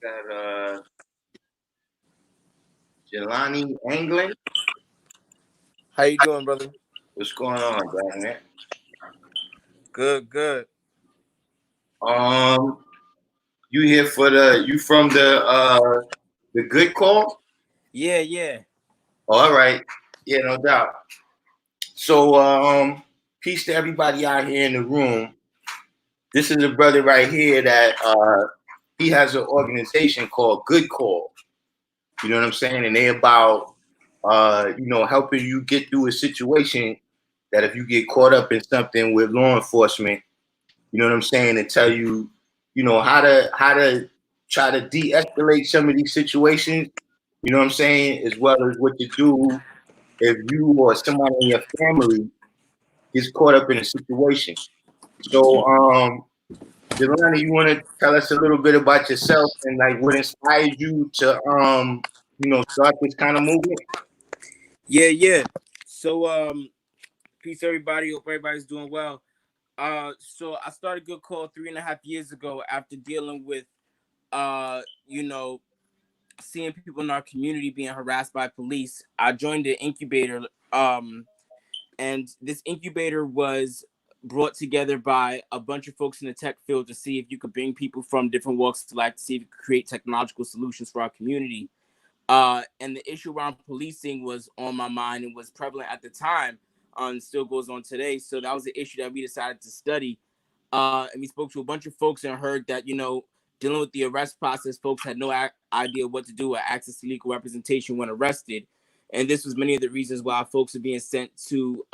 Got Jelani Anglin. How you doing, brother? What's going on, man? Good. You here for you from the good call? Yeah. All right. Yeah, no doubt. So peace to everybody out here in the room. This is a brother right here that he has an organization called Good Call. You know what I'm saying? And they about helping you get through a situation that if you get caught up in something with law enforcement, you know what I'm saying, and tell you, how to try to de-escalate some of these situations, you know what I'm saying, as well as what to do if you or somebody in your family gets caught up in a situation. So, Jelani, you want to tell us a little bit about yourself and like what inspired you to, start this kind of movement? Yeah. So peace everybody. Hope everybody's doing well. So I started Good Call 3.5 years ago after dealing with seeing people in our community being harassed by police. I joined the incubator, and this incubator was brought together by a bunch of folks in the tech field to see if you could bring people from different walks to life to see if you could create technological solutions for our community. And the issue around policing was on my mind and was prevalent at the time, and still goes on today. So that was the issue that we decided to study. And we spoke to a bunch of folks and heard that, dealing with the arrest process, folks had no idea what to do or access to legal representation when arrested. And this was many of the reasons why folks are being sent to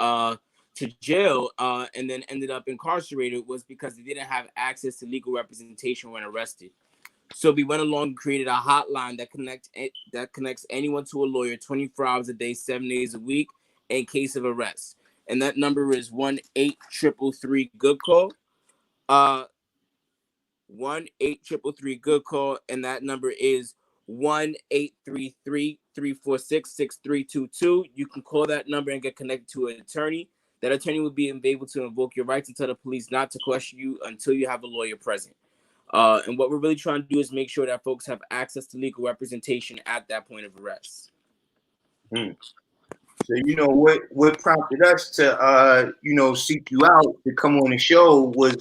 jail and then ended up incarcerated, was because they didn't have access to legal representation when arrested. So we went along and created a hotline that connects anyone to a lawyer 24 hours a day, 7 days a week in case of arrest. And that number is 1-833-GOOD-CALL. 1-833-GOOD-CALL, and that number is 1-833-346-6322. You can call that number and get connected to an attorney. That attorney will be able to invoke your rights and tell the police not to question you until you have a lawyer present. And what we're really trying to do is make sure that folks have access to legal representation at that point of arrest. So what prompted us to seek you out to come on the show was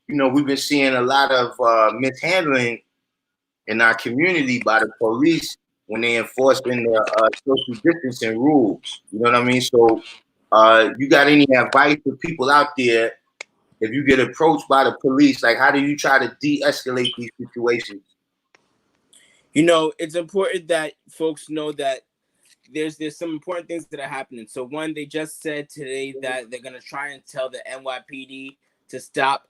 we've been seeing a lot of mishandling in our community by the police when they enforcing the social distancing rules. You know what I mean? So you got any advice for people out there if you get approached by the police? Like, how do you try to de-escalate these situations? It's important that folks know that there's some important things that are happening. So one, they just said today that they're going to try and tell the NYPD to stop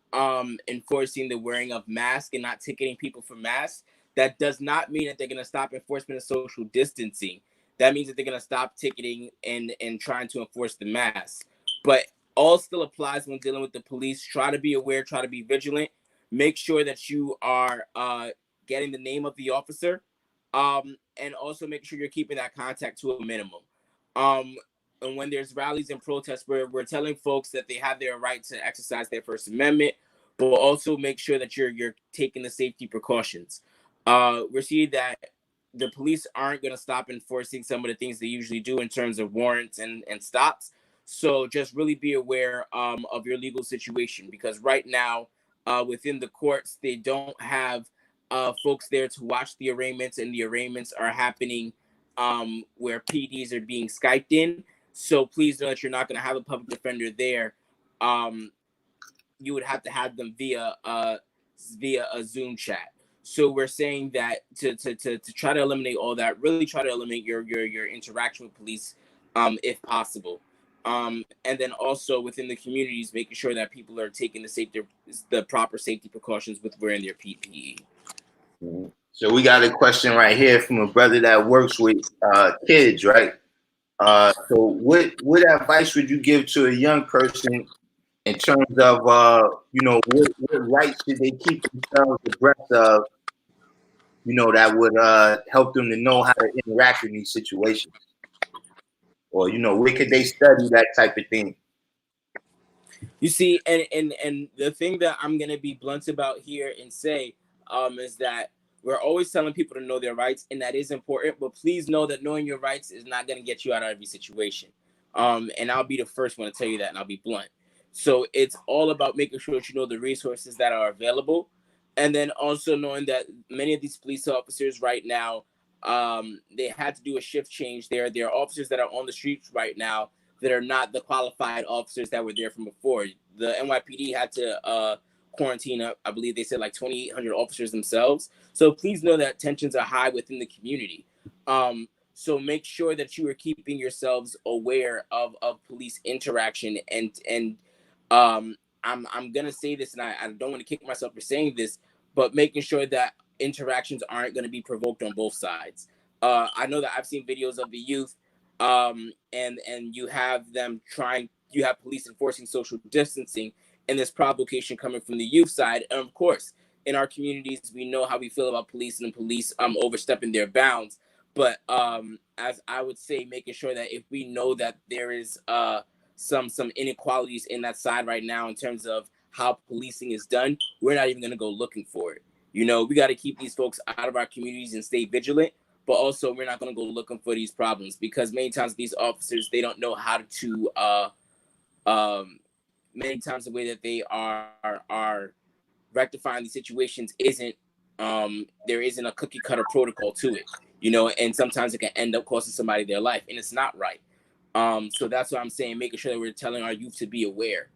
enforcing the wearing of masks and not ticketing people for masks. That does not mean that they're going to stop enforcement of social distancing. That means that they're going to stop ticketing and trying to enforce the mask. But all still applies when dealing with the police. Try to be aware, try to be vigilant. Make sure that you are getting the name of the officer. And also make sure you're keeping that contact to a minimum. And when there's rallies and protests, we're telling folks that they have their right to exercise their First Amendment, but also make sure that you're taking the safety precautions. We're seeing that the police aren't going to stop enforcing some of the things they usually do in terms of warrants and stops. So just really be aware of your legal situation, because right now within the courts, they don't have folks there to watch the arraignments, and the arraignments are happening where PDs are being Skyped in. So please know that you're not going to have a public defender there. You would have to have them via a Zoom chat. So we're saying that to try to eliminate all that, really try to eliminate your interaction with police if possible. And then also within the communities, making sure that people are taking the proper safety precautions with wearing their PPE. So we got a question right here from a brother that works with kids, right? So what advice would you give to a young person in terms of what rights should they keep themselves abreast of, that would help them to know how to interact in these situations? Or where could they study that type of thing? You see, and the thing that I'm gonna be blunt about here and say is that We're always telling people to know their rights, and that is important. But please know that knowing your rights is not going to get you out of every situation. And I'll be the first one to tell you that, and I'll be blunt. So it's all about making sure that you know the resources that are available, and then also knowing that many of these police officers right now, they had to do a shift change. There are officers that are on the streets right now that are not the qualified officers that were there from before. The NYPD had to quarantine up, I believe they said like 2,800 officers themselves. So please know that tensions are high within the community. So make sure that you are keeping yourselves aware of police interaction, and I'm gonna say this, and I don't want to kick myself for saying this, but making sure that interactions aren't going to be provoked on both sides. I know that I've seen videos of the youth, and you have police enforcing social distancing, and there's provocation coming from the youth side. And of course, in our communities, we know how we feel about police and police overstepping their bounds. But as I would say, making sure that if we know that there is some inequalities in that side right now in terms of how policing is done, we're not even going to go looking for it. You know, we got to keep these folks out of our communities and stay vigilant, but also we're not going to go looking for these problems, because many times these officers, they don't know how to many times the way that they are rectifying these situations isn't there isn't a cookie cutter protocol to it, you know, and sometimes it can end up costing somebody their life, and it's not right. So that's what I'm saying, making sure that we're telling our youth to be aware,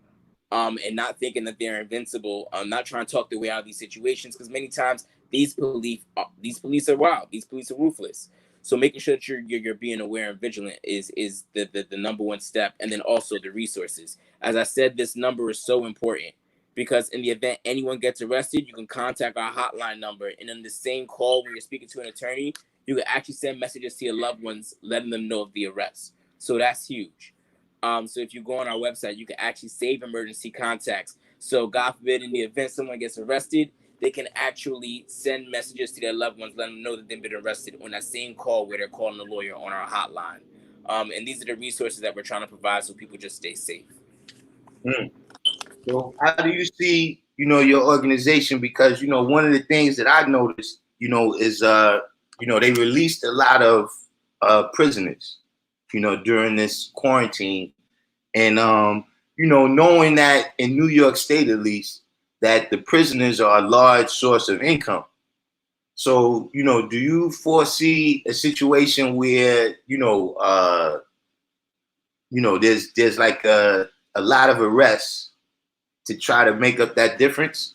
and not thinking that they're invincible. Not trying to talk their way out of these situations, because many times these police are wild. These police are ruthless. So making sure that you're being aware and vigilant is the number one step, and then also the resources. As I said, this number is so important, because in the event anyone gets arrested, you can contact our hotline number, and in the same call when you're speaking to an attorney, you can actually send messages to your loved ones, letting them know of the arrest. So that's huge. So if you go on our website, you can actually save emergency contacts. So God forbid, in the event someone gets arrested, they can actually send messages to their loved ones, let them know that they've been arrested on that same call where they're calling a lawyer on our hotline. And these are the resources that we're trying to provide so people just stay safe. Mm. So how do you see, your organization? Because, one of the things that I noticed, is, they released a lot of prisoners, during this quarantine. And, knowing that in New York State, at least, that the prisoners are a large source of income. So, do you foresee a situation where, there's like a lot of arrests to try to make up that difference?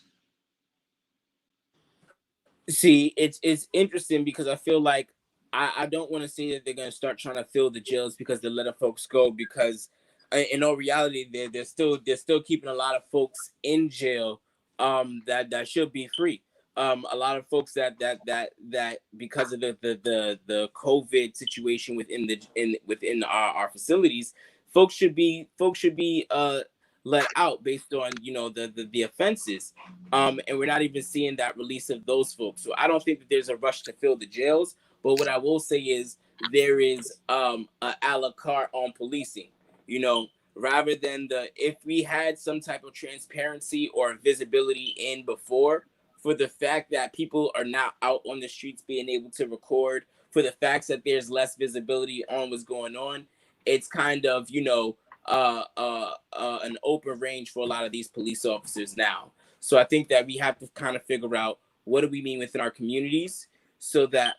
See, it's interesting, because I feel like I don't want to say that they're going to start trying to fill the jails because they're letting folks go, because in all reality, they're still keeping a lot of folks in jail that should be free. A lot of folks that because of the COVID situation within our facilities, folks should be let out based on, the offenses, and we're not even seeing that release of those folks. So I don't think that there's a rush to fill the jails. But what I will say is there is a la carte on policing. You know, rather than if we had some type of transparency or visibility in before, for the fact that people are not out on the streets being able to record, for the facts that there's less visibility on what's going on, it's kind of, an open range for a lot of these police officers now. So I think that we have to kind of figure out what do we mean within our communities, so that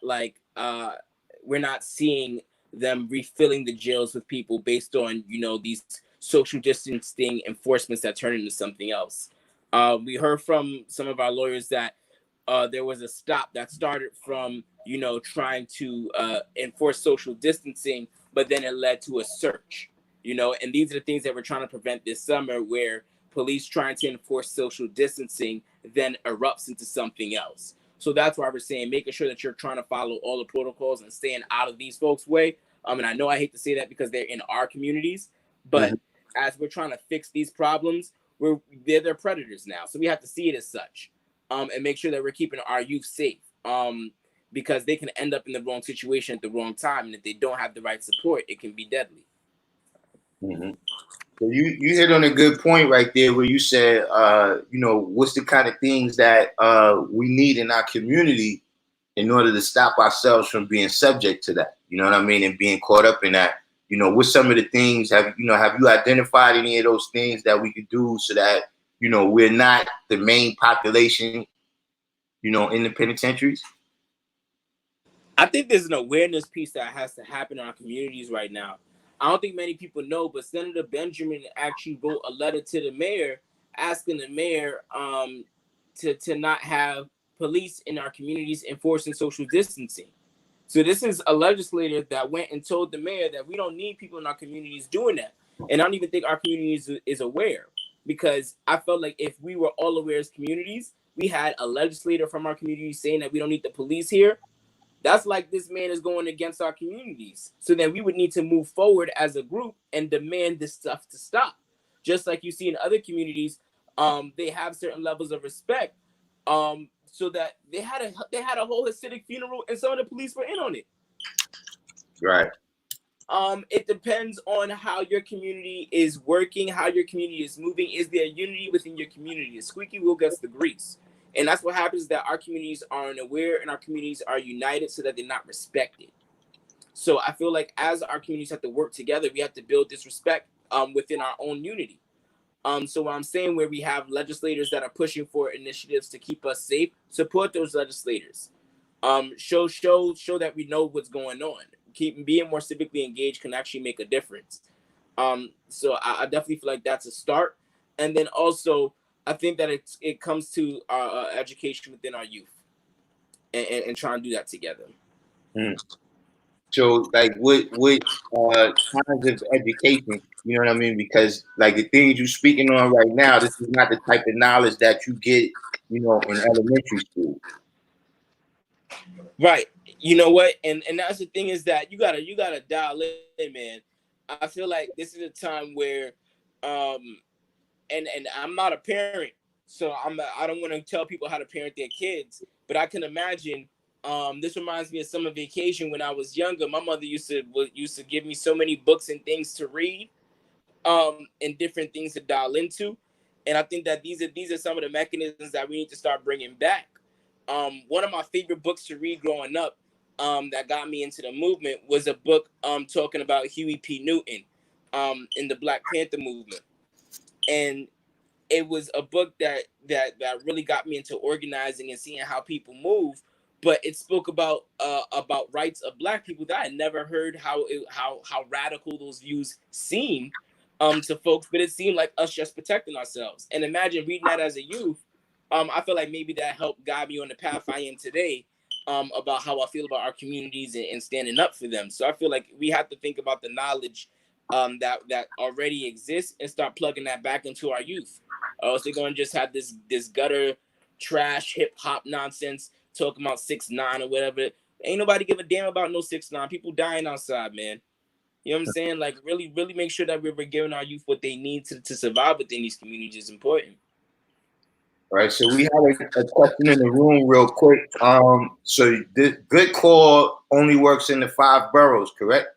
we're not seeing them refilling the jails with people based on, these social distancing enforcements that turn into something else. We heard from some of our lawyers that there was a stop that started from, trying to enforce social distancing, but then it led to a search. And these are the things that we're trying to prevent this summer, where police trying to enforce social distancing then erupts into something else. So that's why we're saying making sure that you're trying to follow all the protocols and staying out of these folks' way. And I know I hate to say that because they're in our communities, but as we're trying to fix these problems, they're predators now. So we have to see it as such, and make sure that we're keeping our youth safe, because they can end up in the wrong situation at the wrong time, and if they don't have the right support, it can be deadly. Mm-hmm. So you hit on a good point right there, where you said, what's the kind of things that we need in our community, in order to stop ourselves from being subject to that. You know what I mean? And being caught up in that. You know, what some of the things have you identified any of those things that we could do so that, we're not the main population, in the penitentiaries? I think there's an awareness piece that has to happen in our communities right now. I don't think many people know, but Senator Benjamin actually wrote a letter to the mayor asking the mayor to not have police in our communities enforcing social distancing. So this is a legislator that went and told the mayor that we don't need people in our communities doing that. And I don't even think our community is aware, because I felt like if we were all aware as communities, we had a legislator from our community saying that we don't need the police here. That's like this man is going against our communities. So then we would need to move forward as a group and demand this stuff to stop. Just like you see in other communities, they have certain levels of respect. So that they had a whole Hasidic funeral and some of the police were in on it. Right. It depends on how your community is working, how your community is moving. Is there unity within your community? The squeaky wheel gets the grease. And that's what happens, that our communities aren't aware and our communities are united so that they're not respected. So I feel like as our communities have to work together, we have to build this respect within our own unity. So what I'm saying, where we have legislators that are pushing for initiatives to keep us safe, support those legislators. Show that we know what's going on. Keep being more civically engaged can actually make a difference. So I definitely feel like that's a start. And then also, I think that it comes to education within our youth, and trying to do that together. Mm. So, like, what kinds of education? You know what I mean? Because, like, the things you're speaking on right now, this is not the type of knowledge that you get, in elementary school. Right. You know what? And that's the thing, is that you gotta dial in, man. I feel like this is a time where, and I'm not a parent, so I don't want to tell people how to parent their kids, but I can imagine. This reminds me of summer vacation when I was younger. My mother used to give me so many books and things to read, and different things to dial into, and I think that these are some of the mechanisms that we need to start bringing back. One of my favorite books to read growing up, that got me into the movement, was a book talking about Huey P. Newton, in the Black Panther movement, and it was a book that really got me into organizing and seeing how people move. But it spoke about rights of Black people that I had never heard how radical those views seemed to folks, but it seemed like us just protecting ourselves. And imagine reading that as a youth. I feel like maybe that helped guide me on the path I am today, about how I feel about our communities and standing up for them. So I feel like we have to think about the knowledge that already exists and start plugging that back into our youth. Or else they're gonna just have this gutter trash hip hop nonsense talking about 6ix9ine or whatever. Ain't nobody give a damn about no 6ix9ine. People dying outside, man. You know what I'm saying? Like, really, really make sure that we're giving our youth what they need to survive within these communities is important. All right. So we have a question in the room, real quick. So the good call only works in the 5 boroughs, correct?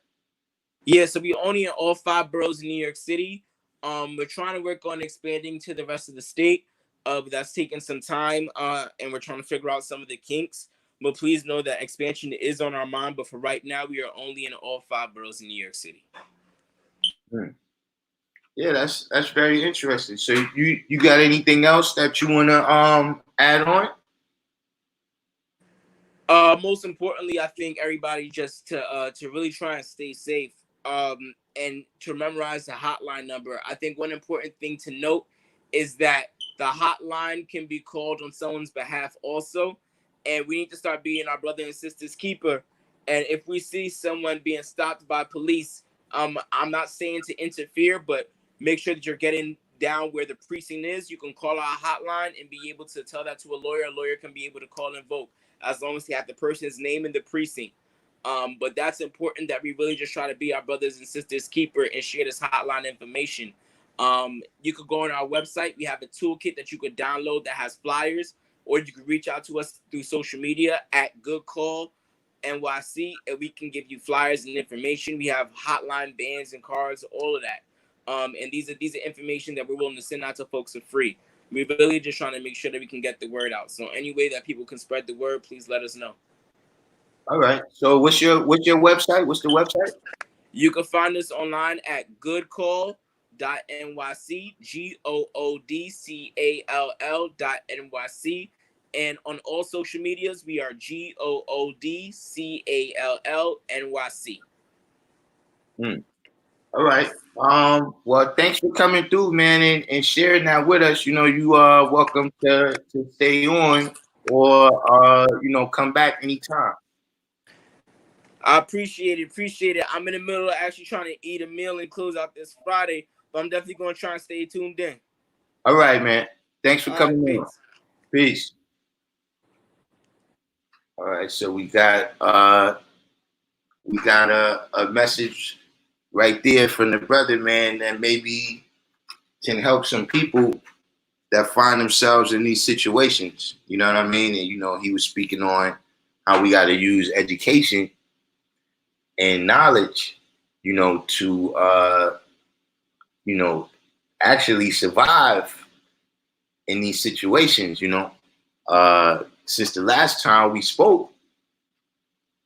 Yeah, so we only in all 5 boroughs in New York City. We're trying to work on expanding to the rest of the state. But that's taking some time, and we're trying to figure out some of the kinks. But please know that expansion is on our mind. But for right now, we are only in all 5 boroughs in New York City. Hmm. Yeah, that's very interesting. So you got anything else that you wanna add on? Most importantly, I think everybody just to really try and stay safe, and to memorize the hotline number. I think one important thing to note is that the hotline can be called on someone's behalf also, and we need to start being our brother and sister's keeper. And if we see someone being stopped by police, I'm not saying to interfere, but make sure that you're getting down where the precinct is. You can call our hotline and be able to tell that to a lawyer. A lawyer can be able to call and invoke, as long as they have the person's name in the precinct. But that's important, that we really just try to be our brothers and sisters keeper and share this hotline information. You could go on our website. We have a toolkit that you could download that has flyers, or you could reach out to us through social media at Good Call NYC, and we can give you flyers and information. We have hotline bands and cards, all of that. And these are information that we're willing to send out to folks for free. We're really just trying to make sure that we can get the word out. So any way that people can spread the word, please let us know. All right. So what's your website? What's the website? You can find us online at goodcall.nyc, goodcall.nyc, and on all social medias we are goodcallnyc. All right. Well, thanks for coming through, man, and sharing that with us. You know, you are welcome to stay on or come back anytime. I appreciate it. I'm in the middle of actually trying to eat a meal and close out this Friday, but I'm definitely going to try and stay tuned in. All right, man. Thanks for All right, coming on. peace. Peace. All right, so we got a message right there from the brother, man, that maybe can help some people that find themselves in these situations. You know what I mean? And he was speaking on how we got to use education and knowledge, to actually survive in these situations. Since the last time we spoke,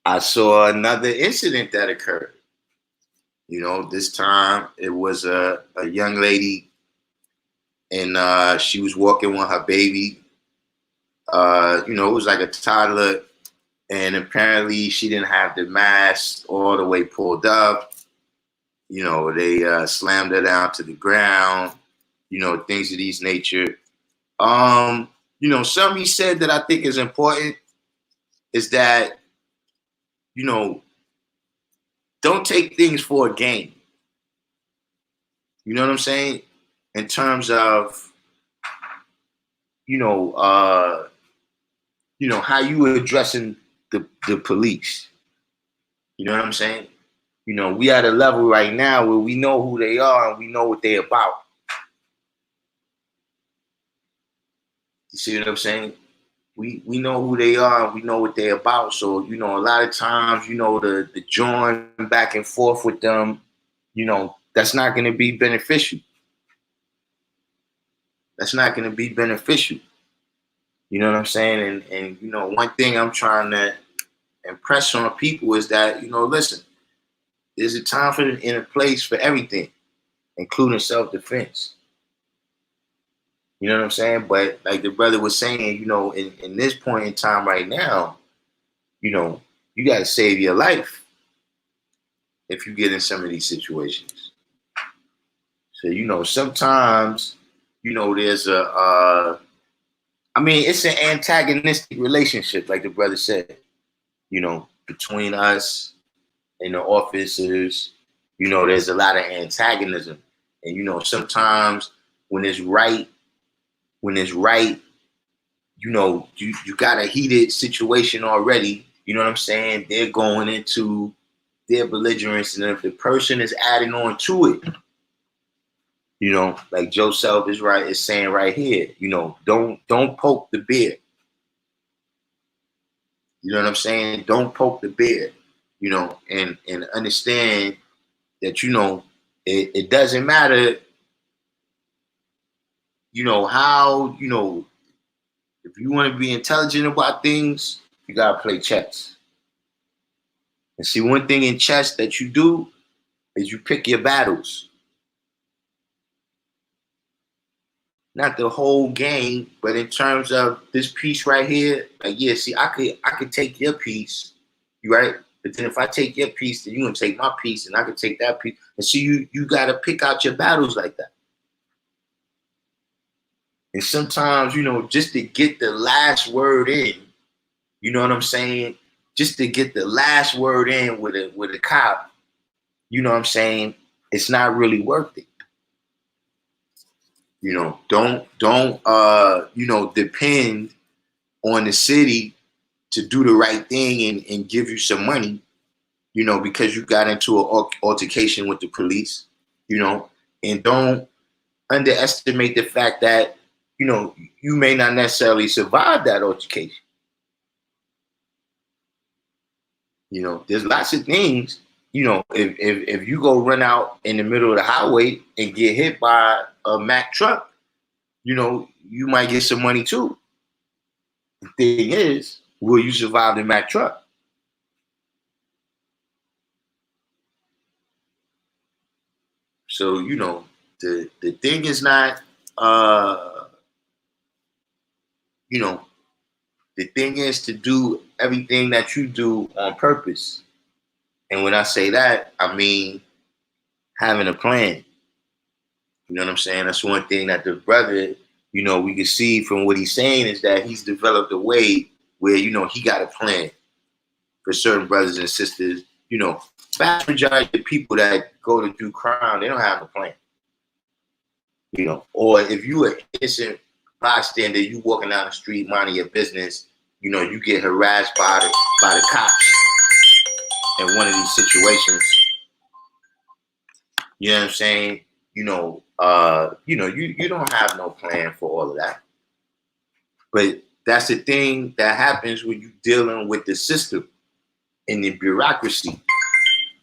I saw another incident that occurred. This time it was a young lady, and she was walking with her baby. It was like a toddler, and apparently she didn't have the mask all the way pulled up. They slammed her down to the ground. Things of these nature. Something he said that I think is important is that don't take things for a game. You know what I'm saying? In terms of how you addressing the police. You know what I'm saying? We at a level right now where we know who they are and we know what they're about. You see what I'm saying? We know who they are and we know what they're about. So, a lot of times, the join back and forth with them, that's not going to be beneficial. That's not going to be beneficial. You know what I'm saying? And one thing I'm trying to impress on people is that, listen, there's a time and a place for everything, including self-defense. You know what I'm saying? But like the brother was saying, in this point in time right now, you got to save your life if you get in some of these situations. So, sometimes, there's it's an antagonistic relationship, like the brother said, between us and the officers. There's a lot of antagonism. And, sometimes when it's right, you got a heated situation already. You know what I'm saying? They're going into their belligerence, and if the person is adding on to it, like Joseph is saying right here, don't poke the bear. You know what I'm saying? Don't poke the bear. And understand that it doesn't matter. How if you want to be intelligent about things, you gotta play chess. And see, one thing in chess that you do is you pick your battles. Not the whole game, but in terms of this piece right here, like yeah, see, I could take your piece, right? But then if I take your piece, then you're gonna take my piece, and I could take that piece. And so you gotta pick out your battles like that. And sometimes, just to get the last word in, you know what I'm saying? Just to get the last word in with a cop, you know what I'm saying? It's not really worth it. Don't depend on the city to do the right thing and give you some money, because you got into an altercation with the police, and don't underestimate the fact that, you may not necessarily survive that altercation. There's lots of things, if you go run out in the middle of the highway and get hit by a Mack truck, you might get some money too. The thing is, will you survive the Mack truck? So, the thing is not, the thing is to do everything that you do on purpose. And when I say that, I mean having a plan. You know what I'm saying? That's one thing that the brother, we can see from what he's saying is that he's developed a way where, he got a plan for certain brothers and sisters. Vast majority of people that go to do crime, they don't have a plan. Or if you are innocent bystander, you walking down the street minding your business, you get harassed by the cops in one of these situations. You know what I'm saying? You don't have no plan for all of that. But that's the thing that happens when you're dealing with the system and the bureaucracy.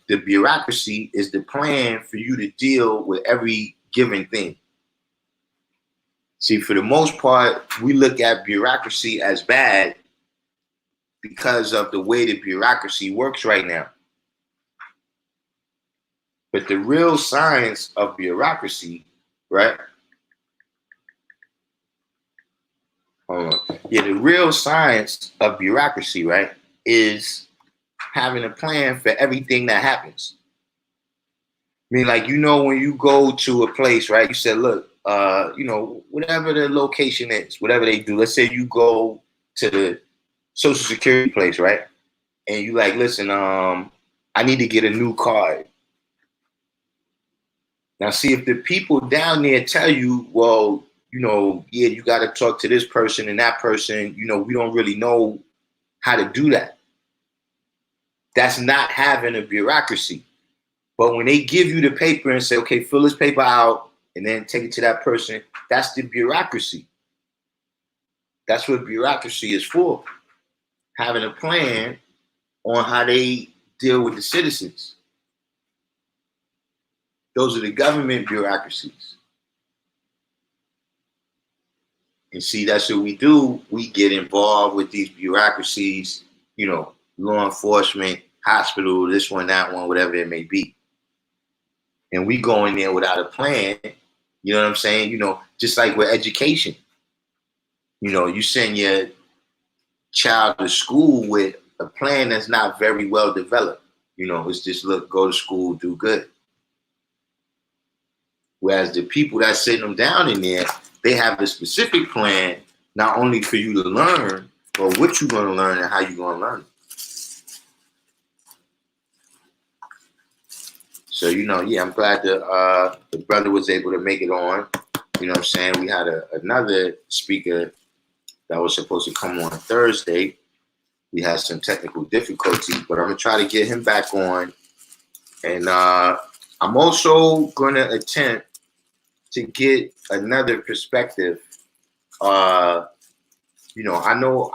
The bureaucracy is the plan for you to deal with every given thing. See, for the most part, we look at bureaucracy as bad because of the way the bureaucracy works right now. But the real science of bureaucracy, right? Hold on. Yeah, the real science of bureaucracy, right, is having a plan for everything that happens. I mean, like, when you go to a place, right, you said, look, whatever the location is, whatever they do, let's say you go to the Social Security place, right? And you like, listen, I need to get a new card. Now, see, if the people down there tell you, well, yeah, you got to talk to this person and that person, we don't really know how to do that. That's not having a bureaucracy. But when they give you the paper and say, okay, fill this paper out and then take it to that person, that's the bureaucracy. That's what bureaucracy is for. Having a plan on how they deal with the citizens. Those are the government bureaucracies. And see, that's what we do. We get involved with these bureaucracies, law enforcement, hospital, this one, that one, whatever it may be. And we go in there without a plan, you know what I'm saying? Just like with education. You send your child to school with a plan that's not very well developed. It's just, look, go to school, do good. Whereas the people that sitting them down in there, they have a specific plan, not only for you to learn, but what you're going to learn and how you're going to learn it. So, yeah, I'm glad the brother was able to make it on. You know what I'm saying? We had another speaker that was supposed to come on Thursday. We had some technical difficulties, but I'm going to try to get him back on. And I'm also going to attempt to get another perspective. I know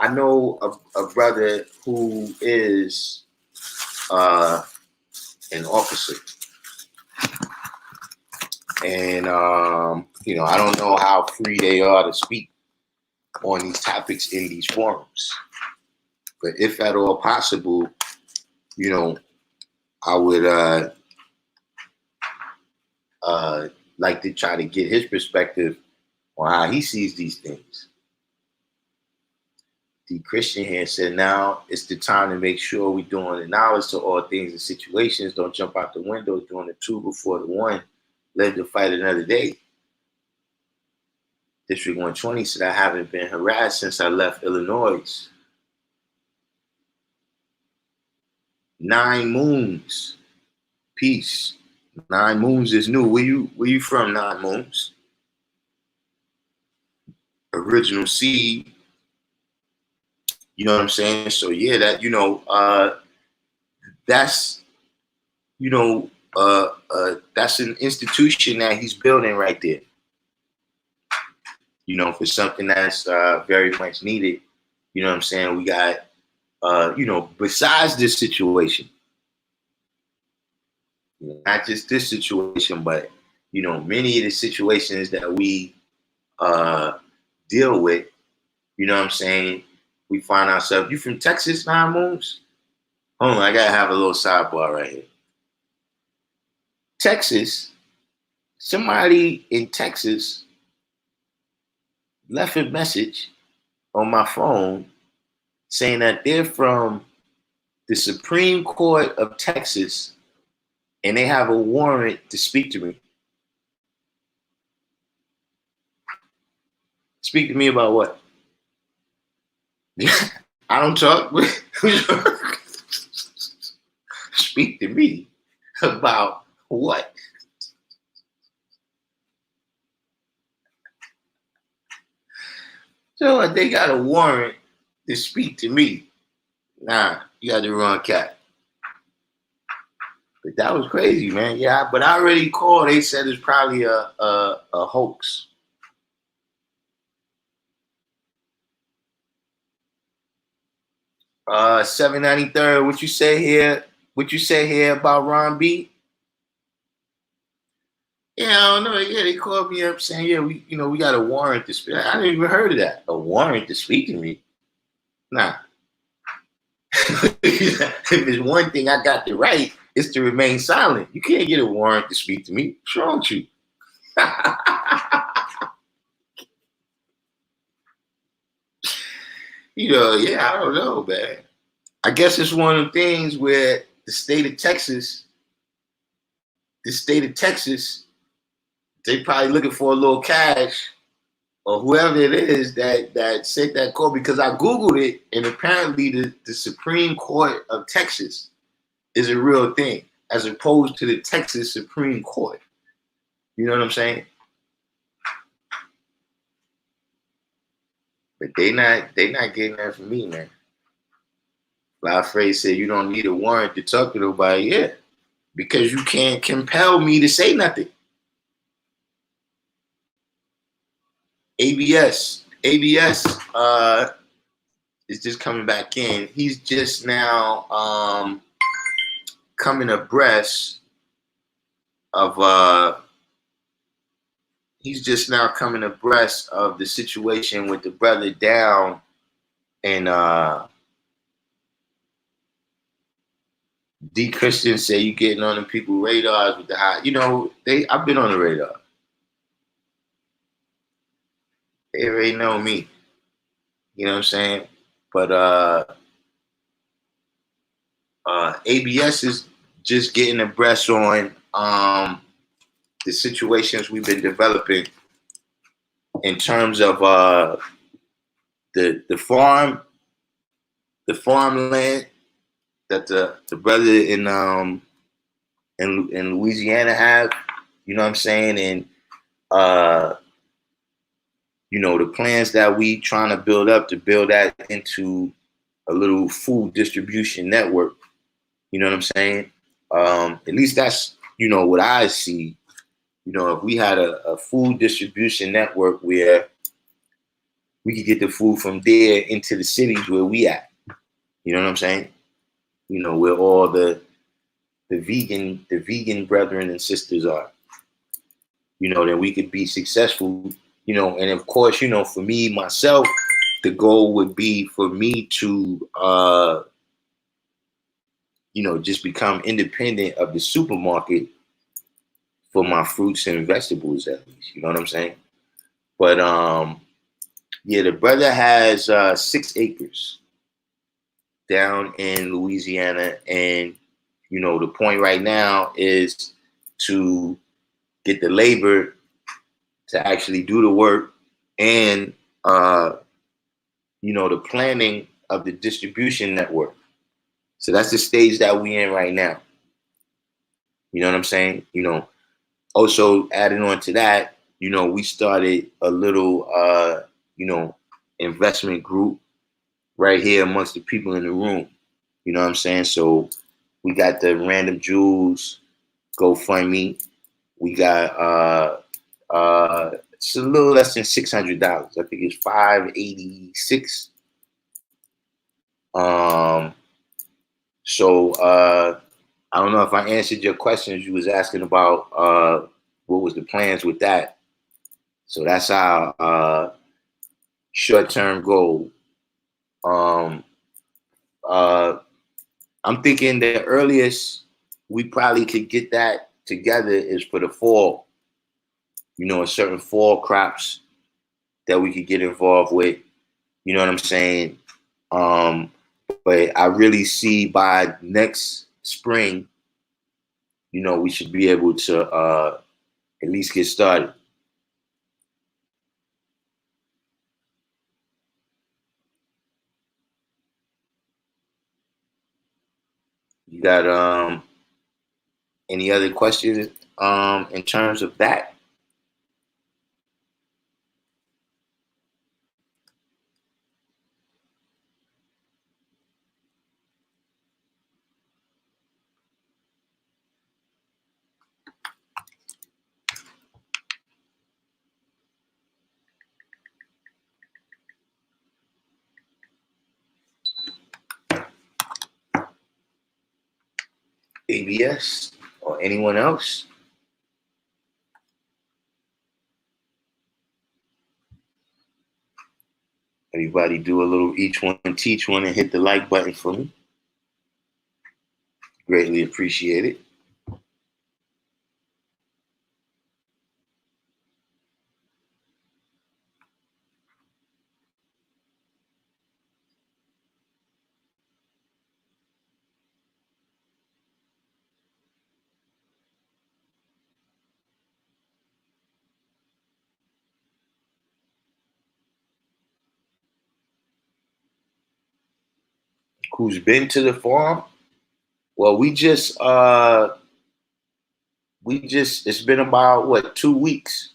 a brother who is an officer. And, I don't know how free they are to speak on these topics in these forums. But if at all possible, I would like to try to get his perspective on how he sees these things. The Christian here said, now it's the time to make sure we're doing the knowledge to all things and situations. Don't jump out the window doing the two before the one. Live to fight another day. District 120 said, I haven't been harassed since I left Illinois. 9 Moons. Peace. 9 Moons is new. Where you from, 9 Moons? Original Seed. You know what I'm saying? So yeah, that that's that's an institution that he's building right there. For something that's very much needed. You know what I'm saying? We got besides this situation, not just this situation, but many of the situations that we deal with, you know what I'm saying? We find ourselves, you from Texas, 9 Moons? Hold on, I gotta have a little sidebar right here. Texas somebody in Texas left a message on my phone saying that they're from the Supreme Court of Texas and they have a warrant to speak to me. Speak to me about what? I don't talk. Speak to me about what? So they got a warrant to speak to me. Nah, you got the wrong cat. But that was crazy, man. Yeah, but I already called. They said it's probably a hoax. Uh, 793rd. What you say here? What you say here about Ron B? Yeah, I don't know. Yeah, they called me up saying, yeah, we got a warrant to speak. I didn't even heard of that. A warrant to speak to me? Nah. If there's one thing I got the right, it's to remain silent. You can't get a warrant to speak to me. What's wrong with you? Yeah, I don't know, man. I guess it's one of the things where the state of Texas, they probably looking for a little cash or whoever it is that sent that call, because I Googled it and apparently the Supreme Court of Texas is a real thing as opposed to the Texas Supreme Court. You know what I'm saying? But they not getting that from me, man. LaFrey said you don't need a warrant to talk to nobody. Yeah, because you can't compel me to say nothing. ABS is just coming back in. He's just now coming abreast of the situation with the brother down and D Christian say you getting on them people radars with the high. I've been on the radar. They already know me. You know what I'm saying? But ABS is just getting abreast on the situations we've been developing in terms of the farmland that the brother in Louisiana have. You know what I'm saying? And the plans that we trying to build that into a little food distribution network. You know what I'm saying? At least that's, what I see. If we had a food distribution network where we could get the food from there into the cities where we at. You know what I'm saying? Where all the vegan brethren and sisters are. Then we could be successful. And of course, for me, myself, the goal would be for me to, just become independent of the supermarket for my fruits and vegetables, at least. You know what I'm saying? But, the brother has 6 acres down in Louisiana. And, the point right now is to get the labor to actually do the work and, the planning of the distribution network. So that's the stage that we in right now. You know what I'm saying? Also adding on to that, we started a little, investment group right here amongst the people in the room. You know what I'm saying? So we got the Random Jewels GoFundMe. We got it's a little less than $600. I think it's $586. So I don't know if I answered your questions. You was asking about what was the plans with that. So that's our short-term goal. I'm thinking the earliest we probably could get that together is for the fall. certain fall crops that we could get involved with. You know what I'm saying? But I really see by next spring, we should be able to at least get started. You got any other questions in terms of that? ABS or anyone else? Everybody do a little each one teach one and hit the like button for me. Greatly appreciate it. Who's been to the farm? Well, it's been about what 2 weeks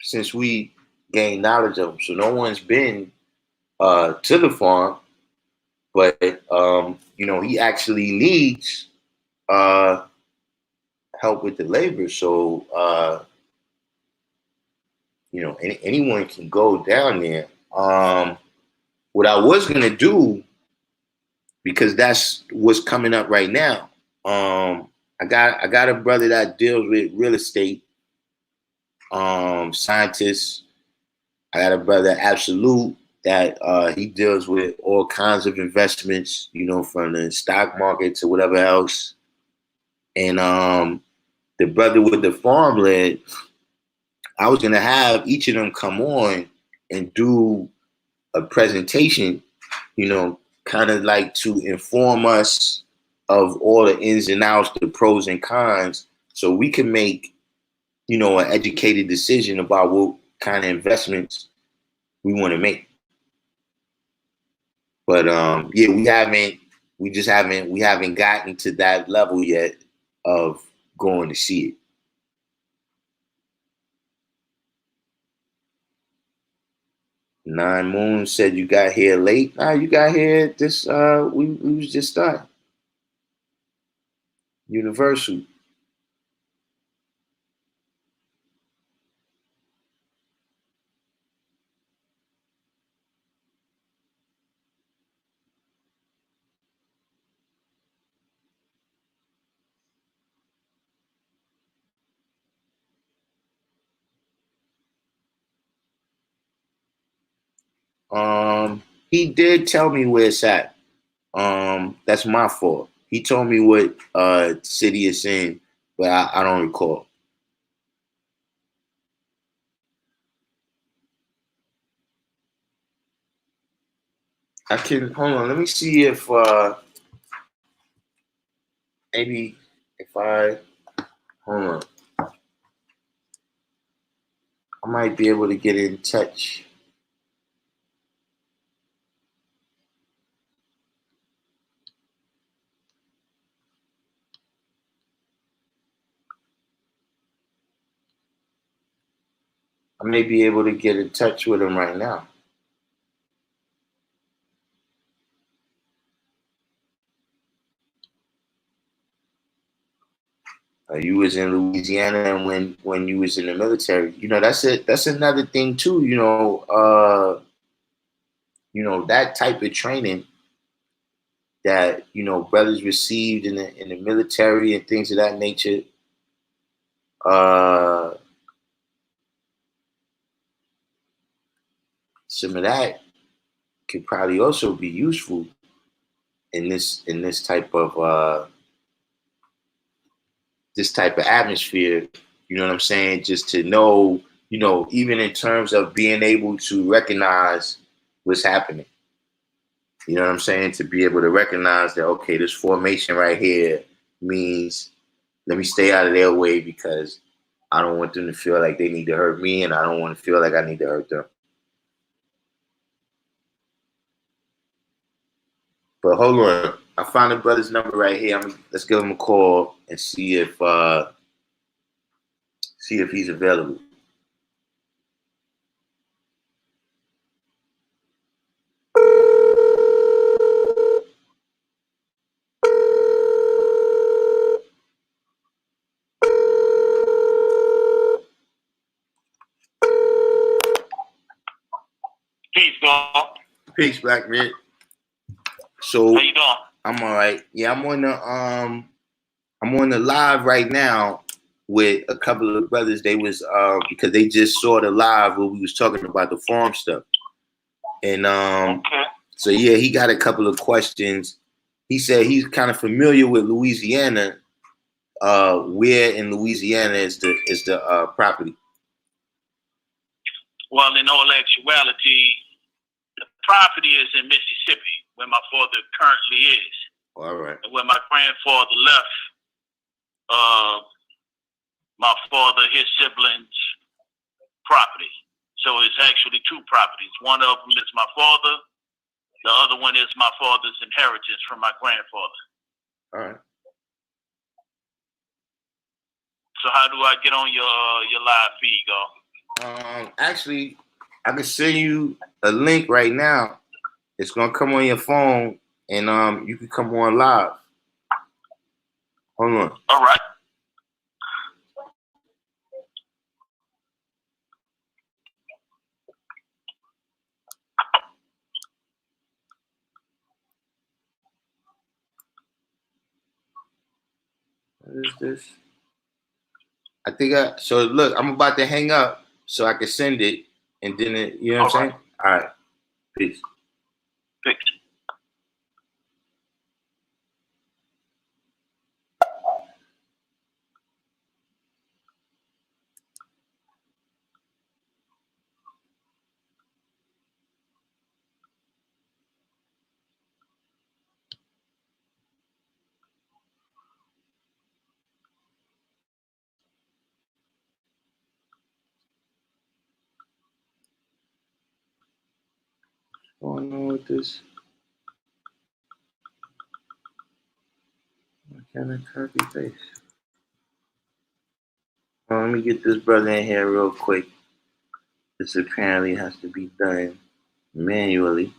since we gained knowledge of them. So no one's been to the farm, but he actually needs uh, help with the labor. So anyone can go down there. What I was gonna do, because that's what's coming up right now. I got a brother that deals with real estate, scientists. I got a brother Absolute that he deals with all kinds of investments, from the stock market to whatever else. And the brother with the farmland, I was gonna have each of them come on and do a presentation, kind of like to inform us of all the ins and outs, the pros and cons, so we can make, an educated decision about what kind of investments we want to make. But yeah, we haven't gotten to that level yet of going to see it. Nine Moon said you got here late. Nah, you got here this we was just starting. Universal. He did tell me where it's at. That's my fault. He told me what city it's in, but I don't recall. I can hold on. Let me see if maybe if I hold on, I might be able to get in touch. I may be able to get in touch with him right now. You was in Louisiana, and when you was in the military, that's it. That's another thing too. That type of training that brothers received in the military and things of that nature. Uh, some of that could probably also be useful in this type of atmosphere. You know what I'm saying? Just to know, you know, even in terms of being able to recognize what's happening. You know what I'm saying? To be able to recognize that, okay, this formation right here means let me stay out of their way because I don't want them to feel like they need to hurt me, and I don't want to feel like I need to hurt them. But hold on, I found the brother's number right here. Let's give him a call and see if he's available. Peace, God. Peace, Black Red. So how you doing? I'm all right. Yeah, I'm on the live right now with a couple of brothers. They was because they just saw the live where we was talking about the farm stuff. And Okay. so yeah, he got a couple of questions. He said he's kind of familiar with Louisiana. Where in Louisiana is the property? Well, in all actuality, the property is in Mississippi, where my father currently is. All right. And where my grandfather left, my father, his siblings' property. So it's actually two properties. One of them is my father. The other one is my father's inheritance from my grandfather. All right. So how do I get on your live feed, go? Actually, I can send you a link right now. It's gonna come on your phone, and you can come on live. Hold on. All right. What is this? I think so look, I'm about to hang up so I can send it, and then you know what I'm saying? All right. Peace. Peace. What's going on with this? Why can't I copy paste? Let me get this brother in here real quick. This apparently has to be done manually.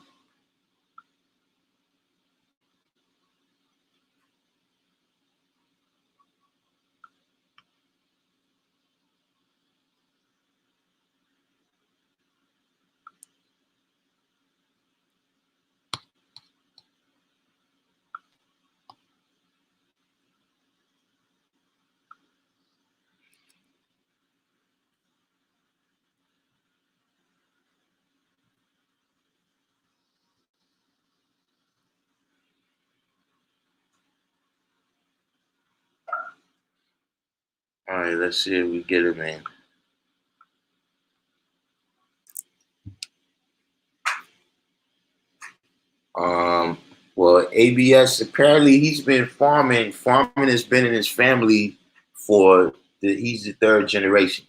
All right, let's see if we get him in. Well, ABS, apparently he's been farming. Farming has been in his family he's the third generation.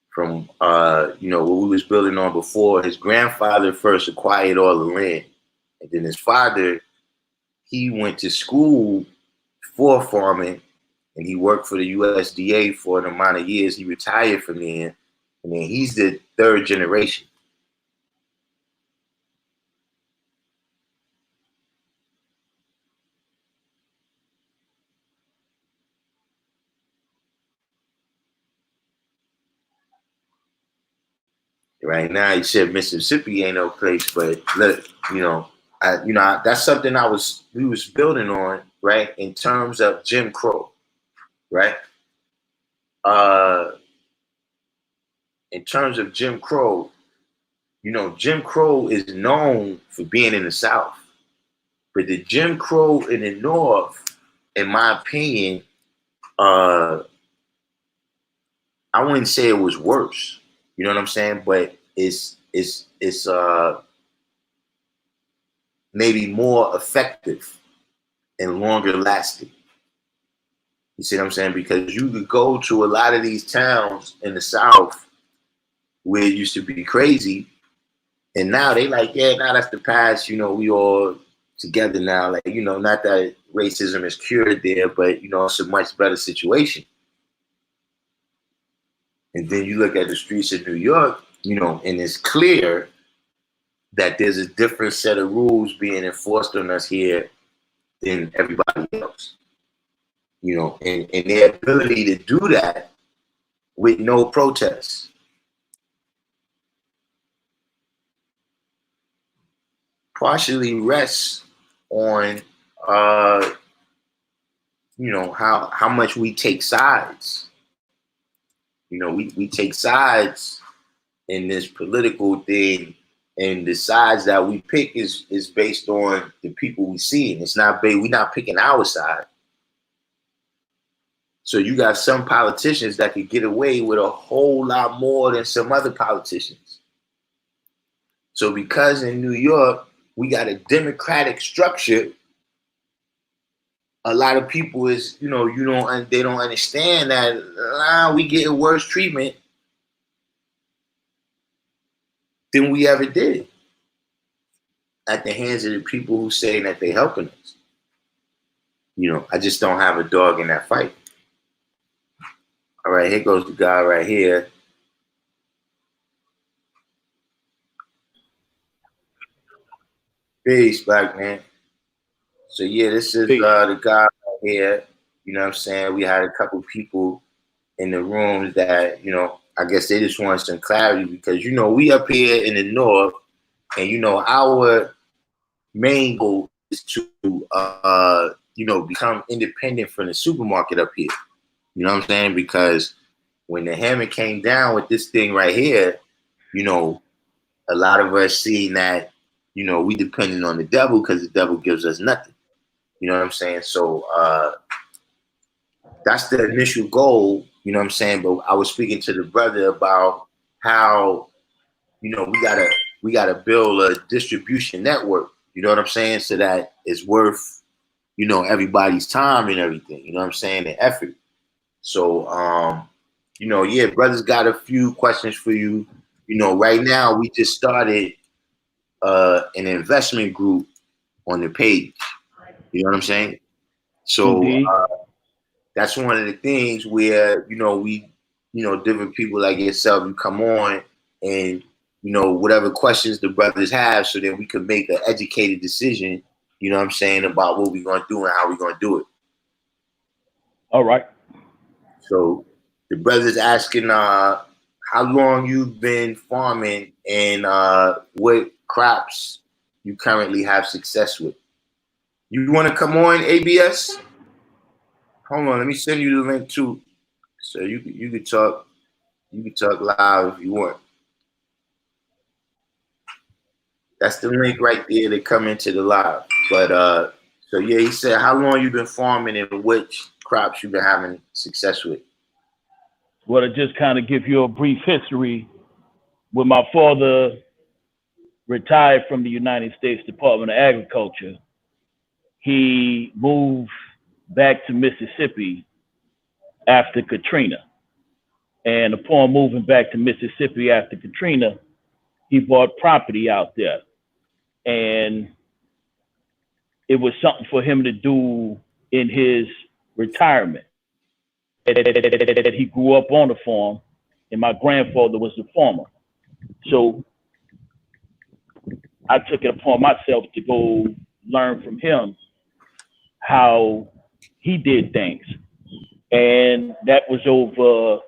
From what we was building on before. His grandfather first acquired all the land. And then his father, he went to school for farming, and he worked for the USDA for an amount of years. He retired from there, and then he's the third generation. Right now, he said Mississippi ain't no place, but look, that's something we was building on, right? In terms of Jim Crow, right? In terms of Jim Crow, Jim Crow is known for being in the South, but the Jim Crow in the North, in my opinion, I wouldn't say it was worse. You know what I'm saying? But it's maybe more effective and longer lasting. You see what I'm saying? Because you could go to a lot of these towns in the South where it used to be crazy, and now they like, yeah, now that's the past. You know, we all together now. Like, you know, not that racism is cured there, but you know, it's a much better situation. And then you look at the streets of New York, you know, and it's clear that there's a different set of rules being enforced on us here than everybody else. You know, and their ability to do that with no protests. Partially rests on you know, how much we take sides. You know, we take sides in this political thing, and the sides that we pick is based on the people we see, and it's not we're not picking our side. So you got some politicians that could get away with a whole lot more than some other politicians. So because in New York we got a democratic structure, a lot of people is, you know, they don't understand that we getting worse treatment than we ever did at the hands of the people who say that they helping us. You know, I just don't have a dog in that fight. All right, here goes the guy right here. Peace, black man. So yeah, this is the guy right here. You know what I'm saying? We had a couple people in the rooms that, you know, I guess they just want some clarity because, you know, we up here in the north, and you know, our main goal is to you know, become independent from the supermarket up here. You know what I'm saying? Because when the hammer came down with this thing right here, you know, a lot of us seen that, you know, we depending on the devil because the devil gives us nothing. You know what I'm saying? So that's the initial goal, you know what I'm saying? But I was speaking to the brother about how, you know, we gotta build a distribution network, you know what I'm saying? So that it's worth, you know, everybody's time and everything, you know what I'm saying, and effort. So you know, yeah, brothers got a few questions for you. You know, right now we just started an investment group on the page. You know what I'm saying? So that's one of the things where, you know, you know, different people like yourself, you come on and, you know, whatever questions the brothers have so that we can make an educated decision, you know what I'm saying, about what we're going to do and how we're going to do it. All right. So the brothers asking how long you've been farming and what crops you currently have success with. You want to come on, ABS? Hold on, let me send you the link too, so you can talk. You can talk live if you want. That's the link right there to come into the live. But so yeah, he said how long you been farming and which crops you've been having success with. Well, to just kind of give you a brief history, when my father retired from the United States Department of Agriculture, he moved back to Mississippi after Katrina. And upon moving back to Mississippi after Katrina, he bought property out there. And it was something for him to do in his retirement. He grew up on the farm, and my grandfather was a farmer. So I took it upon myself to go learn from him how he did things. And that was over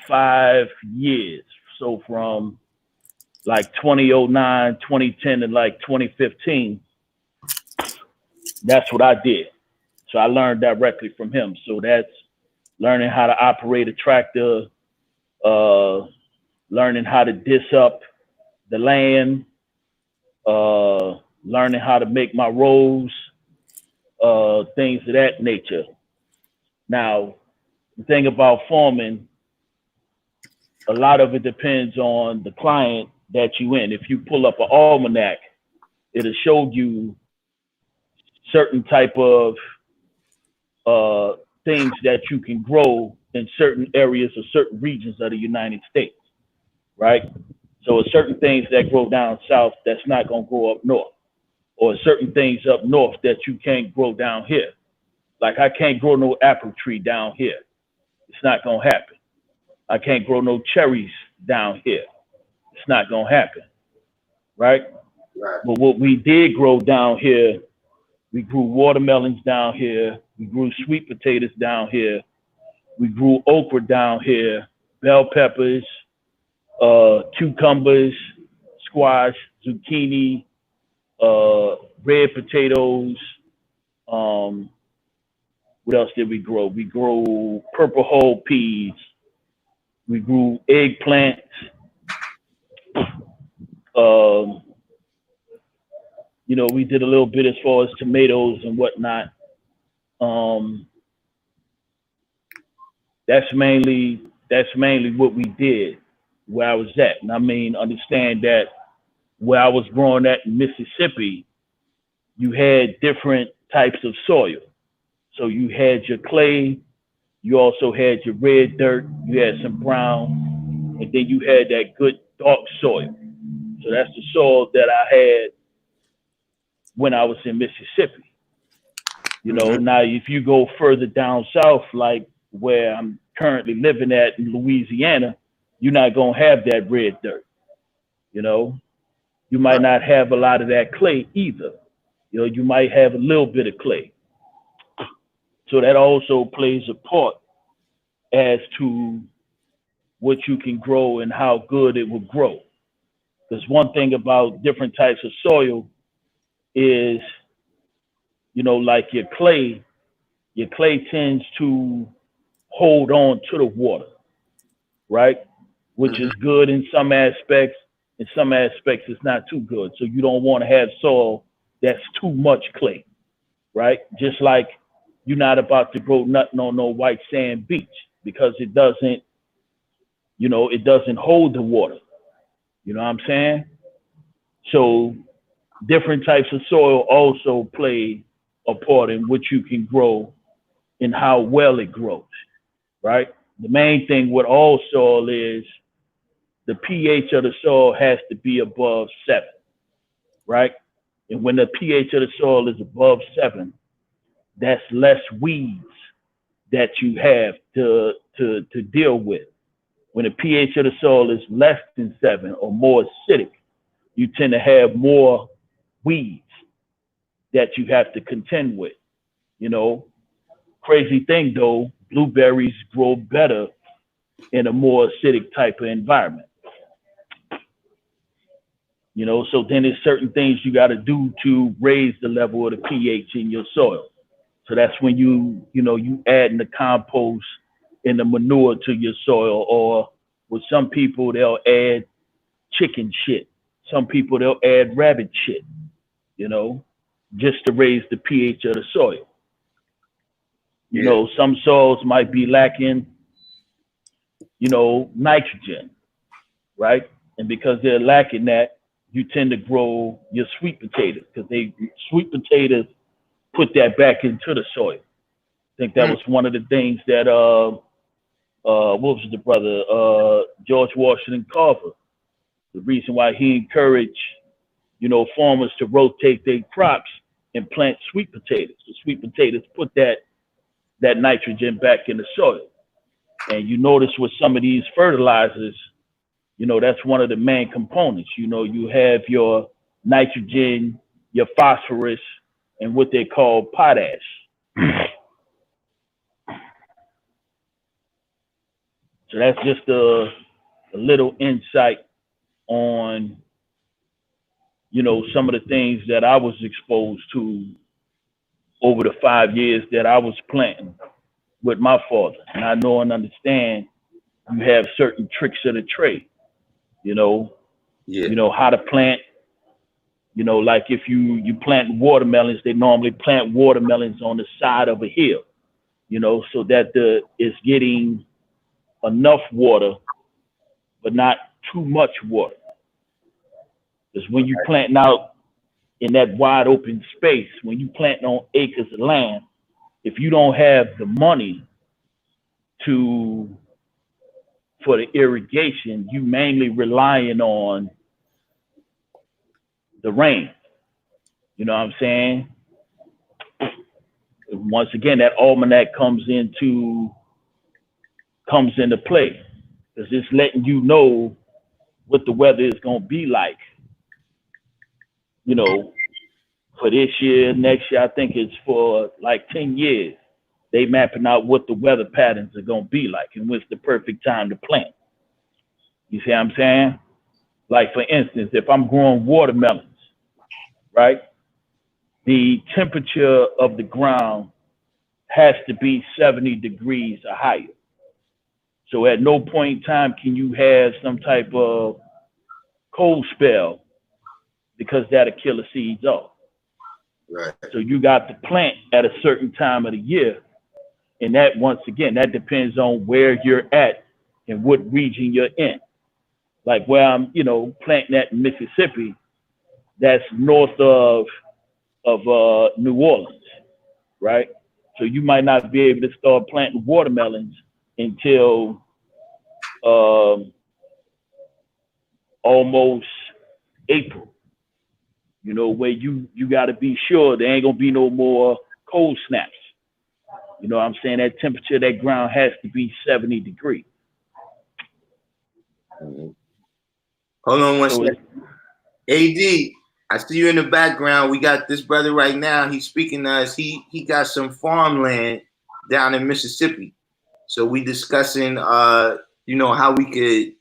5 years. So from like 2009, 2010 to like 2015, that's what I did. So I learned directly from him. So that's learning how to operate a tractor, learning how to diss up the land, learning how to make my rows, things of that nature. Now, the thing about farming, a lot of it depends on the client that you in. If you pull up an almanac, it'll show you certain type of things that you can grow in certain areas or certain regions of the United States, right? So certain things that grow down south that's not gonna grow up north, or certain things up north that you can't grow down here. Like I can't grow no apple tree down here. It's not gonna happen. I can't grow no cherries down here. It's not gonna happen, right? Right. But what we did grow down here, we grew watermelons down here. We grew sweet potatoes down here. We grew okra down here, bell peppers, cucumbers, squash, zucchini, red potatoes. What else did we grow? We grew purple hull peas. We grew eggplants. You know, we did a little bit as far as tomatoes and whatnot. That's mainly what we did where I was at. And I mean, understand that where I was growing at in Mississippi, you had different types of soil. So you had your clay, you also had your red dirt, you had some brown, and then you had that good dark soil. So that's the soil that I had when I was in Mississippi. You know, now if you go further down south, like where I'm currently living at in Louisiana, you're not gonna have that red dirt. You know, you might not have a lot of that clay either. You know, you might have a little bit of clay. So that also plays a part as to what you can grow and how good it will grow. Because one thing about different types of soil is, you know, like your clay tends to hold on to the water, right? Which is good in some aspects. In some aspects, it's not too good. So you don't want to have soil that's too much clay, right? Just like you're not about to grow nothing on no white sand beach because it doesn't, you know, it doesn't hold the water. You know what I'm saying? So different types of soil also play a part in what you can grow and how well it grows, right? The main thing with all soil is the pH of the soil has to be above 7, right? And when the pH of the soil is above 7, that's less weeds that you have to deal with. When the pH of the soil is less than 7 or more acidic, you tend to have more weeds that you have to contend with. You know, crazy thing though, blueberries grow better in a more acidic type of environment. You know, so then there's certain things you got to do to raise the level of the pH in your soil. So that's when you add in the compost and the manure to your soil, or with some people, they'll add chicken shit. Some people, they'll add rabbit shit, you know, just to raise the pH of the soil. You know, some soils might be lacking, you know, nitrogen, right? And because they're lacking that, you tend to grow your sweet potatoes because sweet potatoes put that back into the soil. I think that was one of the things that what was the brother George Washington Carver, the reason why he encouraged, you know, farmers to rotate their crops and plant sweet potatoes. The sweet potatoes put that nitrogen back in the soil. And you notice with some of these fertilizers, you know, that's one of the main components. You know, you have your nitrogen, your phosphorus, and what they call potash. So that's just a little insight on, you know, some of the things that I was exposed to over the 5 years that I was planting with my father. And I know and understand you have certain tricks of the trade, you know, you know, how to plant, you know, like if you plant watermelons, they normally plant watermelons on the side of a hill, you know, so that it's getting enough water but not too much water. Because when you planting out in that wide open space, when you planting on acres of land, if you don't have the money for the irrigation, you mainly relying on the rain. You know what I'm saying? Once again, that almanac comes into play, because it's letting you know what the weather is going to be like, you know, for this year, next year. I think it's for like 10 years. They mapping out what the weather patterns are going to be like and what's the perfect time to plant. You see what I'm saying? Like, for instance, if I'm growing watermelons, right, the temperature of the ground has to be 70 degrees or higher. So at no point in time can you have some type of cold spell, because that'll kill the seeds off. Right. So you got to plant at a certain time of the year. And that, once again, that depends on where you're at and what region you're in. Like where I'm, planting at in Mississippi, that's north of New Orleans, right? So you might not be able to start planting watermelons until almost April, where you got to be sure there ain't gonna be no more cold snaps. You know what I'm saying? That temperature of that ground has to be 70 degrees. Mm-hmm. Hold on one second. AD, I see you in the background. We got this brother right now. He's speaking to us. He got some farmland down in Mississippi. So we discussing, how we could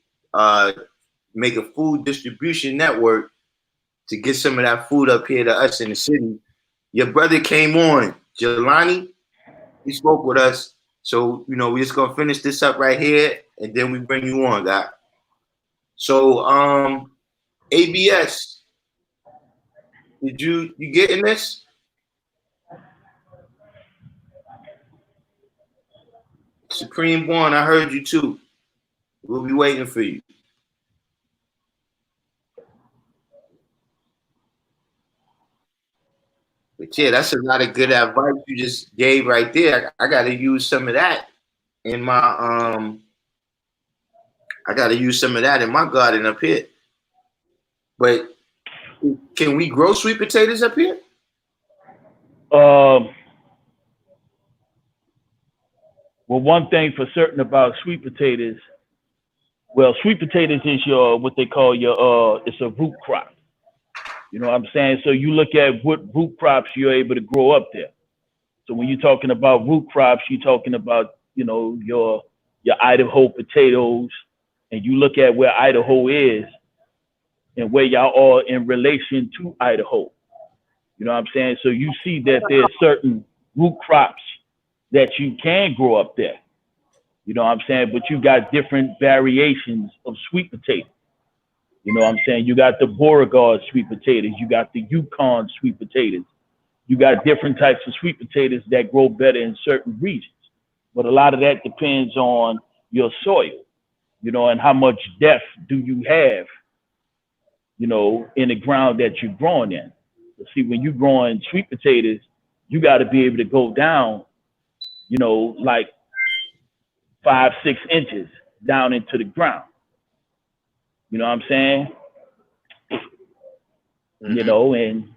make a food distribution network to get some of that food up here to us in the city. Your brother came on, Jelani. He spoke with us. So, we're just going to finish this up right here, and then we bring you on, guy. So, ABS, did you getting this? Supreme Born, I heard you too. We'll be waiting for you. But yeah, that's a lot of good advice you just gave right there. I got to use some of that in my garden up here. But can we grow sweet potatoes up here? Well, one thing for certain about sweet potatoes, sweet potatoes is what they call it's a root crop. You know what I'm saying? So you look at what root crops you're able to grow up there. So when you're talking about root crops, you're talking about, your Idaho potatoes, and you look at where Idaho is and where y'all are in relation to Idaho. You know what I'm saying? So you see that there's certain root crops that you can grow up there. You know what I'm saying? But you got different variations of sweet potato. You know what I'm saying? You got the Beauregard sweet potatoes. You got the Yukon sweet potatoes. You got different types of sweet potatoes that grow better in certain regions. But a lot of that depends on your soil, and how much depth do you have, in the ground that you're growing in. See, when you're growing sweet potatoes, you got to be able to go down, like 5-6 inches down into the ground. You know what I'm saying? Mm-hmm.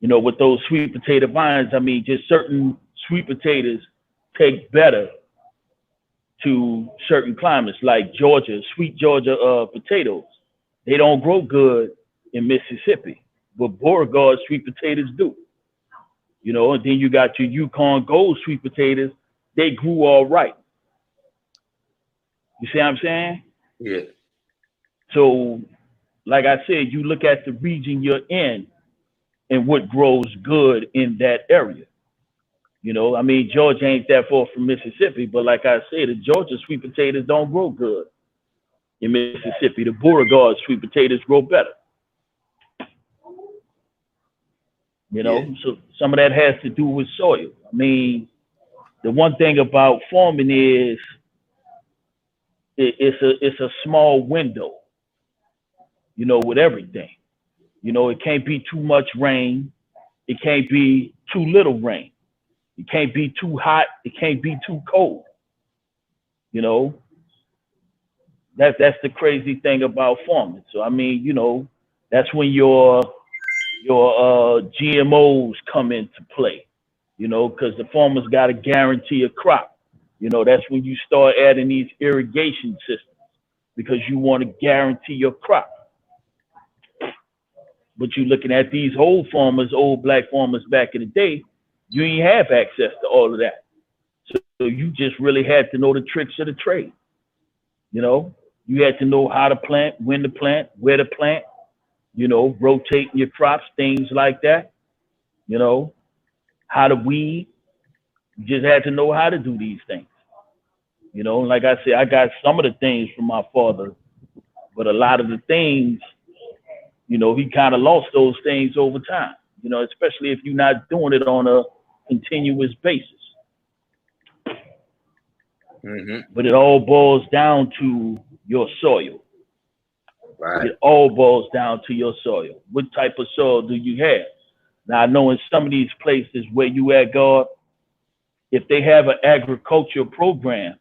And with those sweet potato vines, I mean, just certain sweet potatoes take better to certain climates, like Georgia, sweet Georgia potatoes. They don't grow good in Mississippi, but Beauregard sweet potatoes do. And then you got your Yukon Gold sweet potatoes. They grew all right. You see what I'm saying? Yeah. So, like I said, you look at the region you're in and what grows good in that area. I mean, Georgia ain't that far from Mississippi, but like I said, the Georgia sweet potatoes don't grow good in Mississippi. The Beauregard sweet potatoes grow better. So some of that has to do with soil. I mean, the one thing about farming is it's a small window, you know, with everything. You know, it can't be too much rain. It can't be too little rain. It can't be too hot. It can't be too cold. You know, that's the crazy thing about farming. So I mean, you know, that's when your GMOs come into play. You know, because the farmers got to guarantee a crop. You know, that's when you start adding these irrigation systems because you want to guarantee your crop. But you're looking at these old farmers, old black farmers back in the day, you ain't have access to all of that. So you just really had to know the tricks of the trade. You know, you had to know how to plant, when to plant, where to plant, you know, rotating your crops, things like that. You know, how to weed. You just had to know how to do these things. You know, like I said, I got some of the things from my father, but a lot of the things, you know, he kind of lost those things over time, you know, especially if you're not doing it on a continuous basis. But it all boils down to your soil. Right. It all boils down to your soil. What type of soil do you have? Now, I know in some of these places where you at, God, if they have an agricultural program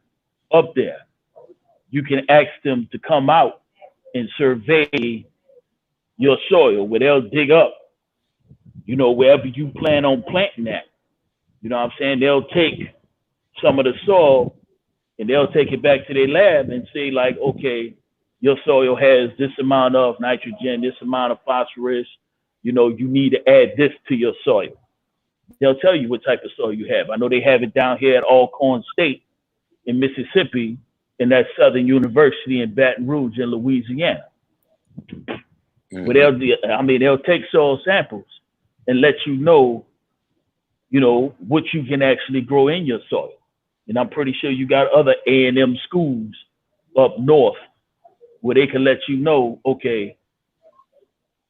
up there, you can ask them to come out and survey your soil, where they'll dig up, you know, wherever you plan on planting that. You know what I'm saying? They'll take some of the soil and they'll take it back to their lab and say, like, okay, your soil has this amount of nitrogen, this amount of phosphorus, you know, you need to add this to your soil. They'll tell you what type of soil you have. I know they have it down here at Alcorn State in Mississippi, in that Southern University in Baton Rouge in Louisiana. Where they'll take soil samples and let you know, what you can actually grow in your soil. And I'm pretty sure you got other A&M schools up north where they can let you know, okay,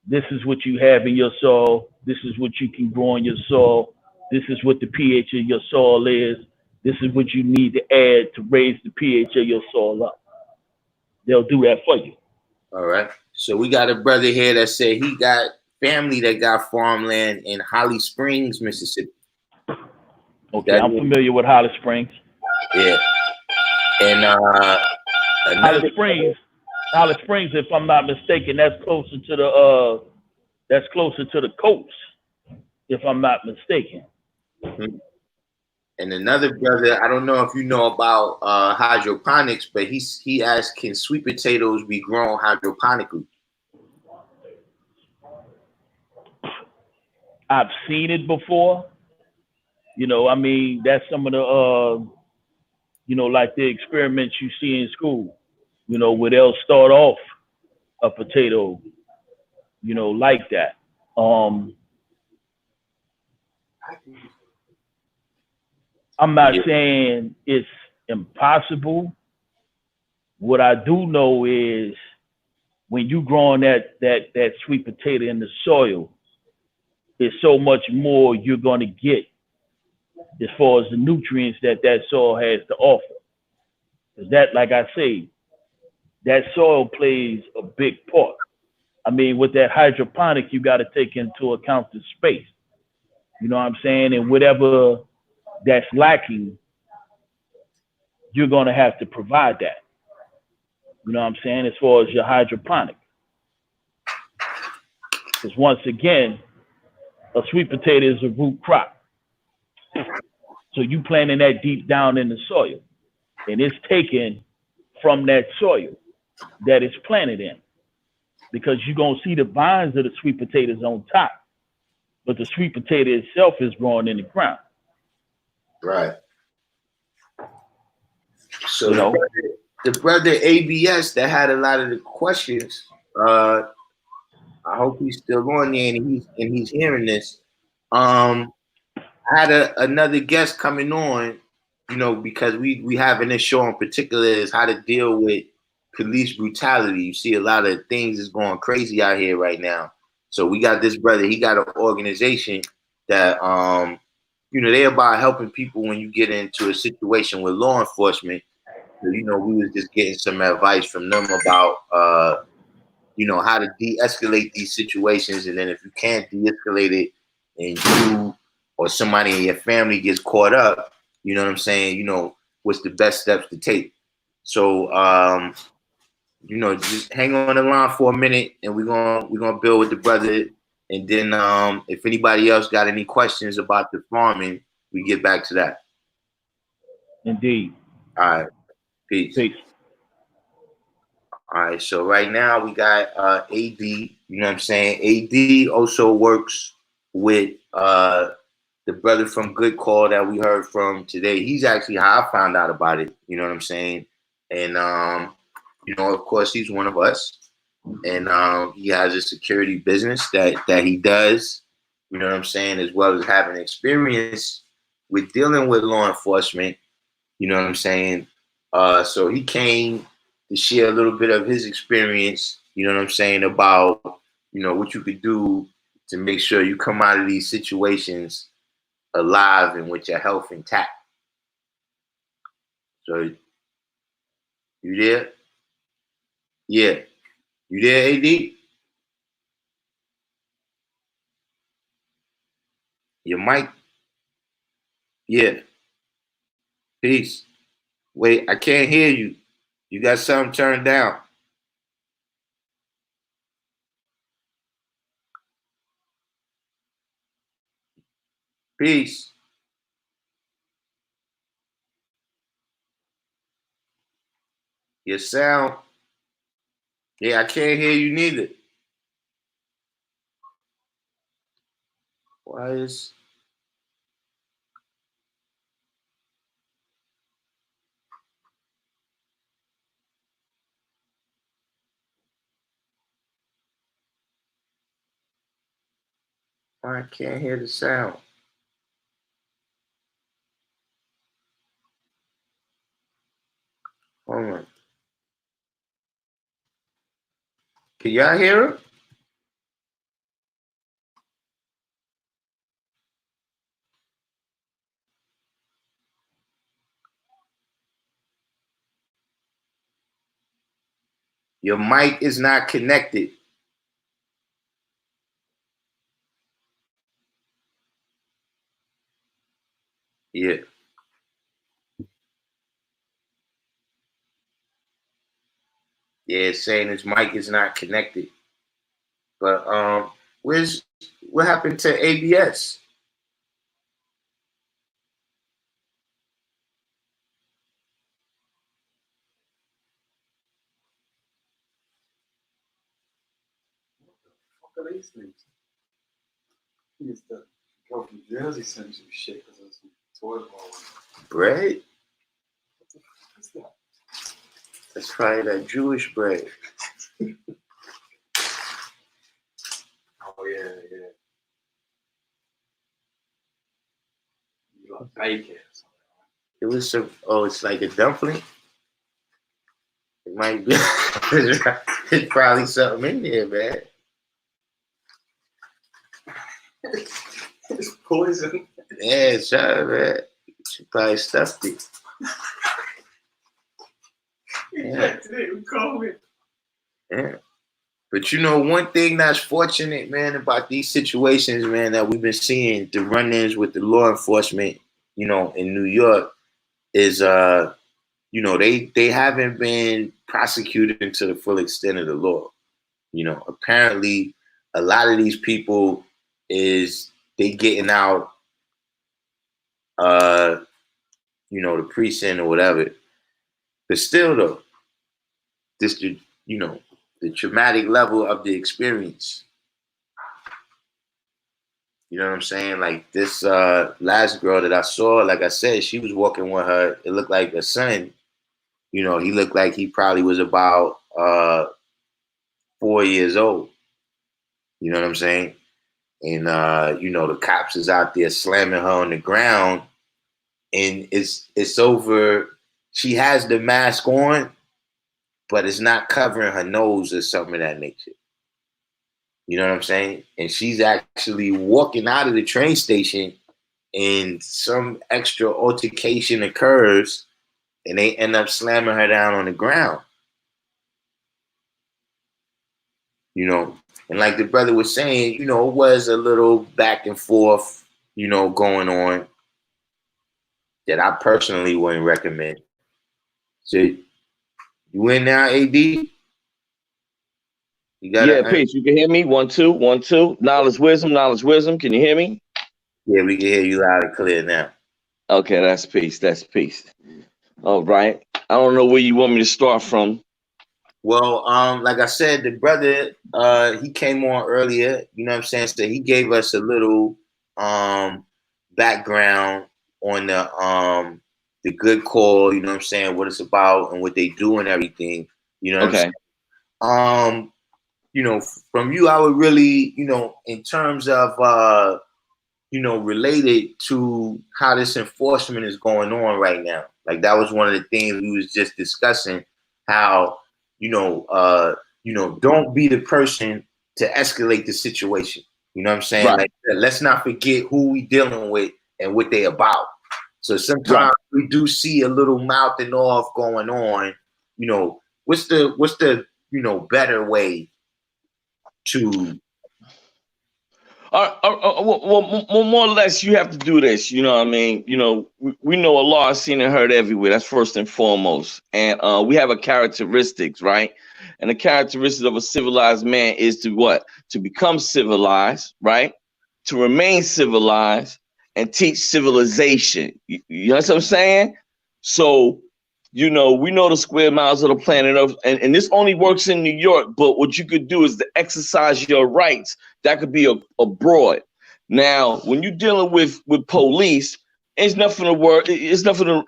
this is what you have in your soil. This is what you can grow in your soil. This is what the pH of your soil is. This is what you need to add to raise the pH of your soil up. They'll do that for you. All right. So we got a brother here that said he got family that got farmland in Holly Springs, Mississippi. Okay, I'm familiar with Holly Springs. Yeah. And Holly Springs, if I'm not mistaken, that's closer to the coast, if I'm not mistaken. And another brother, I don't know if you know about hydroponics, but he asked, can sweet potatoes be grown hydroponically? I've seen it before. You know, I mean, that's some of the, like the experiments you see in school, you know, where they'll start off a potato, like that. I'm not saying it's impossible. What I do know is when you growing that sweet potato in the soil, there's so much more you're going to get as far as the nutrients that soil has to offer. Because that, like I say, that soil plays a big part. I mean, with that hydroponic, you got to take into account the space. You know what I'm saying? And whatever that's lacking, you're going to have to provide that. You know what I'm saying? As far as your hydroponic. Because once again, a sweet potato is a root crop. So you planting that deep down in the soil, and it's taken from that soil that it's planted in, because you're going to see the vines of the sweet potatoes on top, but the sweet potato itself is growing in the ground. Right. So the brother ABS that had a lot of the questions, I hope he's still on there and he's hearing this. I had another guest coming on, because we having this show in particular is how to deal with police brutality. You see a lot of things is going crazy out here right now. So we got this brother, he got an organization that, they're about helping people when you get into a situation with law enforcement. So, we was just getting some advice from them about how to de-escalate these situations, and then if you can't de-escalate it, and you or somebody in your family gets caught up, you know what I'm saying? What's the best steps to take? So, just hang on the line for a minute, and we're gonna build with the brother, and then if anybody else got any questions about the farming, we get back to that. Indeed. All right, peace. Peace. All right, so right now we got AD, you know what I'm saying? AD also works with the brother from Good Call that we heard from today. He's actually how I found out about it, you know what I'm saying? And of course he's one of us. And he has a security business that he does, you know what I'm saying, as well as having experience with dealing with law enforcement, you know what I'm saying? So he came to share a little bit of his experience, you know what I'm saying, about, what you could do to make sure you come out of these situations alive and with your health intact. So, you there? Yeah. You there, AD? Your mic? Yeah. Peace. Wait, I can't hear you. You got something turned down. Peace. Your sound. Yeah, I can't hear you neither. Why is... I can't hear the sound. Hold on. Can y'all hear him? Your mic is not connected. Yeah. Yeah, it's saying his mic is not connected. But what happened to ABS? What are these things? He used to go from Jersey send some shit because of some toilet bowl. Bread? What the fuck is that? That's probably that Jewish bread. Oh yeah. You like bacon or something. It was some. Oh, it's like a dumpling. It might be. It's probably something in there, man. It's poison. Yeah, it's man. She probably stuffed it. Injected it with COVID. Yeah. But one thing that's fortunate, man, about these situations, man, that we've been seeing, the run-ins with the law enforcement, in New York, is they haven't been prosecuted to the full extent of the law. Apparently a lot of these people they getting out the precinct or whatever. But still though, this the traumatic level of the experience. You know what I'm saying? Like this last girl that I saw, like I said, she was walking with her, it looked like a son. He looked like he probably was about 4 years old. You know what I'm saying? And the cops is out there slamming her on the ground, and it's over. She has the mask on, but it's not covering her nose or something of that nature. You know what I'm saying? And she's actually walking out of the train station, and some extra altercation occurs, and they end up slamming her down on the ground. You know, and like the brother was saying, you know, it was a little back and forth, you know, going on that I personally wouldn't recommend. So you in now, AD? You Yeah, gotta, peace. You can hear me? 1 2 1 2. Knowledge, wisdom, knowledge, wisdom. Can you hear me? yeah, we can hear you loud and clear now. Okay, that's peace. That's peace. All right. I don't know where you want me to start from. Well, like I said, the brother, he came on earlier, you know what I'm saying? So he gave us a little background on the good call, you know what I'm saying, what it's about and what they do and everything, you know what I'm Okay. saying? You know, from you, I would really, you know, in terms of you know, related to how this enforcement is going on right now. Like that was one of the things we was just discussing, how, you know, don't be the person to escalate the situation. You know what I'm saying? Right. Like let's not forget who we dealing with and what they about. So sometimes we do see a little mouthing off going on. You know, what's the you know better way to Well, more or less, you have to do this. You know what I mean? You know, we know Allah is seen and heard everywhere. That's first and foremost. And we have a characteristics, right? And the characteristic of a civilized man is to what? To become civilized, right? To remain civilized and teach civilization. You know what I'm saying? So, you know, we know the square miles of the planet Earth, and this only works in New York. But what you could do is to exercise your rights. That could be abroad. Now, when you're dealing with police, it's nothing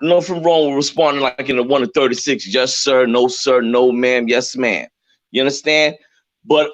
nothing wrong with responding like in the 1 to 36. Yes, sir. No, ma'am. Yes, ma'am. You understand? But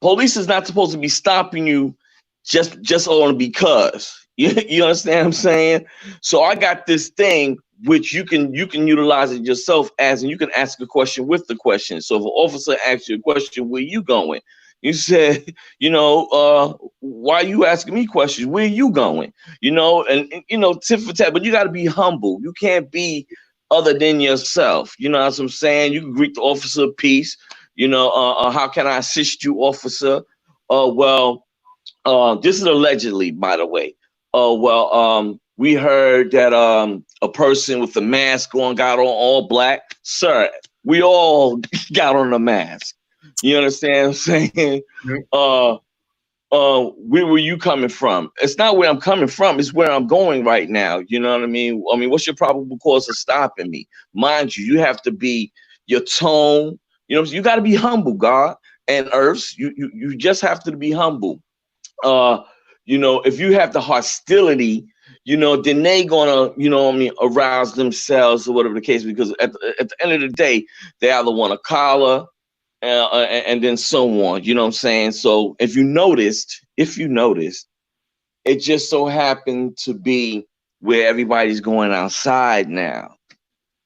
police is not supposed to be stopping you just on because. You understand what I'm saying? So I got this thing which you can utilize it yourself as, and you can ask a question with the question. So if an officer asks you a question, where you going? You said, you know, why are you asking me questions? Where are you going? You know, and you know, tit for tat, but you got to be humble. You can't be other than yourself. You know what I'm saying? You can greet the officer of peace. You know, how can I assist you, officer? This is allegedly, by the way. We heard that a person with a mask on got on all black. Sir, we all got on a mask. You understand what I'm saying? Where were you coming from? It's not where I'm coming from, it's where I'm going right now. You know what I mean? I mean, what's your probable cause of stopping me? Mind you, you have to be your tone, you know, you gotta be humble, God and earths. You just have to be humble. You know, if you have the hostility, you know, then they gonna, you know what I mean, arouse themselves or whatever the case, because at the end of the day, they either want a collar and then so on, you know what I'm saying? So if you noticed, it just so happened to be where everybody's going outside now.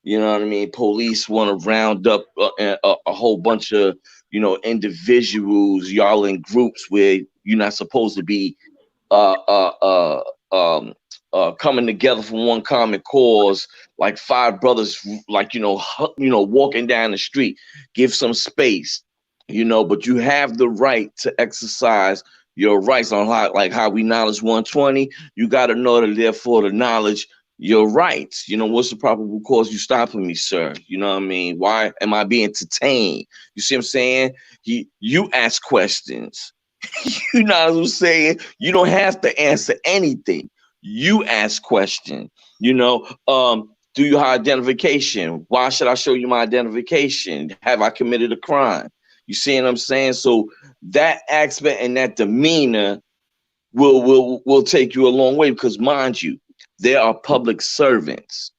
You know what I mean? Police want to round up a whole bunch of, you know, individuals, y'all in groups where you're not supposed to be coming together for one common cause, like five brothers, like, you know, walking down the street. Give some space, you know, but you have the right to exercise your rights on how we knowledge 120. You got to know that, therefore, the knowledge your rights. You know, what's the probable cause you stopping me, sir? You know what I mean? Why am I being detained? You see what I'm saying? You ask questions. You know what I'm saying? You don't have to answer anything. You ask questions. You know, do your identification. Why should I show you my identification? Have I committed a crime? You see what I'm saying? So that aspect and that demeanor will take you a long way, because mind you, there are public servants.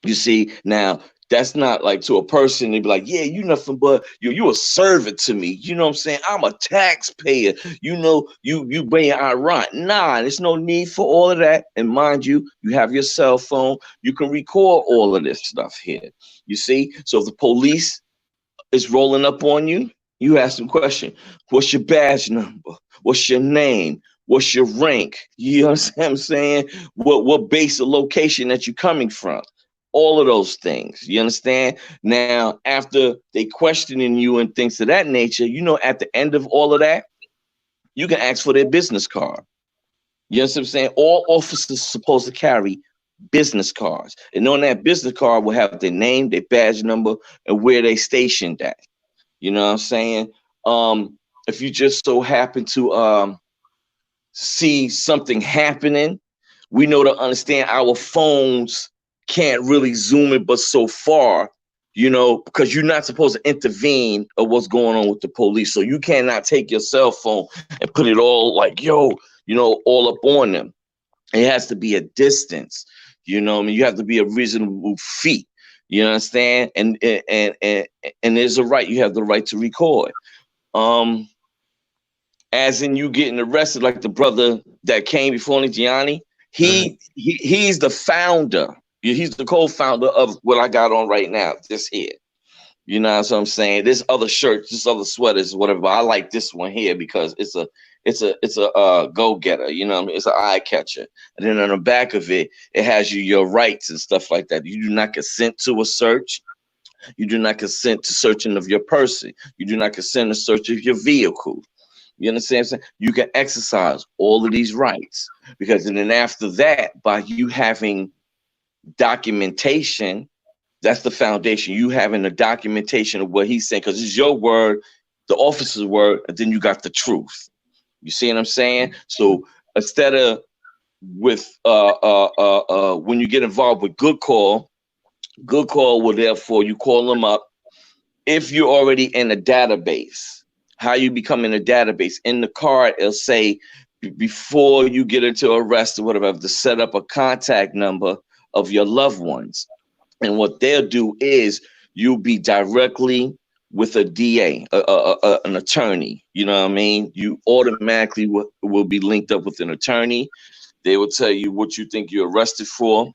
You see, now that's not like to a person to be like, yeah, you nothing but you a servant to me. You know what I'm saying? I'm a taxpayer. You know, you bring I rent. Nah, there's no need for all of that. And mind you, you have your cell phone. You can record all of this stuff here. You see? So if the police is rolling up on you, you ask them question. What's your badge number? What's your name? What's your rank? You understand what I'm saying? What base or location that you're coming from? all of those things. You understand? Now, after they questioning you and things of that nature, you know, at the end of all of that, you can ask for their business card. You know what I'm saying? All officers supposed to carry business cards. And on that business card will have their name, their badge number, and where they stationed at. You know what I'm saying? If you just so happen to see something happening, we know to understand our phones can't really zoom it but so far, you know, because you're not supposed to intervene of what's going on with the police. So you cannot take your cell phone and put it all like, yo, you know, all up on them. It has to be a distance, you know. I mean, you have to be a reasonable feet. You understand? And there's a right. You have the right to record. As in you getting arrested, like the brother that came before Gianni. He's the founder. He's the co-founder of what I got on right now. This here. You know what I'm saying? There's other shirts, there's other sweaters, whatever. But I like this one here because it's a go-getter, you know what I mean? It's an eye catcher. And then on the back of it, it has your rights and stuff like that. You do not consent to a search. You do not consent to searching of your person. You do not consent to search of your vehicle. You understand what I'm saying? You can exercise all of these rights because and then after that, by you having documentation, that's the foundation. You having the documentation of what he's saying, because it's your word, the officer's word, and then you got the truth. You see what I'm saying? So instead of with when you get involved with good call will therefore you call them up. If you're already in a database, how you become in a database, in the card, it'll say before you get into arrest or whatever, to set up a contact number of your loved ones. And what they'll do is you'll be directly with a DA, an attorney. You know what I mean? You automatically will be linked up with an attorney. They will tell you what you think you're arrested for.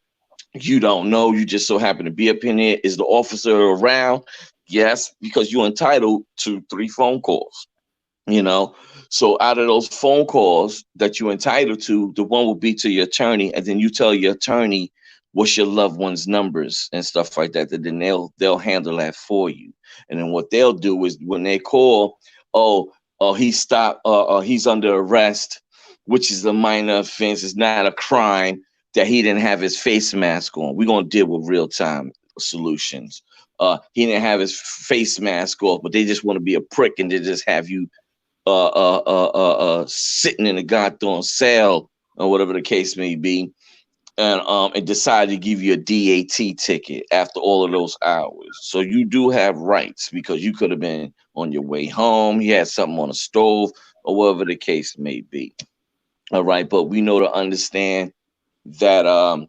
You don't know. You just so happen to be up in here. Is the officer around? Yes, because you're entitled to 3 phone calls. You know, so out of those phone calls that you're entitled to, the one will be to your attorney, and then you tell your attorney what's your loved one's numbers and stuff like that. Then they'll handle that for you. And then what they'll do is when they call, he stopped, he's under arrest, which is a minor offense. It's not a crime that he didn't have his face mask on. We're gonna deal with real-time solutions. He didn't have his face mask off, but they just want to be a prick and they just have you sitting in a goddamn cell or whatever the case may be, and decide to give you a DAT ticket after all of those hours. So you do have rights because you could have been on your way home. You had something on the stove or whatever the case may be. All right, but we know to understand that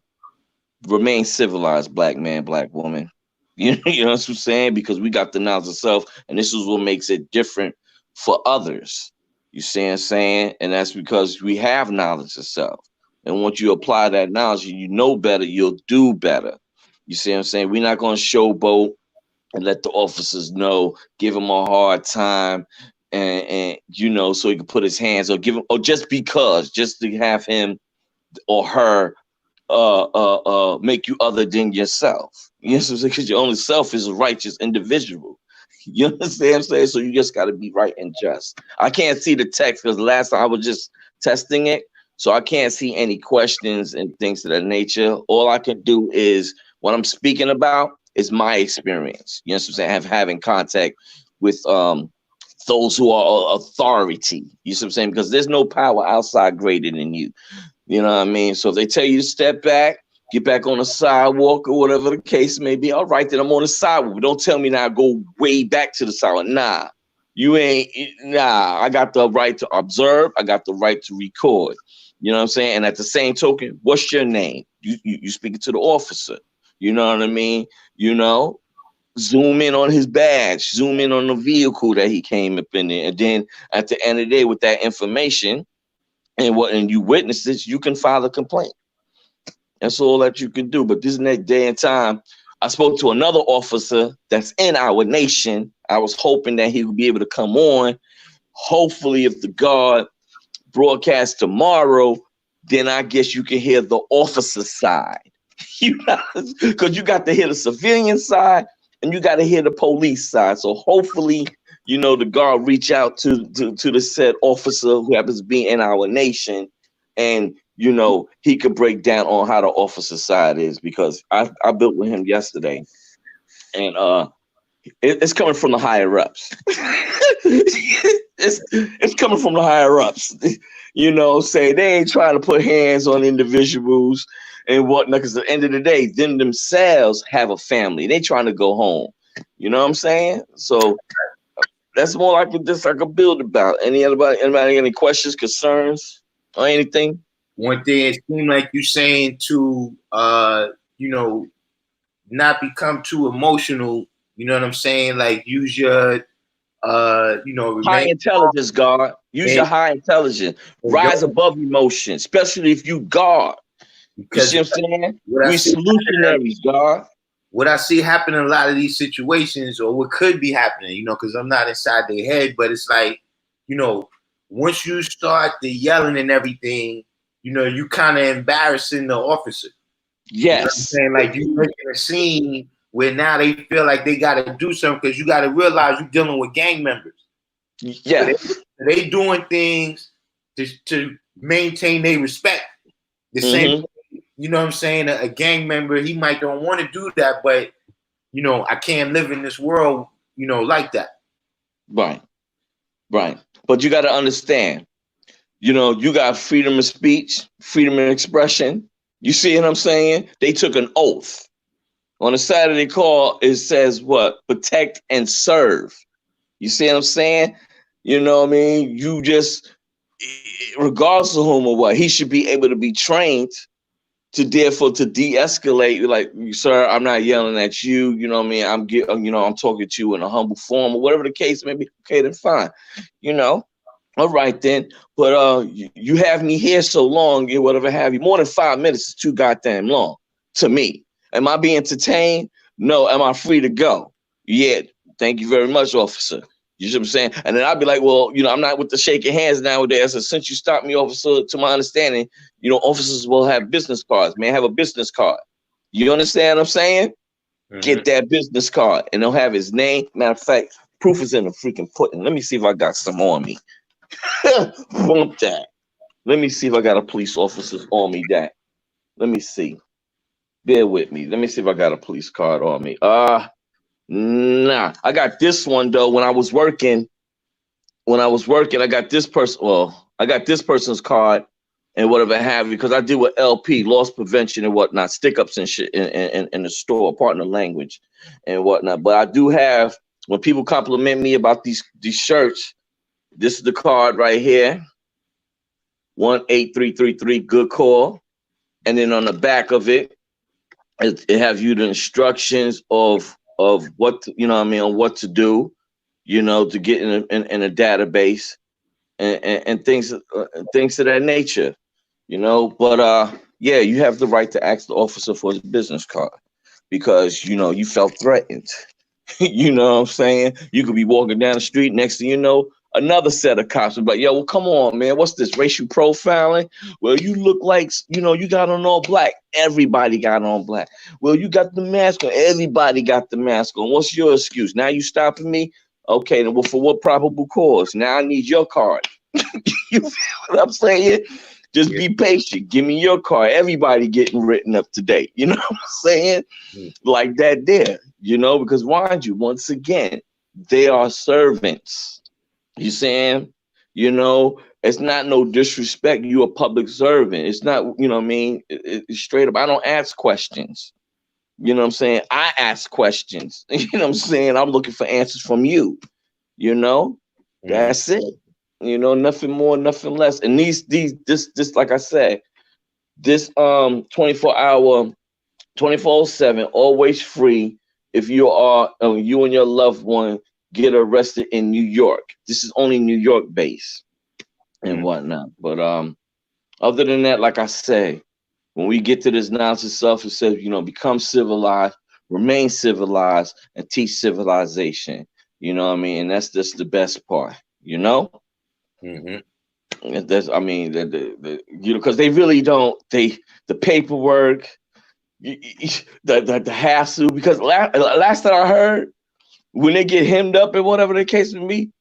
remain civilized, black man, black woman. You know what I'm saying? Because we got the knowledge of self, and this is what makes it different for others. You see what I'm saying? And that's because we have knowledge of self. And once you apply that knowledge and you know better, you'll do better. You see what I'm saying? We're not going to showboat and let the officers know, give him a hard time, and you know, so he can put his hands or give him, or just because, just to have him or her make you other than yourself. You know what I'm saying? Because your only self is a righteous individual. You understand what I'm saying? So you just got to be right and just. I can't see the text because last time I was just testing it. So I can't see any questions and things of that nature. All I can do is what I'm speaking about is my experience. You know what I'm saying? Having contact with those who are authority. You know what I'm saying? Because there's no power outside greater than you. You know what I mean? So if they tell you to step back, get back on the sidewalk or whatever the case may be, all right, then I'm on the sidewalk. Don't tell me now go way back to the sidewalk. Nah, you ain't. Nah, I got the right to observe. I got the right to record. You know what I'm saying? And at the same token, what's your name? You speaking to the officer. You know what I mean? You know, zoom in on his badge, zoom in on the vehicle that he came up in there. And then at the end of the day, with that information and you witness this, you can file a complaint. That's all that you can do. But this next day and time, I spoke to another officer that's in our nation. I was hoping that he would be able to come on. Hopefully, if the guard broadcast tomorrow, then I guess you can hear the officer side. Because you got to hear the civilian side and you got to hear the police side. So hopefully, the guard reach out to the said officer who happens to be in our nation, and he could break down on how the officer side is, because I built with him yesterday, and it's coming from the higher ups. it's coming from the higher ups. Say they ain't trying to put hands on individuals and whatnot, because at the end of the day, them themselves have a family. They trying to go home. You know what I'm saying? So that's more like this I could build about. Anybody any questions, concerns, or anything? One thing, it seemed like you saying to not become too emotional. You know what I'm saying? Like, use your high intelligence, God. Use your high intelligence. Rise above emotion, especially if you God. You see what I'm saying? We solutionaries, God. What I see happen in a lot of these situations, or what could be happening, because I'm not inside their head, but it's like, once you start the yelling and everything, you kind of embarrassing the officer. Yes. You know what I'm saying? Like, you making a scene where now they feel like they got to do something, because you got to realize you're dealing with gang members. Yeah. So they doing things to maintain their respect. The same, you know what I'm saying? A gang member, he might don't want to do that, but I can't live in this world, like that. Right. But you got to understand, you got freedom of speech, freedom of expression. You see what I'm saying? They took an oath. On the side of the call, it says what? Protect and serve. You see what I'm saying? You know what I mean? You just, regardless of whom or what, he should be able to be trained to de-escalate. Like, sir, I'm not yelling at you. You know what I mean? I'm talking to you in a humble form, or whatever the case may be. Okay, then fine. All right then. But you have me here so long, whatever have you. More than 5 minutes is too goddamn long to me. Am I being entertained? No. Am I free to go? Yeah. Thank you very much, officer. You see what I'm saying? And then I'd be like, well, I'm not with the shaking hands nowadays. So since you stopped me, officer, to my understanding, officers will have business cards. May have a business card. You understand what I'm saying? Mm-hmm. Get that business card, and they'll have his name. Matter of fact, proof is in the freaking pudding. Let me see if I got some on me. Bump that. Let me see if I got a police officer on me. That. Let me see. Bear with me. Let me see if I got a police card on me. Nah. I got this one though. When I was working, I got this person. Well, I got this person's card and whatever have you, because I deal with LP, loss prevention and whatnot, stick-ups and shit in the store, partner language and whatnot. But I do have, when people compliment me about these shirts, this is the card right here. 18333, good call. And then on the back of it have you the instructions of what on what to do, to get in a database and things of that nature, But yeah, you have the right to ask the officer for his business card, because you felt threatened. You know what I'm saying? You could be walking down the street, next thing you know, another set of cops would be like, yo, well, come on, man. What's this, racial profiling? Well, you look like, you got on all black. Everybody got on black. Well, you got the mask on. Everybody got the mask on. What's your excuse? Now you stopping me? Okay, then, well, for what probable cause? Now I need your card. You feel what I'm saying? Just be patient. Give me your card. Everybody getting written up today. You know what I'm saying? Like that there, because mind you, once again, they are servants. You saying, it's not no disrespect. You a public servant. It's not, what I mean? It's straight up. I don't ask questions. You know what I'm saying? I ask questions. You know what I'm saying? I'm looking for answers from you. That's it. Nothing more, nothing less. And this, like I said, this 24/7, always free. If you are you and your loved one get arrested in New York, this is only New York based and whatnot. But other than that, like I say, when we get to this nonsense stuff, it says, become civilized, remain civilized, and teach civilization. You know what I mean? And that's just the best part, That's, I mean, because they really don't, the paperwork, the hassle, because last that I heard, when they get hemmed up and whatever the case may be,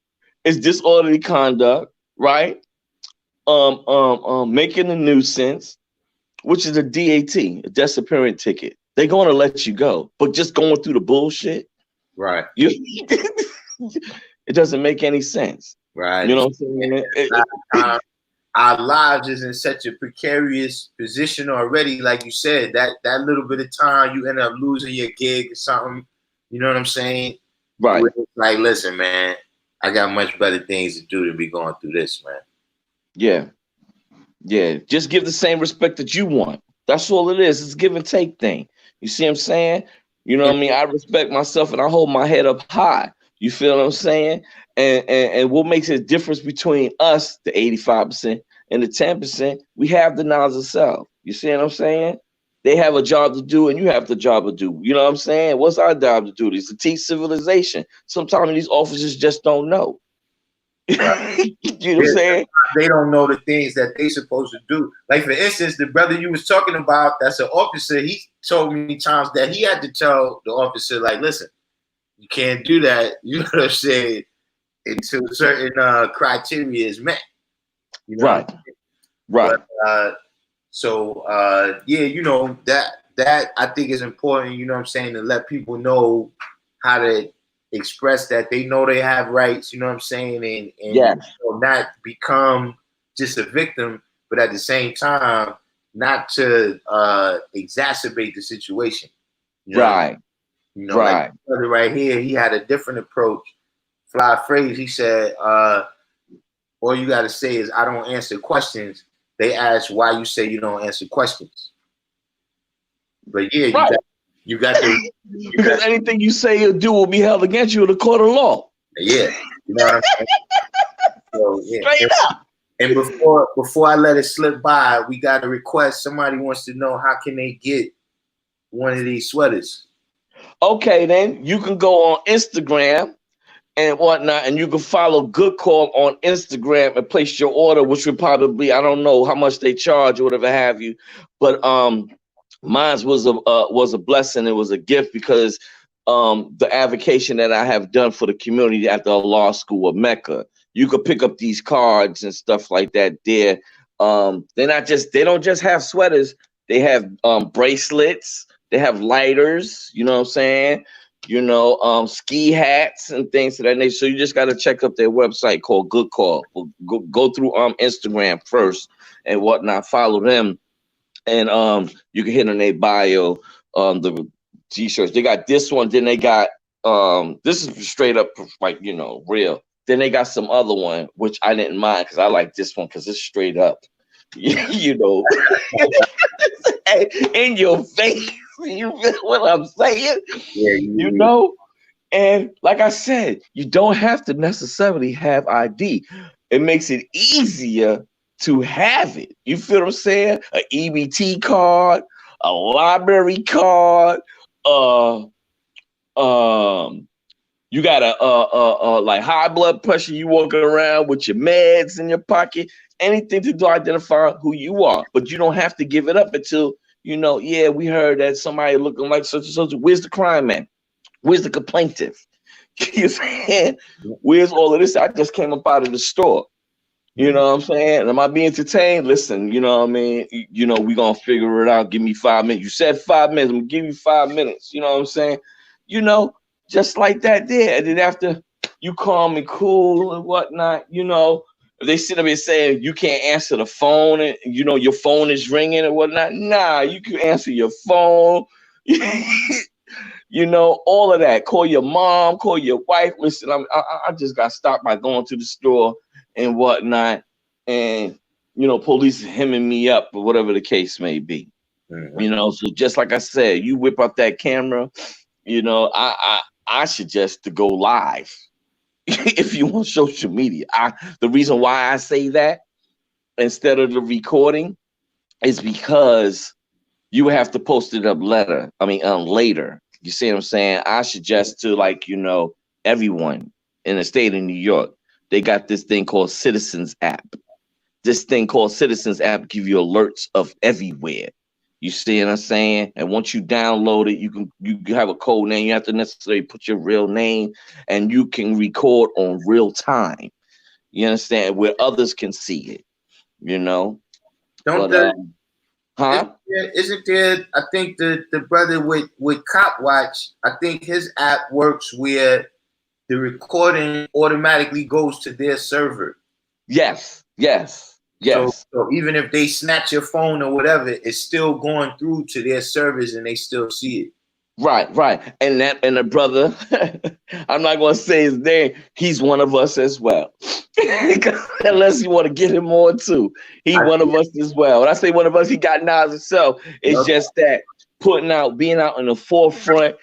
it's disorderly conduct, right? Making a nuisance, which is a DAT, a disappearance ticket. They're going to let you go, but just going through the bullshit, Right. It doesn't make any sense. Right. You know what I'm saying? Our lives is in such a precarious position already. Like you said, that little bit of time you end up losing your gig or something. You know what I'm saying? Right. Like, listen, man, I got much better things to do than be going through this, man. Yeah. Yeah. Just give the same respect that you want. That's all it is. It's a give and take thing. You see what I'm saying? You know what I mean? I respect myself and I hold my head up high. You feel what I'm saying? And what makes a difference between us, the 85%, and the 10%, we have the knowledge of self. You see what I'm saying? They have a job to do and you have the job to do. You know what I'm saying? What's our job to do? It's to teach civilization. Sometimes these officers just don't know. Right. You know what I'm saying? They don't know the things that they supposed to do. Like, for instance, the brother you was talking about, that's an officer, he told me times that he had to tell the officer, like, listen, you can't do that, you know what I'm saying, until certain criteria is met. You know? Right. Right. But, yeah, you know, that I think is important, you know what I'm saying, to let people know how to express that they know they have rights, you know what I'm saying, and Yes. you know, not become just a victim, but at the same time, not to exacerbate the situation. You know? Right. You know, Right. like the brother right here, he had a different approach. Fly phrase, he said, all you got to say is, I don't answer questions. They ask why you say you don't answer questions. But yeah, Right. you got to because anything you say or do will be held against you in the court of law. Yeah, you know what I'm saying. So yeah, Straight up. And before I let it slip by, we got a request. Somebody wants to know how can they get one of these sweaters. Okay, then you can go on Instagram and whatnot, and you can follow Good Call on Instagram and place your order, which would probably, I don't know how much they charge or whatever have you, but mine was a blessing. It was a gift because the avocation that I have done for the community at the law school of Mecca, you could pick up these cards and stuff like that there. They don't just have sweaters, they have bracelets, they have lighters, you know what I'm saying? You know, ski hats and things of that nature. So you just got to check up their website called Good Call. Go through Instagram first and whatnot. Follow them, and you can hit on their bio the t-shirts. They got this one. Then they got this is straight up like, you know, real. Then they got some other one which I didn't mind because I like this one because it's straight up. You know, in your face. You feel what I'm saying? Yeah, you know, and like I said, you don't have to necessarily have ID. It makes it easier to have it. You feel what I'm saying? An EBT card, a library card, you got a like high blood pressure, you walking around with your meds in your pocket, anything to identify who you are. But you don't have to give it up until, you know, yeah, we heard that somebody looking like such and such. Where's the crime man? Where's the complainant? You saying? Where's all of this? I just came up out of the store. You know what I'm saying? Am I being entertained? Listen, you know what I mean? You know, we're going to figure it out. Give me 5 minutes. You said 5 minutes. I'm going to give you 5 minutes. You know what I'm saying? You know, just like that there. And then after you calm and cool and whatnot, you know, if they sit up here saying you can't answer the phone and, you know, your phone is ringing and whatnot. Nah, you can answer your phone. You know, all of that. Call your mom, call your wife. Listen, I just got stopped by going to the store and whatnot. And, you know, police hemming me up or whatever the case may be. Mm-hmm. You know, so just like I said, you whip out that camera, you know, I suggest to go live. If you want social media. The reason why I say that instead of the recording is because you have to post it up later. You see what I'm saying? I suggest to, like, you know, everyone in the state of New York, they got this thing called Citizens app. This thing called Citizens app give you alerts of everywhere. You see what I'm saying? And once you download it, you have a code name. You have to necessarily put your real name, and you can record on real time. You understand? Where others can see it. You know. Don't But huh? Isn't there? I think the brother with Cop Watch, I think his app works where the recording automatically goes to their server. Yes. So even if they snatch your phone or whatever, it's still going through to their servers and they still see it. Right. And the brother, I'm not gonna say his name, he's one of us as well. Unless you want to get him on too. He's one of us as well. When I say one of us, he got Nas himself. It's just that being out in the forefront,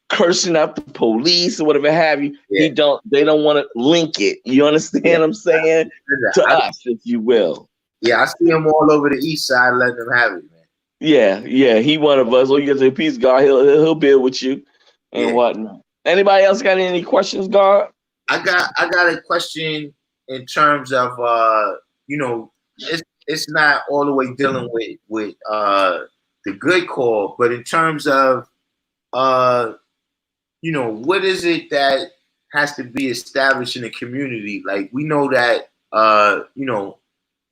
cursing out the police or whatever have you. They don't want to link it. You understand what I'm saying? To us, if you will. Yeah, I see him all over the east side letting them have it, man. Yeah, he one of us. Oh, you get to peace, God. He'll build with you and whatnot. Anybody else got any questions, God? I got a question in terms of it's not all the way dealing with the good call, but in terms of what is it that has to be established in the community? Like, we know that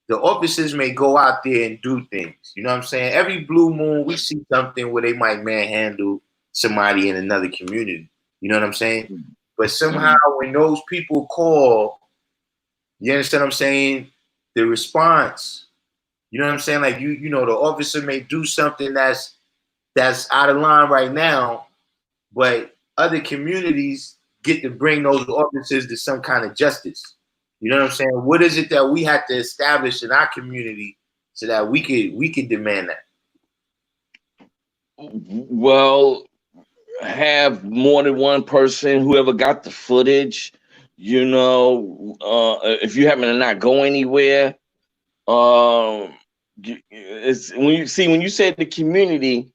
the officers may go out there and do things. You know what I'm saying? Every blue moon, we see something where they might manhandle somebody in another community. You know what I'm saying? But somehow when those people call, you understand what I'm saying? The response, you know what I'm saying? Like, the officer may do something that's out of line right now, but other communities get to bring those officers to some kind of justice. You know what I'm saying? What is it that we have to establish in our community so that we could demand that? Well, have more than one person, whoever got the footage, if you happen to not go anywhere, it's when you say the community,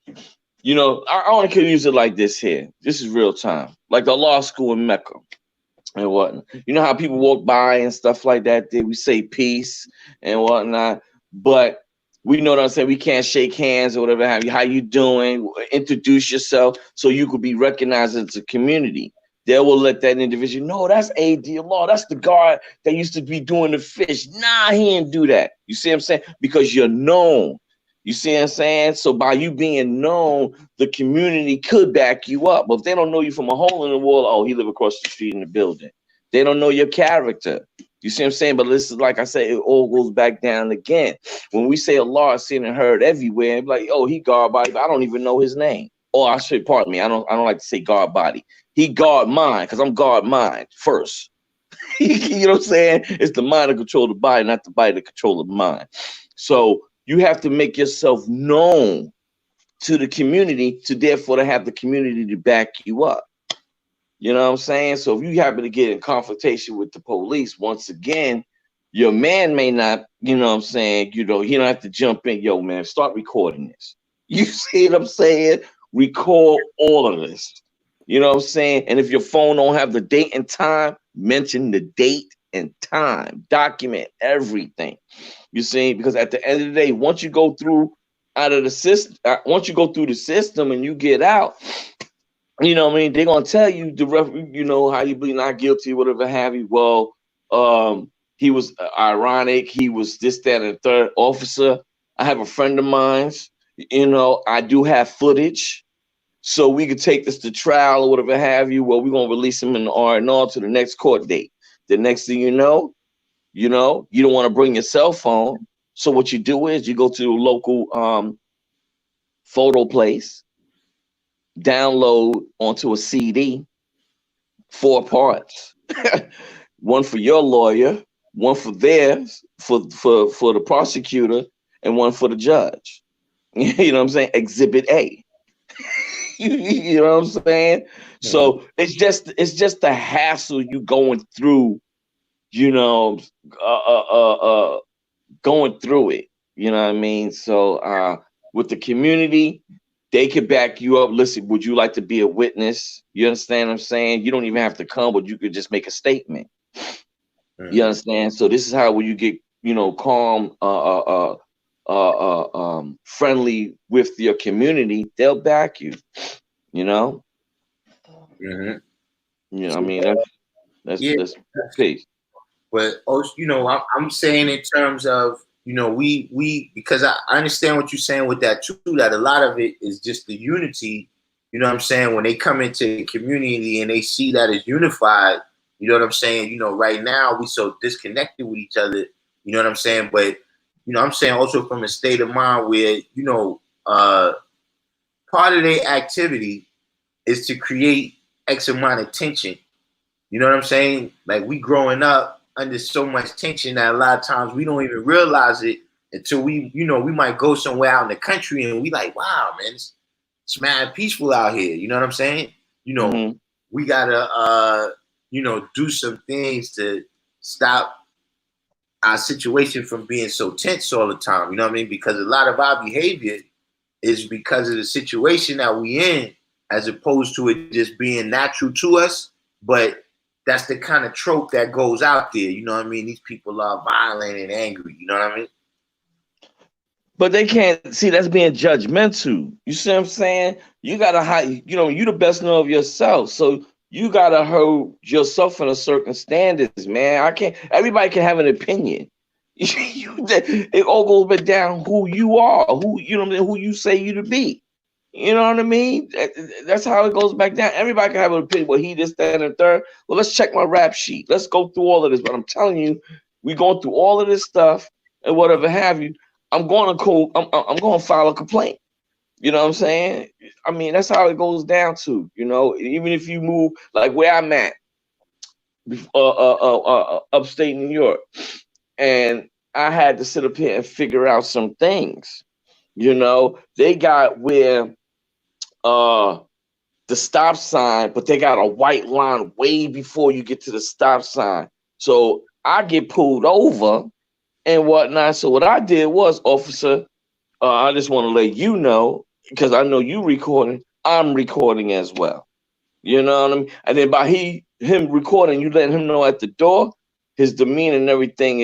I only could use it like this here. This is real time, like the law school in Mecca and whatnot. You know how people walk by and stuff like that, we say peace and whatnot, but we know what I'm saying. We can't shake hands or whatever have you. How you doing? Introduce yourself so you could be recognized as a community. They will let that individual know that's AD Law. That's the guard that used to be doing the fish. Nah, he didn't do that. You see what I'm saying? Because you're known. You see what I'm saying? So by you being known, the community could back you up. But if they don't know you from a hole in the wall, oh, he live across the street in the building. They don't know your character. You see what I'm saying? But this is, like I said, it all goes back down again. When we say Allah is seen and heard everywhere, like, oh, he guard body, but I don't even know his name. Or I should, pardon me, I don't like to say guard body. He guard mind, because I'm guard mind first. You know what I'm saying? It's the mind that control the body, not the body that control the mind. So you have to make yourself known to the community to therefore to have the community to back you up. You know what I'm saying? So if you happen to get in confrontation with the police, once again, your man may not, you know what I'm saying, he don't have to jump in. Yo, man, start recording this. You see what I'm saying? Record all of this. You know what I'm saying? And if your phone don't have the date and time, mention the date and time. Document everything. You see? Because at the end of the day, once you go through the system and you get out, you know what I mean? They're gonna tell you how you be not guilty, whatever have you. Well, he was ironic, he was this, that, and the third officer. I have a friend of mine's, I do have footage, so we could take this to trial or whatever have you. Well, we're gonna release him in the R&R to the next court date. The next thing you know, you don't want to bring your cell phone. So what you do is you go to the local photo place, download onto a CD 4 parts, one for your lawyer, one for theirs, for the prosecutor, and one for the judge. You know what I'm saying? Exhibit A. You know what I'm saying? Yeah. So it's just the hassle you going through, going through it. You know what I mean? So with the community, they could back you up. Listen, would you like to be a witness? You understand what I'm saying? You don't even have to come, but you could just make a statement. You understand? So this is how when you get, calm friendly with your community, they'll back you. You know. Mm-hmm. You know, I So, mean, yeah, that's peace. but also, I'm saying in terms of, we because I understand what you're saying with that too. That a lot of it is just the unity. You know what I'm saying? When they come into the community and they see that it's unified, you know what I'm saying? Right now we so disconnected with each other. You know what I'm saying? But I'm saying also from a state of mind where part of their activity is to create X amount of tension. You know what I'm saying? Like we growing up under so much tension that a lot of times we don't even realize it until we might go somewhere out in the country and we like, wow, man, it's mad peaceful out here. You know what I'm saying? Mm-hmm. We gotta do some things to stop our situation from being so tense all the time. You know what I mean? Because a lot of our behavior is because of the situation that we in, as opposed to it just being natural to us. But that's the kind of trope that goes out there. You know what I mean? These people are violent and angry. You know what I mean? But they can't see that's being judgmental. You see what I'm saying? You gotta hide, you the best know of yourself. So you gotta hold yourself in a certain standards, man. I can't everybody can have an opinion. It all goes back down who you are, who who you say you to be. You know what I mean? That's how it goes back down. Everybody can have an opinion. Well, he this, that, and the third. Well, let's check my rap sheet. Let's go through all of this. But I'm telling you, we going through all of this stuff and whatever have you. I'm going to file a complaint. You know what I'm saying? I mean, that's how it goes down to. Even if you move like where I'm at, upstate New York, and I had to sit up here and figure out some things. They got where the stop sign, but they got a white line way before you get to the stop sign. So I get pulled over and whatnot. So what I did was, officer, I just want to let you know, because I know you recording, I'm recording as well. You know what I mean? And then by him recording, you letting him know at the door, his demeanor and everything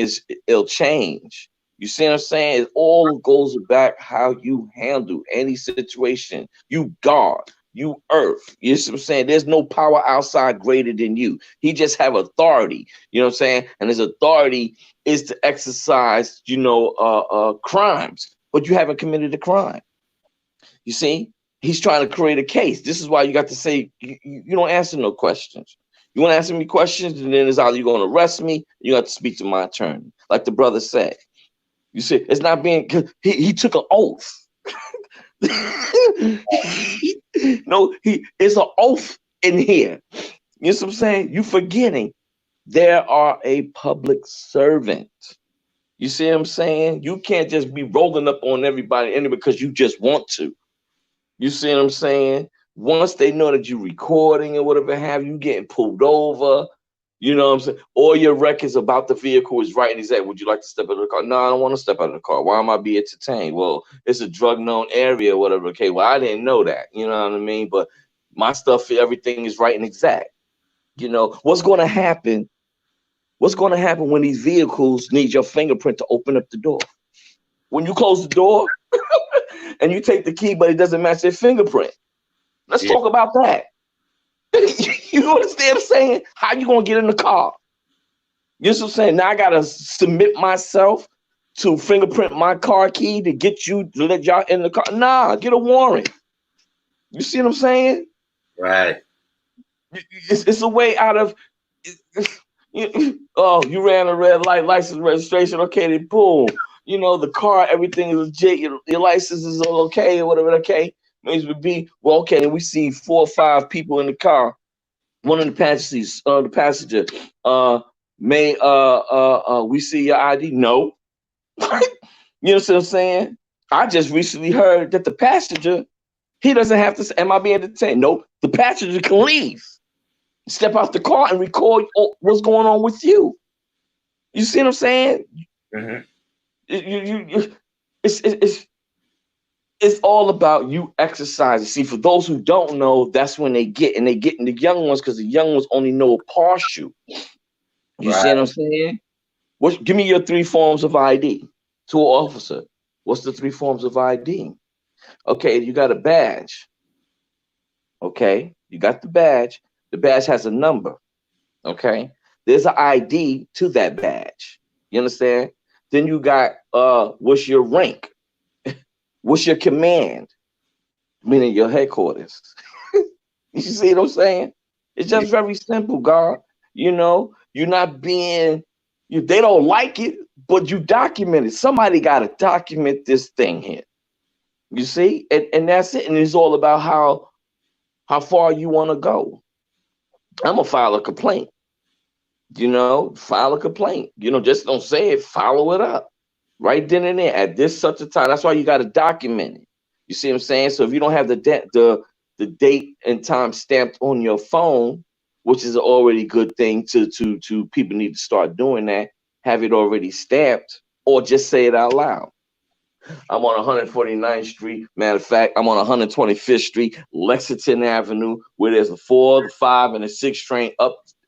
it'll change. You see what I'm saying? It all goes back how you handle any situation. You God, you earth. You see what I'm saying? There's no power outside greater than you. He just have authority. You know what I'm saying? And his authority is to exercise, crimes, but you haven't committed a crime. You see? He's trying to create a case. This is why you got to say, you don't answer no questions. You want to answer me questions, and then it's either you're going to arrest me, you have to speak to my attorney, like the brother said. You see, it's not being, he took an oath. It's an oath in here. You know what I'm saying? You forgetting there are a public servant. You see what I'm saying? You can't just be rolling up on everybody because you just want to. You see what I'm saying? Once they know that you're recording or whatever have you, getting pulled over, you know what I'm saying? All your records about the vehicle is right, and he's like, would you like to step out of the car? No, I don't want to step out of the car. Why am I being entertained? Well, it's a drug known area or whatever. Okay, well, I didn't know that. You know what I mean? But my stuff, everything is right and exact. What's going to happen? What's going to happen when these vehicles need your fingerprint to open up the door? When you close the door and you take the key, but it doesn't match their fingerprint. Let's talk about that. You understand what I'm saying? How you going to get in the car? You know what I'm saying? Now I got to submit myself to fingerprint my car key to get you to let y'all in the car. Nah, get a warrant. You see what I'm saying? Right. It's a way out of, you ran a red light, license registration. Okay, then boom. The car, everything is legit. Your license is all okay or whatever. Okay, means would be well. Okay, and we see 4 or 5 people in the car. One of the passengers, we see your ID? No. You know what I'm saying? I just recently heard that the passenger, he doesn't have to. Am I being detained? Nope. The passenger can leave, step out the car, and record what's going on with you. You see what I'm saying? Mm-hmm. It's all about you exercising. See, for those who don't know, that's when they get in the young ones, because the young ones only know partial. You see what I'm saying? Give me your 3 forms of ID to an officer. What's the 3 forms of ID? Okay, you got a badge. Okay, you got the badge. The badge has a number. Okay, there's an ID to that badge. You understand? Then you got what's your rank? What's your command? Meaning your headquarters. You see what I'm saying? It's just very simple, God. You know, you're not being they don't like it, but you document it. Somebody gotta document this thing here. You see? And that's it. And it's all about how far you want to go. I'm gonna file a complaint. You know, file a complaint. You know, just don't say it, follow it up. Right then and there at this such a time. That's why you got to document it. You see what I'm saying? So if you don't have the date and time stamped on your phone, which is an already good thing to people need to start doing that, have it already stamped, or just say it out loud. I'm on 149th Street. Matter of fact, I'm on 125th Street, Lexington Avenue, where there's a 4, the 5, and a 6 train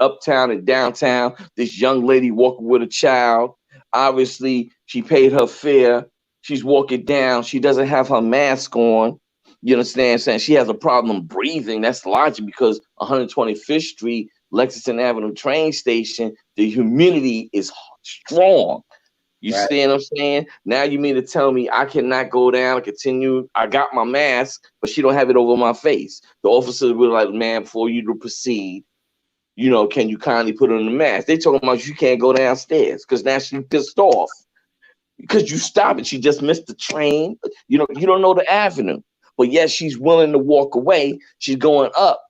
uptown and downtown. This young lady walking with a child. Obviously, she paid her fare. She's walking down. She doesn't have her mask on. You understand what I'm saying? She has a problem breathing. That's logic because 125th Street, Lexington Avenue train station, the humidity is strong. You Right. see what I'm saying? Now you mean to tell me I cannot go down and continue? I got my mask, but she don't have it over my face. The officers were like, man, before you to proceed, you know, can you kindly put on the mask? They talking about you can't go downstairs because now she's pissed off because you stopped it. She just missed the train. You know, you don't know the avenue, but yes, she's willing to walk away. She's going up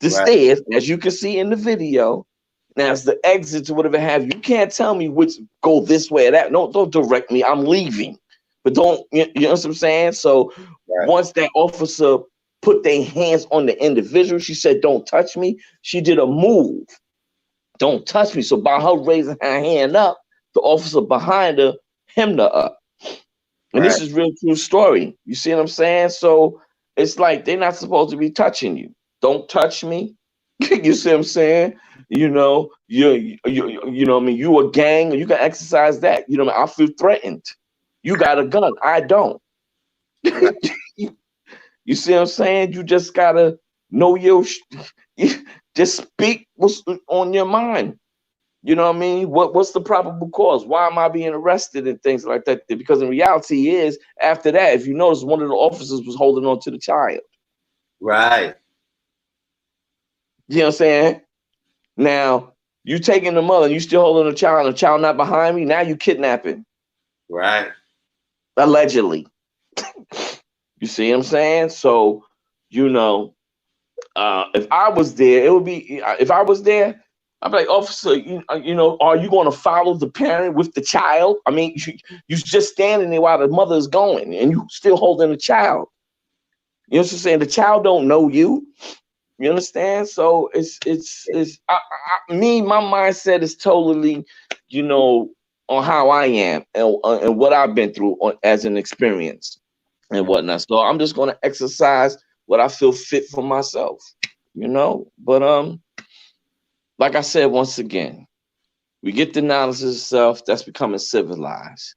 the stairs, as you can see in the video. Now it's the exits or whatever have you. You can't tell me which go this way or that. No, don't direct me. I'm leaving. But don't, you know what I'm saying? So once that officer put their hands on the individual, she said, don't touch me. She did a move. Don't touch me. So by her raising her hand up, the officer behind her hemmed her up. And this is real true story. You see what I'm saying? So it's like they're not supposed to be touching you. Don't touch me. You see what I'm saying? You know, you know what I mean? You a gang, you can exercise that. You know what I mean? I feel threatened. You got a gun. I don't. You see what I'm saying? You just gotta know your just speak what's on your mind. You know what I mean? What's the probable cause? Why am I being arrested and things like that? Because in reality is after that, if you notice, one of the officers was holding on to the child. Right. You know what I'm saying? Now, you taking the mother, you still holding the child not behind me. Now you kidnapping. Right. Allegedly. You see what I'm saying? So, you know, if I was there, it would be, if I was there, I'd be like, officer, you know, are you going to follow the parent with the child? I mean, you just standing there while the mother is going and you still holding the child. You know what I'm saying? The child don't know you. You understand? So me, my mindset is totally, you know, on how I am and what I've been through as an experience and whatnot. So I'm just going to exercise what I feel fit for myself, you know. But like I said, once again, we get the knowledge of self that's becoming civilized.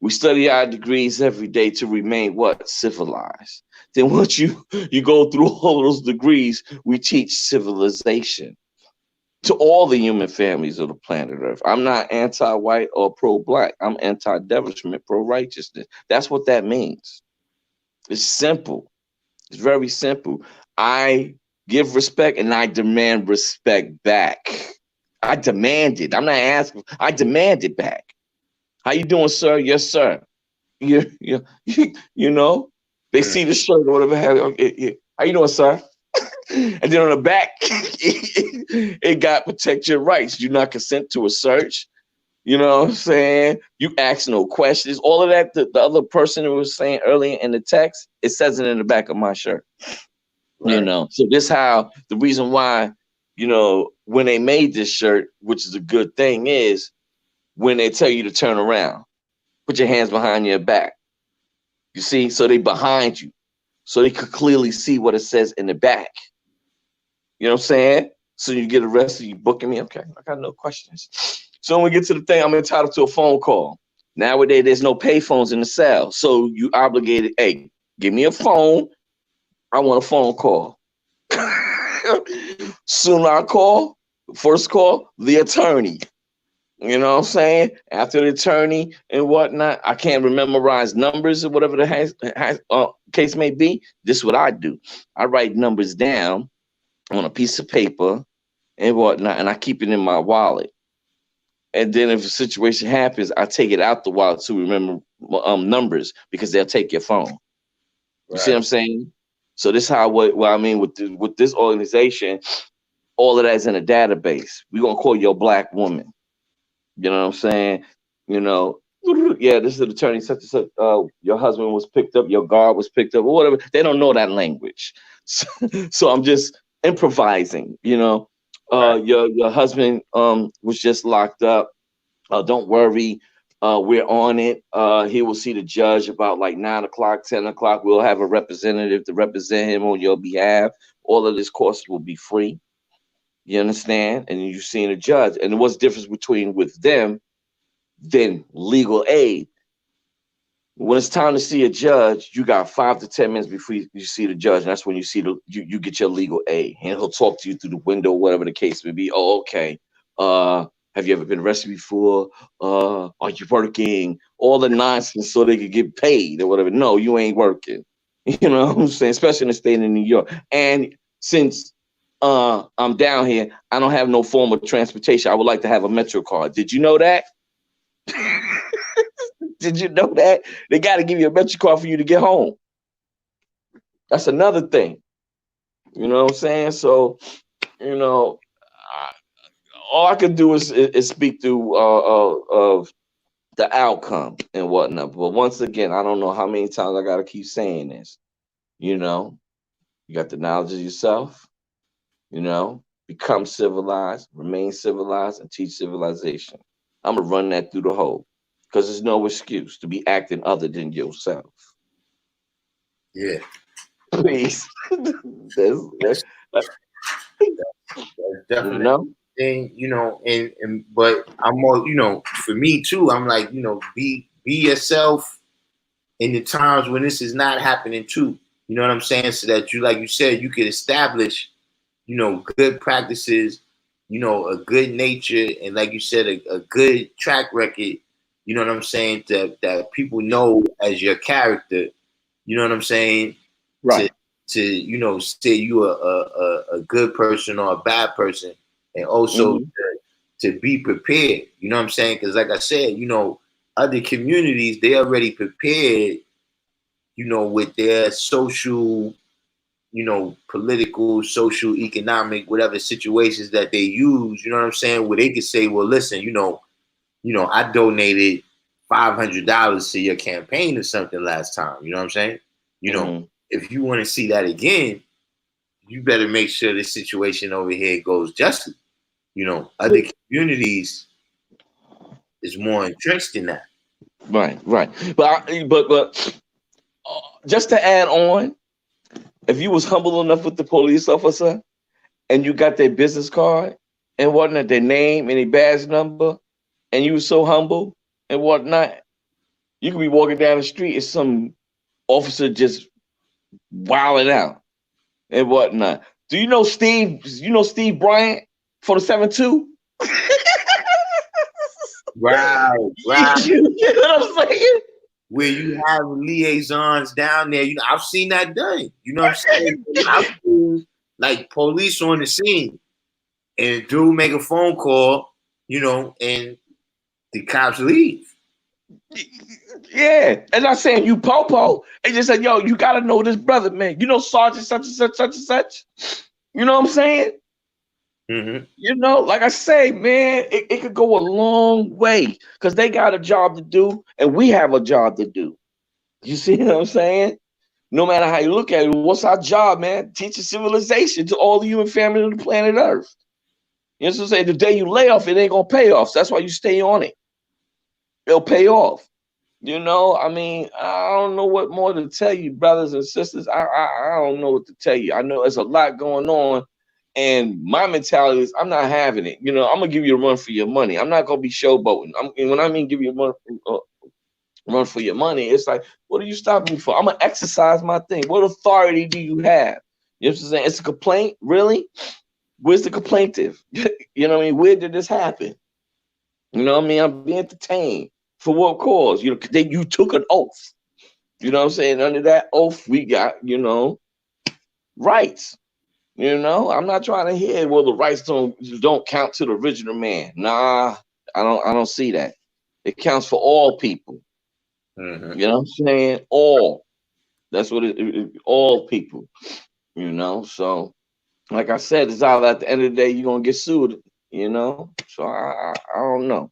We study our degrees every day to remain what? Civilized. Then once you go through all of those degrees, we teach civilization to all the human families of the planet Earth. I'm not anti-white or pro-black. I'm anti-devilishment, pro-righteousness. That's what that means. It's simple. It's very simple. I give respect and I demand respect back. I demand it. I'm not asking. I demand it back. How you doing, sir? Yes, sir. You know, they see the shirt or whatever. How you doing, sir? And then on the back, it got protect your rights. Do not consent to a search. You know what I'm saying? You ask no questions. All of that, the other person who was saying earlier in the text, it says it in the back of my shirt. Right. You know, so this how the reason why, you know, when they made this shirt, which is a good thing, is when they tell you to turn around, put your hands behind your back. You see, so they behind you, so they could clearly see what it says in the back. You know what I'm saying? So you get arrested, you booking me. Okay, I got no questions. So when we get to the thing, I'm entitled to a phone call. Nowadays, there's no pay phones in the cell. So you obligated, hey, give me a phone. I want a phone call. Soon I call, first call, the attorney. You know what I'm saying? After the attorney and whatnot, I can't memorize numbers or whatever the case may be. This is what I do. I write numbers down on a piece of paper and whatnot, and I keep it in my wallet. And then if a situation happens, I take it out the wallet to remember numbers, because they'll take your phone. You see what I'm saying? So this is how what I mean with this organization. All of that is in a database. We're gonna call your black woman. You know what I'm saying? You know, yeah, this is an attorney such and such. Your husband was picked up, your guard was picked up, or whatever. They don't know that language, so I'm just improvising. You know, your husband was just locked up. Don't worry, we're on it. He will see the judge about like 9 o'clock, 10 o'clock. We'll have a representative to represent him on your behalf. All of this course will be free. You understand? And you've seen a judge. And what's the difference between with them than legal aid? When it's time to see a judge, you got 5 to 10 minutes before you see the judge, and that's when you see you get your legal aid, and he'll talk to you through the window, whatever the case may be. Oh, okay. Have you ever been arrested before? Are you working? All the nonsense so they could get paid or whatever. No, you ain't working. You know what I'm saying? Especially in the state of New York. And since I'm down here, I don't have no form of transportation. I would like to have a Metro card. Did you know that? Did you know that? They got to give you a Metro card for you to get home. That's another thing. You know what I'm saying? So, you know, all I can do is speak to of the outcome and whatnot. But once again, I don't know how many times I got to keep saying this. You know, you got the knowledge of yourself. You know, become civilized, remain civilized, and teach civilization. I'm going to run that through the whole, because there's no excuse to be acting other than yourself. Yeah. Please. that's definitely, you know? Thing, you know, and but I'm more, you know, for me too, I'm like, you know, be yourself in the times when this is not happening too. You know what I'm saying? So that you, like you said, you could establish, you know, good practices, you know, a good nature, and like you said, a good track record, you know what I'm saying, that people know as your character, you know what I'm saying? Right. To you know, say you a good person or a bad person, and also to be prepared, you know what I'm saying? Because like I said, you know, other communities, they already prepared, you know, with their social, you know, political, social, economic, whatever situations that they use, you know what I'm saying, where they could say, well, listen, you know, I donated $500 to your campaign or something last time, you know what I'm saying? You know, if you want to see that again, you better make sure this situation over here goes justly. You know, other communities is more entrenched in that. Right. But just to add on, if you was humble enough with the police officer and you got their business card and whatnot, their name and their badge number, and you were so humble and whatnot, you could be walking down the street and some officer just wilding out and whatnot. Do you know Steve? You know Steve Bryant for the 7-2? Right. You know what I'm saying? Where you have liaisons down there, you know, I've seen that done. You know what I'm saying? I've seen like police on the scene, and dude make a phone call, you know, and the cops leave. Yeah, and I'm saying you popo, and just said, yo, you gotta know this brother, man. You know Sergeant such and such, such and such. You know what I'm saying? You know, like I say, man, it could go a long way because they got a job to do, and we have a job to do. You see what I'm saying? No matter how you look at it, what's our job, man? Teaching civilization to all the human family on the planet Earth. You know what I'm saying? The day you lay off, it ain't gonna pay off. So that's why you stay on it. It'll pay off. You know, I mean, I don't know what more to tell you, brothers and sisters. I don't know what to tell you. I know there's a lot going on, and my mentality is I'm not having it. You know, I'm gonna give you a run for your money. I'm not gonna be showboating. When I mean give you a run for your money. It's like, what are you stopping me for? I'm gonna exercise my thing. What authority do you have? You know what I'm saying? It's a complaint, really? Where's the complainant? You know what I mean? Where did this happen? You know what I mean? I'm being entertained. For what cause? You know, you took an oath. You know what I'm saying? Under that oath, we got, you know, rights. You know, I'm not trying to hear, well, the rights don't count to the original man. Nah, I don't see that. It counts for all people. Mm-hmm. You know what I'm saying? All. That's what all people. You know, so like I said, it's all at the end of the day, you're gonna get sued. You know, so I don't know.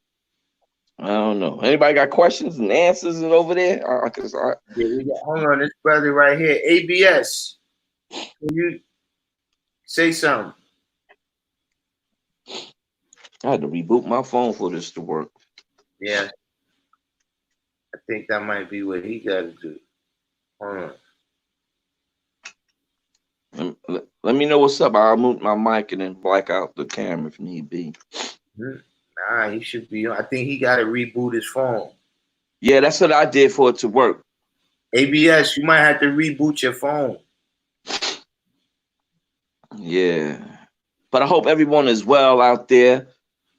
I don't know. Anybody got questions and answers over there? Yeah, we got, hold on, this brother right here, ABS. Can you say something? I had to reboot my phone for this to work. Yeah, I think that might be what he got to do. Hold on. Let me know what's up. I'll mute my mic and then black out the camera if need be. Nah, he should be. I think he got to reboot his phone. Yeah, that's what I did for it to work. ABS, you might have to reboot your phone. Yeah. But I hope everyone is well out there.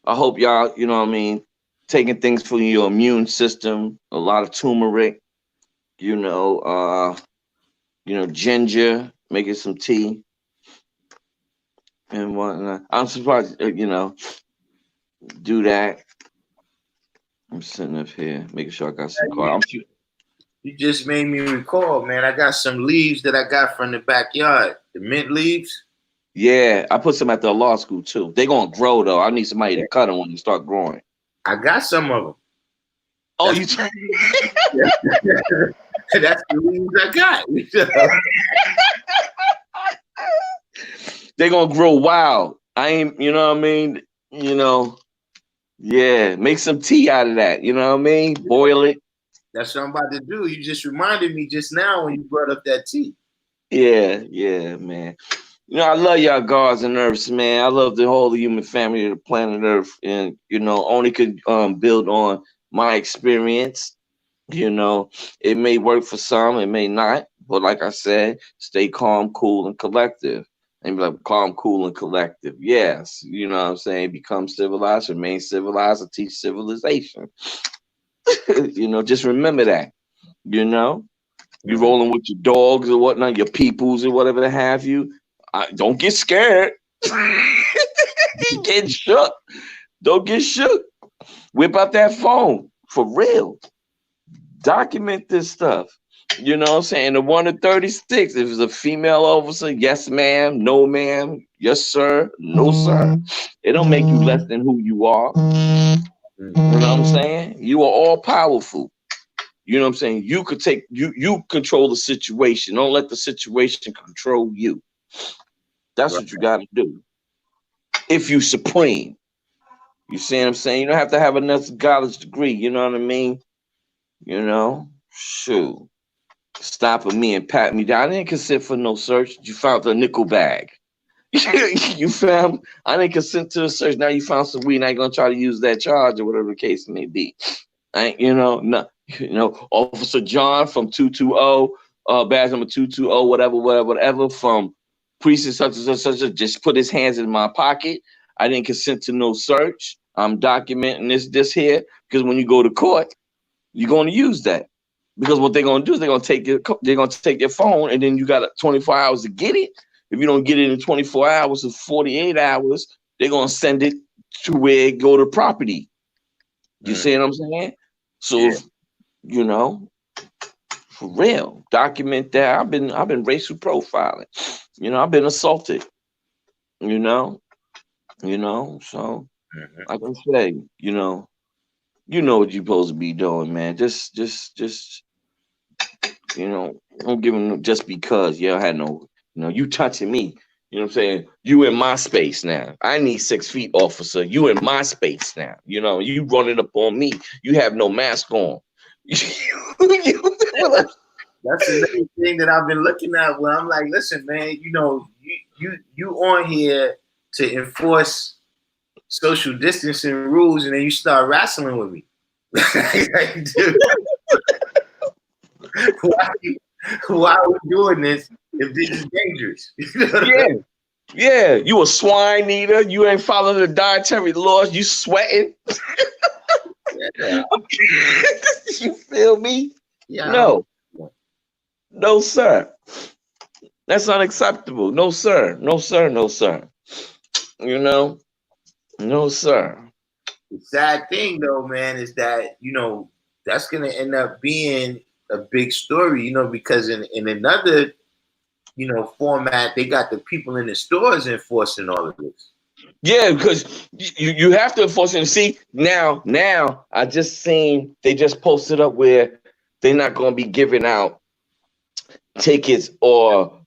I hope y'all, you know what I mean, taking things for your immune system, a lot of turmeric, you know, ginger, making some tea and whatnot. I'm surprised, you know, do that. I'm sitting up here making sure I got some cards. You just made me recall, man. I got some leaves that I got from the backyard. The mint leaves. Yeah, I put some at the law school too. They're gonna grow though. I need somebody to cut them when they start growing. I got some of them. Oh, That's that's the leaves I got. They're gonna grow wild. I ain't, you know what I mean? You know, yeah, make some tea out of that. You know what I mean? Boil it. That's what I'm about to do. You just reminded me just now when you brought up that tea. Yeah, man. You know, I love y'all gods and earths, man. I love the whole human family of the planet Earth, and you know, only could build on my experience. You know, it may work for some, it may not, but like I said, stay calm, cool, and collective. And be like calm, cool, and collective. Yes, you know what I'm saying. Become civilized, remain civilized, and teach civilization. You know, just remember that. You know, you rolling with your dogs or whatnot, your peoples or whatever have you. Don't get scared. Get shook. Don't get shook. Whip out that phone for real. Document this stuff. You know what I'm saying? The 1 to 36. If it's a female officer, yes, ma'am, no, ma'am, yes, sir, no, sir. It don't make you less than who you are. You know what I'm saying? You are all powerful. You know what I'm saying? You could take you control the situation. Don't let the situation control you. That's what you got to do. If you supreme, you see what I'm saying? You don't have to have another college degree. You know what I mean? You know, shoot. Stopping me and pat me down. I didn't consent for no search. You found a nickel bag. You found, I didn't consent to a search. Now you found some weed. Now you're gonna try to use that charge or whatever the case may be. You know, Officer John from 220, badge number 220, whatever, from precinct such and such, just put his hands in my pocket. I didn't consent to no search. I'm documenting this here because when you go to court, you're going to use that. Because what they're going to do is they're going to take your phone, and then you got 24 hours to get it. If you don't get it in 24 hours or 48 hours, they're going to send it to where it go to property. You see what I'm saying? So, you know, for real, document that. I've been racial profiling. You know, I've been assaulted. You know, so like I say, you know what you're supposed to be doing, man. Just, you know, don't give them just because you had no, you know, you touching me. You know what I'm saying? You in my space now. I need 6 feet, officer. You in my space now. You know, you running up on me. You have no mask on. That's another thing that I've been looking at where I'm like, listen, man, you know, you on here to enforce social distancing rules, and then you start wrestling with me. Dude, why are we doing this if this is dangerous? Yeah. Yeah, you a swine eater. You ain't following the dietary laws. You sweating. Yeah. You feel me? Yeah. No. No, sir. That's unacceptable. No, sir. No, sir. No, sir. You know? No, sir. The sad thing though, man, is that, that's gonna end up being a big story, because in another, format, they got the people in the stores enforcing all of this. Yeah, because you have to enforce it. See, now I just seen they just posted up where they're not gonna be giving out tickets or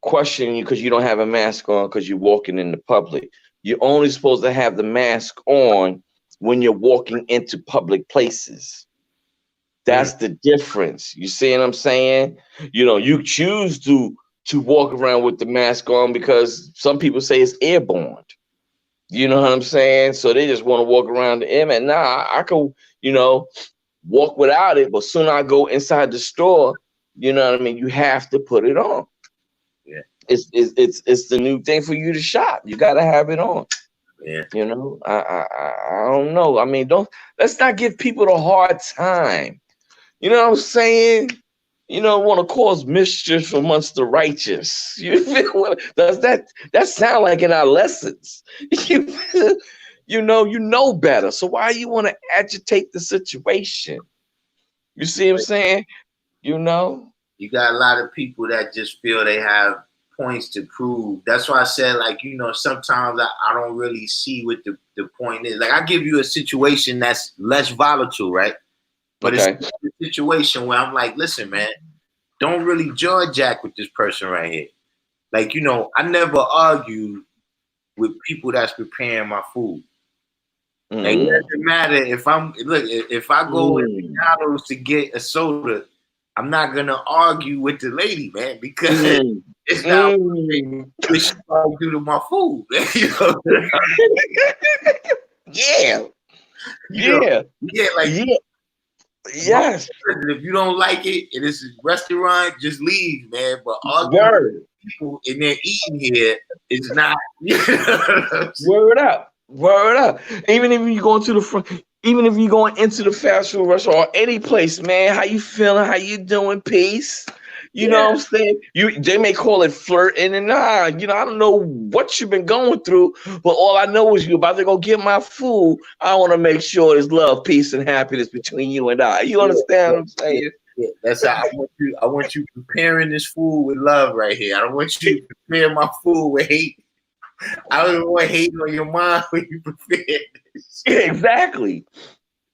questioning you because you don't have a mask on because you're walking in the public. You're only supposed to have the mask on when you're walking into public places. That's the difference. You see what I'm saying? You choose to walk around with the mask on because some people say it's airborne. You know what I'm saying? So they just want to walk around the air. Man, nah, I could, walk without it, but soon I go inside the store, you know what I mean? You have to put it on. Yeah. It's the new thing for you to shop. You gotta have it on. Yeah. I don't know. I mean, let's not give people a hard time. You know what I'm saying? Want to cause mischief amongst the righteous. You feel does that sound like in our lessons? You know better. So why you want to agitate the situation? You see what I'm saying? You got a lot of people that just feel they have points to prove. That's why I said, sometimes I don't really see what the point is. Like, I give you a situation that's less volatile, right? But it's a situation where I'm like, listen, man, don't really jaw jack with this person right here. Like, I never argue with people that's preparing my food. Like, it doesn't matter if if I go to McDonald's to get a soda, I'm not gonna argue with the lady, man, because it's not what she gonna do to my food. Yes. If you don't like it and it's a restaurant, just leave, man. But arguing with people and they're eating here is not. Word up. Even if you go into the front, even if you're going into the fast food restaurant or any place, man, how you feeling? How you doing? Peace. You know what I'm saying? They may call it flirting, and I don't know what you've been going through, but all I know is you're about to go get my food. I want to make sure there's love, peace, and happiness between you and I. You understand what I'm saying? Yeah, that's how I want you preparing this food with love right here. I don't want you preparing my food with hate. I don't want hate on your mind when you prepare this. Exactly.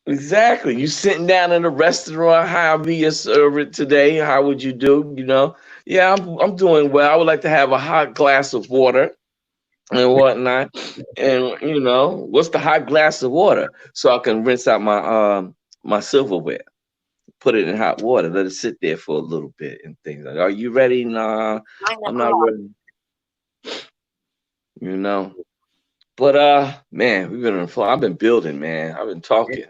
You sitting down in a restaurant, how be your server today? How would you do? Yeah, I'm doing well. I would like to have a hot glass of water and whatnot. And what's the hot glass of water? So I can rinse out my silverware, put it in hot water, let it sit there for a little bit and things like. Are you ready? Nah, I'm not ready. But man, we've been on the phone. I've been building, man. I've been talking.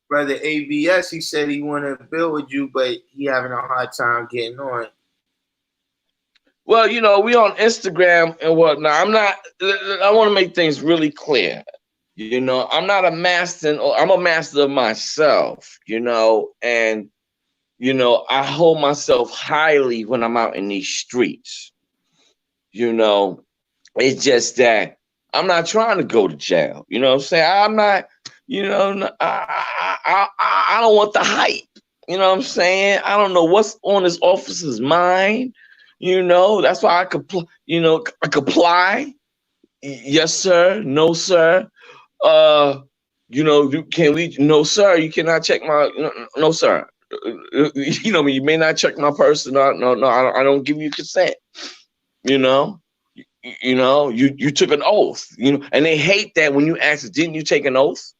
Brother ABS, he said he wanted to build with you, but he having a hard time getting on. Well, we on Instagram and whatnot. I want to make things really clear. I'm not a master, I'm a master of myself, and I hold myself highly when I'm out in these streets. It's just that I'm not trying to go to jail. You know what I'm saying? I'm not, I don't want the hype. You know what I'm saying? I don't know what's on this officer's mind. That's why I comply. Yes, sir. No, sir. Can we? No, sir. You cannot check my. No, sir. You may not check my person. No, I don't give you consent. You took an oath. And they hate that when you ask, didn't you take an oath?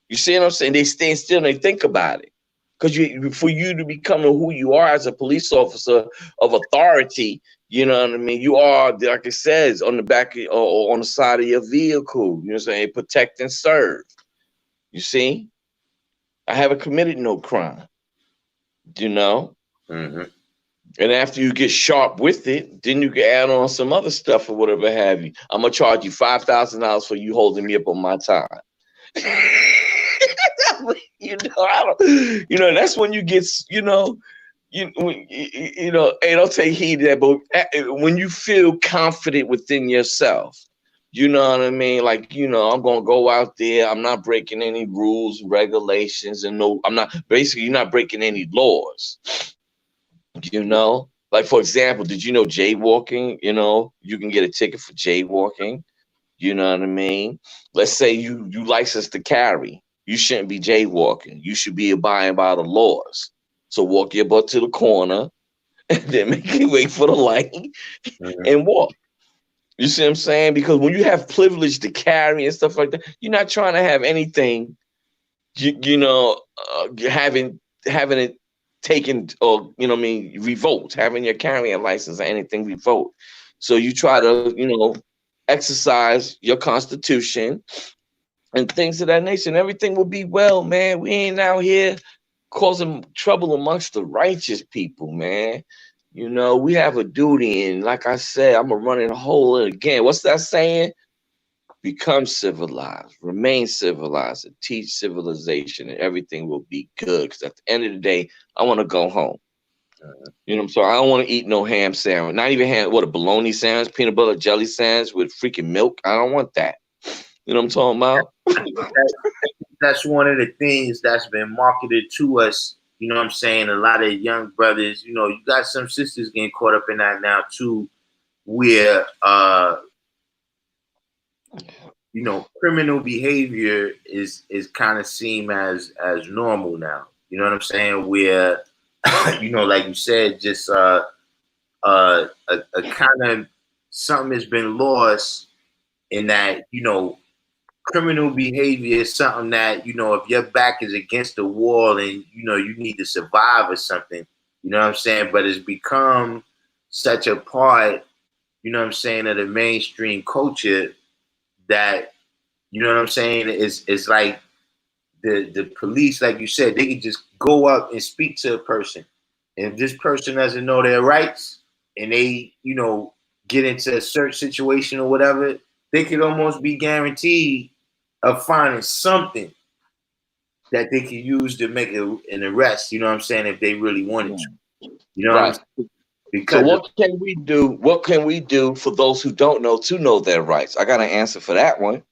You see what I'm saying? They stand still and they think about it. Because for you to become who you are as a police officer of authority, you know what I mean? You are, like it says, on the back or on the side of your vehicle. You know what I'm saying? Protect and serve. You see? I haven't committed no crime. You know? Mm-hmm. And after you get sharp with it, then you can add on some other stuff or whatever have you. I'm gonna charge you $5,000 for you holding me up on my time. You know, that's when you get, hey, don't take heed to that, but when you feel confident within yourself, you know what I mean? Like, I'm gonna go out there. I'm not breaking any rules, regulations, and you're not breaking any laws. Like, for example, did you know jaywalking? You can get a ticket for jaywalking. You know what I mean? Let's say you license to carry. You shouldn't be jaywalking. You should be abiding by the laws. So walk your butt to the corner and then make you wait for the light and walk. You see what I'm saying? Because when you have privilege to carry and stuff like that, you're not trying to have anything, having it taken or, revoked, having your carrying license or anything revoked. So you try to, exercise your constitution and things of that nature, and everything will be well, man. We ain't out here causing trouble amongst the righteous people, man. We have a duty, and like I said, I'm gonna run it whole again. What's that saying? Become civilized, remain civilized, and teach civilization, and everything will be good. Because at the end of the day, I want to go home. You know what I'm saying? I don't want to eat no ham sandwich. Not even ham, a bologna sandwich, peanut butter jelly sandwich with freaking milk. I don't want that. You know what I'm talking about? That's one of the things that's been marketed to us. You know what I'm saying? A lot of young brothers, you got some sisters getting caught up in that now too, where criminal behavior is kind of seen as normal now. You know what I'm saying? Where like you said, just a kind of something has been lost in that, criminal behavior is something that, if your back is against the wall and, you need to survive or something, you know what I'm saying? But it's become such a part, of the mainstream culture that, you know what I'm saying? It's like the police, like you said, they can just go up and speak to a person. And if this person doesn't know their rights and they, get into a search situation or whatever, they could almost be guaranteed of finding something that they can use to make an arrest, you know what I'm saying, if they really wanted to. You know what I'm saying? Because so what can we do? What can we do for those who don't know to know their rights? I got an answer for that one.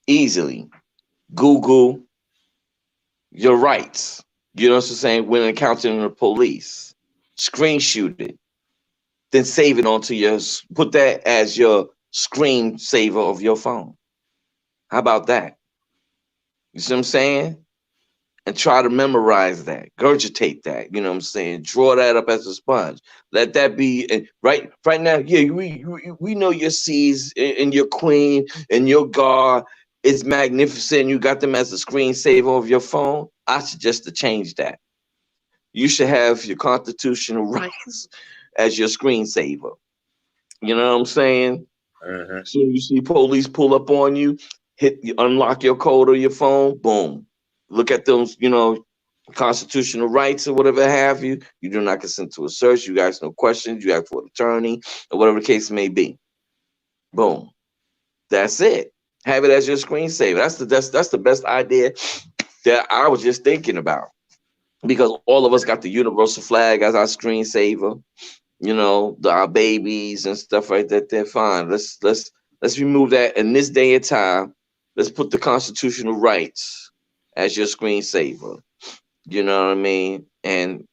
Easily. Google your rights. You know what I'm saying? When encountering the police. Screenshot it. Then save it onto put that as your screensaver of your phone. How about that? You see what I'm saying? And try to memorize that, gurgitate that, you know what I'm saying? Draw that up as a sponge. Let that be, and right now, yeah, we know your C's and your queen and your God is magnificent. You got them as a screensaver of your phone. I suggest to change that. You should have your constitutional rights as your screensaver. You know what I'm saying? So you see police pull up on you, unlock your code of your phone, boom. Look at those, constitutional rights or whatever have you. You do not consent to a search. You ask no questions. You ask for an attorney or whatever the case may be. Boom. That's it. Have it as your screensaver. That's the best idea that I was just thinking about, because all of us got the universal flag as our screensaver. Our babies and stuff like that. They're fine. Let's remove that in this day and time. Let's put the constitutional rights as your screensaver. You know what I mean? And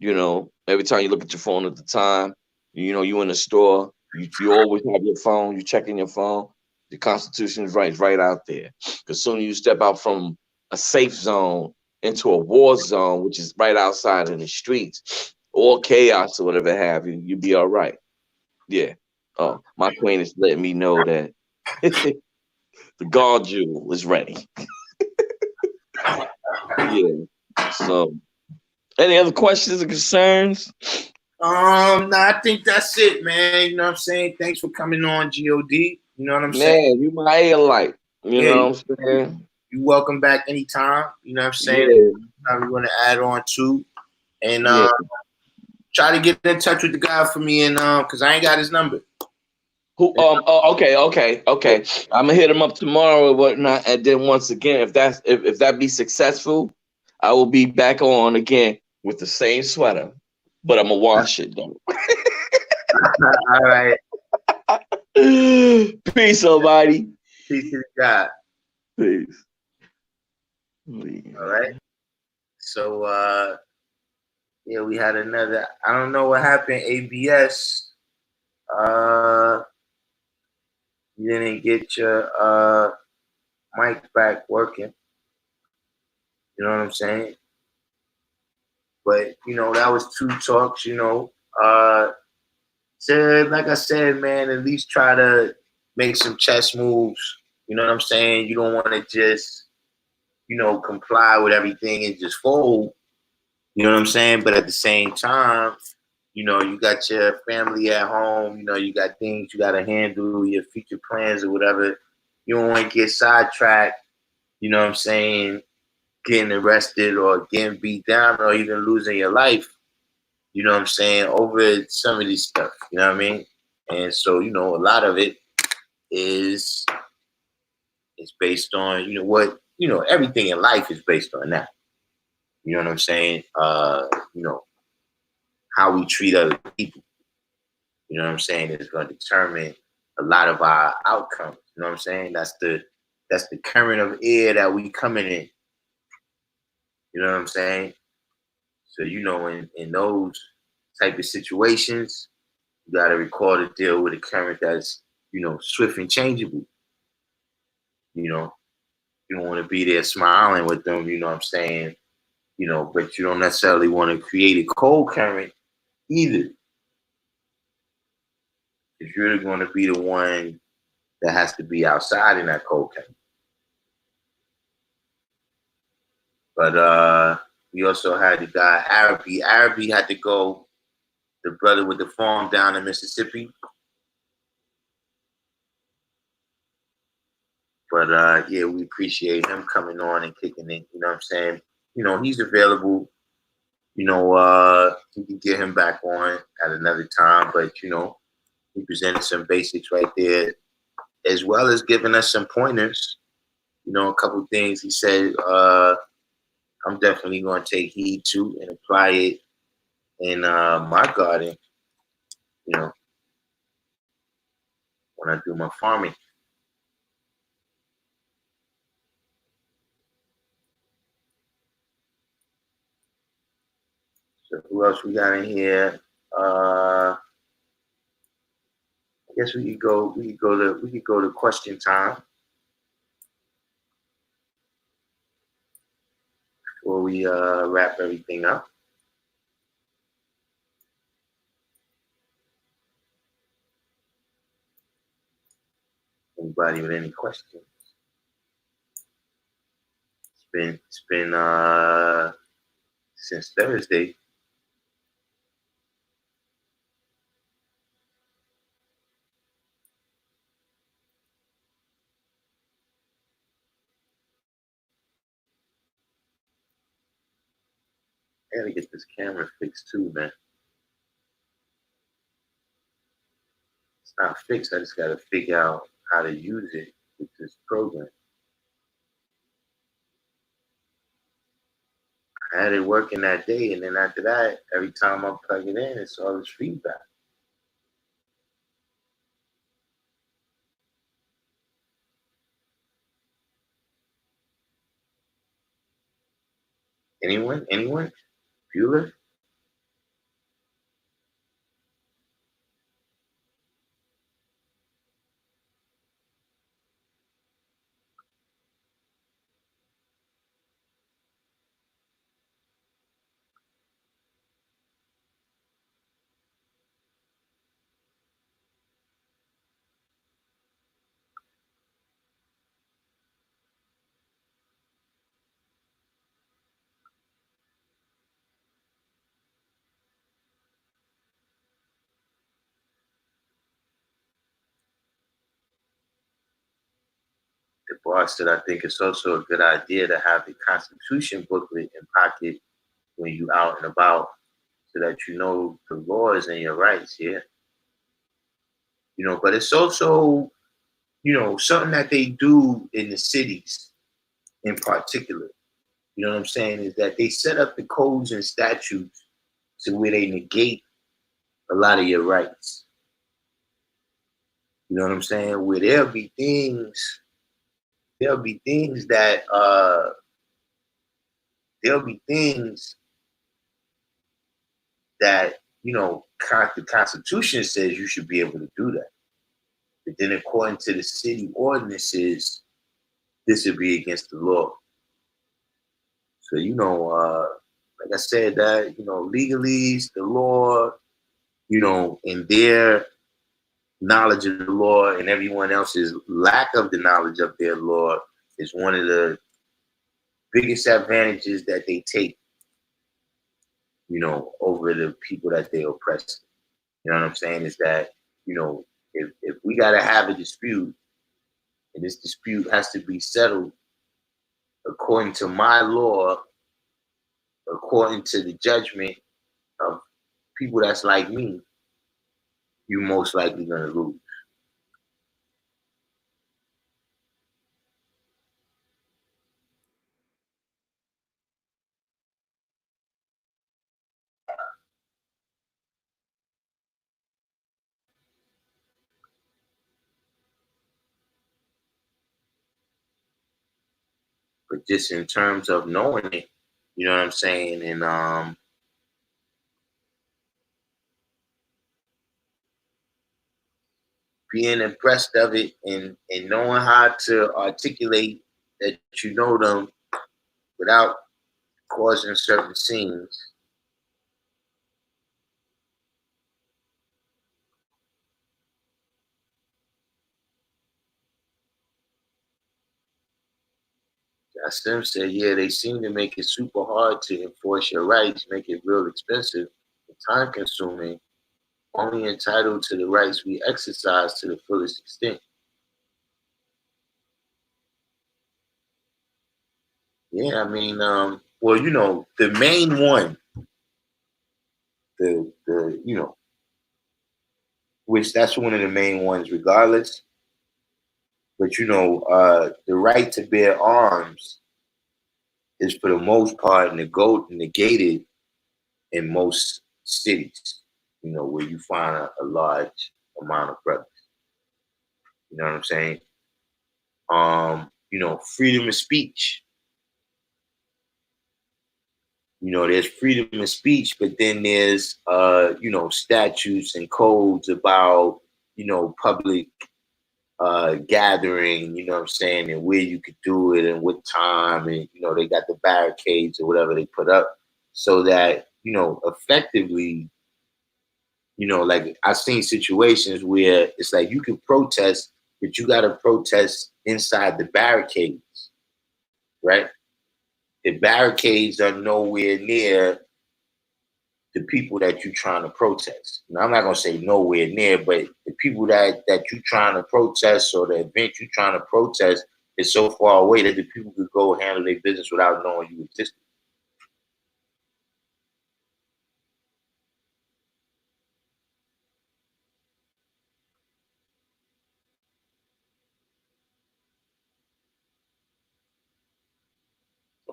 every time you look at your phone at the time, you in the store, you always have your phone, you checking your phone, the constitutional rights right out there. Because soon you step out from a safe zone into a war zone, which is right outside in the streets, or chaos or whatever have you, you'll be all right. Yeah. Oh, my queen is letting me know that the guard jewel is ready. Yeah. So, any other questions or concerns? No, I think that's it, man. You know what I'm saying? Thanks for coming on, God. You know what I'm saying? Man, you my light. You know what I'm saying? You welcome back anytime. You know what I'm saying? probably want to add on to, and Yeah. try to get in touch with the guy for me, and because I ain't got his number. Who? Okay. I'm gonna hit him up tomorrow or whatnot, and then once again, if that be successful, I will be back on again with the same sweater, but I'm gonna wash it though. All right. Peace, somebody. Peace to the God. Peace. All right. So yeah, we had another. I don't know what happened. ABS. You didn't get your mic back working. You know what I'm saying? But that was two talks. So like I said, man, at least try to make some chess moves. You know what I'm saying? You don't want to just comply with everything and just fold. You know what I'm saying? But at the same time, you got your family at home. You got things you got to handle, your future plans or whatever. You don't want to get sidetracked. You know what I'm saying? Getting arrested or getting beat down or even losing your life. You know what I'm saying? Over some of these stuff. You know what I mean? And so, a lot of it is based on, everything in life is based on that. You know what I'm saying? How we treat other people. You know what I'm saying? Is going to determine a lot of our outcomes. You know what I'm saying? That's the current of air that we coming in. You know what I'm saying? So in those type of situations, you got to record a deal with a current that's swift and changeable. You don't want to be there smiling with them. You know what I'm saying? But you don't necessarily want to create a cold current either. If you're going to be the one that has to be outside in that cold current. But we also had the guy Arabi. Arabi had to go. The brother with the farm down in Mississippi. But yeah, we appreciate him coming on and kicking it. You know what I'm saying? He's available. We can get him back on at another time. But he presented some basics right there, as well as giving us some pointers. A couple things he said. I'm definitely going to take heed to and apply it in my garden. When I do my farming. So who else we got in here? I guess we could go. We could go to question time before we wrap everything up. Anybody with any questions? It's been since Thursday. I gotta get this camera fixed too, man. It's not fixed. I just gotta figure out how to use it with this program. I had it working that day, and then after that, every time I plug it in, it's all this feedback. Anyone? Anyone? Bueller? The boss said, I think it's also a good idea to have the Constitution booklet in pocket when you out and about, so that you know the laws and your rights. Yeah, but it's also something that they do in the cities in particular. You know what I'm saying? Is that they set up the codes and statutes to where they negate a lot of your rights. You know what I'm saying? Where there'll be things that there'll be things that the Constitution says you should be able to do that. But then according to the city ordinances, this would be against the law. So like I said, that legalese, the law, in their knowledge of the law and everyone else's lack of the knowledge of their law is one of the biggest advantages that they take, over the people that they oppress. You know what I'm saying? Is that, if we got to have a dispute, and this dispute has to be settled according to my law, according to the judgment of people that's like me, you most likely gonna lose. But just in terms of knowing it, you know what I'm saying, and being impressed of it, and knowing how to articulate that you know them without causing certain scenes. Sim said, yeah, they seem to make it super hard to enforce your rights, make it real expensive and time consuming, only entitled to the rights we exercise to the fullest extent. Yeah, I mean, well, the main one, the which that's one of the main ones regardless. But the right to bear arms is for the most part negated in most cities, where you find a large amount of brothers. You know what I'm saying? Freedom of speech. There's freedom of speech, but then there's statutes and codes about, public gathering, you know what I'm saying, and where you could do it and what time, and they got the barricades or whatever they put up so that, effectively, like I've seen situations where it's like you can protest, but you gotta protest inside the barricades, right? The barricades are nowhere near the people that you're trying to protest. Now, I'm not gonna say nowhere near, but the people that you're trying to protest or the event you're trying to protest is so far away that the people could go handle their business without knowing you existed.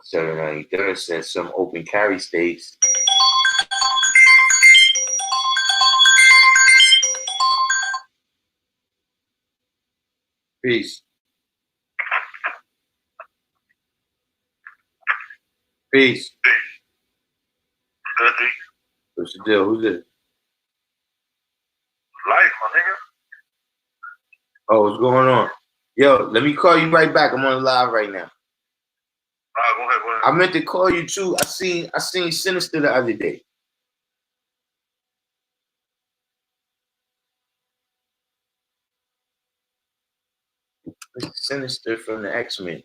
So there says some open carry states. Peace. Peace. What's the deal? Who's it? Life, my nigga. Oh, what's going on? Yo, let me call you right back. I'm on live right now. Go ahead. I meant to call you too. I seen Sinister the other day. Sinister from the X-Men.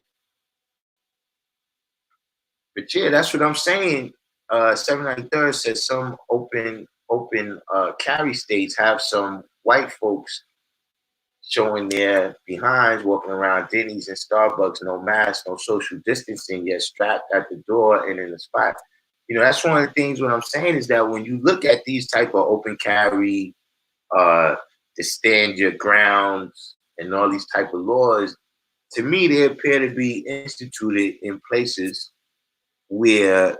But yeah, that's what I'm saying. 793rd says some open carry states have some white folks showing their behinds, walking around Denny's and Starbucks, no mask, no social distancing, yet strapped at the door and in the spot. You know, that's one of the things what I'm saying is that when you look at these type of open carry, to stand your grounds and all these type of laws, to me, they appear to be instituted in places where,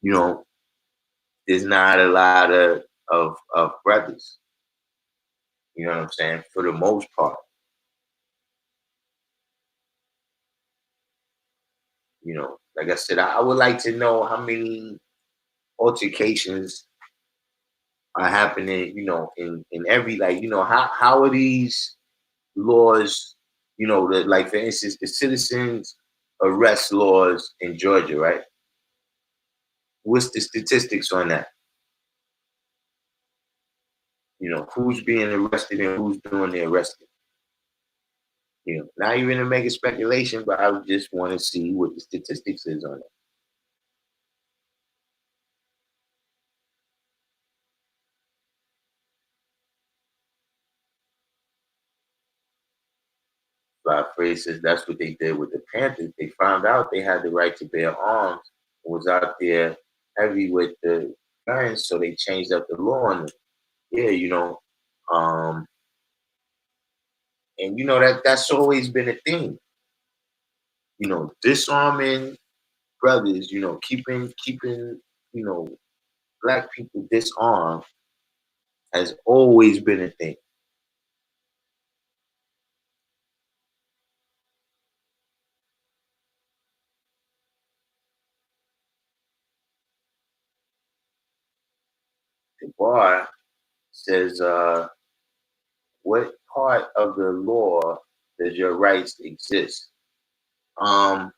you know, there's not a lot of brothers. You know what I'm saying? For the most part. You know, like I said, I would like to know how many altercations are happening, you know, in every, like, you know, how are these laws, you know, the, like for instance, the citizens arrest laws in Georgia, right? What's the statistics on that? You know, who's being arrested and who's doing the arresting? You know, not even to make a speculation, but I just want to see what the statistics is on it. For instance, that's what they did with the Panthers. They found out they had the right to bear arms and was out there heavy with the guns, so they changed up the law on it. Yeah, you know, um, and you know that's always been a thing. You know, disarming brothers. You know, keeping you know black people disarmed has always been a thing. The bar says, what part of the law does your rights exist? Um,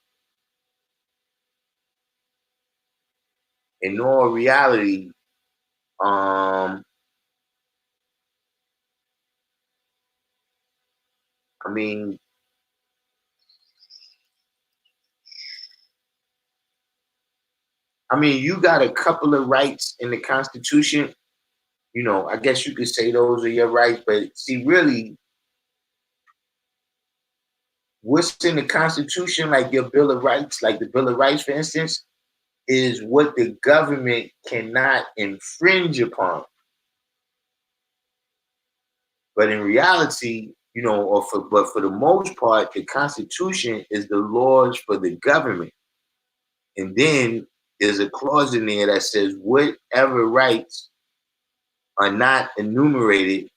in all reality, um, I mean, you got a couple of rights in the Constitution. You know, I guess you could say those are your rights, but see, really, what's in the Constitution, like your Bill of Rights, like the Bill of Rights, for instance, is what the government cannot infringe upon. But in reality, you know, but for the most part, the Constitution is the laws for the government. And then there's a clause in there that says whatever rights are not enumerated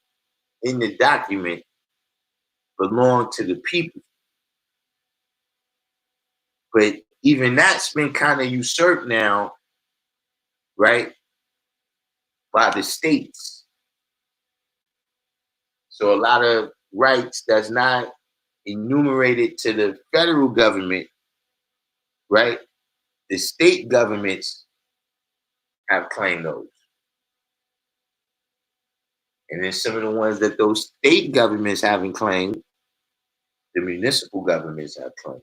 in the document belong to the people. But even that's been kind of usurped now, right, by the states. So a lot of rights that's not enumerated to the federal government, right? The state governments have claimed those. And then some of the ones that those state governments haven't claimed, the municipal governments have claimed.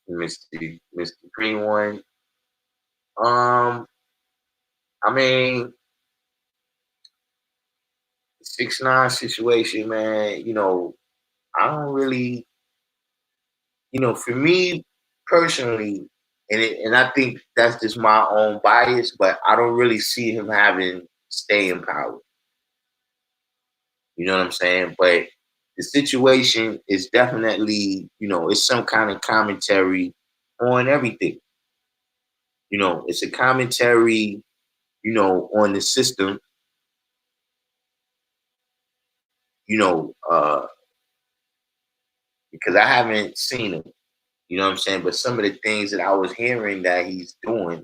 Mr. Green one. I mean, 6ix9ine situation, man. You know, I don't really, you know, for me personally, and I think that's just my own bias, but I don't really see him having staying power. You know what I'm saying? But the situation is definitely, you know, it's some kind of commentary on everything. You know, it's a commentary, you know, on the system, you know, because I haven't seen him, you know what I'm saying? But some of the things that I was hearing that he's doing,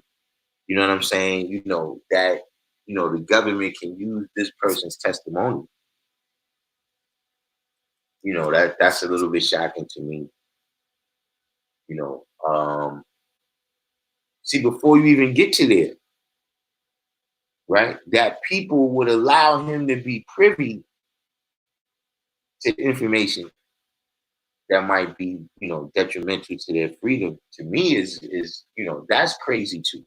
you know what I'm saying? You know, that, you know, the government can use this person's testimony. You know, that's a little bit shocking to me. You know, see, before you even get to there, right, that people would allow him to be privy to information that might be, you know, detrimental to their freedom, to me is you know, that's crazy too.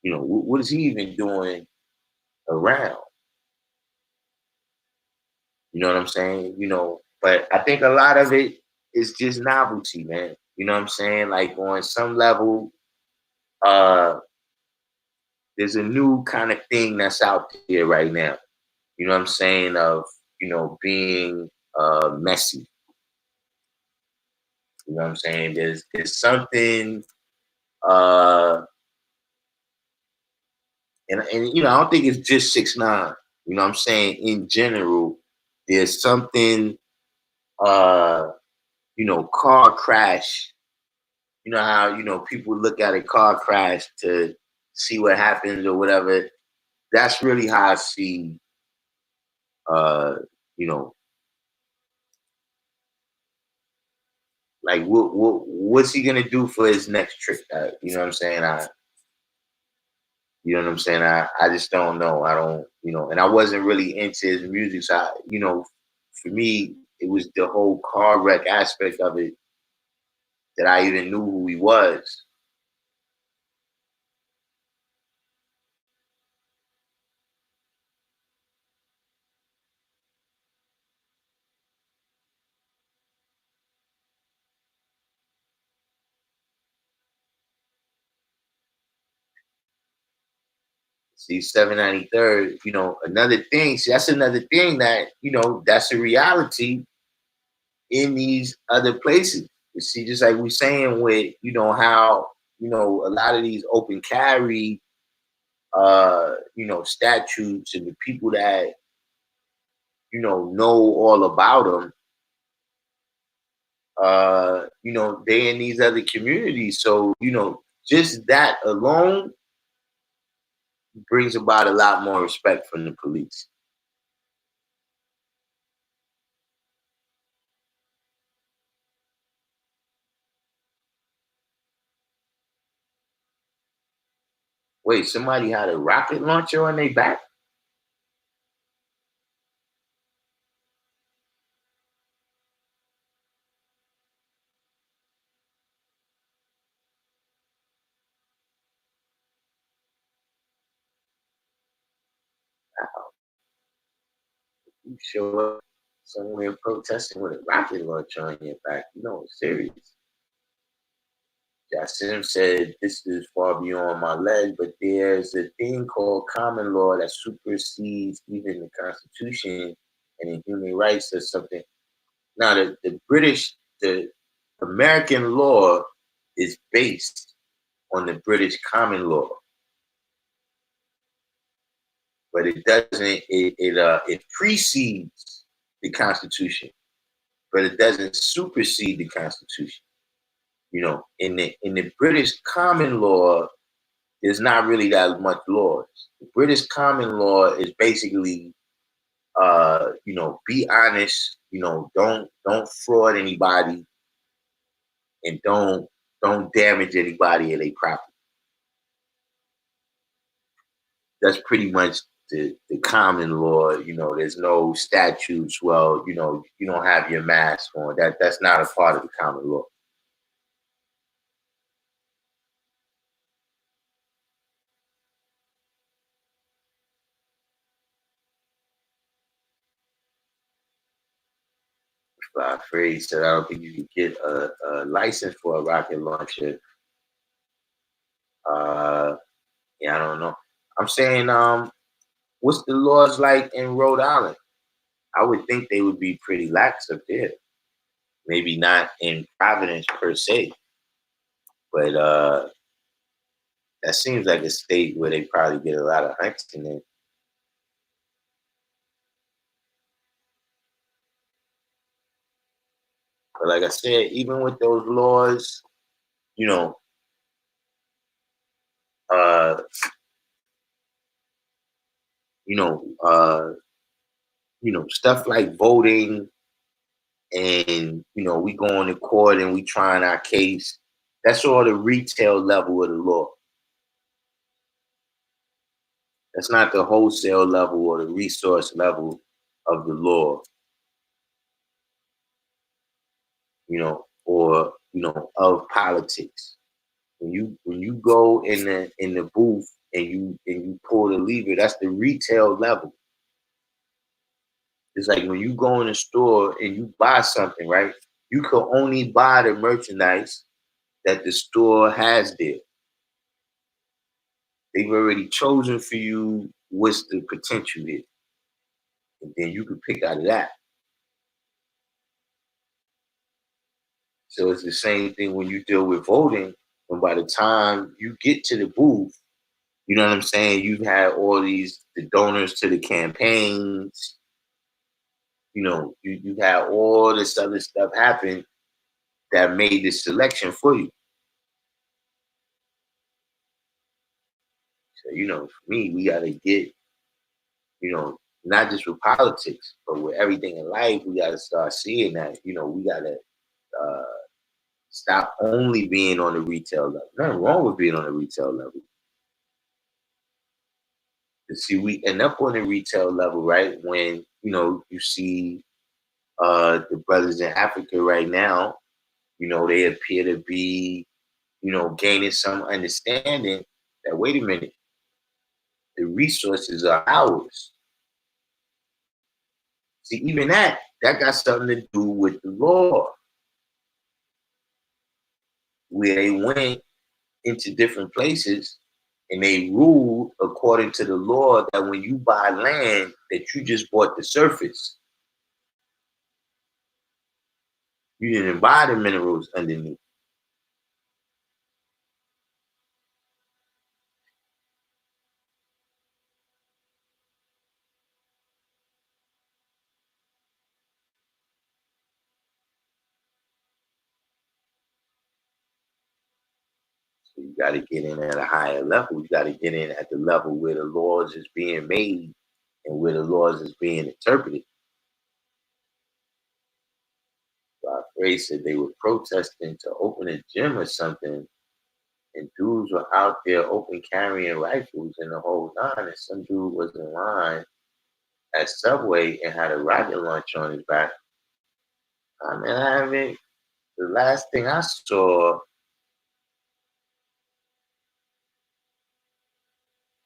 You know, what is he even doing around? You know what I'm saying? You know, but I think a lot of it is just novelty, man. You know what I'm saying? Like on some level, uh, there's a new kind of thing that's out there right now. You know what I'm saying? Of, you know, being messy. You know what I'm saying? There's something uh and you know, I don't think it's just 6ix9ine. You know what I'm saying? In general, there's something you know, car crash. You know how, you know, people look at a car crash to see what happens or whatever. That's really how I see uh, you know, like what's he gonna do for his next trip? You know what I'm saying? You know what I'm saying? I just don't know. I don't, you know, and I wasn't really into his music. So you know, for me, it was the whole car wreck aspect of it that I even knew who he was. See, 793rd, you know, another thing. See, that's another thing that, you know, that's a reality in these other places. You see, just like we're saying with, you know, how, you know, a lot of these open carry you know, statutes and the people that, you know all about them, you know, they in these other communities. So, you know, just that alone brings about a lot more respect from the police. Wait, somebody had a rocket launcher on their back? You show up somewhere protesting with a rocket launcher on your back, you know it's serious. Jasim said, this is far beyond my leg, but there's a thing called common law that supersedes even the Constitution and the human rights or something. Now, the British, the American law is based on the British common law, but it doesn't, it precedes the Constitution, but it doesn't supersede the Constitution. You know, in the British common law, there's not really that much laws. The British common law is basically, you know, be honest. You know, don't fraud anybody, and don't damage anybody or their property. That's pretty much the common law. You know, there's no statutes. Well, you know, you don't have your mask on. That's not a part of the common law. Afraid said, I don't think you can get a license for a rocket launcher. Uh, yeah, I don't know. I'm saying, what's the laws like in Rhode Island? I would think they would be pretty lax up there. Maybe not in Providence per se, but that seems like a state where they probably get a lot of hunting in. But like I said, even with those laws, you know, uh, you know, uh, stuff like voting, and you know, we going to court and we trying our case. That's all the retail level of the law. That's not the wholesale level or the resource level of the law. or of politics. When you go in the booth and you pull the lever, that's the retail level. It's like when you go in a store and you buy something, right? You can only buy the merchandise that the store has there. They've already chosen for you what's the potential is. And then you can pick out of that. So it's the same thing when you deal with voting. And by the time you get to the booth, you know what I'm saying? You've had all the donors to the campaigns. You had all this other stuff happen that made this selection for you. So, for me, we got to get, not just with politics, but with everything in life, we got to start seeing that, we got to stop only being on the retail level. Nothing wrong with being on the retail level. But see, we end up on the retail level, right? When, you see the brothers in Africa right now, they appear to be, gaining some understanding that, wait a minute, the resources are ours. See, even that got something to do with the law, where they went into different places and they ruled according to the law that when you buy land, that you just bought the surface. You didn't buy the minerals underneath. So you got to get in at a higher level. You got to get in at the level where the laws is being made and where the laws is being interpreted. Ray said they were protesting to open a gym or something, and dudes were out there open carrying rifles and the whole nine, and some dude was in line at Subway and had a rocket launcher on his back. I mean, the last thing I saw,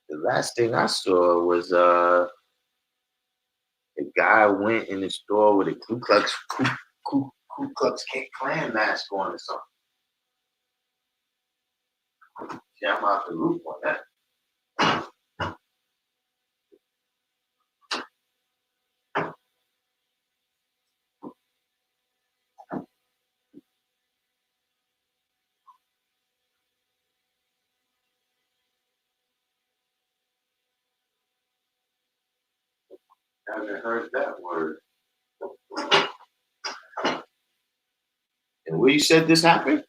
was the guy went in the store with a Ku Klux Klan mask on or something. Yeah, I'm out the loop on that. I haven't heard that word. And where you said this happened?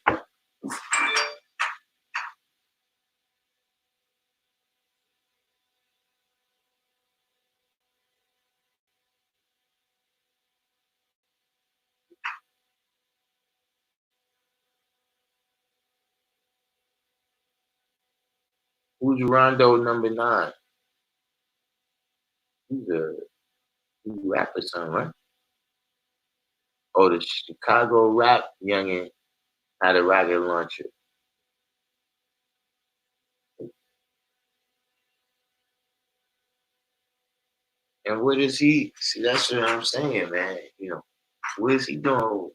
Who's Rondo number 9? He's a rapper son, right? Oh, the Chicago rap youngin' had a rocket launcher. And what is he? See, that's what I'm saying, man. What is he doing?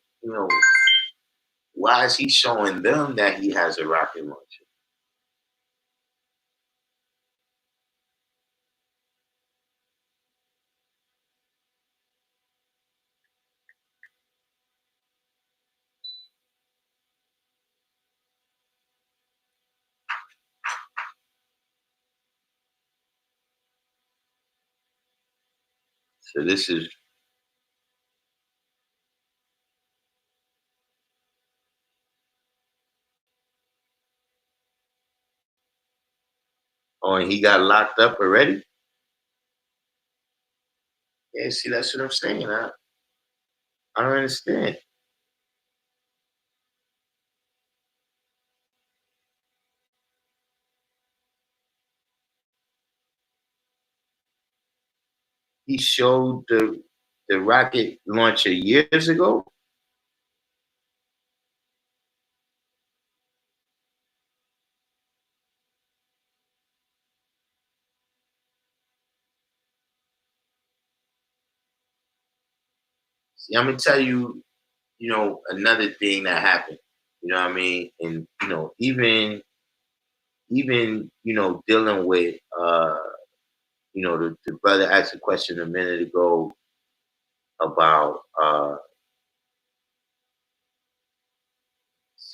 Why is he showing them that he has a rocket launcher? So this is. Oh, and he got locked up already? Yeah, see, that's what I'm saying. I don't understand. He showed the rocket launcher years ago. See, I'm gonna tell you, another thing that happened. You know what I mean? And even dealing with the brother asked a question a minute ago about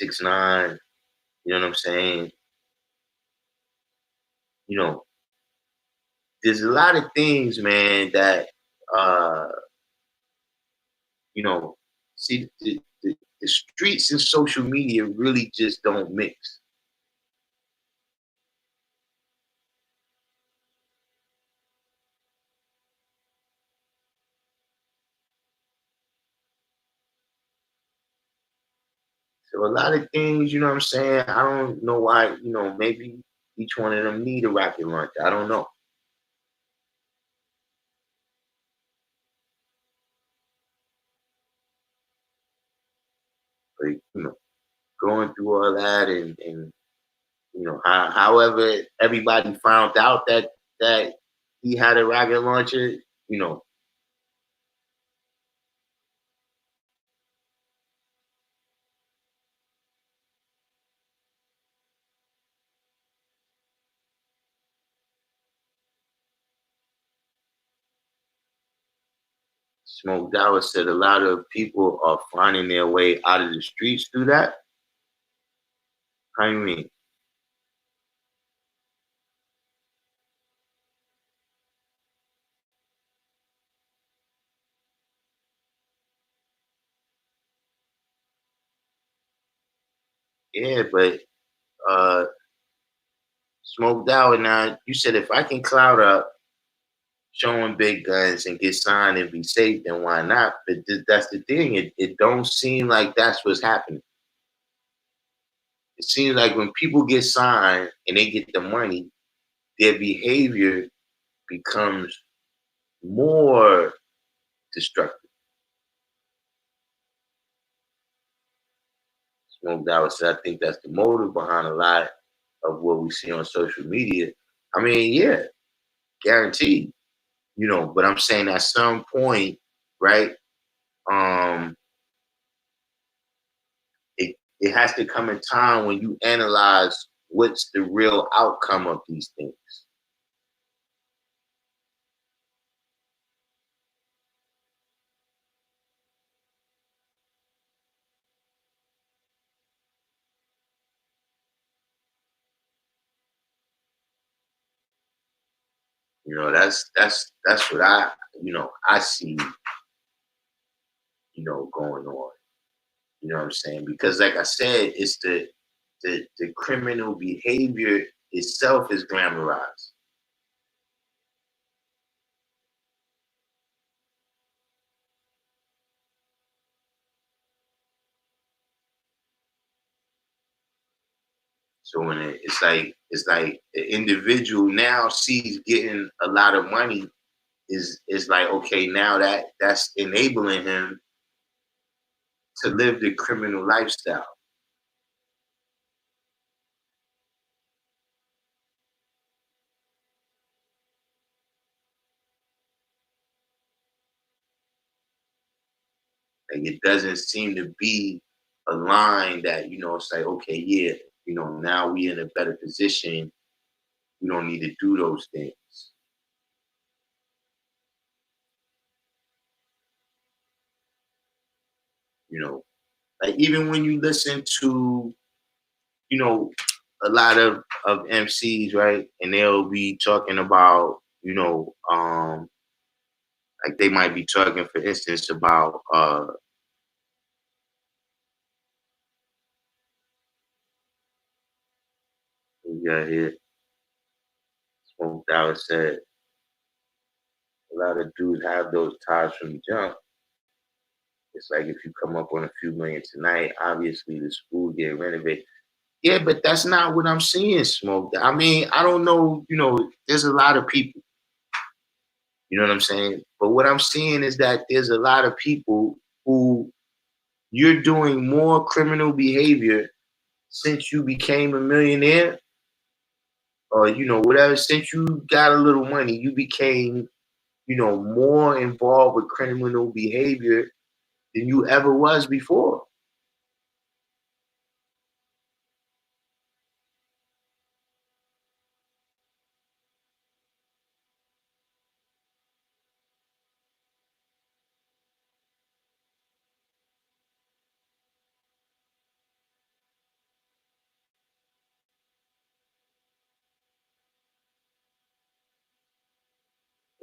6ix9ine. You know what I'm saying? You know, there's a lot of things, man, that uh, you know, see the streets and social media really just don't mix. So a lot of things, you know what I'm saying? I don't know why, maybe each one of them need a rocket launcher. I don't know. But going through all that and however everybody found out that he had a rocket launcher, you know, Smoked Out said a lot of people are finding their way out of the streets through that. How you mean? Yeah, but uh Smoked Out now, you said if I can cloud up showing big guns and get signed and be safe, then why not? But that's the thing. It don't seem like that's what's happening. It seems like when people get signed and they get the money, their behavior becomes more destructive. Smoked Out said, I think that's the motive behind a lot of what we see on social media. I mean, yeah, guaranteed, but I'm saying at some point, right? Um, it has to come in time when you analyze what's the real outcome of these things. That's what I see, going on. You know what I'm saying? Because like I said, it's the criminal behavior itself is glamorized. So when it's like the individual now sees getting a lot of money is like, okay, now that's enabling him to live the criminal lifestyle. Like it doesn't seem to be a line that, it's like, okay, yeah, now we in a better position. We don't need to do those things. You know, like even when you listen to, you know, a lot of MCs, right? And they'll be talking about, like they might be talking, for instance, about we got here, Smoked Out said a lot of dudes have those ties from the jump. It's like if you come up on a few million tonight, obviously the school get renovated. Yeah, but that's not what I'm seeing, Smoke. I mean, I don't know, there's a lot of people, you know what I'm saying? But what I'm seeing is that there's a lot of people who you're doing more criminal behavior since you became a millionaire or, whatever, since you got a little money, you became, more involved with criminal behavior than you ever was before.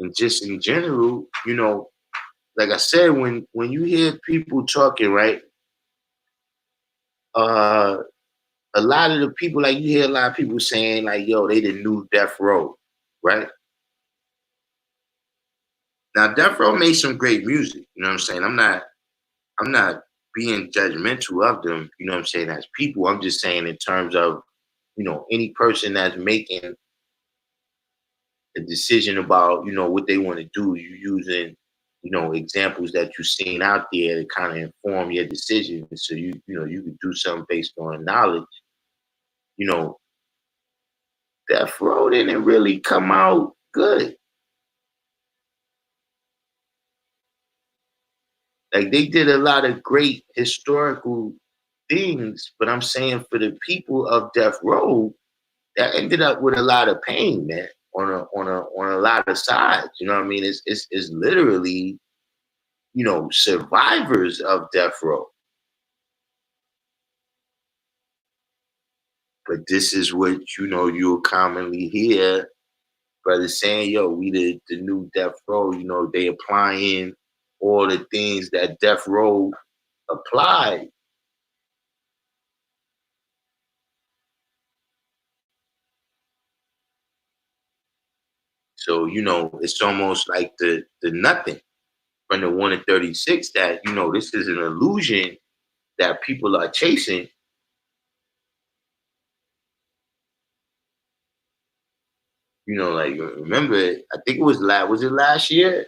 And just in general, you know, like I said, when you hear people talking, right, uh, a lot of the people, like you hear a lot of people saying, like, yo, they the new Death Row, right? Now, Death Row made some great music. You know what I'm saying? I'm not being judgmental of them. You know what I'm saying? As people, I'm just saying in terms of, you know, any person that's making a decision about, you know, what they want to do, you using, you know, examples that you've seen out there to kind of inform your decision. So you know, you could do something based on knowledge. You know, Death Row didn't really come out good. Like they did a lot of great historical things, but I'm saying for the people of Death Row, that ended up with a lot of pain, man, on a lot of sides. You know what I mean? It's literally, you know, survivors of Death Row. But this is what, you know, you'll commonly hear brothers saying, yo, we the new Death Row, you know, they applying all the things that Death Row applied. So, you know, it's almost like the nothing from the 1 in 36 that, you know, this is an illusion that people are chasing. You know, like remember, I think it was it last year?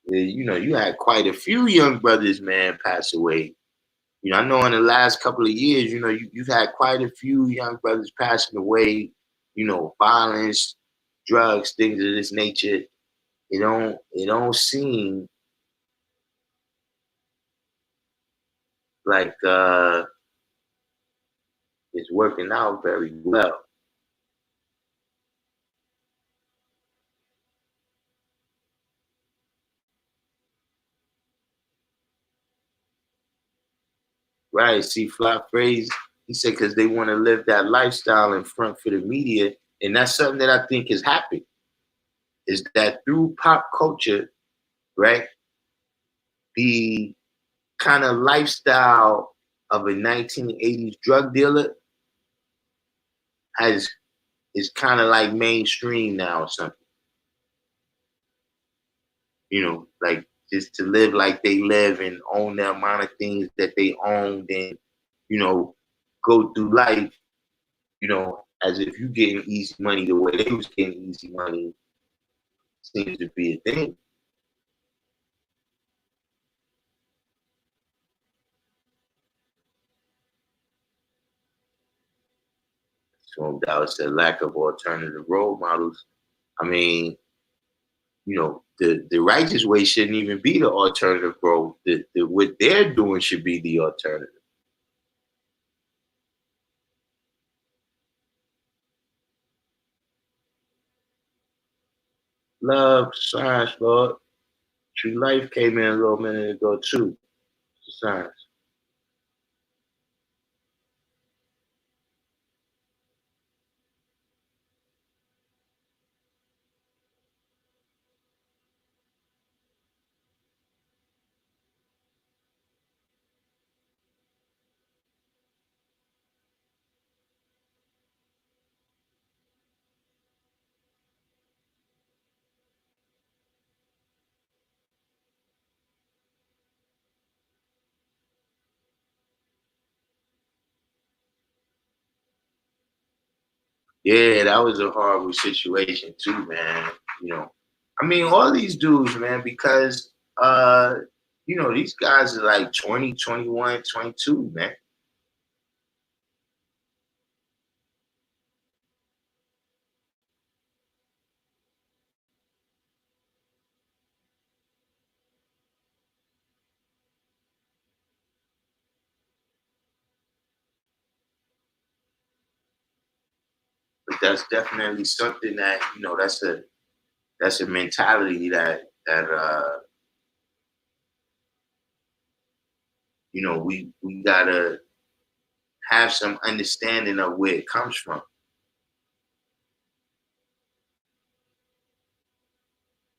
You know, you had quite a few young brothers, man, pass away. You know, I know in the last couple of years, you know, you've had quite a few young brothers passing away. You know, violence, drugs, things of this nature. It don't seem like it's working out very well. Right? See, Fly Phrase, he said because they want to live that lifestyle in front for the media, and that's something that I think has happened. Is that through pop culture, right? The kind of lifestyle of a 1980s drug dealer has is kind of like mainstream now or something. You know, like just to live like they live and own the amount of things that they owned and, you know, go through life, you know, as if you getting easy money the way they was getting easy money seems to be a thing. So Dallas said lack of alternative role models. I mean, you know, the righteous way shouldn't even be the alternative, bro. What they're doing should be the alternative. Love, science, Lord. True life came in a little minute ago too. Science. Yeah, that was a horrible situation too, man. You know, I mean, all these dudes, man, because you know, these guys are like 20, 21, 22, man. that's definitely something that, that's a mentality that we gotta have some understanding of where it comes from.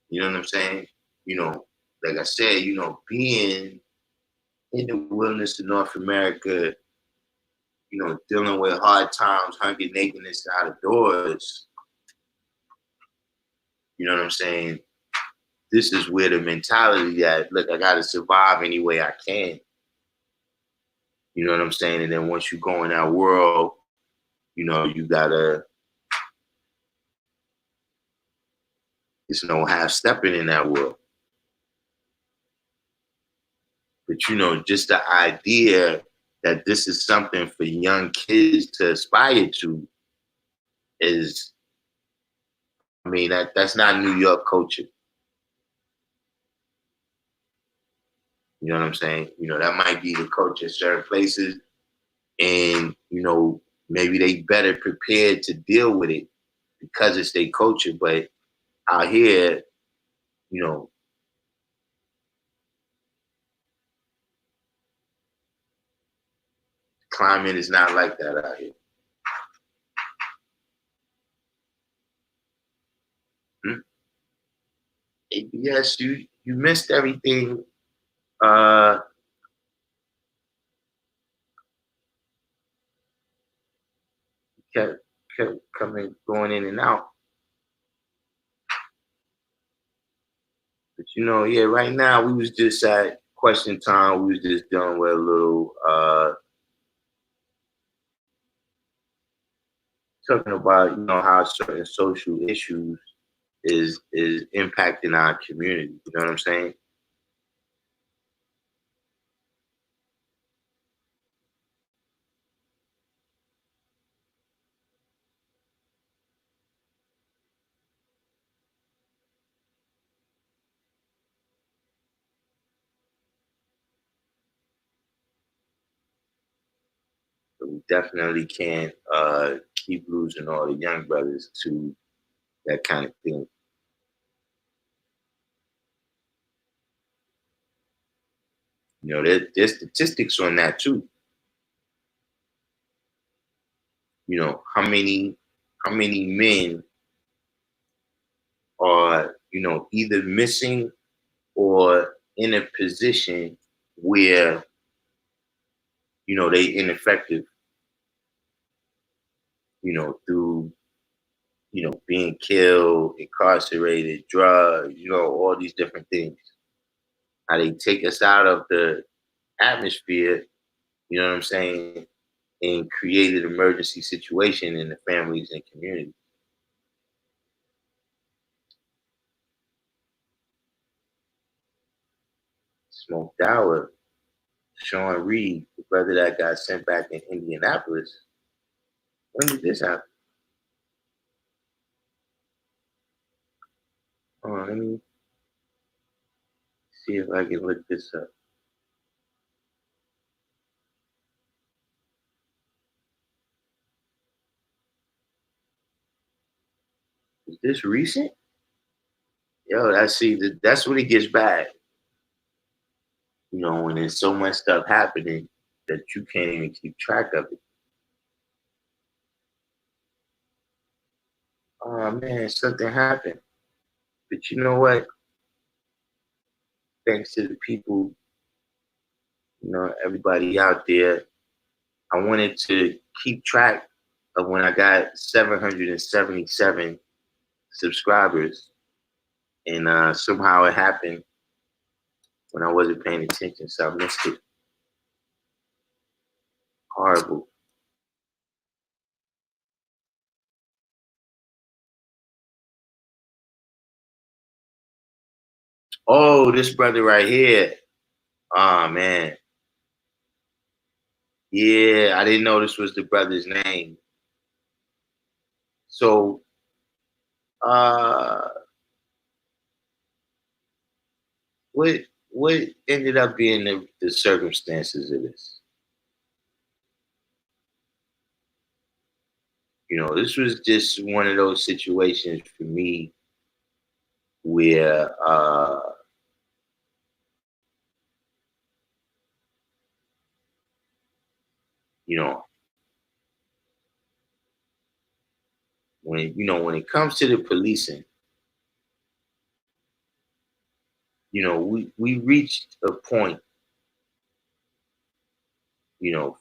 You know what I'm saying? Like I said, being in the wilderness of North America, dealing with hard times, hunger, nakedness, out of doors. You know what I'm saying? This is where the mentality that, look, I gotta survive any way I can. You know what I'm saying? And then once you go in that world, you gotta, it's no half stepping in that world. But just the idea that this is something for young kids to aspire to is, I mean, that's not New York culture. You know what I'm saying? That might be the culture in certain places, and maybe they better prepared to deal with it because it's their culture. But out here, climate is not like that out here. Yes, you missed everything. Kept coming, going in and out. But yeah, right now we was just at question time. We was just dealing with a little talking about how certain social issues is impacting our community. You know what I'm saying? But we definitely can't keep losing all the young brothers to that kind of thing. There's statistics on that too. How many men are either missing or in a position where they ineffective, through being killed, incarcerated, drugs, all these different things. How they take us out of the atmosphere, you know what I'm saying, and create an emergency situation in the families and communities. Smoked Hour, Sean Reed, the brother that got sent back in Indianapolis. When did this happen? Hold on, let me see if I can look this up. Is this recent? Yo, that's when it gets bad. When there's so much stuff happening that you can't even keep track of it. Oh man, something happened. But you know what? Thanks to the people, everybody out there, I wanted to keep track of when I got 777 subscribers. And somehow it happened when I wasn't paying attention, so I missed it. Horrible. Oh, this brother right here. Oh man. Yeah, I didn't know this was the brother's name. So uh what what ended up being the circumstances of this? This was just one of those situations for me where you know, when it comes to the policing, we reached a point,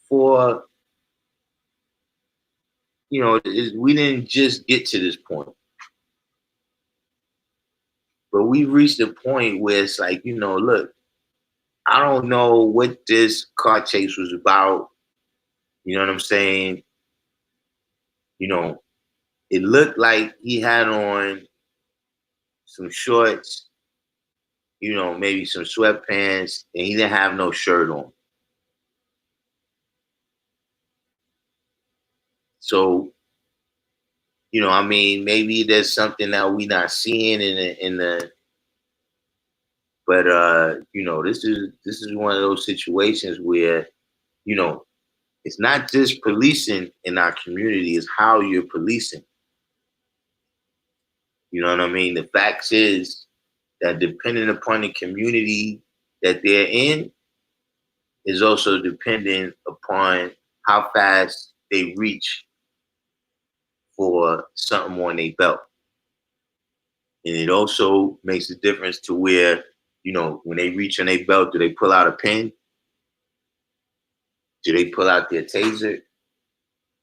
for we didn't just get to this point, but we reached a point where it's like, look, I don't know what this car chase was about. You know what I'm saying? It looked like he had on some shorts, maybe some sweatpants, and he didn't have no shirt on. So, I mean, maybe there's something that we not seeing in the but this is one of those situations where, you know, it's not just policing in our community, it's how you're policing. You know what I mean? The fact is that depending upon the community that they're in is also dependent upon how fast they reach for something on their belt. And it also makes a difference to where, when they reach on their belt, do they pull out a pen? Do they pull out their taser?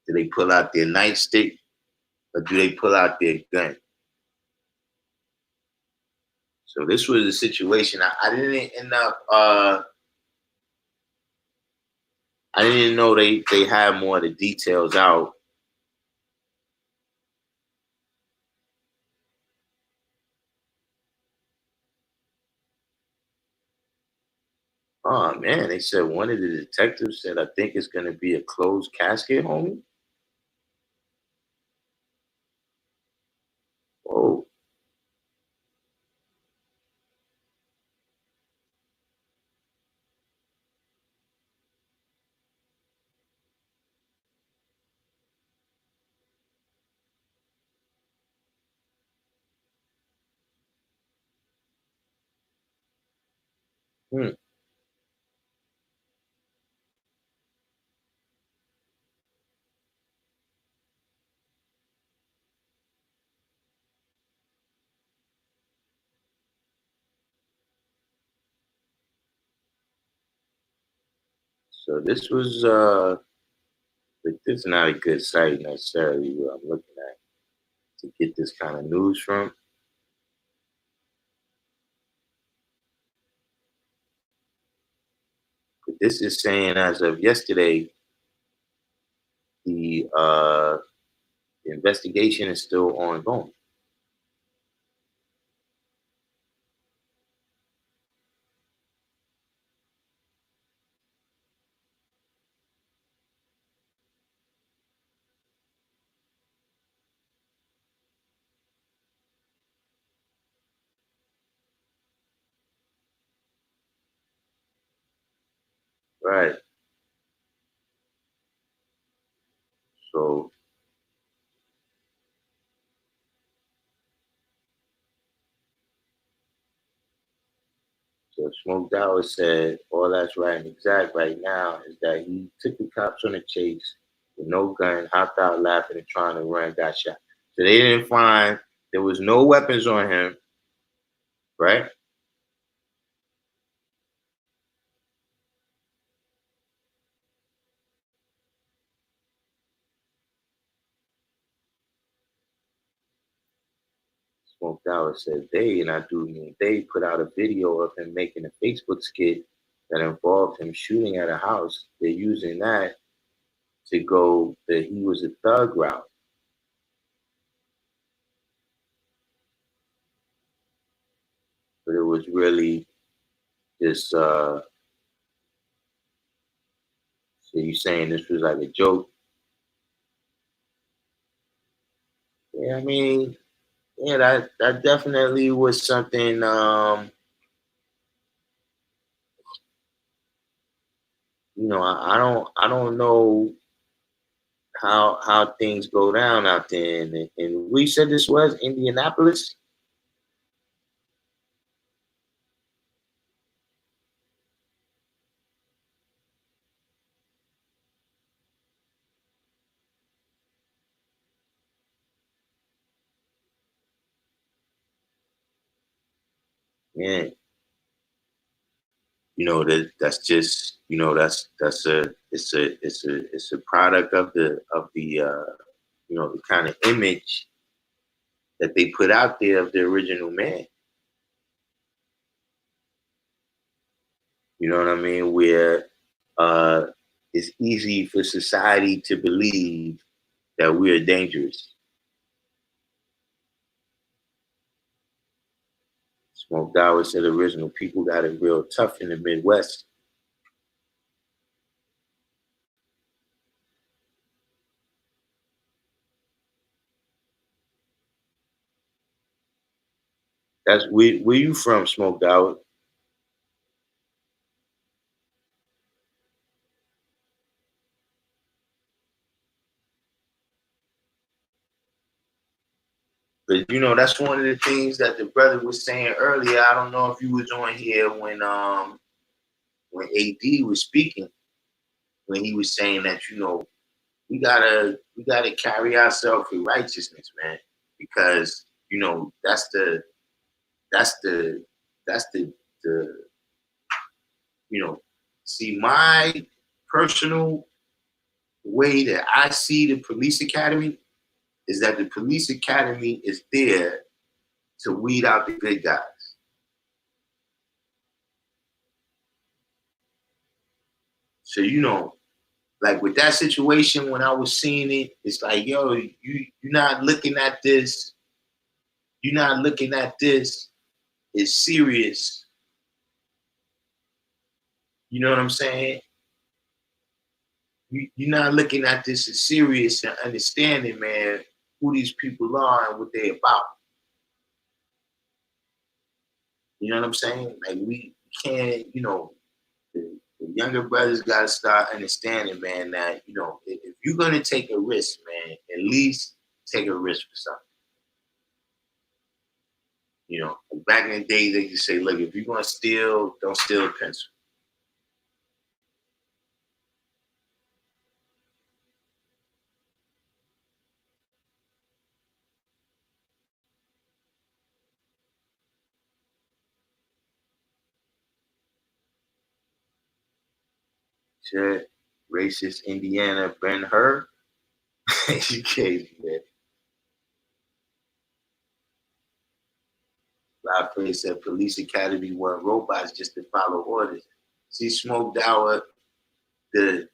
Do they pull out their nightstick? Or do they pull out their gun? So this was a situation. I didn't end up I didn't know they had more of the details out. Oh man, they said one of the detectives said, I think it's gonna be a closed casket, homie. Oh, hmm. So this was this is not a good site necessarily what I'm looking at to get this kind of news from. But this is saying as of yesterday, the investigation is still ongoing. Right. So So Smoked Out said all that's right and exact right now is that he took the cops on a chase with no gun, hopped out laughing and trying to run, got shot. So they didn't find there was no weapons on him, right? Smoked Out said they, and I do mean they, put out a video of him making a Facebook skit that involved him shooting at a house. They're using that to go that he was a thug route. But it was really this so you saying this was like a joke. Yeah, I mean, yeah, that definitely was something. I don't know how things go down out there. And we said this was Indianapolis. Yeah, that's just it's a product of the kind of image that they put out there of the original man. You know what I mean? Where uh, it's easy for society to believe that we're dangerous. Smoke Dawah said original people got it real tough in the Midwest. That's where you from, Smoke Dawah? But that's one of the things that the brother was saying earlier. I don't know if you was on here when AD was speaking, when he was saying that we gotta carry ourselves with righteousness, man, because that's the that's the see, my personal way that I see the police academy is that the police academy is there to weed out the good guys. So like with that situation, when I was seeing it, it's like, yo, you're not looking at this. You're not looking at this. It's serious. You know what I'm saying? You're not looking at this as serious and understanding, man, who these people are and what they're about. You know what I'm saying? Like we can't, the younger brothers got to start understanding, man, that if you're gonna take a risk, man, at least take a risk for something. Back in the day, they used to say, look, if you're gonna steal, don't steal a pencil. Shit, racist Indiana Ben Hur. You crazy, man. Lafayette said police academy weren't robots just to follow orders. See, Smoke Dawah, the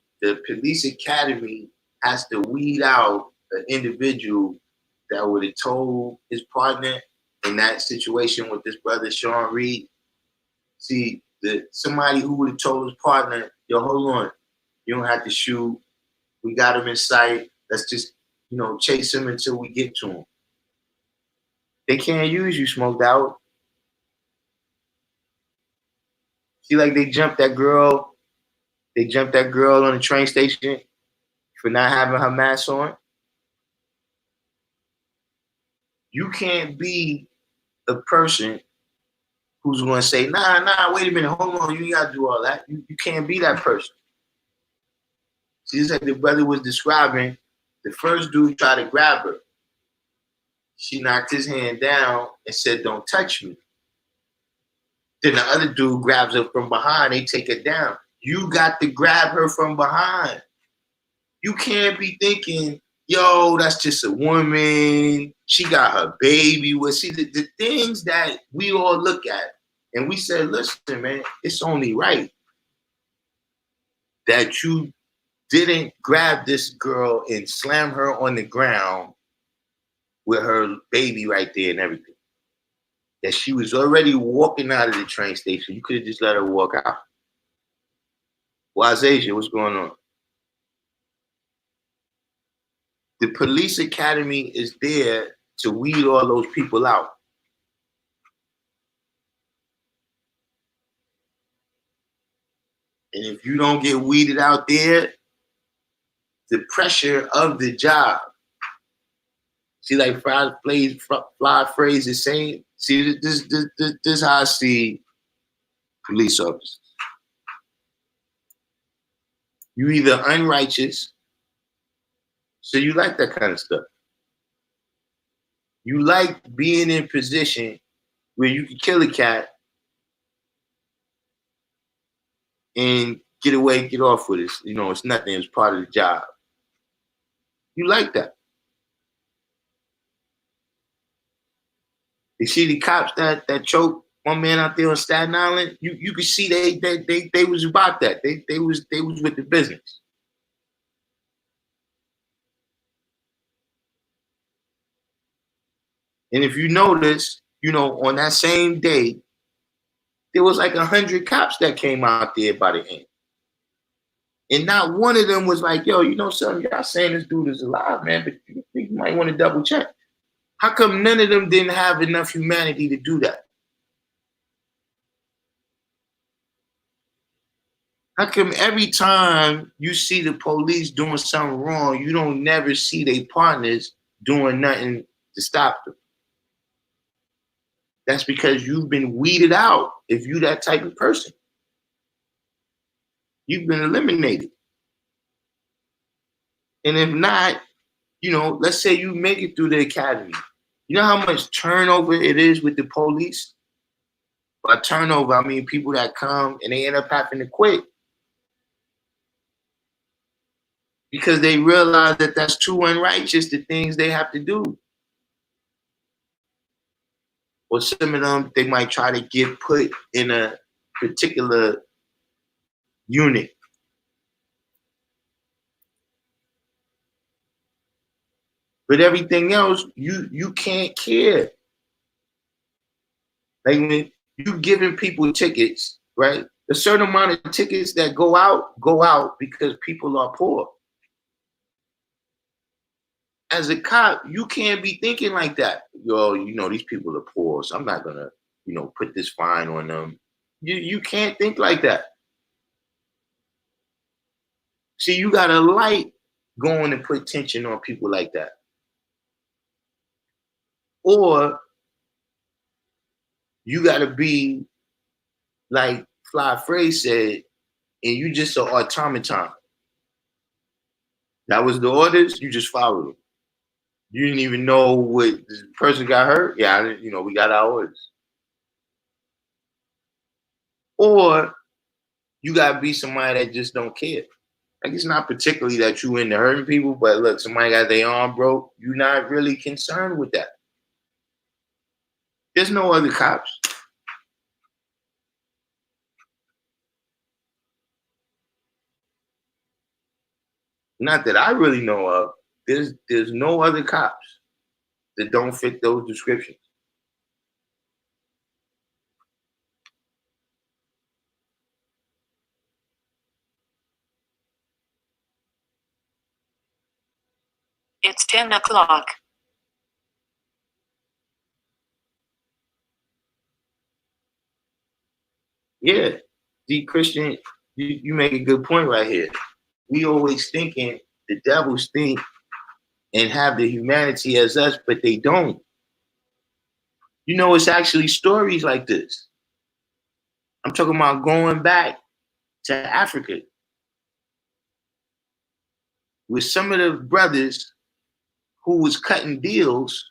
police academy has to weed out an individual that would have told his partner in that situation with this brother Sean Reed. See, somebody who would have told his partner, yo, hold on, you don't have to shoot. We got him in sight. Let's just, chase him until we get to him. They can't use you, Smoked Out. See, like they jumped that girl. They jumped that girl on the train station for not having her mask on. You can't be a person who's going to say, nah, wait a minute, hold on, you got to do all that. You can't be that person. See, just like the brother was describing, the first dude tried to grab her. She knocked his hand down and said, don't touch me. Then the other dude grabs her from behind. They take her down. You got to grab her from behind. You can't be thinking, yo, that's just a woman. She got her baby. Well, see, the things that we all look at, and we said, listen, man, it's only right that you didn't grab this girl and slam her on the ground with her baby right there and everything. That she was already walking out of the train station. You could have just let her walk out. Why's Asia? What's going on? The police academy is there to weed all those people out. And if you don't get weeded out there, the pressure of the job. See, like fly phrase is saying, see, this how I see police officers. You either unrighteous, so you like that kind of stuff. You like being in position where you can kill a cat and get away, get off with it. You know, it's nothing, it's part of the job. You like that. You see the cops that choked one man out there on Staten Island, you could see they was about that. They was with the business. And if you notice, you know, on that same day, there was like 100 cops that came out there by the end. And not one of them was like, yo, you know something, y'all saying this dude is alive, man, but you might want to double check. How come none of them didn't have enough humanity to do that? How come every time you see the police doing something wrong, you don't never see their partners doing nothing to stop them? That's because you've been weeded out. If you that type of person, you've been eliminated. And if not, you know, let's say you make it through the academy. You know how much turnover it is with the police? By turnover, I mean people that come and they end up having to quit because they realize that that's too unrighteous, the things they have to do. Or some of them, they might try to get put in a particular unit. But everything else, you can't care. Like when you giving people tickets, right? A certain amount of tickets that go out because people are poor. As a cop, you can't be thinking like that. Yo, you know, these people are poor, so I'm not gonna, you know, put this fine on them. You can't think like that. See, you got a light going to put tension on people like that. Or you got to be like Fly Phrase said, and you just an automaton. That was the orders, you just followed them. You didn't even know what this person got hurt. Yeah, you know, we got our orders. Or you got to be somebody that just don't care. Like, it's not particularly that you into hurting people, but look, somebody got their arm broke. You're not really concerned with that. There's no other cops. Not that I really know of. There's no other cops that don't fit those descriptions. It's 10 o'clock. Yeah, D. Christian, you make a good point right here. We always thinking the devils think and have the humanity as us, but they don't. You know, it's actually stories like this. I'm talking about going back to Africa with some of the brothers who was cutting deals.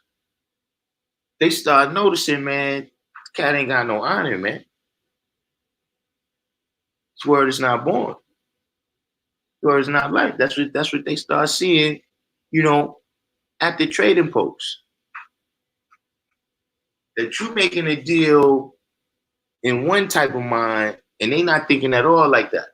They started noticing, man, this cat ain't got no honor, man. This word is not born. This word is not life. That's what they start seeing, you know, at the trading posts. That you making a deal in one type of mind, and they not thinking at all like that.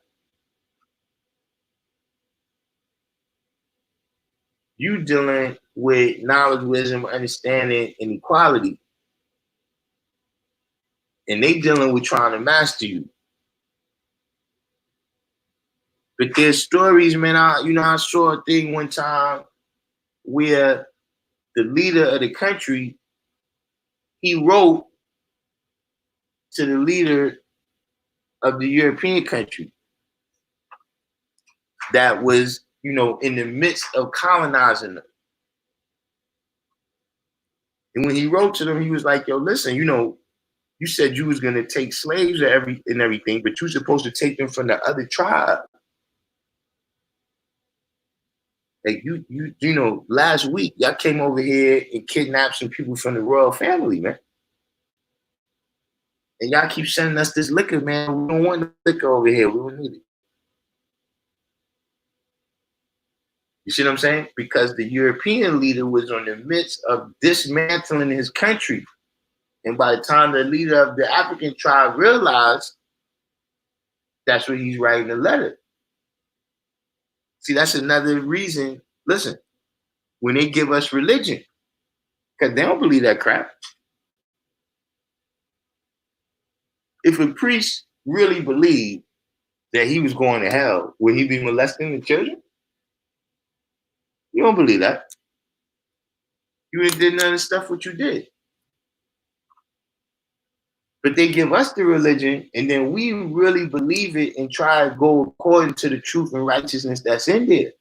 You dealing with knowledge, wisdom, understanding, and equality. And they dealing with trying to master you. But there's stories, man. I saw a thing one time where the leader of the country, he wrote to the leader of the European country that was you know, in the midst of colonizing them. And when he wrote to them, he was like, yo, listen, you know, you said you was going to take slaves and everything, but you're supposed to take them from the other tribe. Like you know, last week, y'all came over here and kidnapped some people from the royal family, man. And y'all keep sending us this liquor, man. We don't want the liquor over here. We don't need it. You see what I'm saying? Because the European leader was on the midst of dismantling his country. And by the time the leader of the African tribe realized, that's what he's writing a letter. See, that's another reason. Listen, when they give us religion, because they don't believe that crap. If a priest really believed that he was going to hell, would he be molesting the children? You don't believe that. You ain't did none of the stuff what you did. But they give us the religion, and then we really believe it and try to go according to the truth and righteousness that's in there.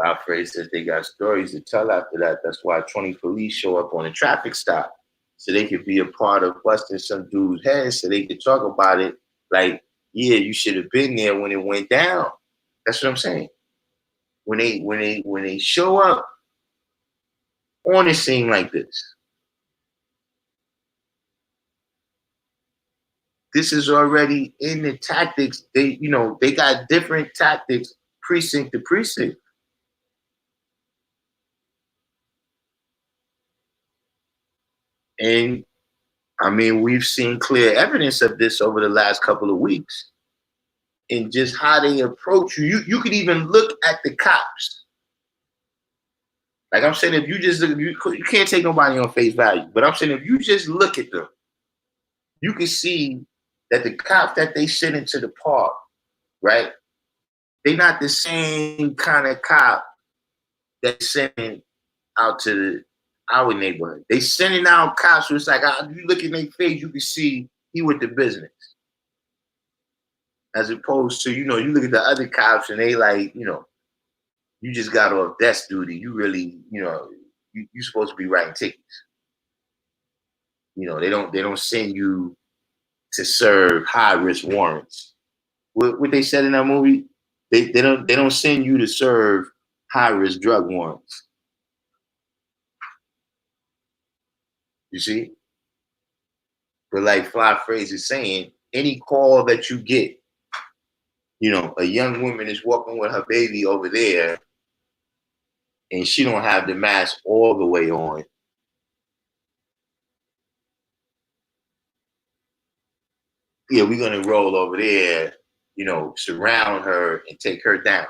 Godfrey says they got stories to tell after that. That's why 20 police show up on a traffic stop. So they could be a part of busting some dude's head so they could talk about it like, yeah, you should have been there when it went down. That's what I'm saying. When they show up on a scene like this is already in the tactics. They got different tactics precinct to precinct. And I mean, we've seen clear evidence of this over the last couple of weeks. And just how they approach you. You could even look at the cops. Like I'm saying, if you just look, you can't take nobody on face value. But I'm saying if you just look at them, you can see that the cops that they send into the park, right? They're not the same kind of cop that's sending out to our neighborhood. They sending out cops who it's like, you look in their face, you can see he with the business. As opposed to, you look at the other cops and they like, you just got off desk duty. You really, you're supposed to be writing tickets. They don't send you to serve high risk warrants. What they said in that movie, they don't send you to serve high risk drug warrants. You see? But like Fly Phrase is saying, any call that you get, a young woman is walking with her baby over there and she don't have the mask all the way on. Yeah, we're gonna roll over there, surround her and take her down.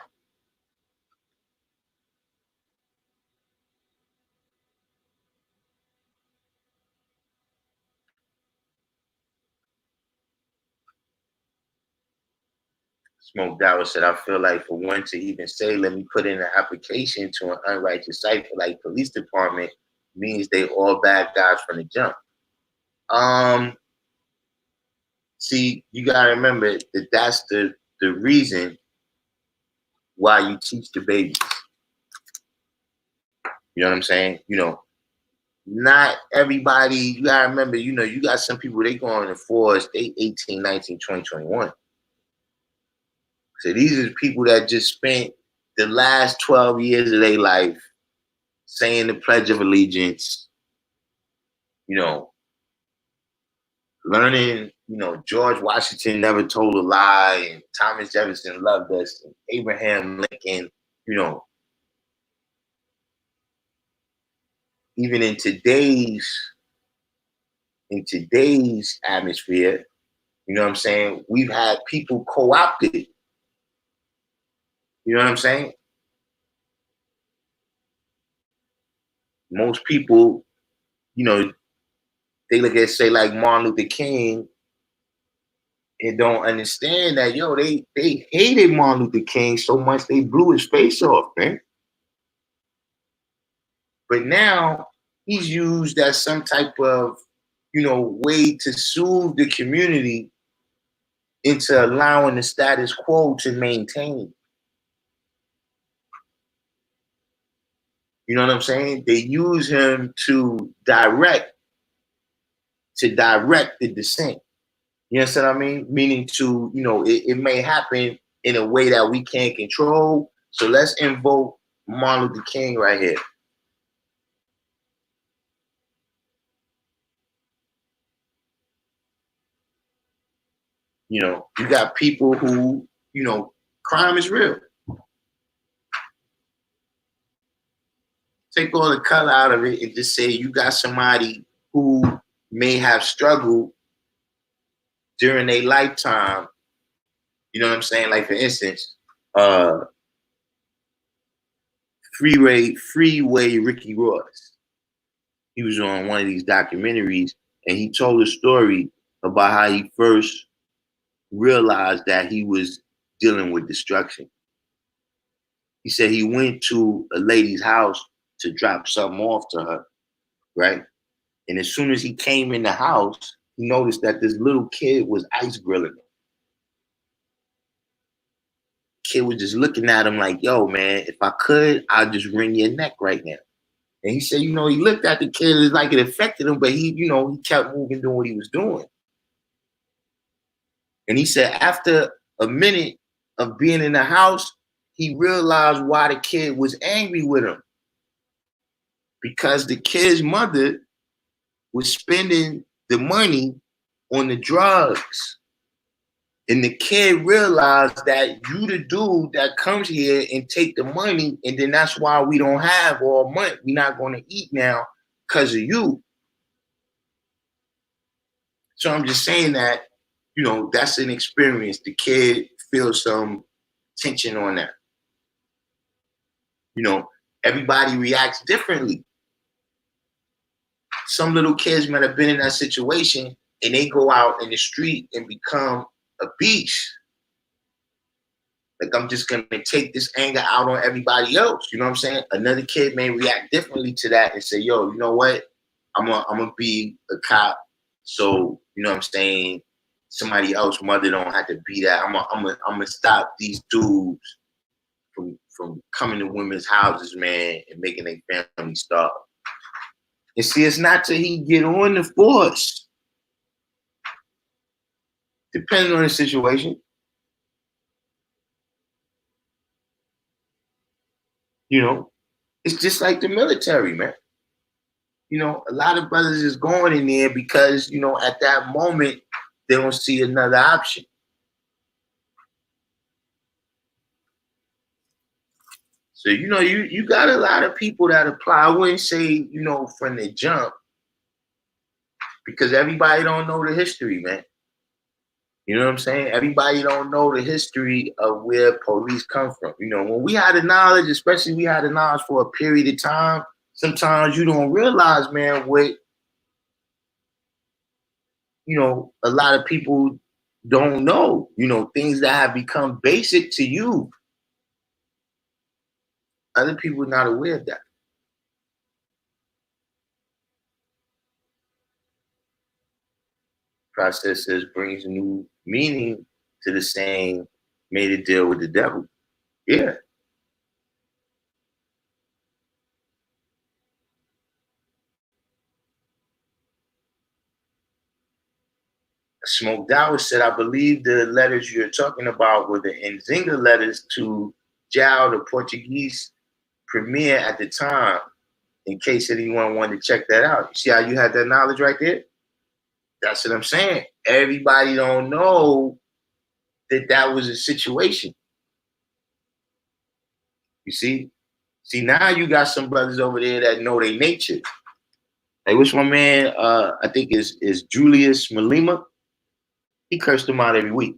Smoke Dower said, I feel like for one to even say, let me put in an application to an unrighteous cipher like police department means they all bad guys from the jump. See, you gotta remember that that's the reason why you teach the babies. You know what I'm saying? Not everybody, you gotta remember, you got some people, they go in the force, they 18, 19, 20, 21. So these are people that just spent the last 12 years of their life saying the Pledge of Allegiance, learning, George Washington never told a lie, and Thomas Jefferson loved us, and Abraham Lincoln, even in today's atmosphere, you know what I'm saying? We've had people co-opted. You know what I'm saying? Most people, they look at, say, like Martin Luther King, and don't understand that, yo, they hated Martin Luther King so much they blew his face off, man. But now he's used as some type of, way to soothe the community into allowing the status quo to maintain. You know what I'm saying? They use him to direct the dissent. You understand what I mean? Meaning to, it may happen in a way that we can't control. So let's invoke Martin Luther King right here. You got people who, crime is real. Take all the color out of it and just say you got somebody who may have struggled during their lifetime. You know what I'm saying? Like, for instance, Freeway Ricky Ross. He was on one of these documentaries and he told a story about how he first realized that he was dealing with destruction. He said he went to a lady's house to drop something off to her, right? And as soon as he came in the house, he noticed that this little kid was ice grilling him. Kid was just looking at him like, yo, man, if I could, I'd just wring your neck right now. And he said, he looked at the kid, it's like it affected him, but he kept moving, doing what he was doing. And he said after a minute of being in the house, he realized why the kid was angry with him. Because the kid's mother was spending the money on the drugs. And the kid realized that you the dude that comes here and take the money, and then that's why we don't have all month. We're not going to eat now because of you. So I'm just saying that, that's an experience. The kid feels some tension on that. Everybody reacts differently. Some little kids might have been in that situation and they go out in the street and become a beast. Like, I'm just going to take this anger out on everybody else. You know what I'm saying? Another kid may react differently to that and say, yo, you know what? I'm gonna be a cop. So, you know what I'm saying? Somebody else's mother don't have to be that. I'm gonna stop these dudes from coming to women's houses, man, and making their family starve. And see, it's not till he get on the force. Depending on the situation. It's just like the military, man. A lot of brothers is going in there because, at that moment, they don't see another option. So, you got a lot of people that apply. I wouldn't say, from the jump, because everybody don't know the history, man. You know what I'm saying? Everybody don't know the history of where police come from. When we had the knowledge, especially we had the knowledge for a period of time, sometimes you don't realize, man, what, a lot of people don't know, things that have become basic to you. Other people are not aware of that. Process says brings new meaning to the saying, made a deal with the devil. Yeah. Smoked Out said, I believe the letters you're talking about were the Nzinga letters to Jao, the Portuguese premier at the time, in case anyone wanted to check that out. You see how you had that knowledge right there? That's what I'm saying. Everybody don't know that was a situation. You see? See, now you got some brothers over there that know their nature. Like, what's my man, I think is Julius Malema? He cursed them out every week.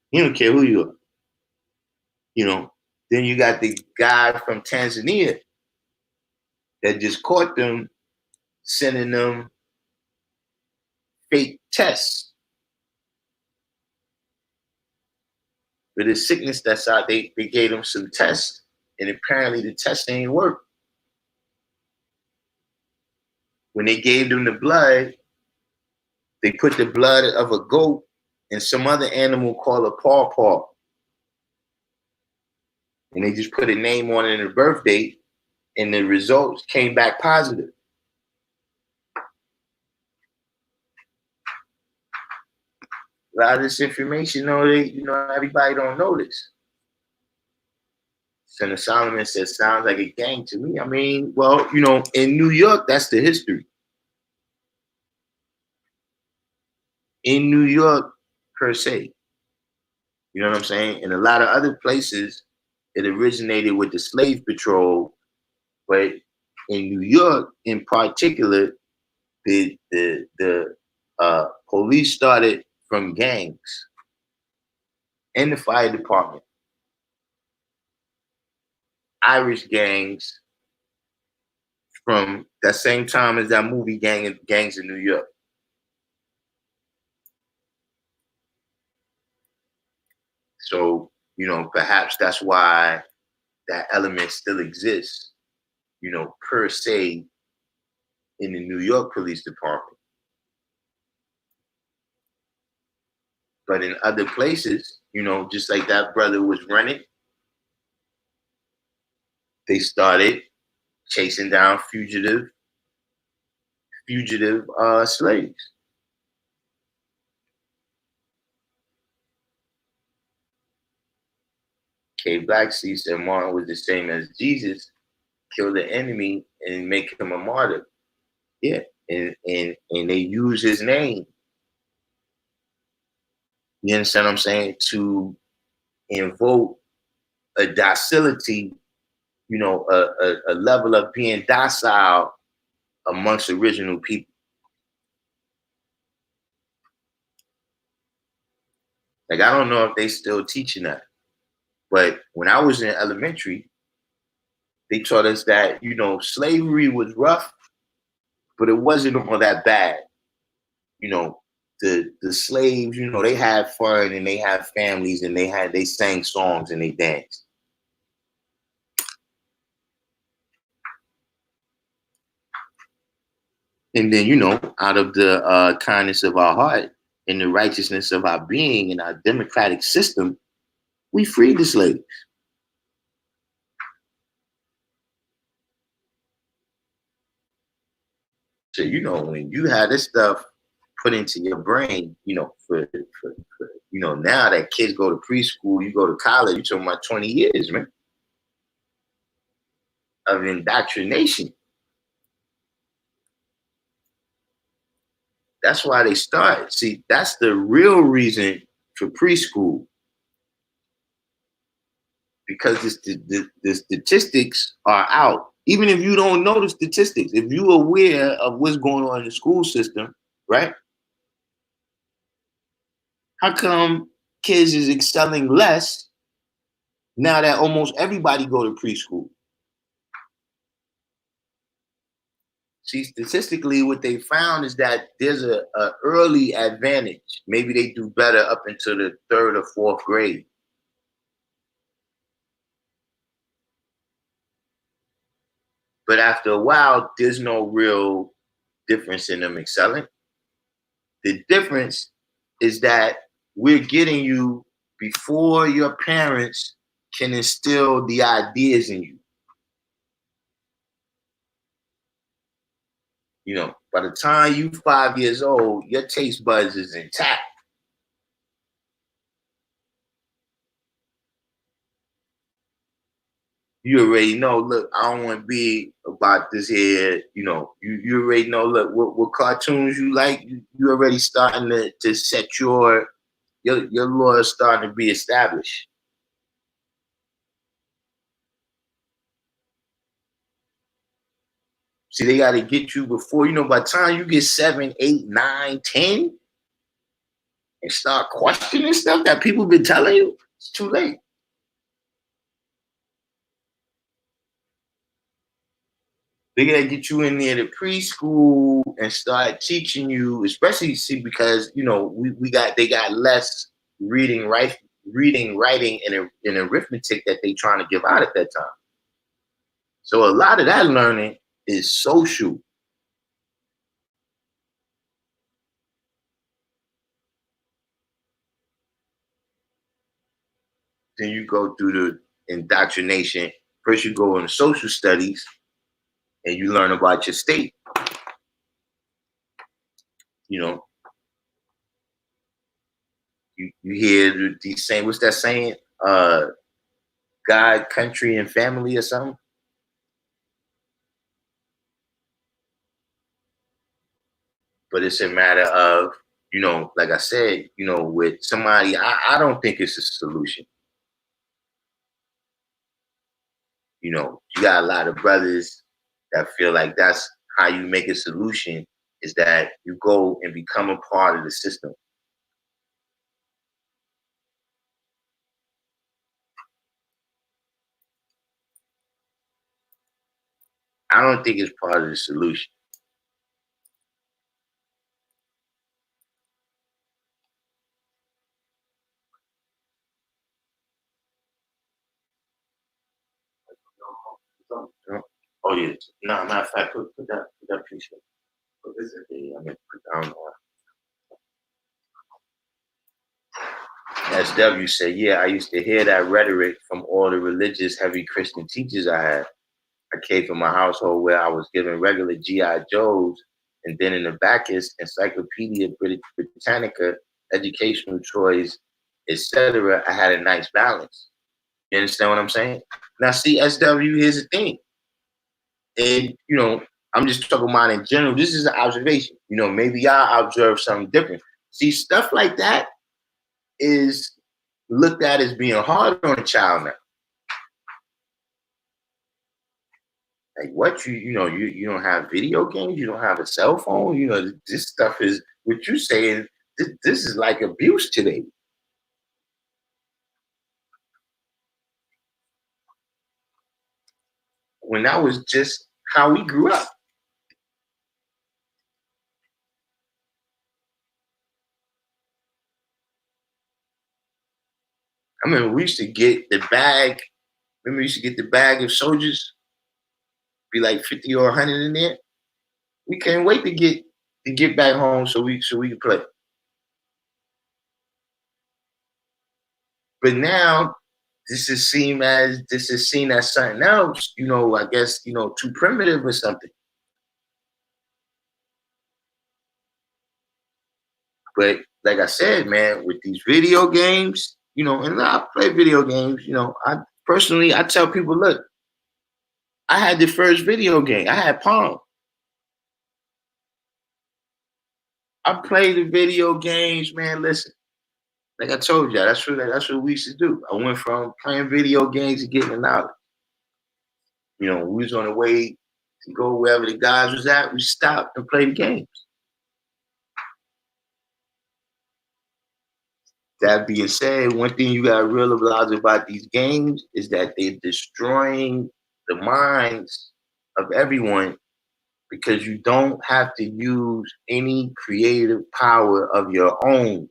He don't care who you are. Then you got the guy from Tanzania that just caught them, sending them fake tests for the sickness that's out. They gave them some tests, and apparently the test ain't work. When they gave them the blood, they put the blood of a goat and some other animal called a pawpaw. And they just put a name on it and a birth date, and the results came back positive. A lot of this information, everybody don't know this. Son of Solomon says, sounds like a gang to me. I mean, well, in New York, that's the history. In New York, per se. You know what I'm saying? In a lot of other places, it originated with the slave patrol, but in New York, in particular, the police started from gangs and the fire department. Irish gangs from that same time as that movie Gangs in New York. So, perhaps that's why that element still exists, per se, in the New York Police Department. But in other places, just like that brother was running, they started chasing down fugitive slaves. K. Blacksea said Martin was the same as Jesus, kill the enemy and make him a martyr. Yeah, and they use his name. You understand what I'm saying? To invoke a docility, a level of being docile amongst original people. Like, I don't know if they still teaching that, but when I was in elementary, they taught us that, slavery was rough, but it wasn't all that bad. The slaves, they had fun and they had families and they sang songs and they danced. And then, out of the kindness of our heart and the righteousness of our being and our democratic system, we freed the slaves. So, when you had this stuff put into your brain, for now that kids go to preschool, you go to college, you're talking about 20 years, man, of indoctrination. That's why they start. See, that's the real reason for preschool. Because the statistics are out. Even if you don't know the statistics, if you're aware of what's going on in the school system, right? How come kids is excelling less now that almost everybody go to preschool? See, statistically, what they found is that there's a early advantage. Maybe they do better up into the 3rd or 4th grade. But after a while, there's no real difference in them excelling. The difference is that we're getting you before your parents can instill the ideas in you. By the time you 5 years old, your taste buds is intact. You already know, look, I don't want to be about this here. You already know, look, what cartoons you like. You already starting to set your laws starting to be established. See, they got to get you before, by the time you get 7, 8, 9, 10, and start questioning stuff that people been telling you, it's too late. They gotta get you in there to preschool and start teaching you, especially because they got less reading, writing, and arithmetic that they trying to give out at that time. So a lot of that learning is social. Then you go through the indoctrination. First, you go into social studies, and you learn about your state. You hear these saying, what's that saying? God, country, and family, or something. But it's a matter of, like I said, with somebody, I don't think it's a solution. You got a lot of brothers that feel like that's how you make a solution, is that you go and become a part of the system. I don't think it's part of the solution. Oh yeah. No, matter of fact, put that piece in. Put this in. Yeah, I mean, put down. SW said, yeah, I used to hear that rhetoric from all the religious, heavy Christian teachers I had. I came from a household where I was given regular G.I. Joes, and then in the Bacchus, Encyclopedia Britannica, educational toys, etc., I had a nice balance. You understand what I'm saying? Now, see, SW, here's the thing. And, I'm just talking about in general. This is an observation. Maybe y'all observe something different. See, stuff like that is looked at as being hard on a child now. Like what you don't have video games, you don't have a cell phone. This stuff is what you saying. This is like abuse today. When that was just how we grew up. I remember we used to get the bag. Remember we used to get the bag of soldiers, be like 50 or 100 in there. We couldn't wait to get back home so we could play. But now this is seen as something else, I guess, too primitive or something. But like I said, man, with these video games, and I play video games, I tell people, look, I had the first video game. I had Pong. I played the video games, man. Listen, like I told you, that's what we used to do. I went from playing video games to getting the knowledge. We was on the way to go wherever the guys was at. We stopped and played the games. That being said, one thing you gotta realize about these games is that they're destroying the minds of everyone, because you don't have to use any creative power of your own.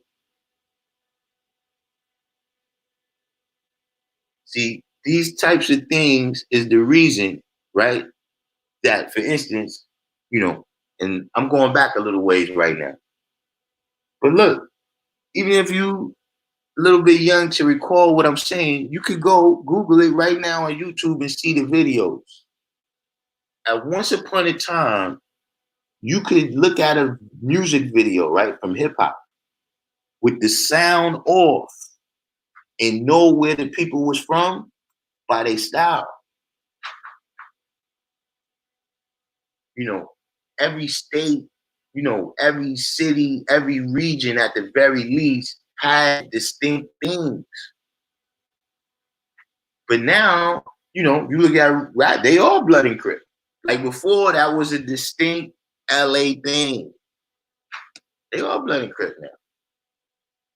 See, these types of things is the reason, right? That, for instance, and I'm going back a little ways right now. But look, even if you a little bit young to recall what I'm saying, you could go Google it right now on YouTube and see the videos. At once upon a time, you could look at a music video, right, from hip hop with the sound off and know where the people was from by their style. Every state, every city, every region at the very least had distinct things. But now, you look at rap, they all blood and crip. Like before, that was a distinct LA thing. They all blood and crip now.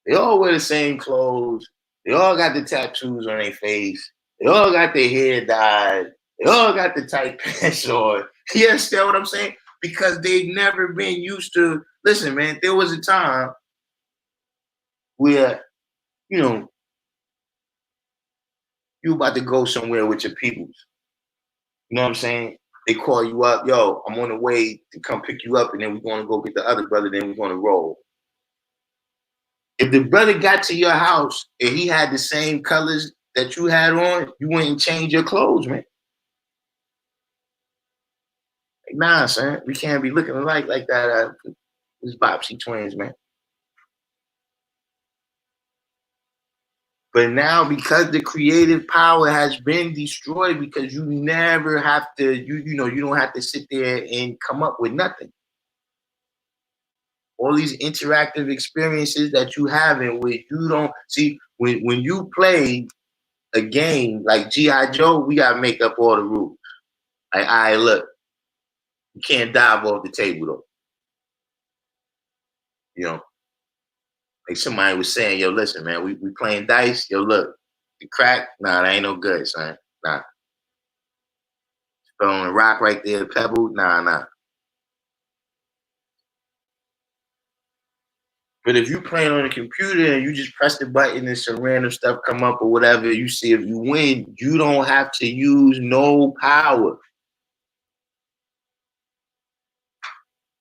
They all wear the same clothes. They all got the tattoos on their face. They all got their hair dyed. They all got the tight pants on. You understand what I'm saying? Because they've never been used to. Listen, man, there was a time where, you know, you about to go somewhere with your peoples. You know what I'm saying? They call you up, yo, I'm on the way to come pick you up, and then we're going to go get the other brother, then we're going to roll. If the brother got to your house and he had the same colors that you had on, you wouldn't change your clothes, man. Like, nah, son, we can't be looking alike like that. It's Bopsy twins, man. But now, because the creative power has been destroyed, because you never have to, you don't have to sit there and come up with nothing. All these interactive experiences that you have, and where you don't see, when you play a game like G.I. Joe, we gotta make up all the rules. Like, all right, look, you can't dive off the table though. You know, like somebody was saying, yo, listen, man, we playing dice. Yo, look, the crack, nah, that ain't no good, son. Nah. Fell on a rock right there, the pebble, nah. But if you playing on a computer and you just press the button and some random stuff come up or whatever, you see if you win, you don't have to use no power.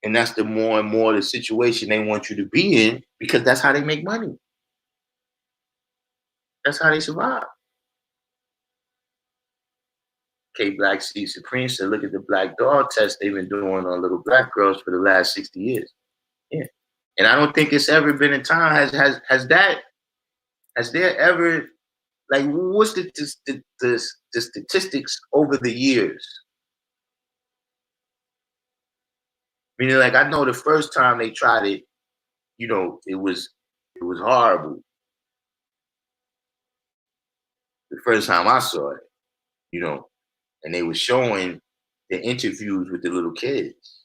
And that's the more and more the situation they want you to be in, because that's how they make money. That's how they survive. K Black C Supreme said, look at the black dog test they've been doing on little black girls for the last 60 years. Yeah. And I don't think it's ever been a time, has there ever, like, what's the statistics over the years? Meaning, like, I know the first time they tried it, you know, it was horrible. The first time I saw it, you know, and they were showing the interviews with the little kids.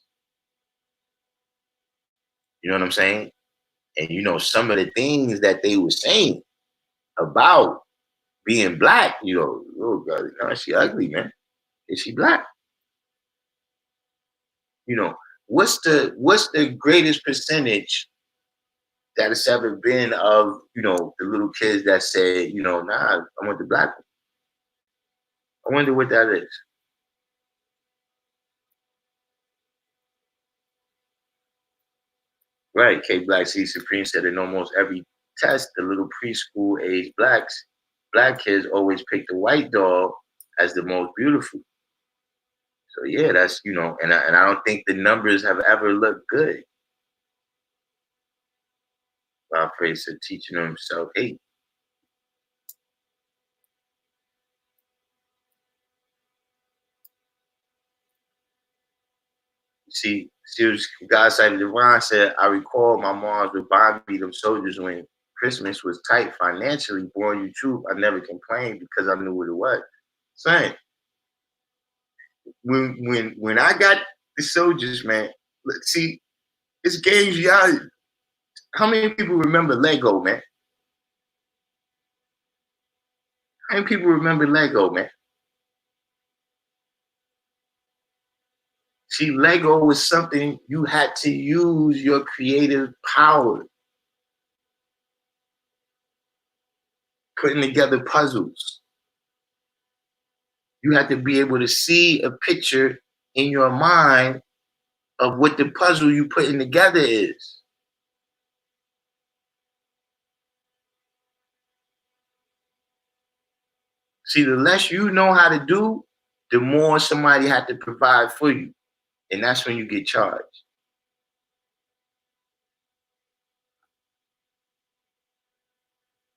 You know what I'm saying? And you know, some of the things that they were saying about being black, you know, oh God, no, she ugly, man. Is she black? You know, what's the greatest percentage that it's ever been of, you know, the little kids that say, you know, nah, I want the black one. I wonder what that is. Right, K Black C Supreme said in almost every test, the little preschool age black kids always pick the white doll as the most beautiful. So yeah, that's, you know, and I don't think the numbers have ever looked good. Bob Fraser said teaching them self-hate. See, God Side Divine said, I recall my moms would buy me them soldiers when Christmas was tight financially. Born you truth, I never complained because I knew what it was. Saying, when I got the soldiers, man, see, it's games, y'all. How many people remember Lego, man? How many people remember Lego, man? See, Lego was something you had to use your creative power. Putting together puzzles. You had to be able to see a picture in your mind of what the puzzle you putting together is. See, the less you know how to do, the more somebody had to provide for you. And that's when you get charged.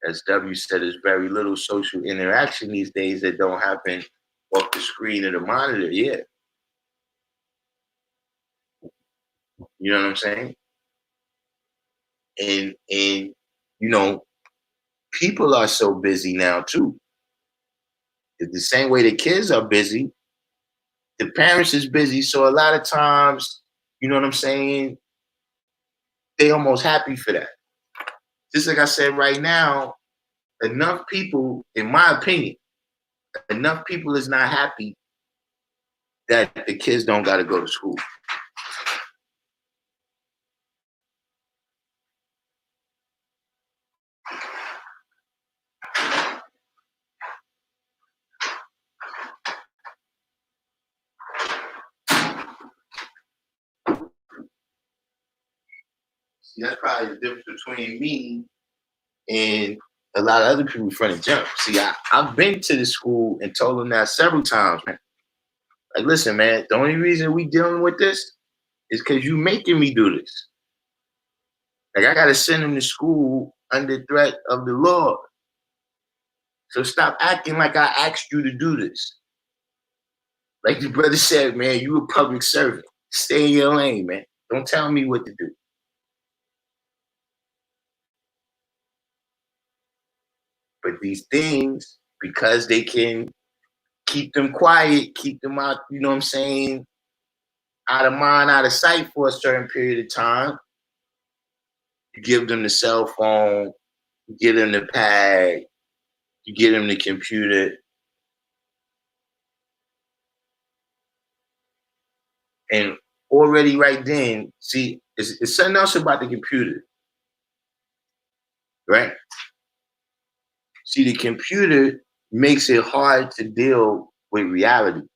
As W said, there's very little social interaction these days that don't happen off the screen of the monitor. Yeah. You know what I'm saying? And you know, people are so busy now too. It's the same way the kids are busy, the parents is busy. So a lot of times, you know what I'm saying, they almost happy for that. Just like I said right now, enough people, in my opinion, enough people is not happy that the kids don't got to go to school. See, that's probably the difference between me and a lot of other people from the jump. See, I've been to the school and told them that several times, man. Like, listen, man, the only reason we dealing with this is because you making me do this. Like, I got to send them to school under threat of the law. So stop acting like I asked you to do this. Like the brother said, man, you a public servant. Stay in your lane, man. Don't tell me what to do. But these things, because they can keep them quiet, keep them out, you know what I'm saying, out of mind, out of sight for a certain period of time, you give them the cell phone, you give them the pad, you give them the computer. And already right then, see, it's something else about the computer, right? See, the computer makes it hard to deal with reality.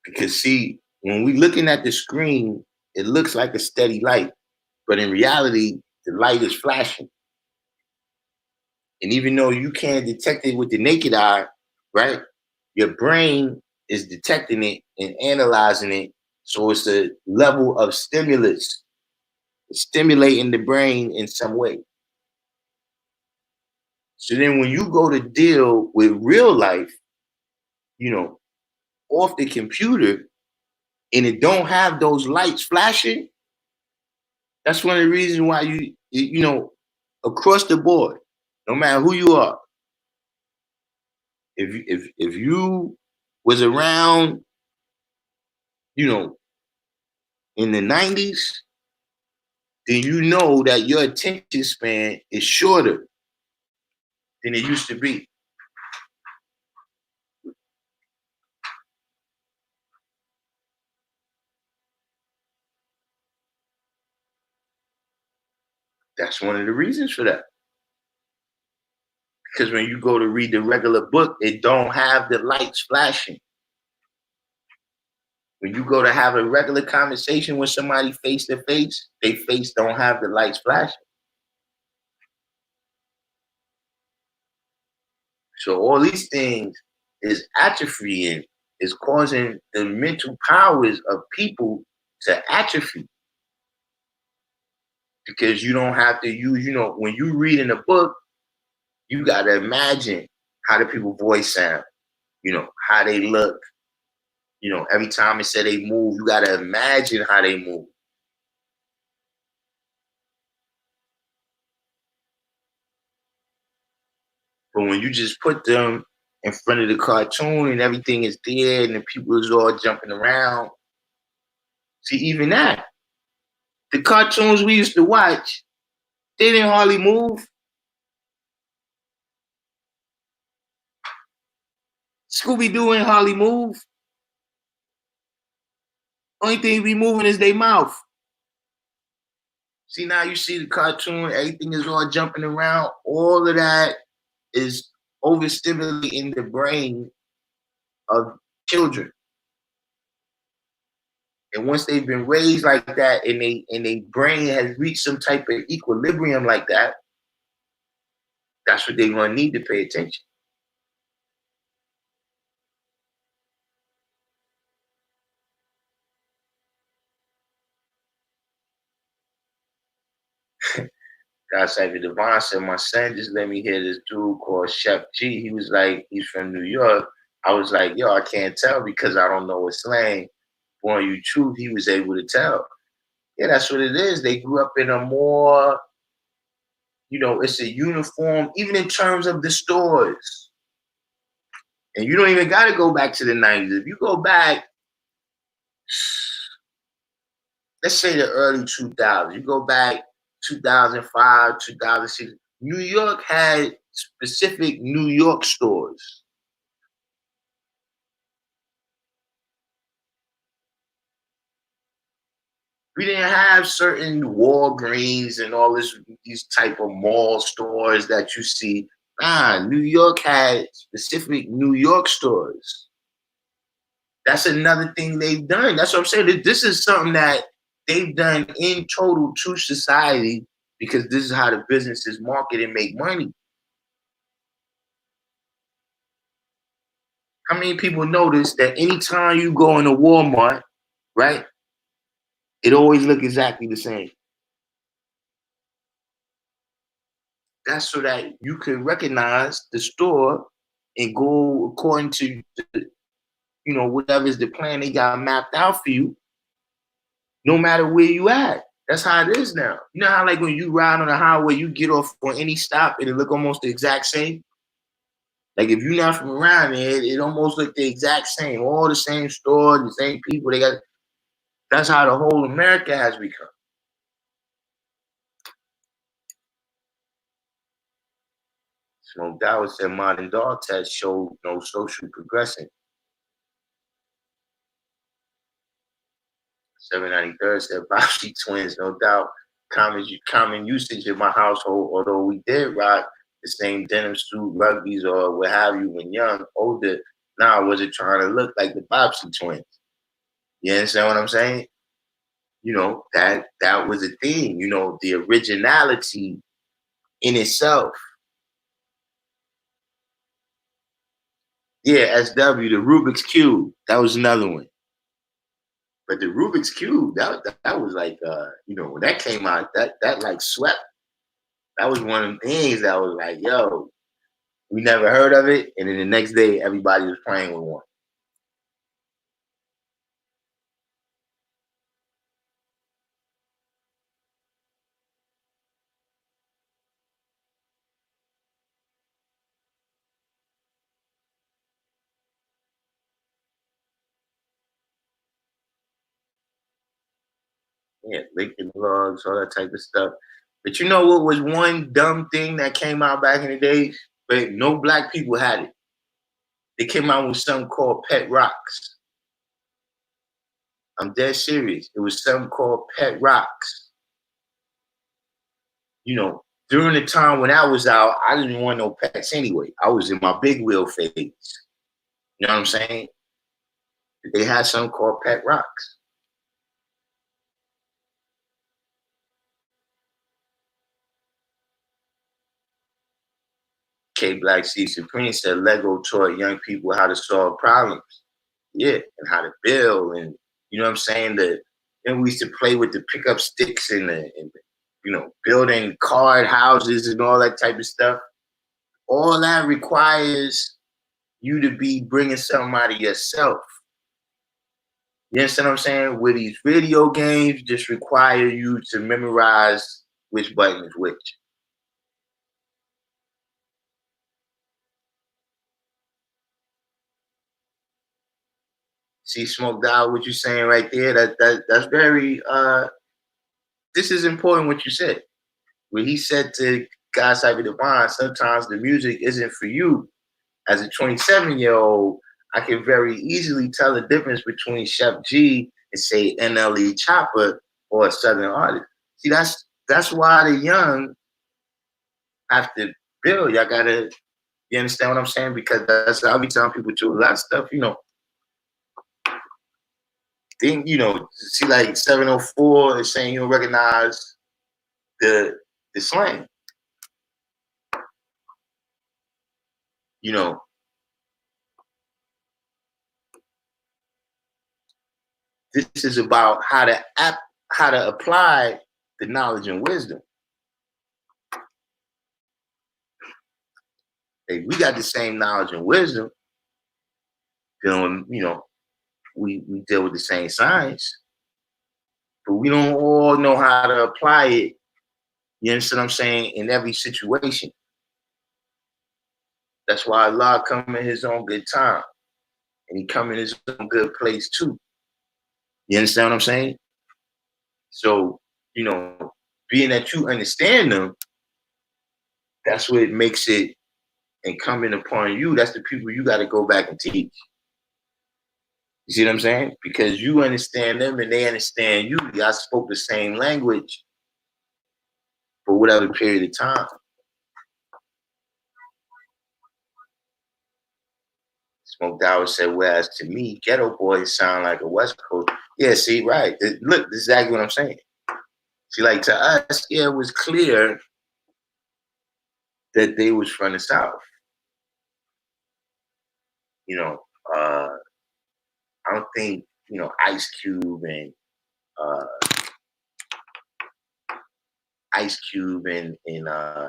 Because see, when we looking at the screen, it looks like a steady light, but in reality, the light is flashing. And even though you can't detect it with the naked eye, right? Your brain is detecting it and analyzing it. So it's a level of stimulus. It's stimulating the brain in some way. So then when you go to deal with real life, you know, off the computer, and it don't have those lights flashing, that's one of the reasons why you know, across the board, no matter who you are, if you was around, you know, in the 90s, then you know that your attention span is shorter than it used to be. That's one of the reasons for that. Because when you go to read the regular book, it don't have the lights flashing. When you go to have a regular conversation with somebody face to face, their face don't have the lights flashing. So all these things is atrophying, is causing the mental powers of people to atrophy. Because you don't have to use, you know, when you read in a book, you got to imagine how the people voice sound, you know, how they look. You know, every time it said they move, you got to imagine how they move. But when you just put them in front of the cartoon and everything is there and the people is all jumping around, see, even that, the cartoons we used to watch, they didn't hardly move. Scooby-Doo ain't hardly move. Only thing be moving is their mouth. See, now you see the cartoon, everything is all jumping around. All of that is overstimulating the brain of children. And once they've been raised like that and they brain has reached some type of equilibrium like that, that's what they're gonna need to pay attention. God's like the Devon said, my son just let me hear this dude called Chef G. He was like, he's from New York. I was like, yo, I can't tell because I don't know his slang. But on YouTube, he was able to tell. Yeah, that's what it is. They grew up in a more, you know, it's a uniform, even in terms of the stores. And you don't even got to go back to the 90s. If you go back, let's say the early 2000s, you go back 2005, 2006, New York had specific New York stores. We didn't have certain Walgreens and all these type of mall stores that you see. Nah, New York had specific New York stores. That's another thing they've done. That's what I'm saying. This is something that they've done in total to society because this is how the businesses market and make money. How many people notice that anytime you go into Walmart, right, it always looks exactly the same? That's so that you can recognize the store and go according to whatever is the plan they got mapped out for you, no matter where you at. That's how it is now. You know how like when you ride on the highway, you get off on any stop and it look almost the exact same? Like if you're not from around there, it almost look the exact same. All the same stores, the same people. That's how the whole America has become. Smoked Out said modern dog test showed no social progression. 793rd said Bobsy twins, no doubt. Common usage in my household, although we did rock the same denim suit, rugbies, or what have you when young, older. Now I wasn't trying to look like the Bobsy twins. You understand what I'm saying? That was a thing, the originality in itself. Yeah, SW, the Rubik's Cube. That was another one. But the Rubik's Cube, that was like, when that came out, that like swept. That was one of the things that was like, yo, we never heard of it. And then the next day, everybody was playing with one. Yeah, Lincoln Logs, all that type of stuff. But you know what was one dumb thing that came out back in the days? But no black people had it. They came out with something called Pet Rocks. I'm dead serious. It was something called Pet Rocks. During the time when I was out, I didn't want no pets anyway. I was in my big wheel phase. You know what I'm saying? They had something called Pet Rocks. K Black C Supreme said Lego taught young people how to solve problems. Yeah, and how to build, and you know what I'm saying? We used to play with the pickup sticks and building card houses and all that type of stuff. All that requires you to be bringing something out of yourself. You understand what I'm saying? With these video games, just require you to memorize which button is which. See, Smoked Out, what you're saying right there, that's very this is important what you said. When he said to God Cyber Divine, sometimes the music isn't for you. As a 27-year-old, I can very easily tell the difference between Chef G and say NLE Chopper or a Southern artist. See, that's why the young have to build. Y'all gotta, you understand what I'm saying? Because that's I'll be telling people too, a lot of stuff, see like 704 is saying you don't recognize the slang. This is about how to apply the knowledge and wisdom. Hey, we got the same knowledge and wisdom. We deal with the same science, but we don't all know how to apply it. You understand what I'm saying? In every situation. That's why Allah come in his own good time. And he come in his own good place too. You understand what I'm saying? So, being that you understand them, that's what makes it incumbent upon you, that's the people you got to go back and teach. You see what I'm saying? Because you understand them and they understand you. Y'all spoke the same language for whatever period of time. Smoked Out said, whereas to me, ghetto boys sound like a West Coast. Yeah, see, right. Look, this is exactly what I'm saying. See, like to us, yeah, it was clear that they was from the South. You know, I don't think, Ice Cube and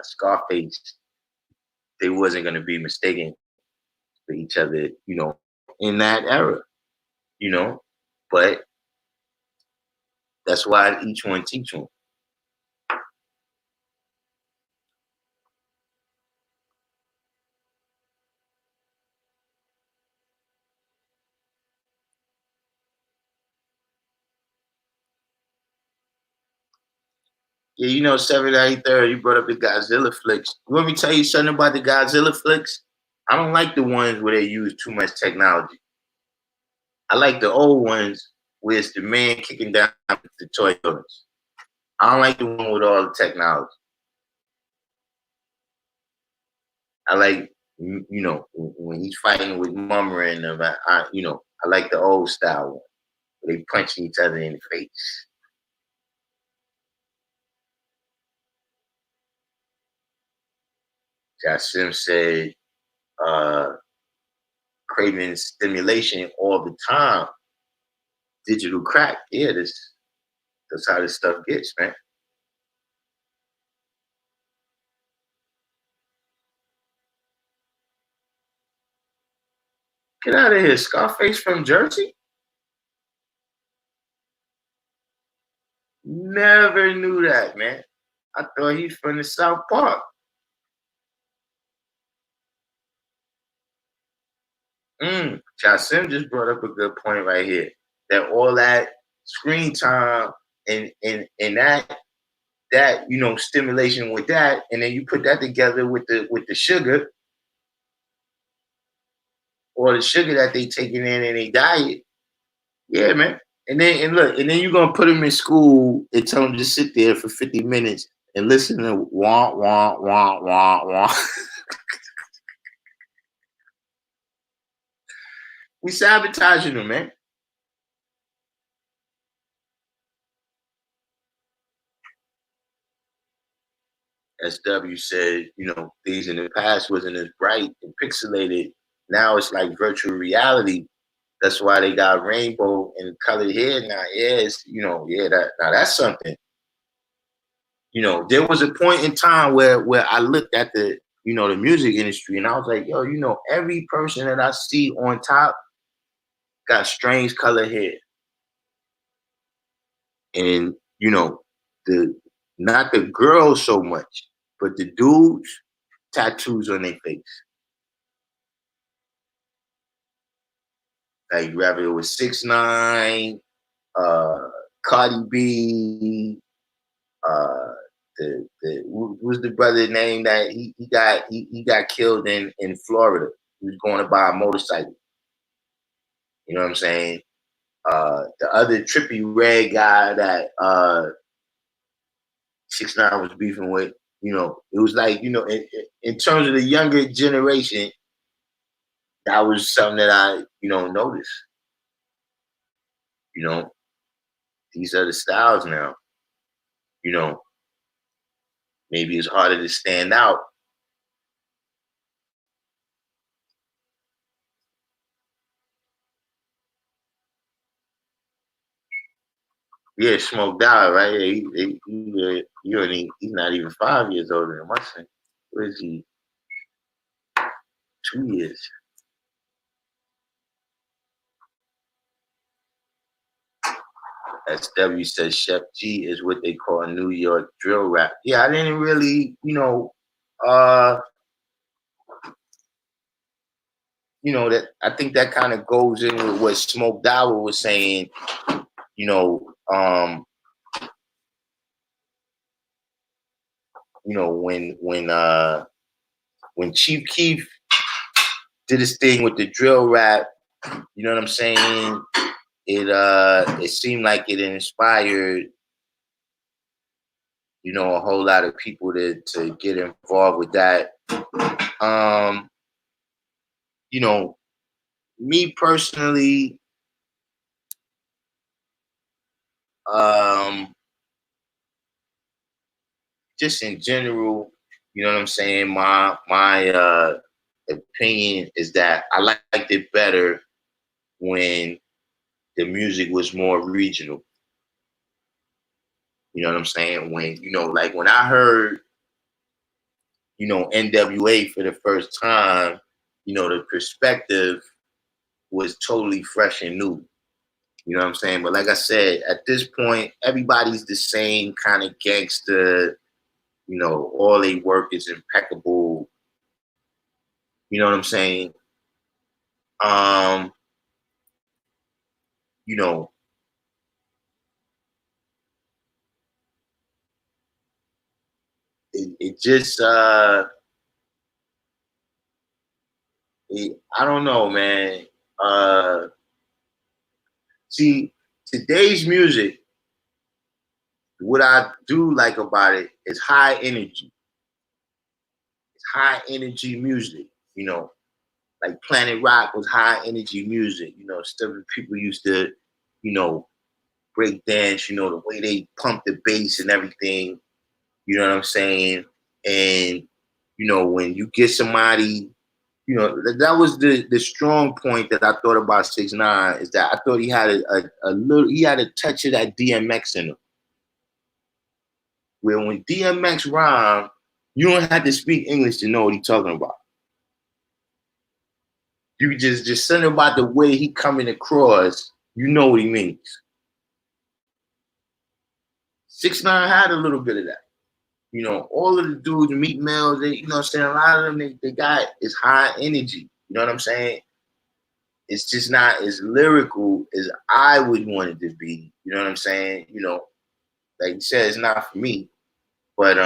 Scarface, they wasn't gonna be mistaken for each other, in that era, but that's why each one teach one. Yeah, 793rd, you brought up the Godzilla flicks. You want me to tell you something about the Godzilla flicks? I don't like the ones where they use too much technology. I like the old ones where it's the man kicking down the toy buildings. I don't like the one with all the technology. I like, when he's fighting with Mumra and them, I like the old style one where they punching each other in the face. Jassim said, craving stimulation all the time. Digital crack. Yeah, that's how this stuff gets, man. Get out of here. Scarface from Jersey? Never knew that, man. I thought he's from the South Park. Jasim just brought up a good point right here. That all that screen time and that stimulation with that, and then you put that together with the sugar or the sugar that they taking in their diet. Yeah, man. And then you're gonna put them in school and tell them to sit there for 50 minutes and listen to wah wah wah wah wah. We sabotaging them, man. SW said, things in the past wasn't as bright and pixelated. Now it's like virtual reality. That's why they got rainbow and colored hair now. Yeah, now that's something. There was a point in time where I looked at the music industry and I was like, yo, every person that I see on top got strange colored hair. And, the not the girls so much, but the dudes, tattoos on their face. Like whether it was 6ix9ine, Cardi B, what was the brother name that he got killed in Florida? He was going to buy a motorcycle. You know what I'm saying? The other trippy red guy that 6ix9ine was beefing with, it was like, in terms of the younger generation, that was something that I, noticed. These are the styles now. Maybe it's harder to stand out. Yeah, Smoked Out, right? He's not even 5 years older than my son. Where is he? 2 years. SW says Chef G is what they call New York drill rap. Yeah, I didn't really, that I think that kind of goes in with what Smoked Out was saying, when when Chief Keef did his thing with the drill rap, you know what I'm saying? It seemed like it inspired, you know, a whole lot of people to get involved with that. You know, me personally, just in general, you know what I'm saying? My opinion is that I liked it better when the music was more regional. You know what I'm saying? When, you know, like when I heard, you know, NWA for the first time, you know, the perspective was totally fresh and new. You know what I'm saying? But like I said, at this point, everybody's the same kind of gangster. You know, all they work is impeccable. You know what I'm saying? Um, you know, it just I don't know, man. Uh See, today's music, what I do like about it is high energy. It's high energy music, you know. Like Planet Rock was high energy music, you know, stuff that people used to, you know, break dance, you know, the way they pump the bass and everything, you know what I'm saying? And, you know, when you get somebody, you know, that was the strong point that I thought about 6ix9ine is that I thought he had a little, he had a touch of that DMX in him. Where when DMX rhyme, you don't have to speak English to know what he's talking about. You just something about the way he coming across, you know what he means. 6ix9ine had a little bit of that. You know, all of the dudes, Meat Mills, they, you know what I'm saying? A lot of them, they got is high energy. You know what I'm saying? It's just not as lyrical as I would want it to be. You know what I'm saying? You know, like you said, it's not for me. But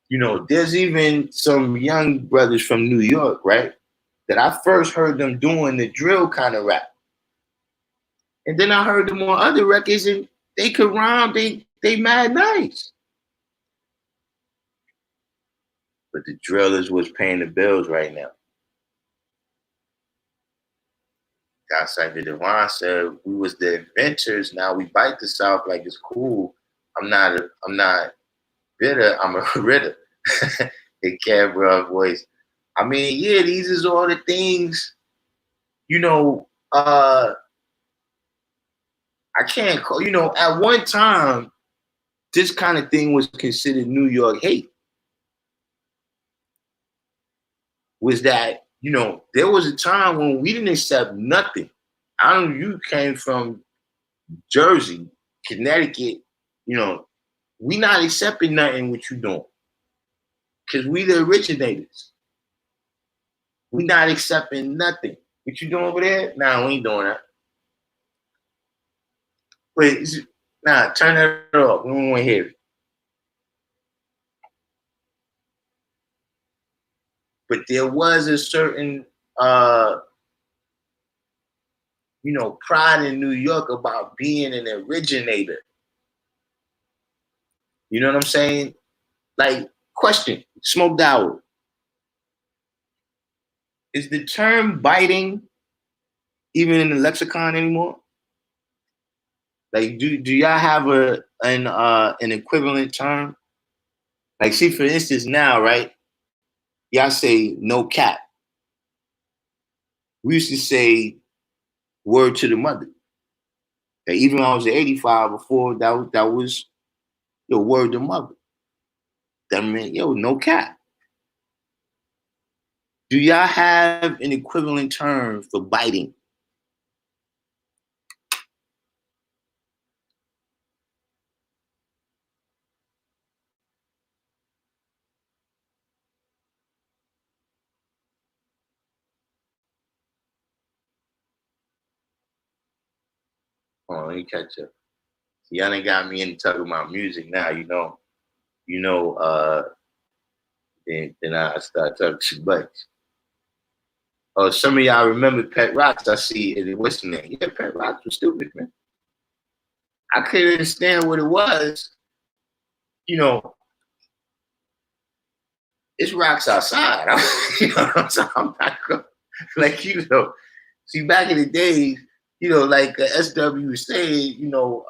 you know, there's even some young brothers from New York, right? That I first heard them doing the drill kind of rap. And then I heard them on other records and they could rhyme, they mad nice. But the drillers was paying the bills right now. Outside the Devon said we was the inventors. Now we bite the South like it's cool. I'm not bitter, I'm a ritter. The Cabra voice. I mean, yeah, these is all the things, you know, I can't call, you know, at one time, this kind of thing was considered New York hate. Was that, you know, there was a time when we didn't accept nothing. I don't know, you came from Jersey, Connecticut, you know, we not accepting nothing what you doing. Cause we the originators. We not accepting nothing. What you doing over there? Nah, we ain't doing that. Wait, nah, turn that off. We don't want to hear it. But there was a certain you know, pride in New York about being an originator. You know what I'm saying? Like, question, Smoked Owl. Is the term biting even in the lexicon anymore? Like, do y'all have an equivalent term? Like, see, for instance, now, right? Y'all say no cap. We used to say word to the mother. Like, even when I was at 85 before, that was yo word to mother. That meant yo no cap. Do y'all have an equivalent term for biting? Oh, let me catch up. See, y'all ain't got me into talking about music now. You know, Then I start talking too much. Oh, some of y'all remember Pet Rocks. I see it. What's the name? Yeah, Pet Rocks was stupid, man. I couldn't understand what it was. You know, it's rocks outside. You know what I'm saying? I'm not gonna, like, you know, see, back in the days, you know, like SW was saying, you know,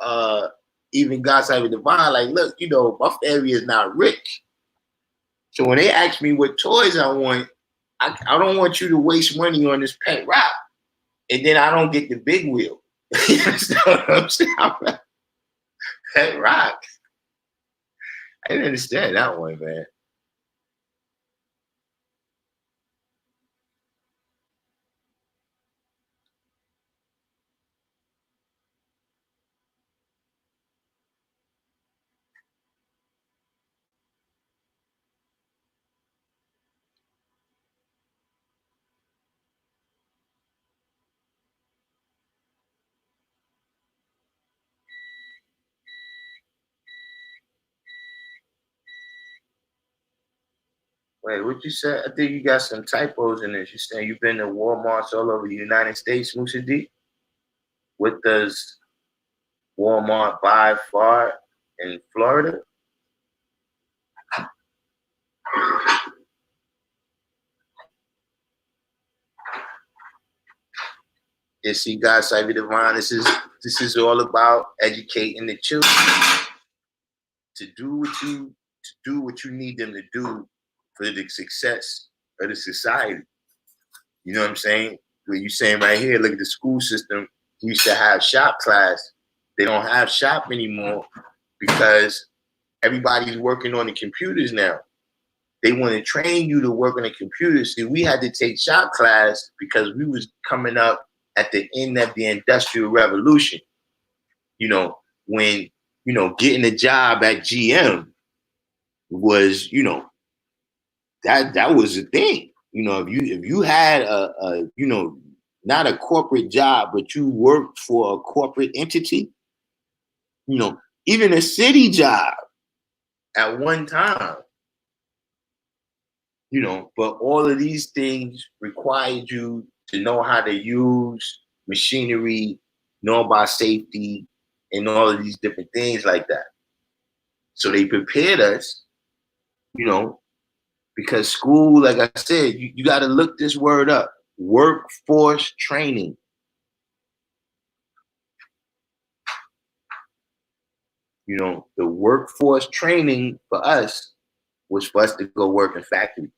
even God's Side of Divine, like, look, you know, my family is not rich. So when they ask me what toys I want, I don't want you to waste money on this Pet Rock. And then I don't get the big wheel. You understand what I'm saying? I'm like, Pet Rock. I didn't understand that one, man. Wait, what you said? I think you got some typos in this. You saying you've been to Walmarts all over the United States, Musa D? What does Walmart by far in Florida? Yes, see, God, Cyber Divine. This is all about educating the children to do what you need them to do for the success of the society. You know what I'm saying? What you saying right here? Look at the school system. We used to have shop class. They don't have shop anymore because everybody's working on the computers now. They want to train you to work on the computer. See, we had to take shop class because we was coming up at the end of the Industrial Revolution. You know, when, you know, getting a job at GM was, you know, that was a thing. You know, if you had a you know, not a corporate job, but you worked for a corporate entity, you know, even a city job at one time, you know, but all of these things required you to know how to use machinery, know about safety, and all of these different things like that. So they prepared us, you know, because school, like I said, you got to look this word up: workforce training. You know, the workforce training for us was for us to go work in factories.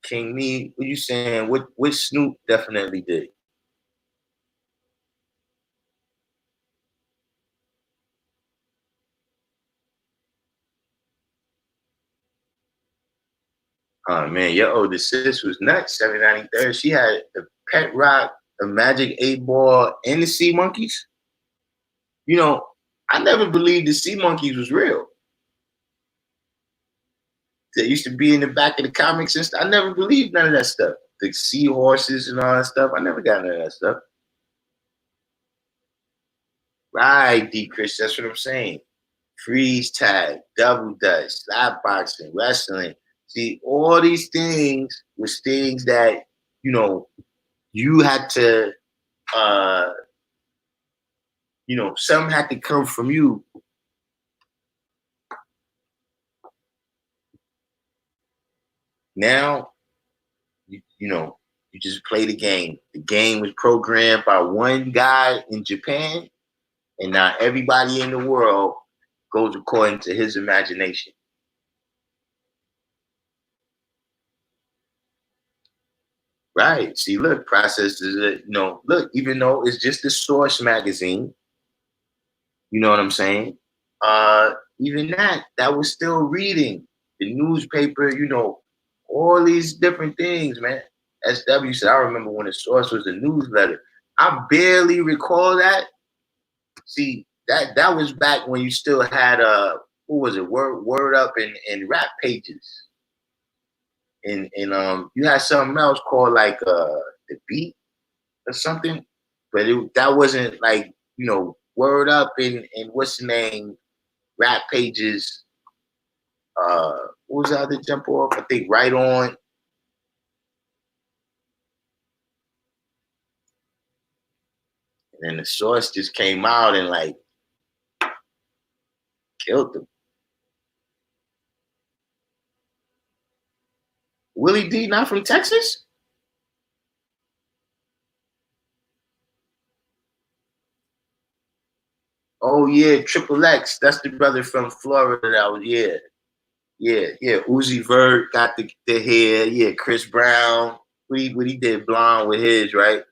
King Me, what you saying? What Snoop definitely did? Oh man, your older sis was nuts. 793rd. She had the Pet Rock, the Magic 8 Ball, and the Sea Monkeys. You know, I never believed the Sea Monkeys was real. That used to be in the back of the comics and stuff. I never believed none of that stuff. The seahorses and all that stuff. I never got none of that stuff. Right, D Chris, that's what I'm saying. Freeze tag, double dutch, slap boxing, wrestling. See, all these things was things that, you know, you had to you know, something had to come from you. Now, you know, you just play the game. The game was programmed by one guy in Japan, and now everybody in the world goes according to his imagination. Right. See, look, process is, you know, look, even though it's just a Source magazine, you know what I'm saying? Even that was still reading the newspaper, you know, all these different things, man. SW said, I remember when the Source was a newsletter. I barely recall that. See, that was back when you still had who was it, word up and rap pages. And you had something else called like the beat or something, but that wasn't like, you know, Word Up and what's the name? Rap Pages. What was the other jump off? I think Right On. And then the Source just came out and like killed them. Willie D not from Texas? Oh yeah, Triple X. That's the brother from Florida that was, yeah. Uzi Vert got the hair. Yeah, Chris Brown. What he did Blonde with his, right?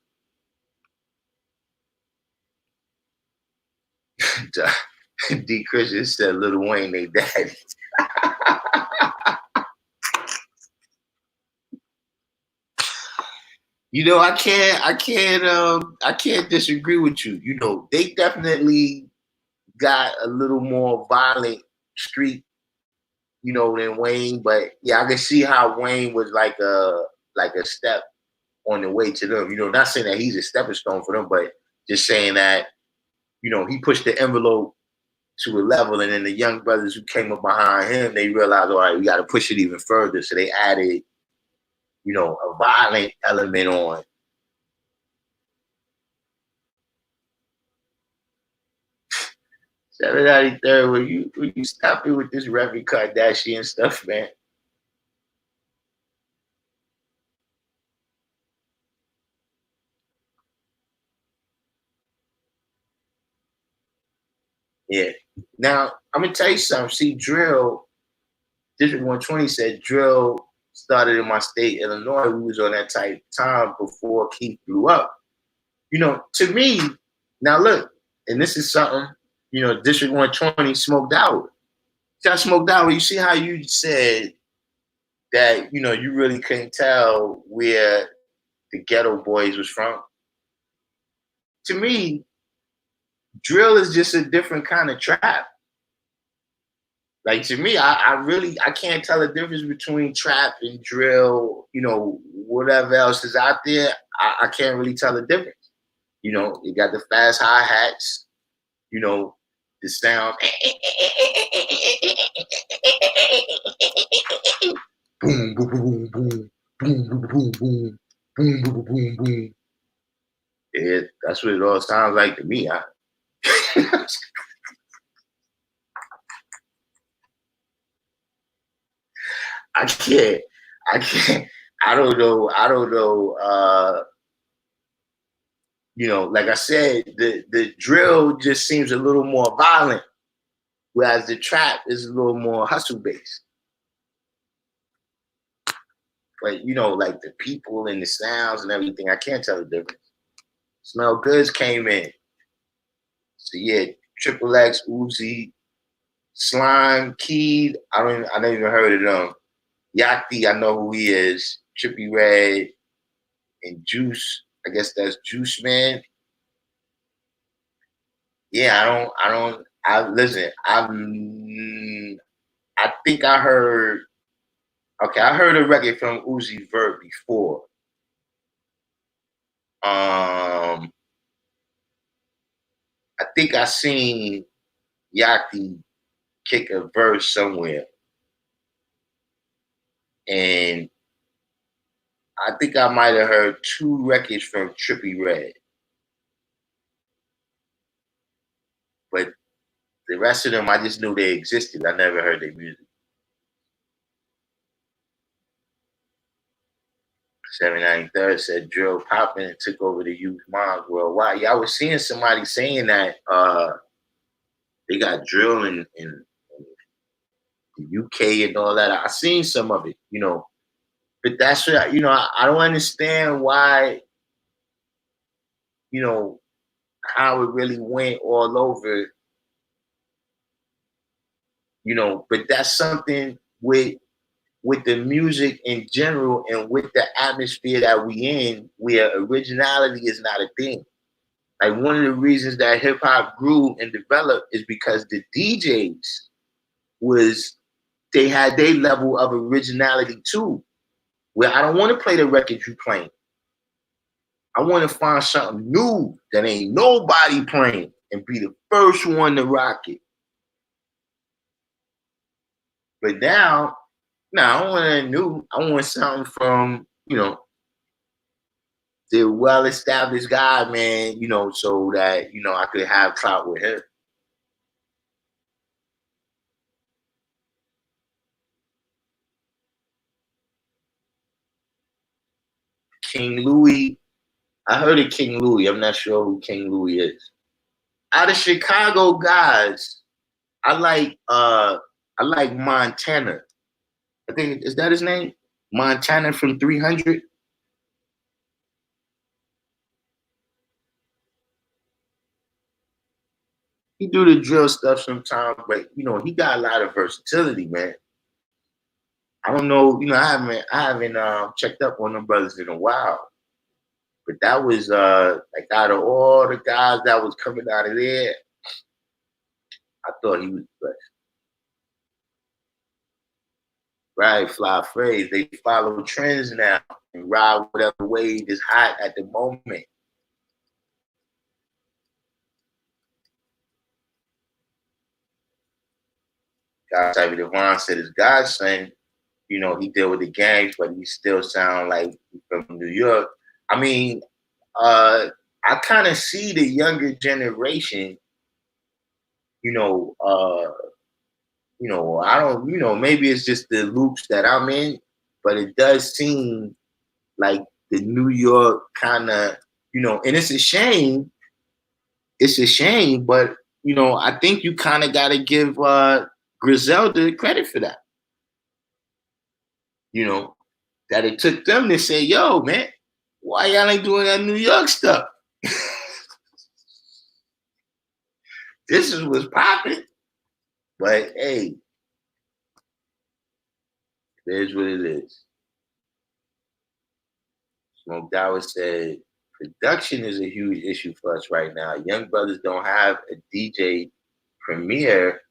D. Christian said Lil Wayne, they daddy. You know, I can't disagree with you. You know, they definitely got a little more violent street, you know, than Wayne. But yeah, I can see how Wayne was like a step on the way to them. You know, not saying that he's a stepping stone for them, but just saying that, you know, he pushed the envelope to a level, and then the young brothers who came up behind him, they realized, all right, we got to push it even further. So they added, you know, a violent element on. 793rd, will you stop it with this Reverend Kardashian stuff, man? Yeah. Now, I'm going to tell you something. See, Drill, District 120 said Drill started in my state, Illinois. We was on that type time before Keith blew up. You know, to me, now look, and this is something, you know, District 120 smoked out. Got smoked out. You see how you said that, you know, you really couldn't tell where the Ghetto Boys was from? To me, drill is just a different kind of trap. Like, to me, I can't tell the difference between trap and drill, you know, whatever else is out there. I can't really tell the difference. You know, you got the fast hi-hats, you know, the sound. Boom, boom, boom, boom, boom, boom, boom, boom, boom, boom, boom, boom. Yeah, that's what it all sounds like to me. I can't. I don't know. You know, like I said, the drill just seems a little more violent, whereas the trap is a little more hustle based. But you know, like the people and the sounds and everything, I can't tell the difference. Smell Goods came in. So yeah, Triple X, Uzi, Slime, Keyed. I never even heard of them. Yachty, I know who he is. Trippie Redd and Juice. I guess that's Juice Man. Yeah, listen. I think I heard. Okay, I heard a record from Uzi Vert before. I think I seen Yachty kick a verse somewhere, and I think I might have heard 2 records from Trippie Redd, but the rest of them I just knew they existed. I never heard their music. 793rd said drill popping and took over the youth minds worldwide. Yeah, I was seeing somebody saying that they got drill in the UK and all that. I seen some of it, you know, but that's what you know. I don't understand why, you know, how it really went all over, you know. But that's something with the music in general and with the atmosphere that we in, where originality is not a thing. Like, one of the reasons that hip hop grew and developed is because the DJs they had their level of originality too. Where I don't want to play the record you playing. I want to find something new that ain't nobody playing. and be the first one to rock it. But now I don't want anything new. I want something from, the well-established guy, man, so that, I could have clout with him. King Louis, I heard of King Louis. I'm not sure who King Louis is. Out of Chicago guys, I like Montana. I think, is that his name? Montana from 300. He do the drill stuff sometimes, but he got a lot of versatility, man. I don't know, I haven't checked up on them brothers in a while. But that was like out of all the guys that was coming out of there, I thought he was the best. Right, fly phrase. They follow trends now and ride whatever wave is hot at the moment. God Cyber Devon said his godson, he deal with the gangs, but he still sound like he's from New York. I mean, I kind of see the younger generation, I don't, maybe it's just the loops that I'm in, but it does seem like the New York kind of, and it's a shame. It's a shame, but I think you kind of got to give Griselda credit for that. That it took them to say, "Yo, man, why y'all ain't doing that New York stuff?" This is what's popping. But hey, it is what it is. Smoke Dower said, production is a huge issue for us right now. Young brothers don't have a DJ premier.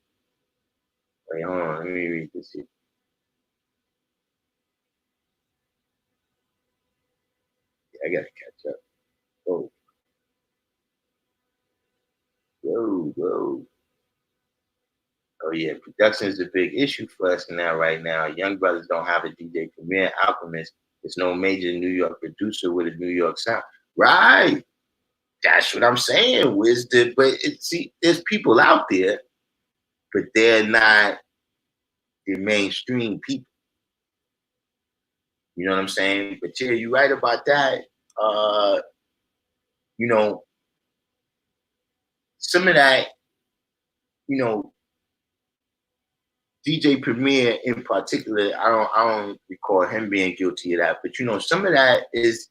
Wait, hold on, let me read this here. I gotta catch up. Oh. Whoa. Oh yeah, production is a big issue for us now. Right now, young brothers don't have a DJ premier. Alchemist, there's no major New York producer with a New York sound. Right, that's what I'm saying. See, there's people out there, but they're not the mainstream people. You know what I'm saying? But yeah, you're right about that. Some of that, DJ Premier in particular, I don't recall him being guilty of that. But some of that is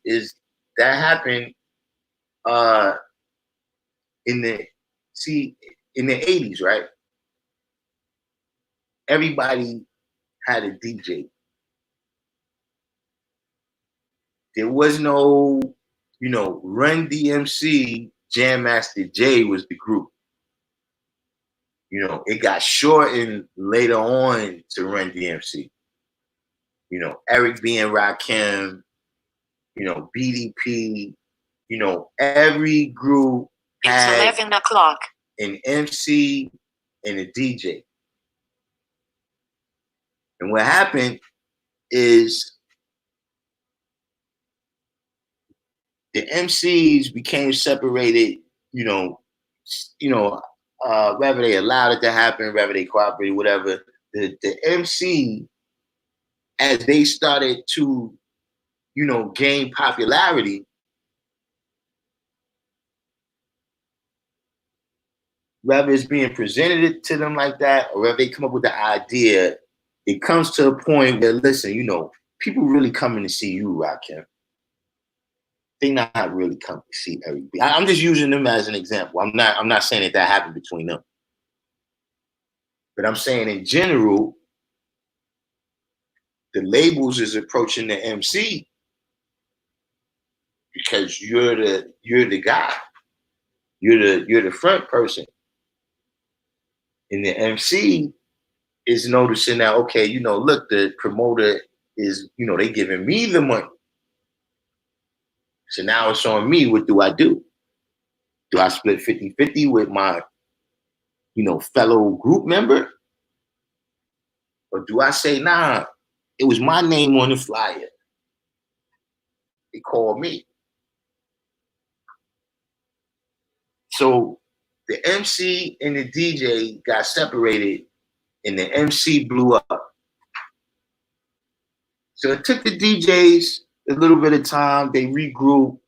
that happened in the 80s, right? Everybody had a DJ. There was no, Run DMC, Jam Master Jay was the group. It got shortened later on to Run DMC. Eric B and Rakim, BDP, every group had It's 11 o'clock. An MC and a DJ. And what happened is the MCs became separated, whether they allowed it to happen, whether they cooperated, whatever. The MC, as they started to, gain popularity, whether it's being presented to them like that or whether they come up with the idea, it comes to a point where, listen, people really coming to see you, Rakim. They not really coming to see everybody. I'm just using them as an example. I'm not saying that happened between them. But I'm saying in general, the labels is approaching the MC because you're the guy. You're the front person. And the MC is noticing that, okay, look, the promoter is, they giving me the money. So now it's on me. What do I do? Do I split 50-50 with my, fellow group member? Or do I say, nah, it was my name on the flyer. They called me. So the MC and the DJ got separated and the MC blew up. So it took the DJs a little bit of time. They regrouped.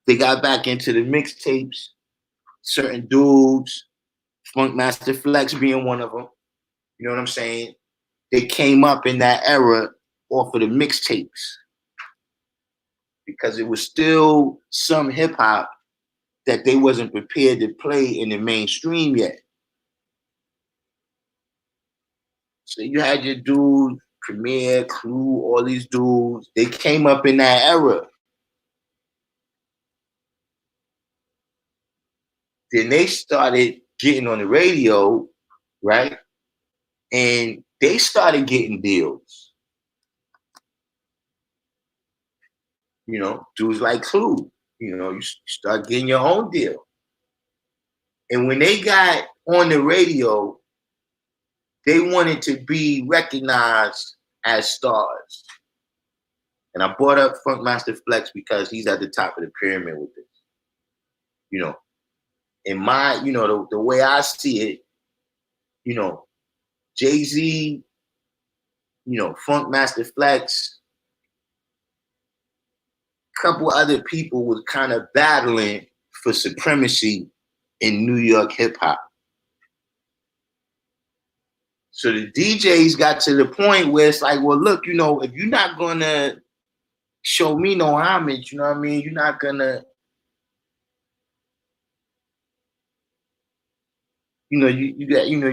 They got back into the mixtapes. Certain dudes, Funk Master Flex being one of them. You know what I'm saying? They came up in that era off of the mixtapes because it was still some hip hop that they wasn't prepared to play in the mainstream yet. So you had your dudes, Premier, Clue, all these dudes. They came up in that era. Then they started getting on the radio, right? And they started getting deals. Dudes like Clue. You start getting your own deal. And when they got on the radio, they wanted to be recognized as stars. And I brought up Funk Master Flex because he's at the top of the pyramid with this. In my, the way I see it, Jay-Z, Funk Master Flex, a couple other people was kind of battling for supremacy in New York hip hop. So the DJs got to the point where it's like, well, look, if you're not gonna show me no homage, you know what I mean? You're not gonna, you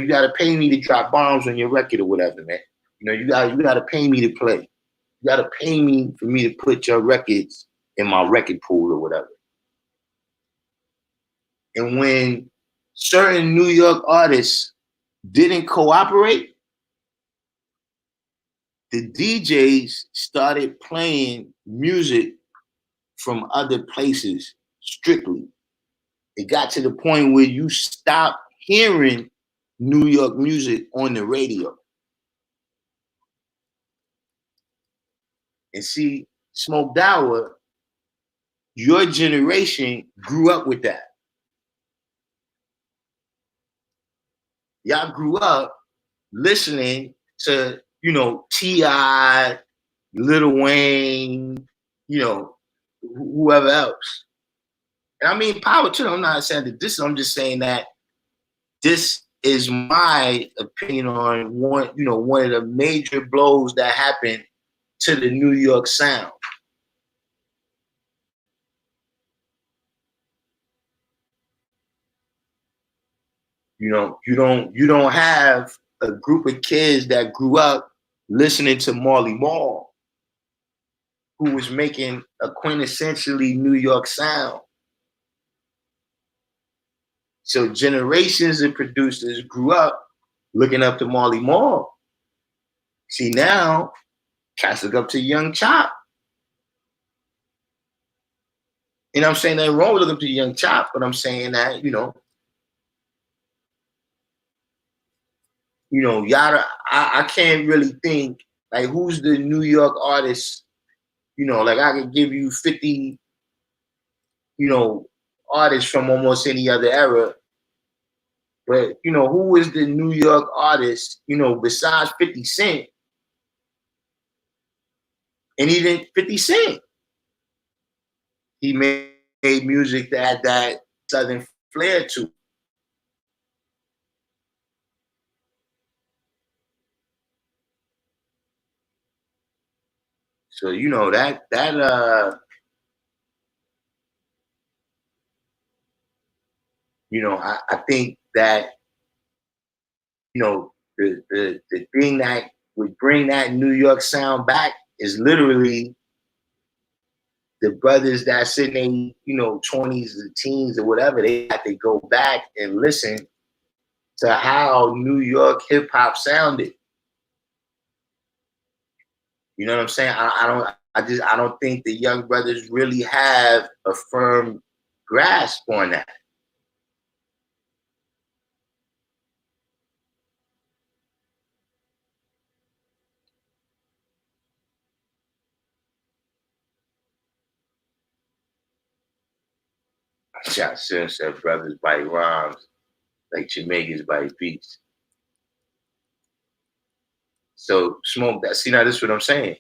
gotta pay me to drop bombs on your record or whatever, man. You gotta pay me to play. You gotta pay me for me to put your records in my record pool or whatever. And when certain New York artists didn't cooperate, the DJs started playing music from other places strictly. It got to the point where you stopped hearing New York music on the radio. And see, Smoked Hour, your generation grew up with that. Y'all grew up listening to, T.I., Lil Wayne, whoever else. And I mean, power to them. I'm not saying that this, I'm just saying that this is my opinion on one of the major blows that happened to the New York sound. You don't have a group of kids that grew up listening to Marley Marl, who was making a quintessentially New York sound. So generations of producers grew up looking up to Marley Marl. See, now cats look up to Young Chop. I'm saying nothing wrong with looking up to Young Chop, but I'm saying that, Yada, I can't really think, like, who's the New York artist, like I could give you 50, artists from almost any other era. But, who is the New York artist, besides 50 Cent? And even 50 Cent, he made music that had that Southern flair to it. So, I think that, the thing that would bring that New York sound back is literally the brothers that's in their, 20s or teens or whatever. They have to go back and listen to how New York hip hop sounded. You know what I'm saying? I don't think the young brothers really have a firm grasp on that. Shot Sim said brothers bite rhymes like Jamaicans bite beats. So Smoke that. See, now this is what I'm saying.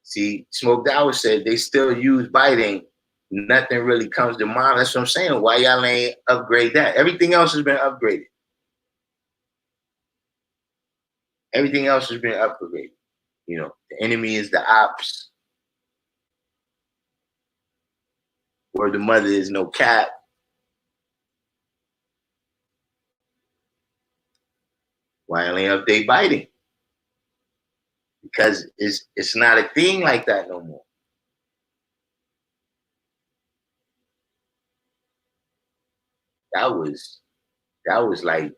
See, Smoked Hour said they still use biting. Nothing really comes to mind. That's what I'm saying. Why y'all ain't upgrade that? Everything else has been upgraded. Everything else has been upgraded. You know, the enemy is the ops. Where the mother is no cap. Why y'all ain't update biting? Because it's not a thing like that no more. That was like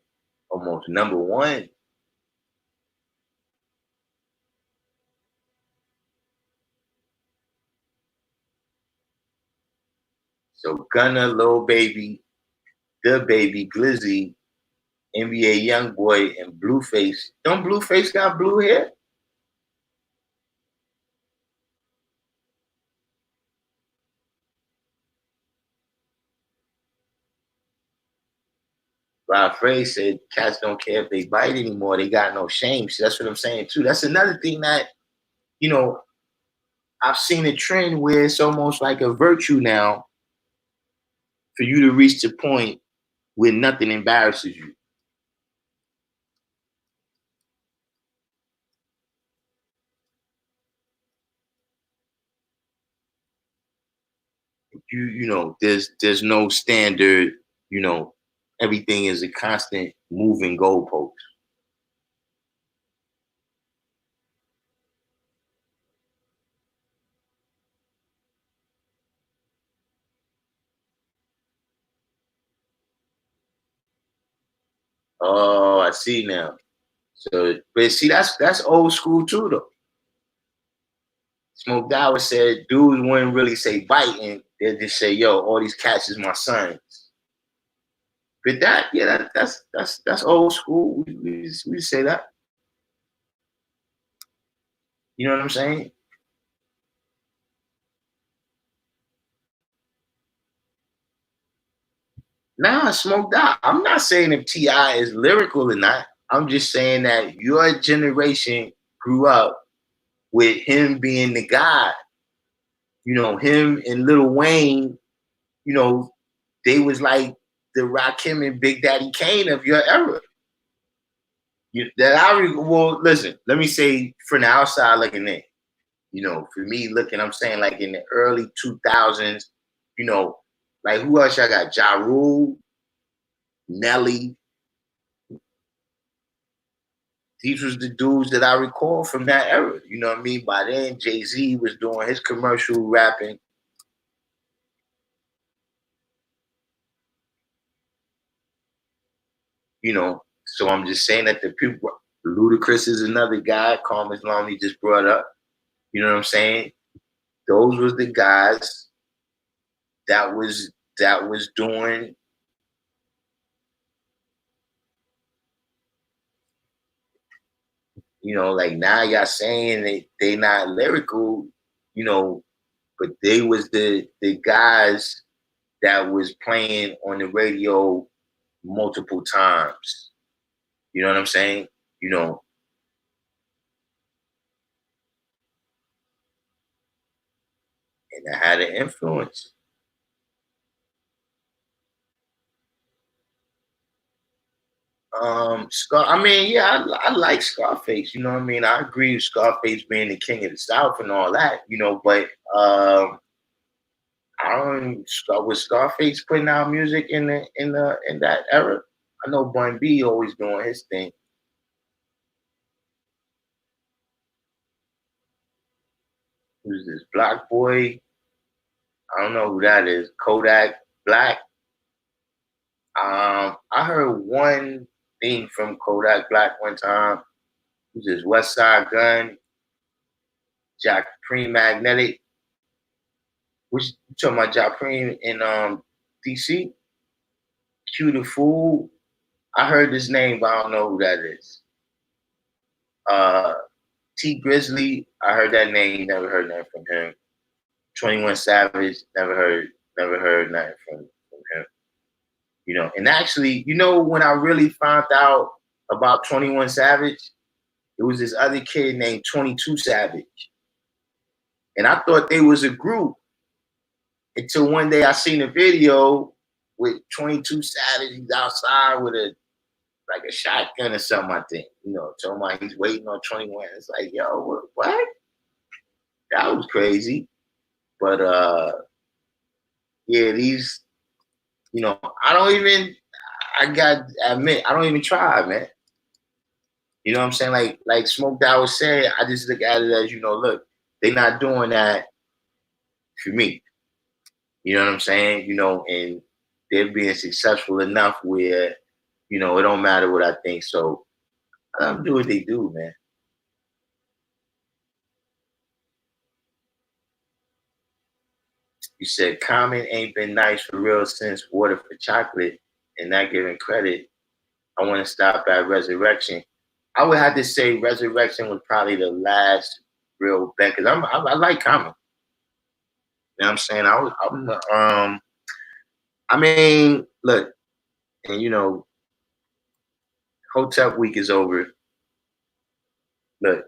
almost number one. So Gunna, Lil Baby, The Baby, Glizzy, NBA Youngboy, and Blueface. Don't Blueface got blue hair? Rob Frey said cats don't care if they bite anymore. They got no shame. So that's what I'm saying too. That's another thing that, you know, I've seen a trend where it's almost like a virtue now for you to reach the point where nothing embarrasses you. You know, there's no standard, you know, everything is a constant moving goalpost. Oh, I see now. So, but see, that's old school too, though. Smoke Dower said dudes wouldn't really say biting; they'd just say, "Yo, all these cats is my sons." But that, yeah, that's old school. We say that. You know what I'm saying? Nah, Smoked Out. I'm not saying if T.I. is lyrical or not. I'm just saying that your generation grew up with him being the guy. You know, him and Lil Wayne, you know, they was like the Rakim and Big Daddy Kane of your era. Well, listen, let me say from the outside looking in, you know, for me looking, I'm saying like in the early 2000s, you know, like who else I got? Ja Rule, Nelly. These was the dudes that I recall from that era. You know what I mean? By then, Jay-Z was doing his commercial rapping. You know, so I'm just saying that the people, Ludacris is another guy, Calm Islam he just brought up. You know what I'm saying? Those was the guys that was doing. You know, like now y'all saying they not lyrical, you know, but they was the guys that was playing on the radio multiple times. You know what I'm saying? You know, and I had an influence. Scar. I mean, yeah, I like Scarface. You know what I mean? I agree with Scarface being the king of the South and all that. You know, but I don't. Was Scarface putting out music in that era? I know Bun B always doing his thing. Who's this Black Boy? I don't know who that is. Kodak Black. I heard one thing from Kodak Black one time. Who's this West Side Gun? Jack Pre-Magnetic. Which you talking about Japreme in DC? Q the Fool. I heard his name, but I don't know who that is. T Grizzly, I heard that name, never heard nothing from him. 21 Savage, never heard nothing from him. You know, and actually, you know, when I really found out about 21 Savage, it was this other kid named 22 Savage. And I thought they was a group until one day I seen a video with 22 Savage. He's outside with a shotgun or something, I think. You know, talking about he's waiting on 21. It's like, yo, what? That was crazy. But yeah, these, you know, I gotta admit, I don't even try, man. You know what I'm saying? Like Smoke Dawg was saying, I just look at it as, you know, look, they're not doing that for me. You know what I'm saying? You know, and they're being successful enough where, you know, it don't matter what I think. So let them do what they do, man. You said Common ain't been nice for real since Water for Chocolate, and not giving credit. I want to stop at Resurrection. I would have to say Resurrection was probably the last real band because I like Common. You know what I'm saying? I mean, look, and you know, Hotel Week is over. Look,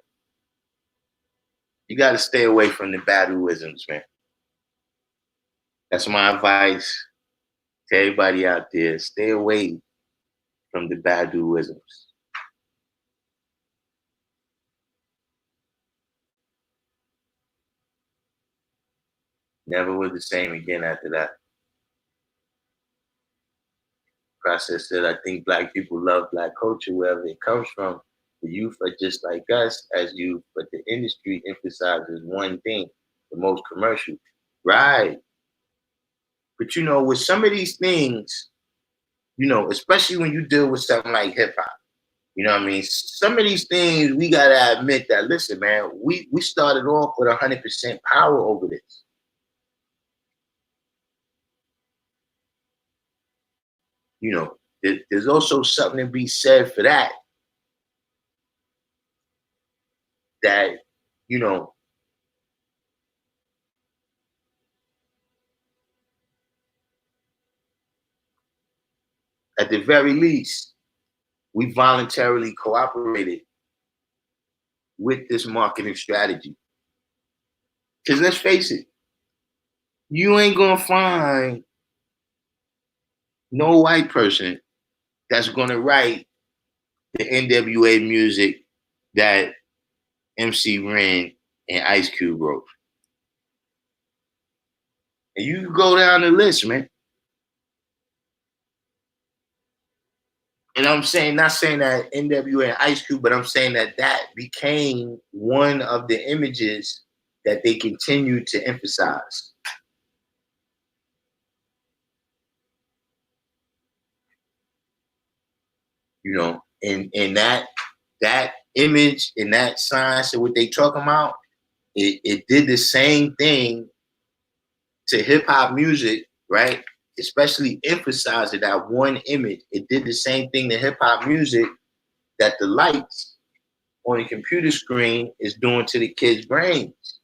you got to stay away from the battleisms, man. That's my advice to everybody out there. Stay away from the battleisms. Never was the same again after that. Process said, I think Black people love Black culture wherever it comes from. The youth are just like us as youth, but the industry emphasizes one thing, the most commercial. Right. But you know, with some of these things, you know, especially when you deal with something like hip hop, you know what I mean? Some of these things we gotta admit that, listen, man, we started off with 100% power over this. You know, there's also something to be said for that. That, you know, at the very least, we voluntarily cooperated with this marketing strategy. Because let's face it, you ain't gonna find no white person that's gonna write the NWA music that MC Ren and Ice Cube wrote. And you can go down the list, man. And I'm saying, not saying that NWA and Ice Cube, but I'm saying that that became one of the images that they continue to emphasize. You know, and that image and that science and what they talking about, it did the same thing to hip hop music, right? Especially emphasizing that one image. It did the same thing to hip hop music that the lights on the computer screen is doing to the kids' brains.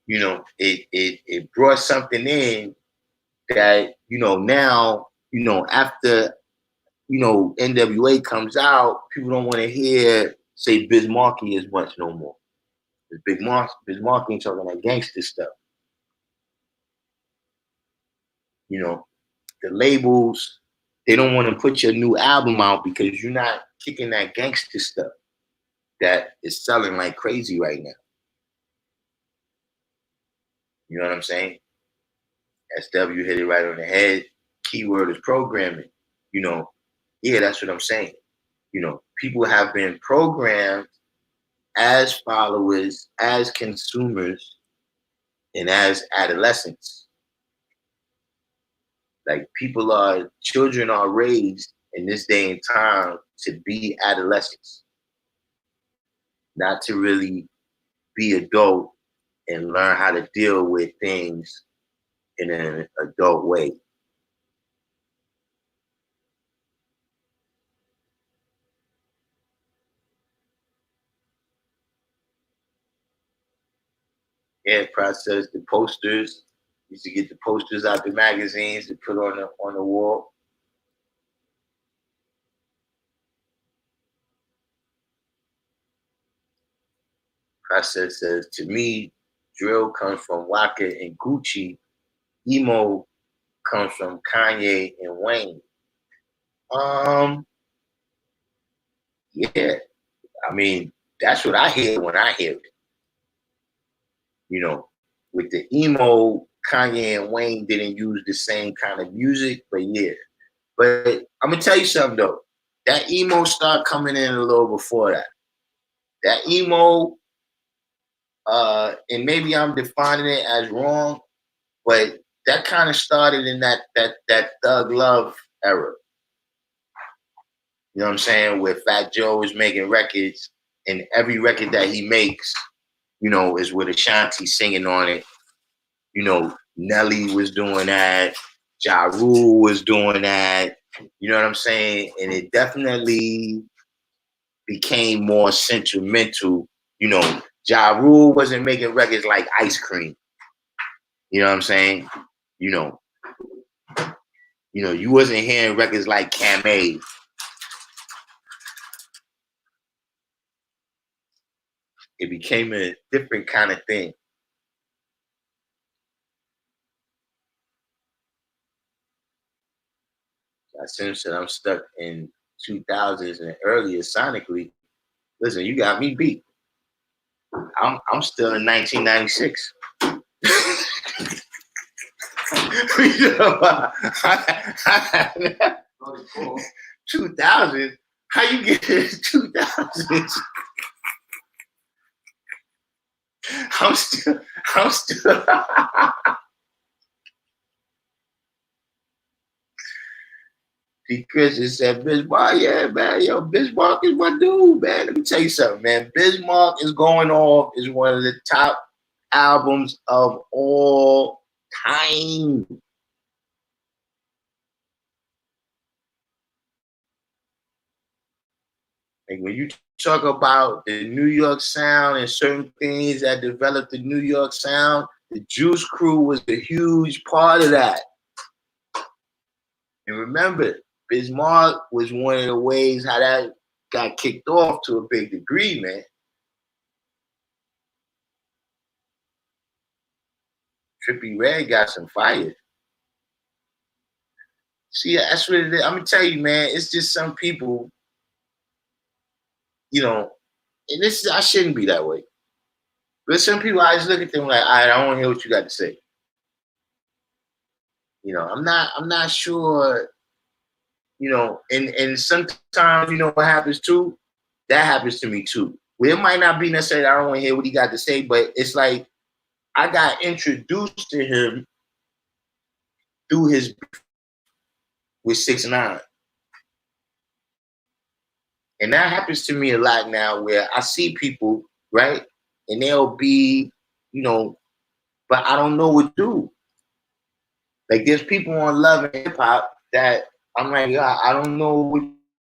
You know, it brought something in that, you know, now, you know, after, you know, NWA comes out, people don't want to hear, say, Biz Markie as much no more. Biz Markie ain't talking that gangster stuff. You know, the labels, they don't want to put your new album out because you're not kicking that gangster stuff that is selling like crazy right now. You know what I'm saying? SW hit it right on the head. Keyword is programming. You know, yeah, that's what I'm saying. You know, people have been programmed as followers, as consumers, and as adolescents. Like children are raised in this day and time to be adolescents. not to really be adult and learn how to deal with things in an adult way. Yeah, process the posters. Used to get the posters out the magazines to put on the wall. Process says, to me, drill comes from Waka and Gucci. Emo comes from Kanye and Wayne. Yeah, I mean, that's what I hear when I hear it. You know, with the emo, Kanye and Wayne didn't use the same kind of music, but yeah. But I'm gonna tell you something though. That emo started coming in a little before that. That emo, and maybe I'm defining it as wrong, but that kind of started in that Thug Love era. You know what I'm saying? Where Fat Joe is making records, and every record that he makes, you know, is with Ashanti singing on it. You know, Nelly was doing that. Ja Rule was doing that. You know what I'm saying? And it definitely became more sentimental. You know, Ja Rule wasn't making records like Ice Cream. You know what I'm saying? You know, you wasn't hearing records like Camé. It became a different kind of thing. I sense that I'm stuck in 2000s and earlier sonically. Listen, you got me beat. I'm still in 1996. You know, 2000. How you get to 2000s? I'm still. Because it said Bismarck, yeah, man, yo, Bismarck is my dude, man. Let me tell you something, man. Bismarck is going off is one of the top albums of all time. Like when you talk about the New York sound and certain things that developed the New York sound, the Juice Crew was a huge part of that. And remember, Bismarck was one of the ways how that got kicked off to a big degree, man. Trippie Redd got some fire. See, that's what it is. I'm gonna tell you, man. It's just some people, you know, and I shouldn't be that way. But some people, I just look at them like, all right, I don't want to hear what you got to say. You know, I'm not sure. You know, and sometimes, you know what happens too. That happens to me too. Well, it might not be necessarily I don't want to hear what he got to say, but it's like I got introduced to him through his with 6ix9ine. And that happens to me a lot now where I see people, right? And they'll be, you know, but I don't know what to do. Like there's people on Love and Hip Hop that I'm like, I don't know what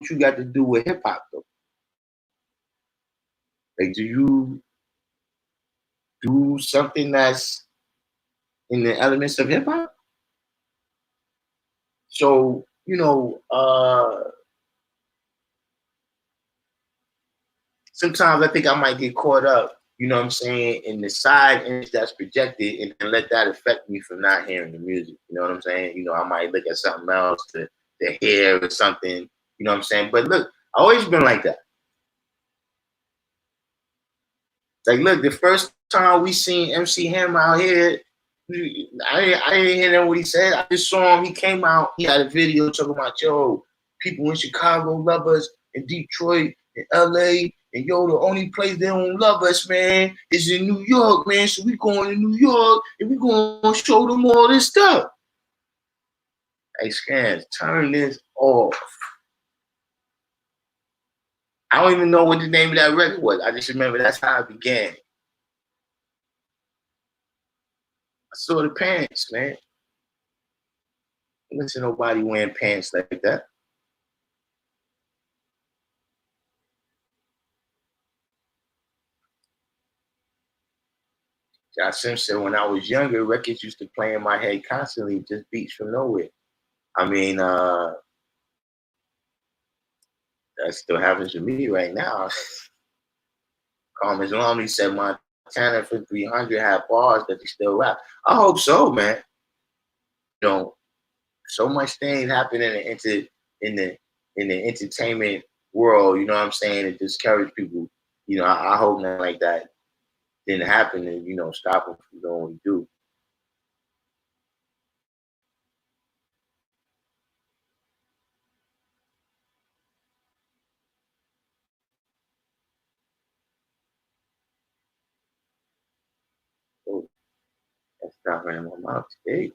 you got to do with hip hop though. Like, do you do something that's in the elements of hip hop? So, you know, sometimes I think I might get caught up, you know what I'm saying, in the side image that's projected and let that affect me from not hearing the music. You know what I'm saying? You know, I might look at something else to hear or something, you know what I'm saying? But look, I always been like that. Like, look, the first time we seen MC Hammer out here, I didn't hear what he said. I just saw him. He came out. He had a video talking about, yo, people in Chicago love us, in Detroit, in LA, and yo, the only place they don't love us, man, is in New York, man. So we going to New York and we going to show them all this stuff. Hey, Scans, turn this off. I don't even know what the name of that record was. I just remember that's how it began. I saw the pants, man. I don't see nobody wearing pants like that. Josh Simpson said, when I was younger, records used to play in my head constantly, just beats from nowhere. I mean, that still happens to me right now. Carmen's Lonely said Montana for 300 had bars that they still rap. I hope so, man. You know, so much things happen in the entertainment world, you know what I'm saying, to discourage people. You know, I hope nothing like that didn't happen and, you know, stop them from doing what we do. So that's not running my mouth today.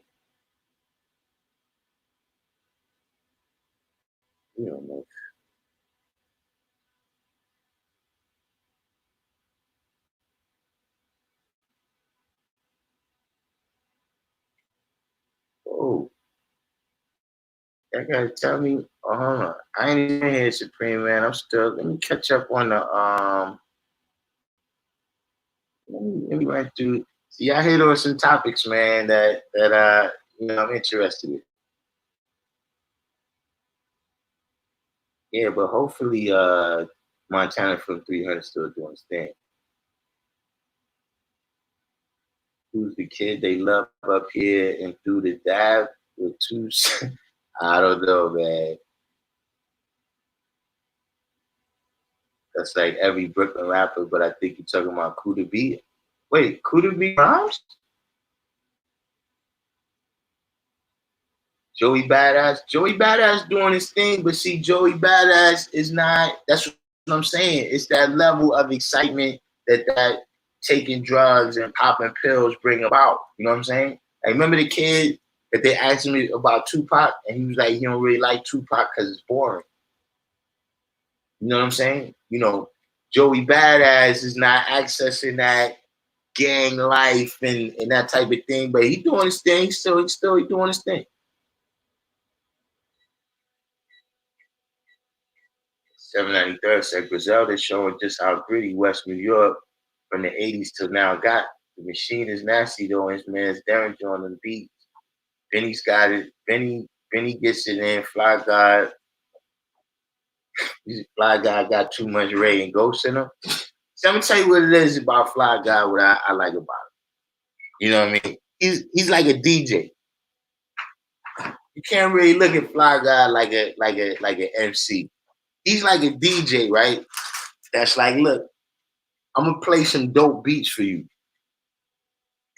You don't know. Oh, that guy tell me, oh, hold on. I ain't even here, Supreme, man. I'm still, let me catch up on the, let me write through. See, I hit on some topics, man, that you know, I'm interested in. Yeah, but hopefully, Montana from 300 still doing his thing. Who's the kid they love up here and through the dab with two? I don't know, man. That's like every Brooklyn rapper, but I think you're talking about Kuda B. Wait, Kuda B rhymes? Joey Badass doing his thing, but see, Joey Badass is not, that's what I'm saying. It's that level of excitement that taking drugs and popping pills bring about. You know what I'm saying? I remember the kid that they asked me about Tupac, and he was like, he don't really like Tupac because it's boring. You know what I'm saying? You know, Joey Badass is not accessing that gang life and that type of thing, but he doing his thing, he's still doing his thing. 793rd said Griselda showing just how gritty West New York from the 80s till now got. The machine is nasty though, his man's Derringer on the beat. Benny's got it. Benny gets it in. Fly God got too much Ray and Ghost in him. So I'm gonna tell you what it is about Fly God, what I like about him. You know what I mean? He's like a DJ. You can't really look at Fly God like an MC. He's like a DJ, right? That's like, look, I'm gonna play some dope beats for you,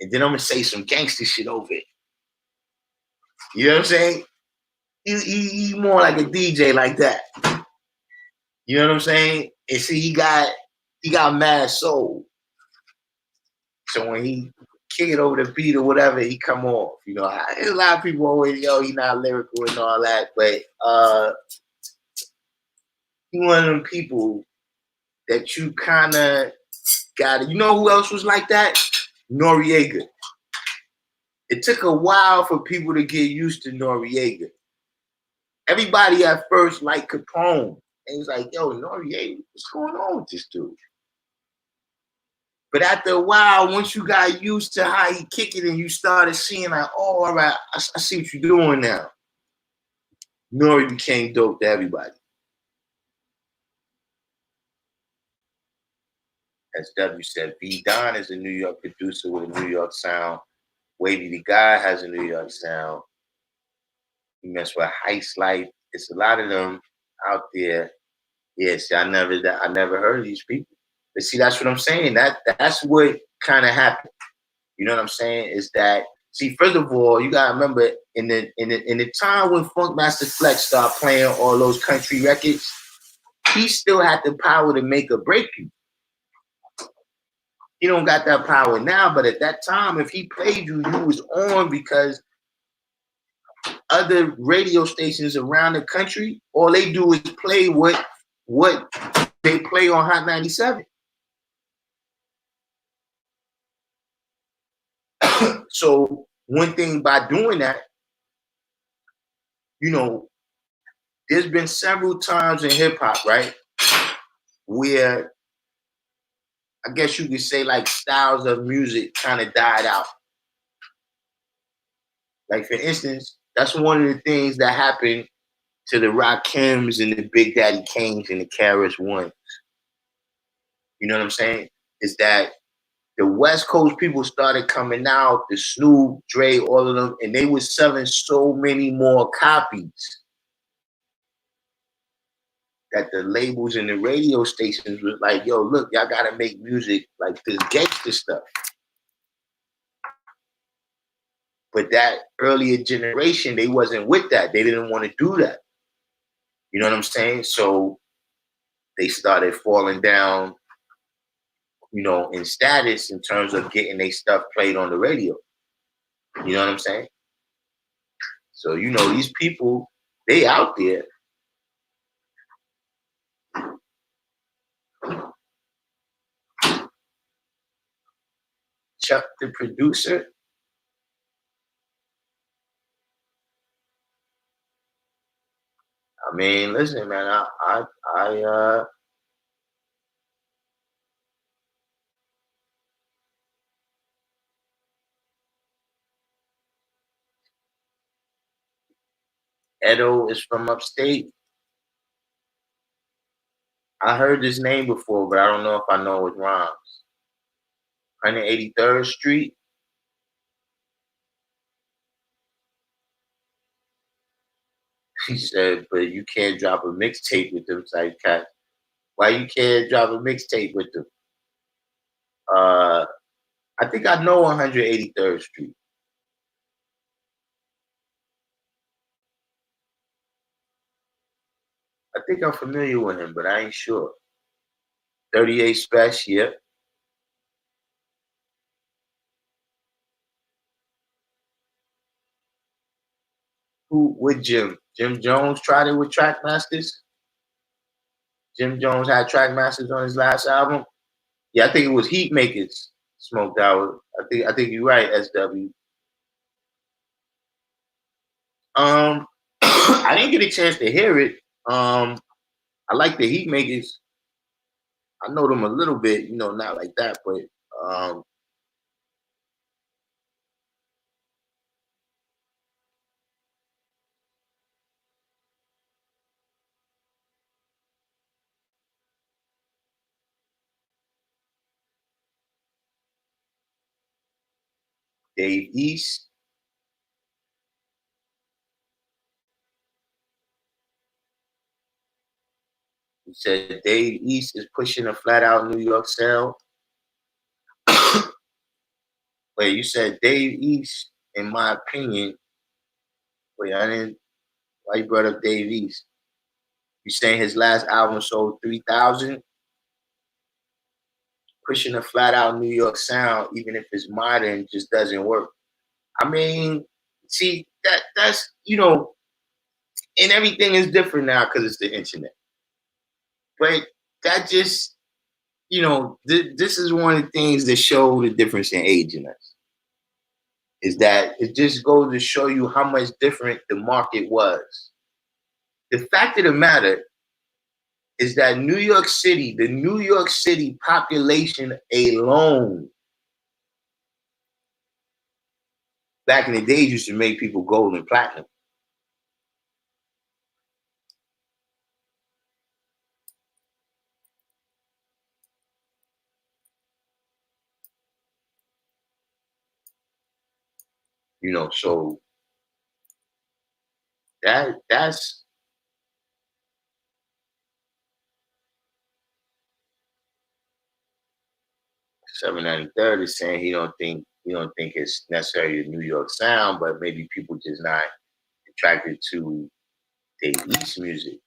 and then I'm gonna say some gangster shit over it. You know what I'm saying? He's more like a DJ like that. You know what I'm saying? And see, he got mad soul. So when he kick it over the beat or whatever, he come off. You know, a lot of people always, he's not lyrical and all that, but he one of them people that you kind of got it. You know who else was like that? Noriega. It took a while for people to get used to Noriega. Everybody at first liked Capone. And he's like, yo, Noriega, what's going on with this dude? But after a while, once you got used to how he kick it and you started seeing like, oh, all right, I see what you're doing now. Nori became dope to everybody. As W said, B. Don is a New York producer with a New York sound. Wavy the Guy has a New York sound. You mess with Heist Life. It's a lot of them out there. Yes, I never heard of these people. But see, that's what I'm saying. That's what kind of happened. You know what I'm saying? Is that, see, first of all, you gotta remember in the time when Funkmaster Flex started playing all those country records, he still had the power to make or break you. He don't got that power now, but at that time, if he played you, you was on because other radio stations around the country, all they do is play what they play on Hot 97. So one thing by doing that, you know, there's been several times in hip hop, right, where I guess you could say like styles of music kind of died out. Like for instance, that's one of the things that happened to the Rakims and the Big Daddy Kanes and the Karis Ones. You know what I'm saying? Is that the West Coast people started coming out, the Snoop, Dre, all of them, and they were selling so many more copies that the labels and the radio stations was like, yo, look, y'all gotta make music like this gangster stuff. But that earlier generation, they wasn't with that. They didn't want to do that. You know what I'm saying? So they started falling down, you know, in status in terms of getting their stuff played on the radio. You know what I'm saying? So, you know, these people, they out there. Chuck, the producer, I mean, listen, man, Edo is from upstate. I heard this name before, but I don't know if I know it rhymes. 183rd Street. He said, but you can't drop a mixtape with them type cat. Why you can't drop a mixtape with them? I think I know 183rd Street. I think I'm familiar with him, but I ain't sure. 38 Special, yeah. Who with Jim? Jim Jones tried it with Trackmasters. Jim Jones had Trackmasters on his last album. Yeah, I think it was Heat Makers smoked out. I think you're right, SW. I didn't get a chance to hear it. I like the Heat Makers. I know them a little bit, you know, not like that, but Dave East. He said Dave East is pushing a flat out New York sound. Wait, you said Dave East, in my opinion. Wait, I didn't. Why you brought up Dave East? You saying his last album sold 3,000? Pushing a flat out New York sound, even if it's modern, just doesn't work. I mean, see that's you know, and everything is different now because it's the internet. But that just, you know, this is one of the things that show the difference in age in us. Is that it just goes to show you how much different the market was. The fact of the matter is that New York City, the New York City population alone, back in the days used to make people gold and platinum. You know, so that's 793rd is saying he don't think it's necessarily a New York sound, but maybe people just not attracted to the East music.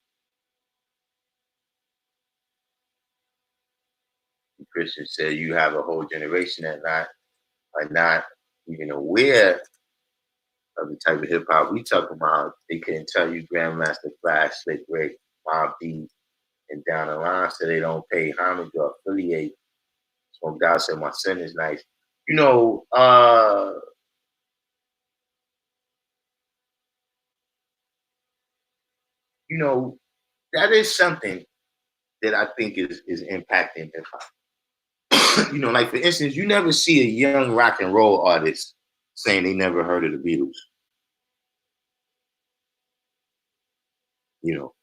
Christian said you have a whole generation that are not even aware of the type of hip hop we talking about. They couldn't tell you Grandmaster Flash, Slick Rick, Mobb Deep, and down the line so they don't pay homage or affiliate. So God said my son is nice. You know, that is something that I think is impacting hip hop. You know, like for instance, you never see a young rock and roll artist saying they never heard of the Beatles. You know,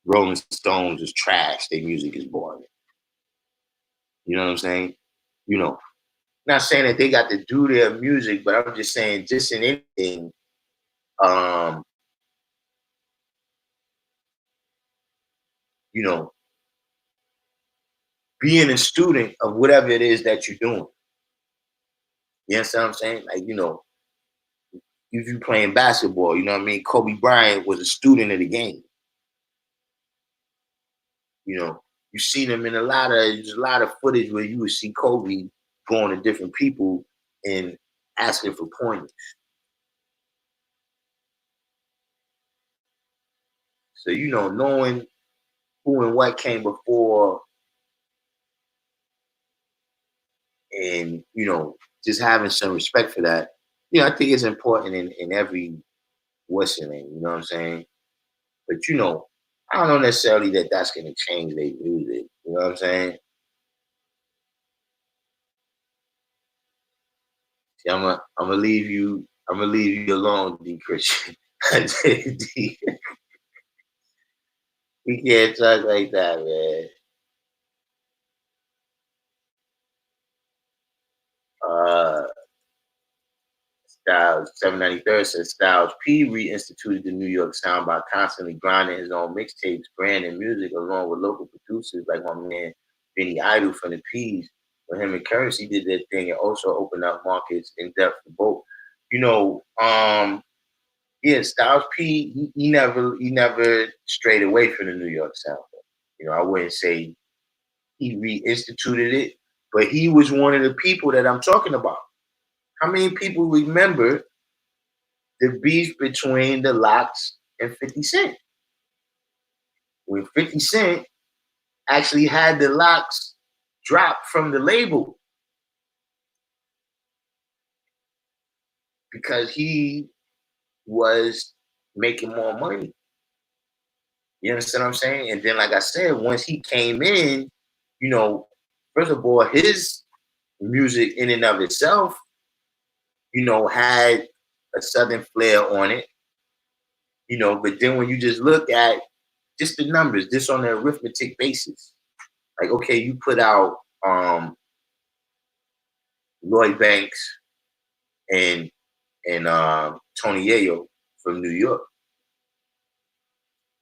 Rolling Stones is trash. Their music is boring. You know what I'm saying? You know, not saying that they got to do their music, but I'm just saying, just in anything, um, you know, being a student of whatever it is that you're doing. You understand what I'm saying? Like, you know, if you playing basketball, you know what I mean? Kobe Bryant was a student of the game. You know, you see them in there's a lot of footage where you would see Kobe going to different people and asking for pointers. So, you know, knowing who and what came before and, you know, just having some respect for that, you know, I think it's important in every what's in it, you know what I'm saying? But, you know, I don't know necessarily that that's going to change their music, you know what I'm saying? See, I'm gonna leave you alone, D Christian. D, we can't talk like that, man. Uh, Styles 793rd says Styles P reinstituted the New York sound by constantly grinding his own mixtapes, branding music along with local producers like my man Benny Idol from the P's. When him and Currency did their thing, and also opened up markets in depth for both. You know, yeah, Styles P, he never strayed away from the New York sound. You know, I wouldn't say he reinstituted it, but he was one of the people that I'm talking about. How many people remember the beef between the Locks and 50 Cent? When 50 Cent actually had the Locks drop from the label because he was making more money. You understand what I'm saying? And then, like I said, once he came in, you know, first of all, his music in and of itself, you know, had a Southern flair on it, you know, but then when you just look at just the numbers, just on the arithmetic basis, like, okay, you put out Lloyd Banks and Tony Yayo from New York,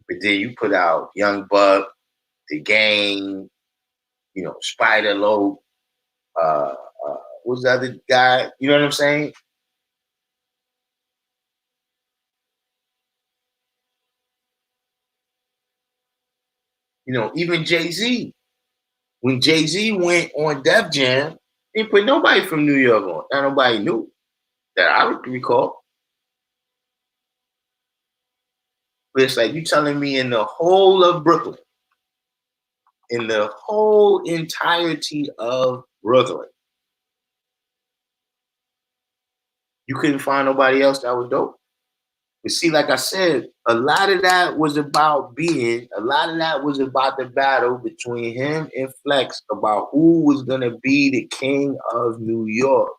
but then you put out Young Buck, The Gang, you know, Spider Low, what's the other guy? You know what I'm saying? You know, even Jay-Z. When Jay-Z went on Def Jam, he didn't put nobody from New York on. Not nobody knew that I would recall. But it's like you telling me in the whole of Brooklyn, in the whole entirety of Brooklyn, you couldn't find nobody else that was dope. But see, like I said, a lot of that was about the battle between him and Flex about who was gonna be the king of New York.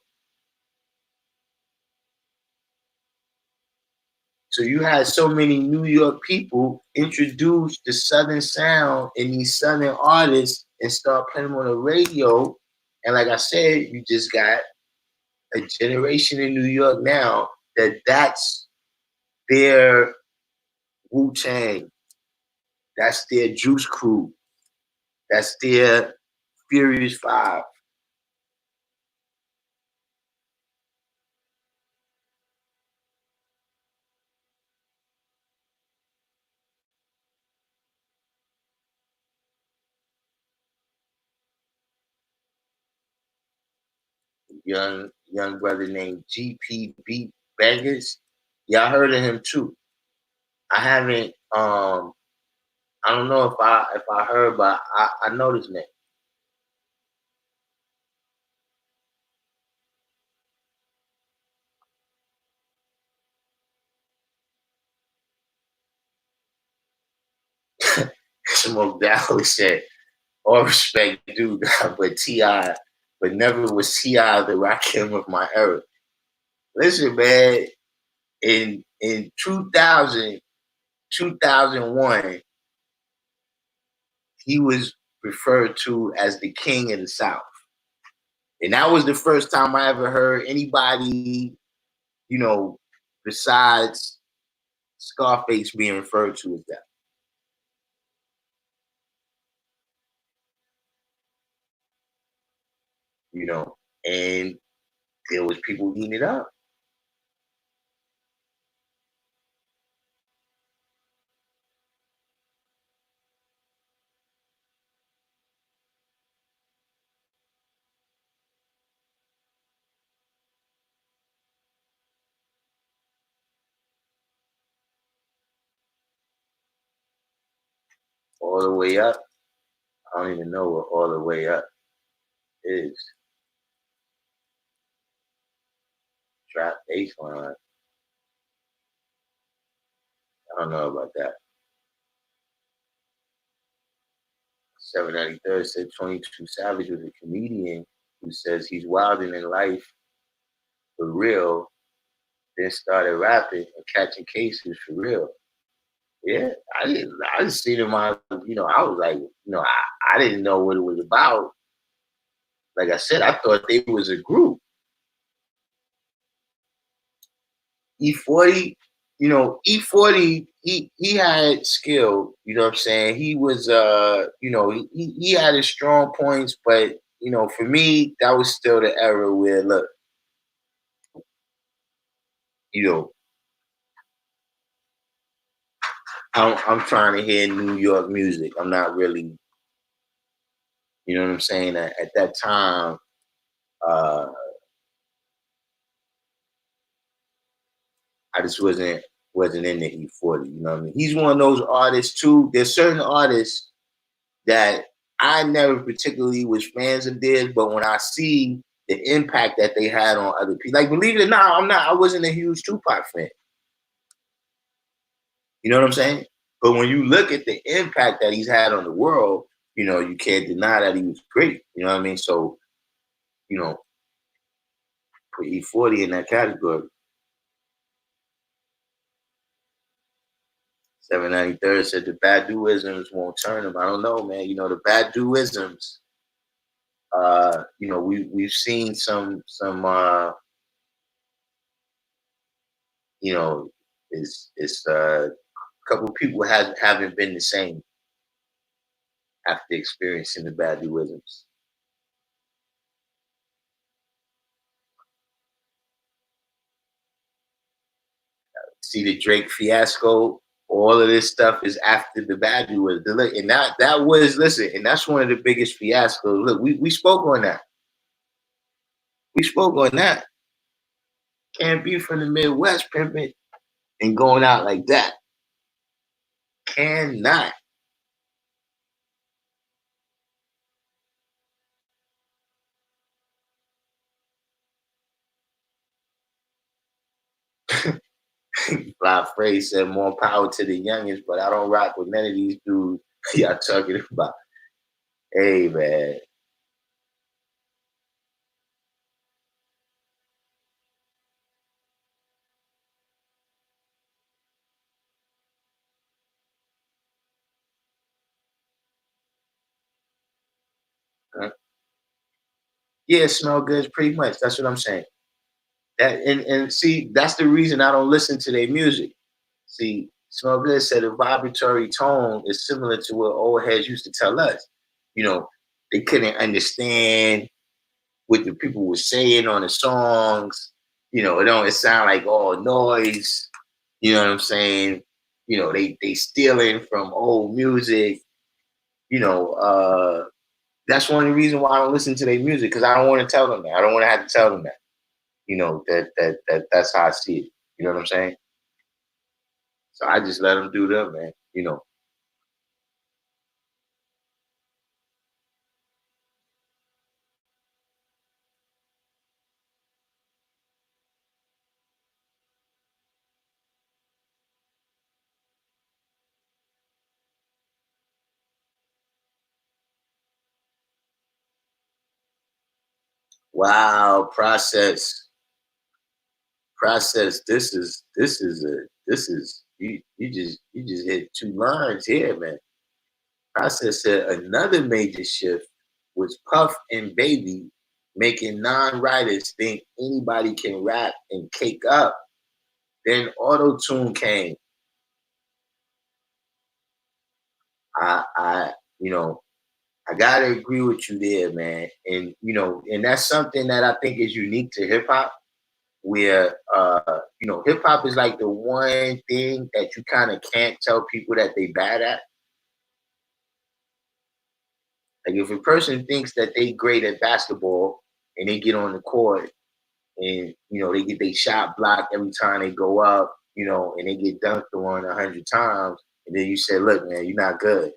So you had so many New York people introduce the Southern sound and these Southern artists and start playing them on the radio. And like I said, you just got a generation in New York now that's their Wu-Tang, that's their Juice Crew, that's their Furious Five. Young brother named GP Beat Bangers. Y'all heard of him too. I haven't I don't know if I heard, but I know this name. Smoke Dallas said, all respect, dude, but T.I., but never was T.I. the Rakim of my era. Listen, man, in 2000, 2001, he was referred to as the king of the South. And that was the first time I ever heard anybody, you know, besides Scarface being referred to as that. You know, and there was people eating it up. All the way up. I don't even know what all the way up is. Trap baseline. I don't know about that. 793rd said 22 Savage was a comedian who says he's wilding in life for real, then started rapping and catching cases for real. Yeah, I just seen him on, I was like, I didn't know what it was about. Like I said, I thought they was a group. E40, E40, he had skill, you know what I'm saying? He was he had his strong points, but for me, that was still the era where look, you know, I'm trying to hear New York music. I'm not really, you know what I'm saying? At that time, I just wasn't in the E40. You know what I mean? He's one of those artists too. There's certain artists that I never particularly was fans of theirs, but when I see the impact that they had on other people, like believe it or not, I wasn't a huge Tupac fan. You know what I'm saying? But when you look at the impact that he's had on the world, you can't deny that he was great. You know what I mean? So, put E40 in that category. 793rd said the Baduisms won't turn him. I don't know, man. The Baduisms, we've seen some it's a couple of people haven't been the same after experiencing the Baduisms. See the Drake fiasco. All of this stuff is after the Baduisms. And that was listen, and that's one of the biggest fiascos. Look, we spoke on that. We spoke on that. Can't be from the Midwest pimping and going out like that. Cannot. Fly Phrase said more power to the youngest, but I don't rock with none of these dudes y'all talking about. Hey, man. Yeah, smell good, pretty much. That's what I'm saying. That and see, that's the reason I don't listen to their music. See, Smell Good said a vibratory tone is similar to what old heads used to tell us. They couldn't understand what the people were saying on the songs. It sound like all noise. You know what I'm saying? They stealing from old music. That's one of the reasons why I don't listen to their music, because I don't want to tell them that. I don't want to have to tell them that. That's how I see it. You know what I'm saying? So I just let them do them, man. Wow, process. You just hit two lines here, man. Process said another major shift was Puff and Baby making non-writers think anybody can rap and cake up. Then auto-tune came. I I gotta agree with you there, man. And and that's something that I think is unique to hip hop, where hip hop is like the one thing that you kind of can't tell people that they bad at. Like if a person thinks that they great at basketball and they get on the court and they get their shot blocked every time they go up, and they get dunked on 100 times, and then you say, "Look, man, you're not good."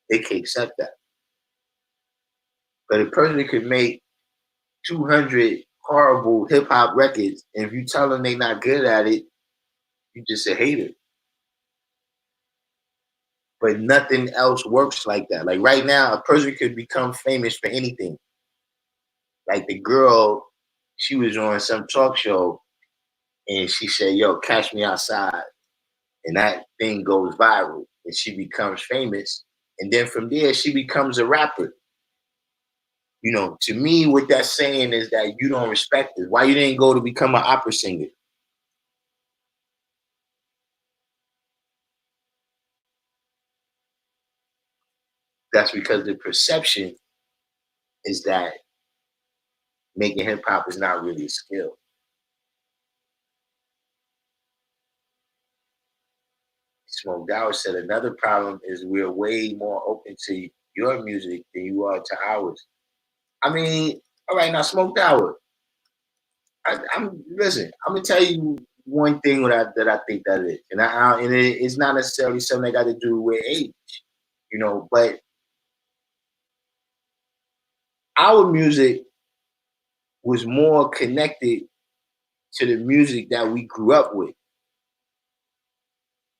They can't accept that. But a person that could make 200 horrible hip hop records, and if you tell them they're not good at it, you just a hater. But nothing else works like that. Like right now, a person could become famous for anything. Like the girl, she was on some talk show and she said, "Yo, catch me outside." And that thing goes viral and she becomes famous. And then from there, she becomes a rapper. To me, what that's saying is that you don't respect it. Why you didn't go to become an opera singer? That's because the perception is that making hip hop is not really a skill. Smoke Dower said another problem is we're way more open to your music than you are to ours. I mean, all right, now Smoke Dower. Listen. I'm gonna tell you one thing that I think that is, and it's not necessarily something that got to do with age, but our music was more connected to the music that we grew up with.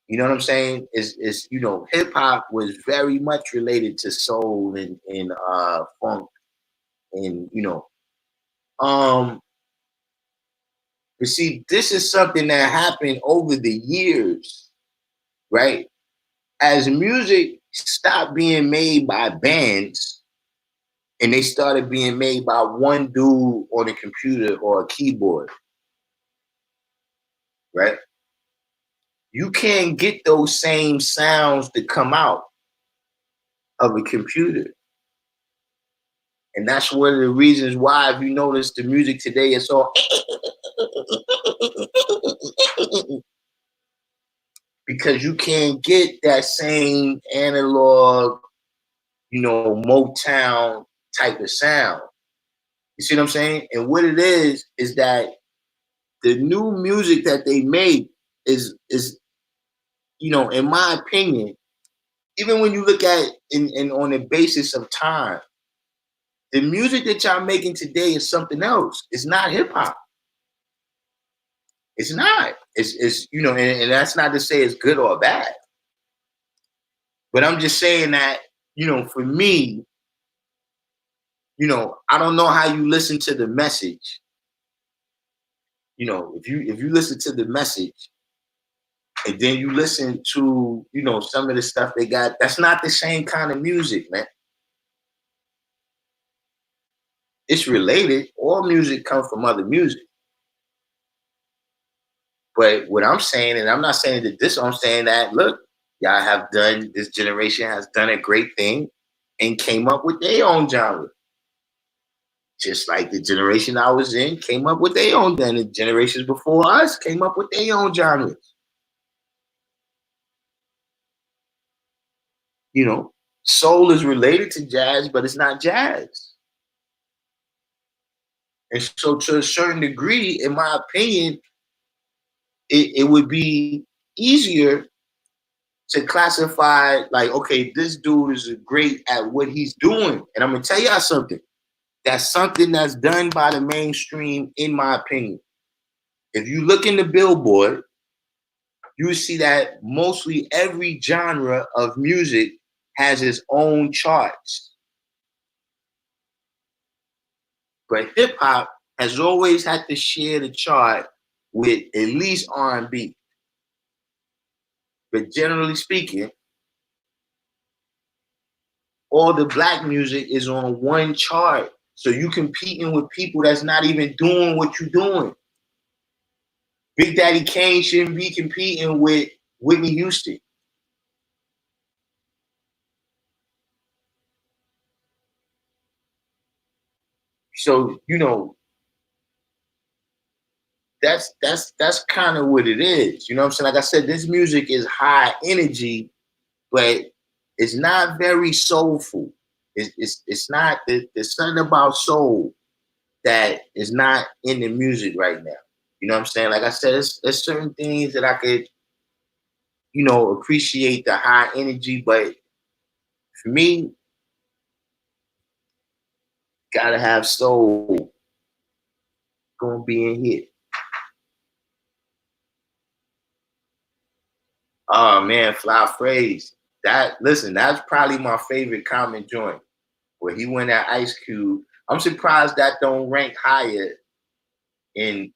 You know what I'm saying? Is hip hop was very much related to soul and funk and but see, this is something that happened over the years, right? As music stopped being made by bands and they started being made by one dude on a computer or a keyboard, right? You can't get those same sounds to come out of a computer. And that's one of the reasons why, if you notice, the music today is all because you can't get that same analog, Motown type of sound. You see what I'm saying? And what it is that the new music that they make is in my opinion, even when you look at in on the basis of time, the music that y'all making today is something else. It's not hip hop. It's not. It's and that's not to say it's good or bad. But I'm just saying that, for me, I don't know how you listen to the message. If you listen to the message and then you listen to, some of the stuff they got, that's not the same kind of music, man. It's related. All music comes from other music. But what I'm saying, and I'm not saying that I'm saying that, look, this generation has done a great thing and came up with their own genre. Just like the generation I was in came up with their own, then the generations before us came up with their own genres. Soul is related to jazz, but it's not jazz. And so to a certain degree, in my opinion, it would be easier to classify like, okay, this dude is great at what he's doing. And I'm gonna tell y'all something. That's something that's done by the mainstream, in my opinion. If you look in the Billboard, you see that mostly every genre of music has its own charts. But hip hop has always had to share the chart with at least R&B. But generally speaking, all the black music is on one chart. So you competing with people that's not even doing what you're doing. Big Daddy Kane shouldn't be competing with Whitney Houston. So, you know, that's kind of what it is. You know what I'm saying? Like I said, this music is high energy, but it's not very soulful. It's not, there's something about soul that is not in the music right now. You know what I'm saying? Like I said, there's certain things that I could, you know, appreciate the high energy, but for me, gotta have soul. Gonna be in here. Oh man, Fly Phrase. That's probably my favorite Common joint where he went at Ice Cube. I'm surprised that don't rank higher in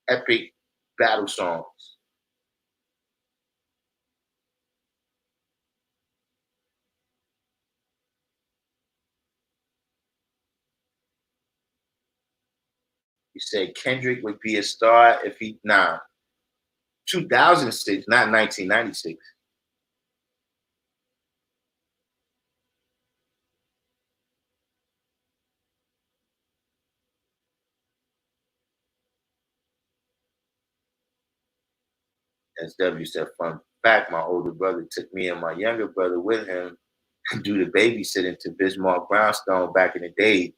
epic battle songs. You said Kendrick would be a star if he 2006, not 1996. SW said, fun fact, my older brother took me and my younger brother with him to do the babysitting to Bismarck Brownstone back in the day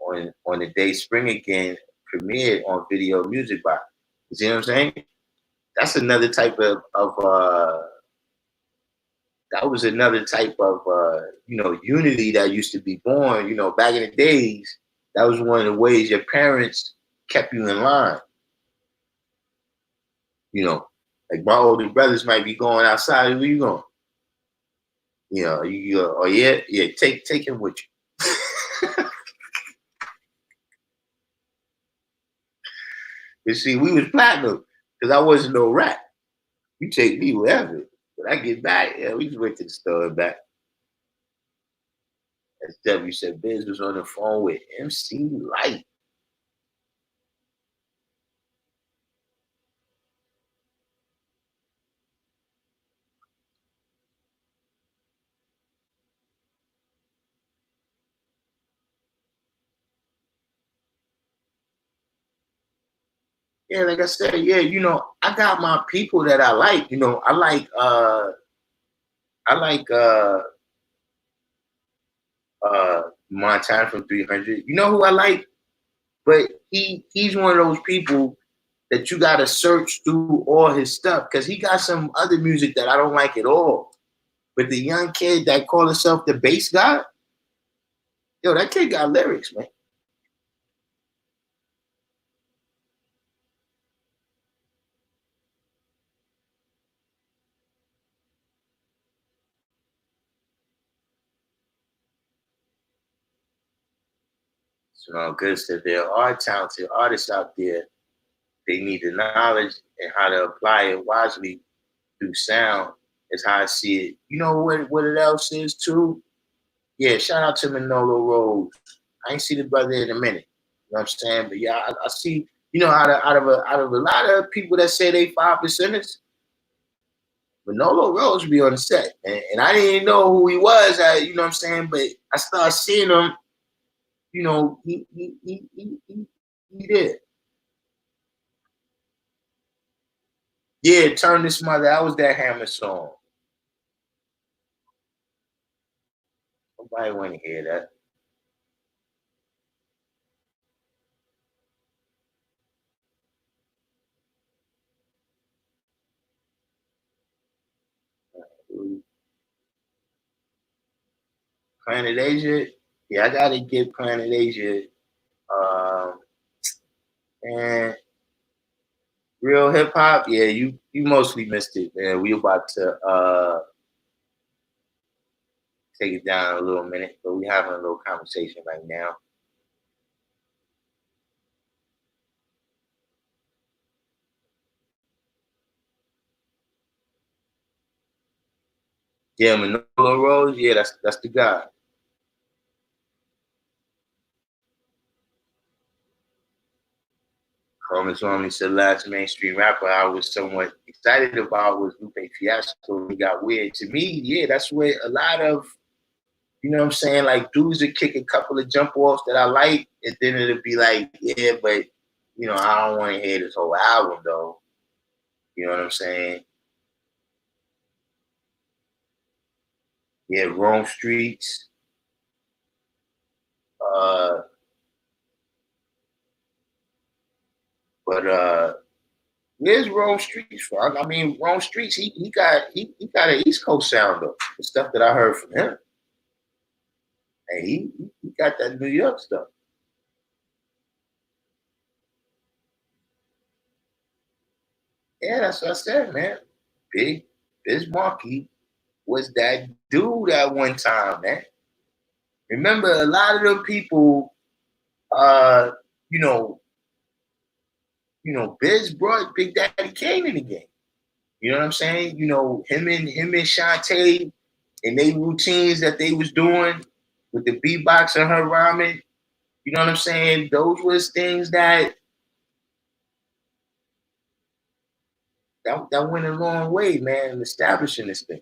on the day Spring Again premiered on Video Music Box. You see what I'm saying? That's another type of that was another type of you know, unity that used to be born. You know, back in the days, that was one of the ways your parents kept you in line. You know, like my older brothers might be going outside. Where you going? You know, you go, oh yeah, take him with you. You see, we was platinum because I wasn't no rat. You take me wherever. When I get back, yeah, we just went to the store and back. As W said, Biz was on the phone with MC Light. Yeah, like I said, yeah, you know, I got my people that I like. You know, I like Montana from 300. You know who I like? But he's one of those people that you gotta search through all his stuff because he got some other music that I don't like at all. But the young kid that called himself the bass guy, yo, that kid got lyrics, man. So good said there are talented artists out there. They need the knowledge and how to apply it wisely through sound. Is how I see it. You know what it else is too? Yeah, shout out to Manolo Rose. I ain't see the brother in a minute. You know what I'm saying? But yeah, I see. You know, out of a lot of people that say they 5%ers, Manolo Rose be on the set, and I didn't even know who he was. You know what I'm saying? But I started seeing him. You know, he did. Yeah, Turn This Mother. That was that Hammer song. Nobody want to hear that. Planet Asia. Yeah, I gotta get Planet Asia. Um, and real hip hop. Yeah, you mostly missed it, man. We about to take it down a little minute, but we having a little conversation right now. Yeah, Manolo Rose. Yeah, that's the guy. Common Swami said last mainstream rapper I was somewhat excited about was Lupe Fiasco. He got weird. To me, yeah, that's where a lot of, you know what I'm saying, like dudes would kick a couple of jump offs that I like, and then it'll be like, yeah, but you know, I don't want to hear this whole album though. You know what I'm saying? Yeah, Rome Streets. Uh, but where's Rome Streets from? I mean, Rome Streets, he got an East Coast sound though. The stuff that I heard from him. And he got that New York stuff. Yeah, that's what I said, man. Big Bismarcky was that dude at one time, man. Remember, a lot of them people, uh, you know, Biz brought Big Daddy Kane in the game. You know what I'm saying? You know, him and Shantae and they routines that they was doing with the beatbox and her rhyming. You know what I'm saying? Those was things that went a long way, man, in establishing this thing.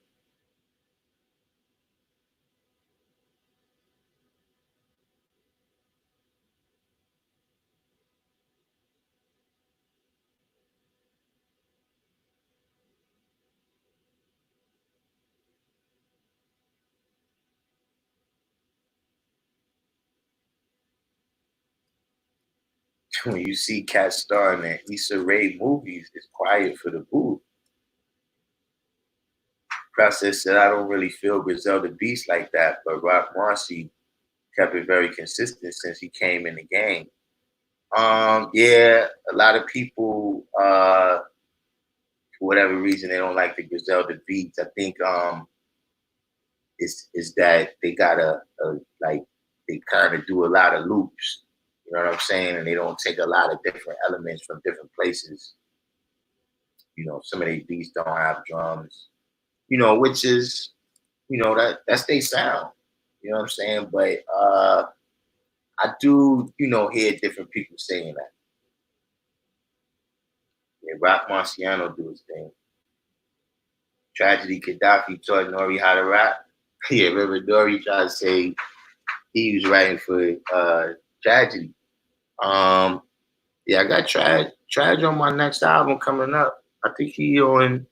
When you see cats starring in Issa Rae movies, it's quiet for the booth. Process said, I don't really feel Griselda Beast like that, but Rock Marcy kept it very consistent since he came in the game. Yeah, a lot of people, for whatever reason, they don't like the Griselda beats. I think is that they got like they kind of do a lot of loops. You know what I'm saying? And they don't take a lot of different elements from different places. You know, some of these beats don't have drums. You know, which is, that's their sound. You know what I'm saying? But I do, hear different people saying that. Yeah, Rock Marciano do his thing. Tragedy Gaddafi taught Nori how to rap. Yeah, remember Nori tried to say he was writing for Tragedy. Um, yeah, I got Trag on my next album coming up. I think no,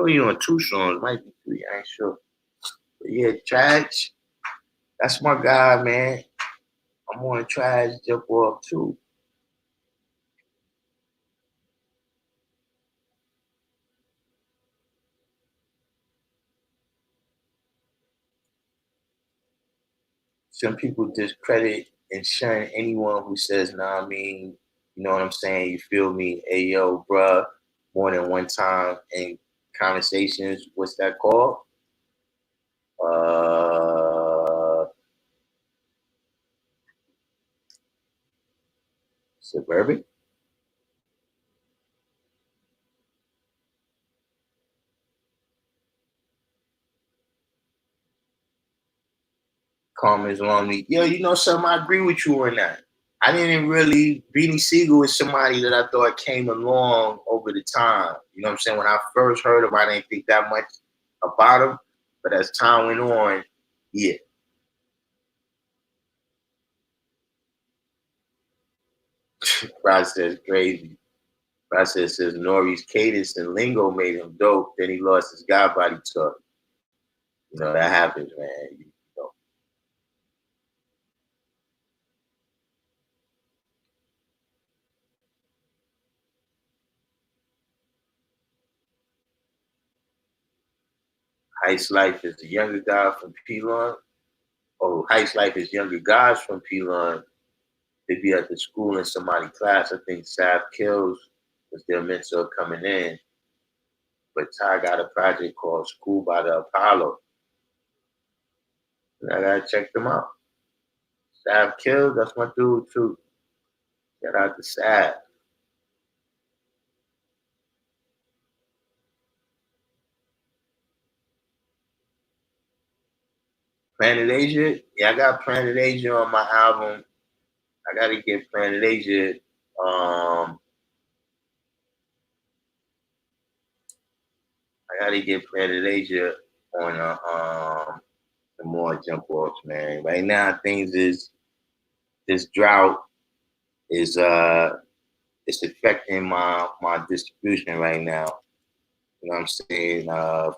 he on 2 songs, might be 3, I ain't sure. But yeah, Trag, that's my guy, man. I'm on Trag jump off too. Some people discredit and shun anyone who says, nah, I mean, you know what I'm saying? You feel me? Hey, yo, bruh, more than one time in conversations, what's that called? Suburban? Comments on me. Yo, you know something? I agree with you on that. I didn't really, Beanie Siegel was somebody that I thought came along over the time. You know what I'm saying? When I first heard him, I didn't think that much about him. But as time went on, yeah. Process crazy. Process says Nori's cadence and lingo made him dope. Then he lost his God body talk. You know, that happens, man. You know. Heist Life is the younger guy from Pelon. Oh, Heist Life is younger guys from Pelon. They be at the school in somebody class. I think Sav Kills was their mentor coming in. But Ty got a project called School by the Apollo. And I gotta check them out. Sav Kills, that's my dude too. Shout out to Sav. Planet Asia? Yeah, I got Planet Asia on my album. I gotta get Planet Asia. I gotta get Planet Asia on the more jump offs, man. Right now, things is this drought is it's affecting my distribution right now. You know what I'm saying?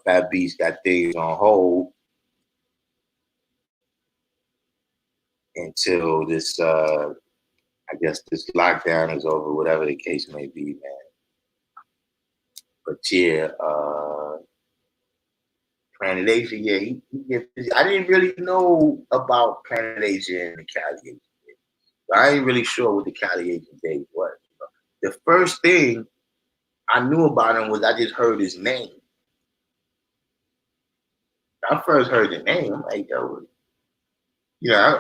Fat Beats got things on hold until this I guess this lockdown is over, whatever the case may be, man. But yeah, Planet Asia, yeah, he get busy. I didn't really know about Planet Asia and the Cali Asian Days. I ain't really sure what the Cali Asian Days was. The first thing I knew about him was I just heard his name. I first heard the name. I'm like, yo,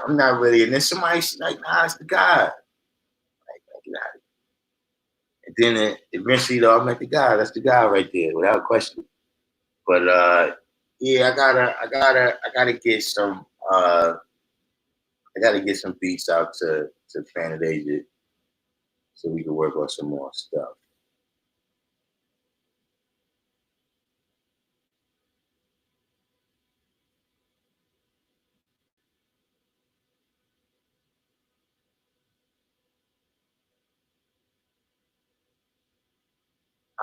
I'm not really. And then somebody's like, nah, it's the guy. Like, get out of here. And then eventually, though, I met the guy. That's the guy right there, without question. But yeah, I gotta get some. I gotta get some beats out to Planet Asia so we can work on some more stuff.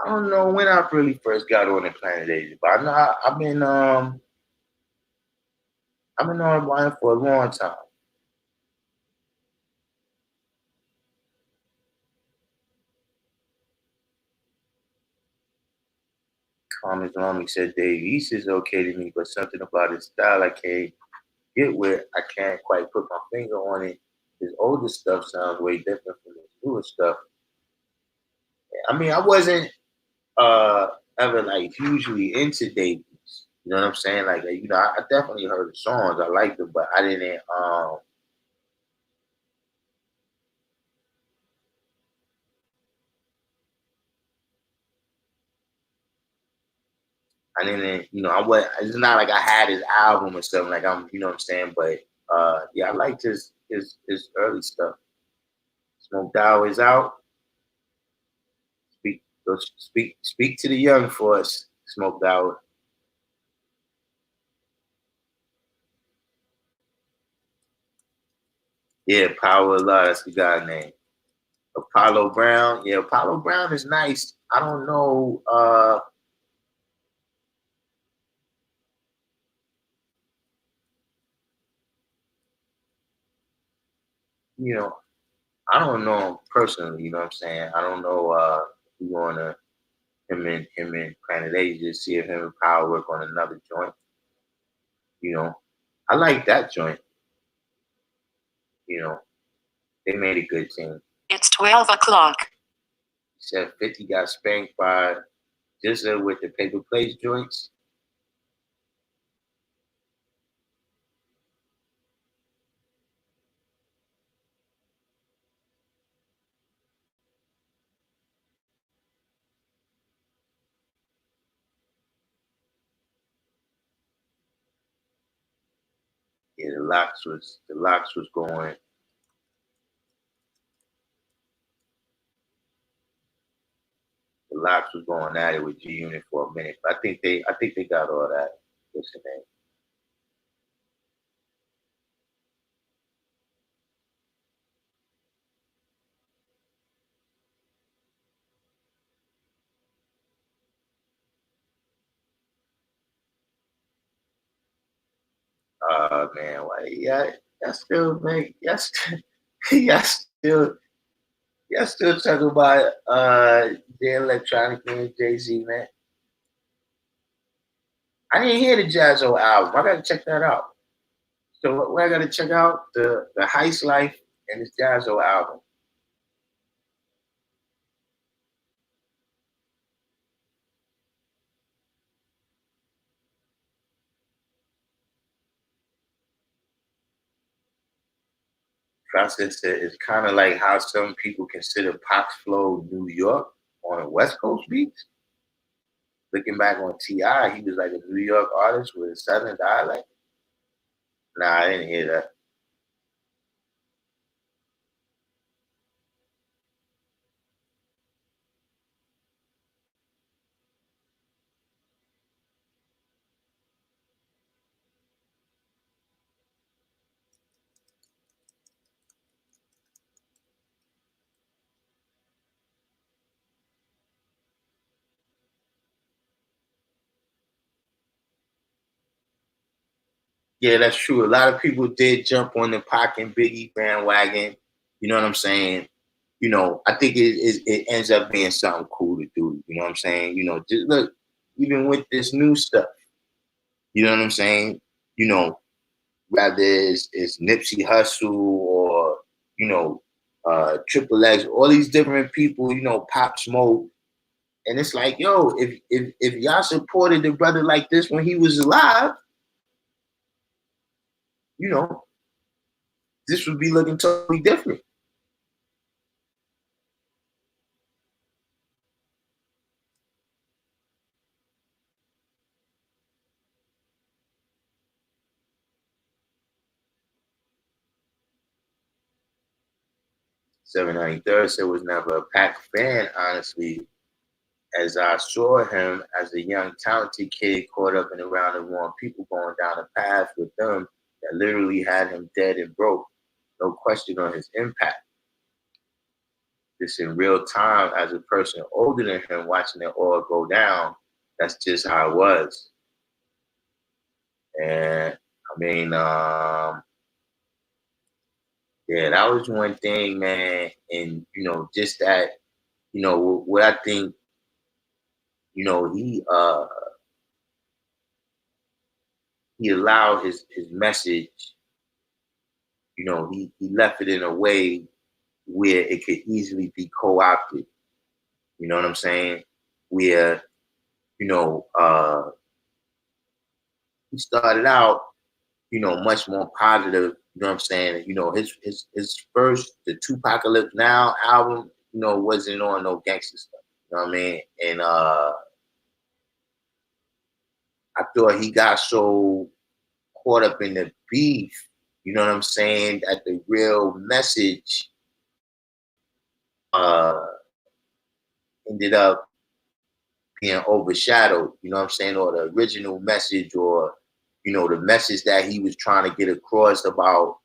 I don't know when I really first got on the Planet Asia, but I know I've been online for a long time. Thomas Rami said Dave East is okay to me, but something about his style I can't get with. I can't quite put my finger on it. His older stuff sounds way different from his newer stuff. I mean, I wasn't uh ever like hugely into Dave East. You know what I'm saying? Like, I definitely heard the songs. I liked them, but I didn't, I was. It's not like I had his album or something. Like you know what I'm saying. But yeah, I liked his early stuff. Smoked Out is out. Speak to the young for us. Smoked Out. Yeah, Power of Love. That's the guy's name. Apollo Brown. Yeah, Apollo Brown is nice. I don't know. You know, I don't know him personally. You know what I'm saying? I don't know. If we going to him and Planet Asia, see if him and Power work on another joint. You know, I like that joint. You know, they made a good team. It's 12 o'clock. Said 50 got spanked by Jizza with the paper plates joints. Yeah, the locks was going. The locks was going at it with G Unit for a minute. But I think they got all that. What's the name? Man, why y'all still make y'all still y'all still y'all still talking about the electronic and Jay-Z, man. I didn't hear the Jazzo album. I gotta check that out. So what I gotta check out the Heist Life and his Jazzo album. Process said it's kind of like how some people consider Pop Flow New York on West Coast beats. Looking back on T.I., he was like a New York artist with a Southern dialect. Nah, I didn't hear that. Yeah, that's true. A lot of people did jump on the Pac and Biggie bandwagon. You know what I'm saying? You know, I think it ends up being something cool to do. You know what I'm saying? You know, just look, even with this new stuff, you know what I'm saying? You know, rather it's Nipsey Hussle or, you know, Triple X, all these different people, you know, Pop Smoke. And it's like, yo, if y'all supported the brother like this when he was alive, you know, this would be looking totally different. Seven 93rd said was never a Pac fan, honestly, as I saw him as a young, talented kid caught up in around the wrong people going down a path with them that literally had him dead and broke. No question on his impact. This in real time as a person older than him watching it all go down. That's just how it was. And I mean, yeah, that was one thing, man. And, you know, just that, you know, what I think, you know, he allowed his message, you know, he left it in a way where it could easily be co-opted. You know what I'm saying? Where, you know, he started out, you know, much more positive. You know what I'm saying? You know, his first, the Tupacalypse Now album, you know, wasn't on no gangster stuff. You know what I mean? And I thought he got so caught up in the beef, you know what I'm saying, that the real message uh ended up being overshadowed, you know what I'm saying, or the original message, or, you know, the message that he was trying to get across about,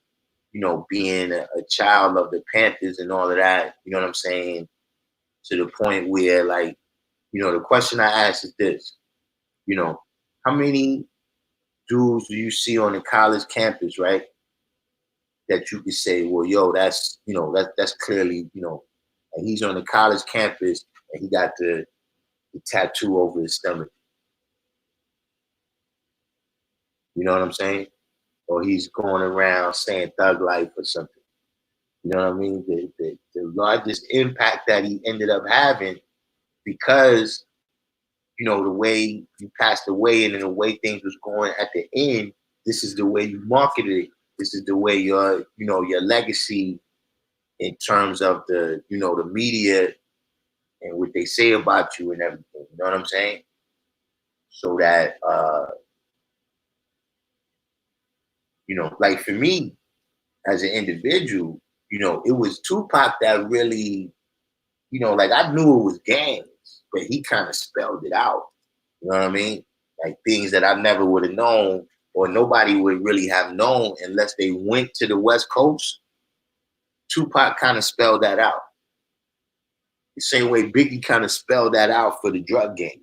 you know, being a child of the Panthers and all of that, you know what I'm saying, to the point where, like, you know, the question I ask is this, you know, how many dudes do you see on the college campus, right, that you could say, well, yo, that's, you know, that's clearly, you know, and he's on the college campus and he got the tattoo over his stomach. You know what I'm saying? Or he's going around saying thug life or something. You know what I mean? The largest impact that he ended up having, because, you know, the way you passed away and the way things was going at the end, this is the way you marketed it. This is the way your, you know, your legacy in terms of the, you know, the media and what they say about you and everything. You know what I'm saying? So that you know, like for me as an individual, you know, it was Tupac that really, you know, like I knew it was gangs, but he kind of spelled it out. You know what I mean? Like things that I never would have known or nobody would really have known unless they went to the West Coast. Tupac kind of spelled that out. The same way Biggie kind of spelled that out for the drug game.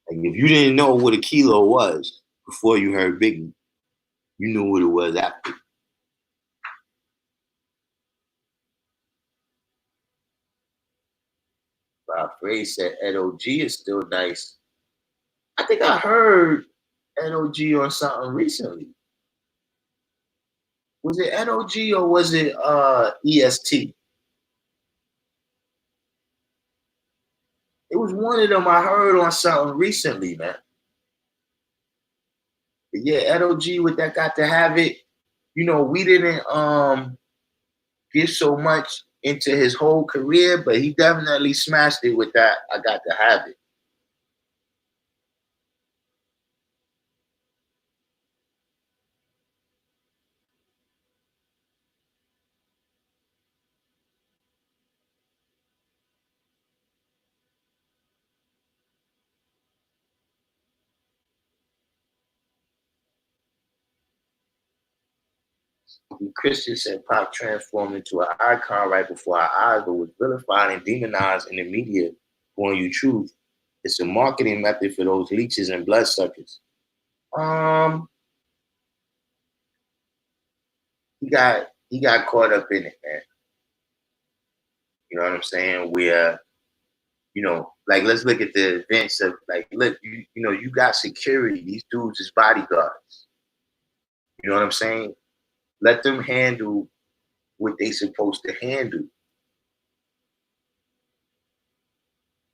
Like if you didn't know what a kilo was before you heard Biggie, you knew what it was after. Frey said Ed OG is still nice. I think I heard Ed OG on something recently. Was it Ed OG or was it EST? It was one of them I heard on something recently, man. But yeah, Ed OG with that Got to Have It. You know, we didn't get so much into his whole career, but he definitely smashed it with that I Got to Have It. The Christian said Pop transformed into an icon right before our eyes, but was vilified and demonized in the media for you truth. It's a marketing method for those leeches and bloodsuckers. He got caught up in it, man. You know what I'm saying? Where, you know, like let's look at the events of like, look, you know, you got security. These dudes is bodyguards. You know what I'm saying? Let them handle what they supposed to handle.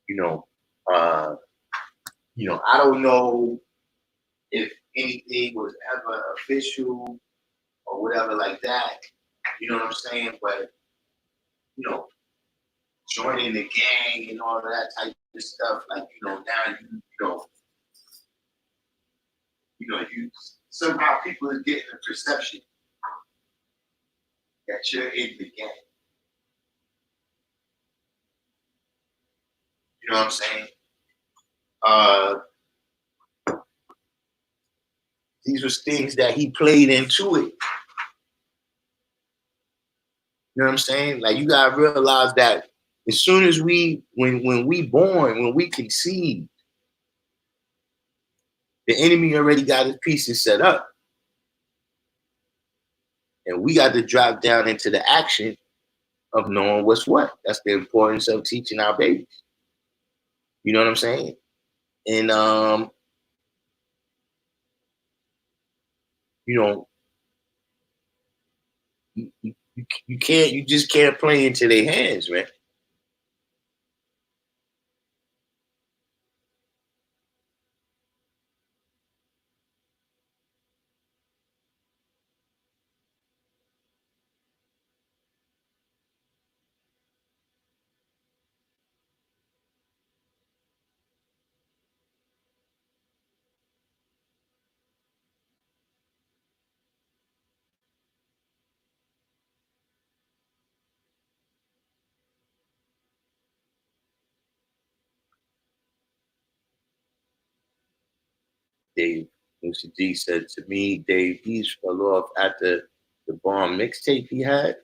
You know, I don't know if anything was ever official or whatever like that. You know what I'm saying? But you know, joining the gang and all of that type of stuff, like now you somehow people are getting a perception that you're in the gang. You know what I'm saying? These was things that he played into it. You know what I'm saying? Like you gotta realize that as soon as when we born, when we conceive, the enemy already got his pieces set up. And we got to drop down into the action of knowing what's what. That's the importance of teaching our babies. You know what I'm saying? And you know, you just can't play into their hands, man. Dave Lucy D said to me, Dave East fell off after the bomb mixtape he had.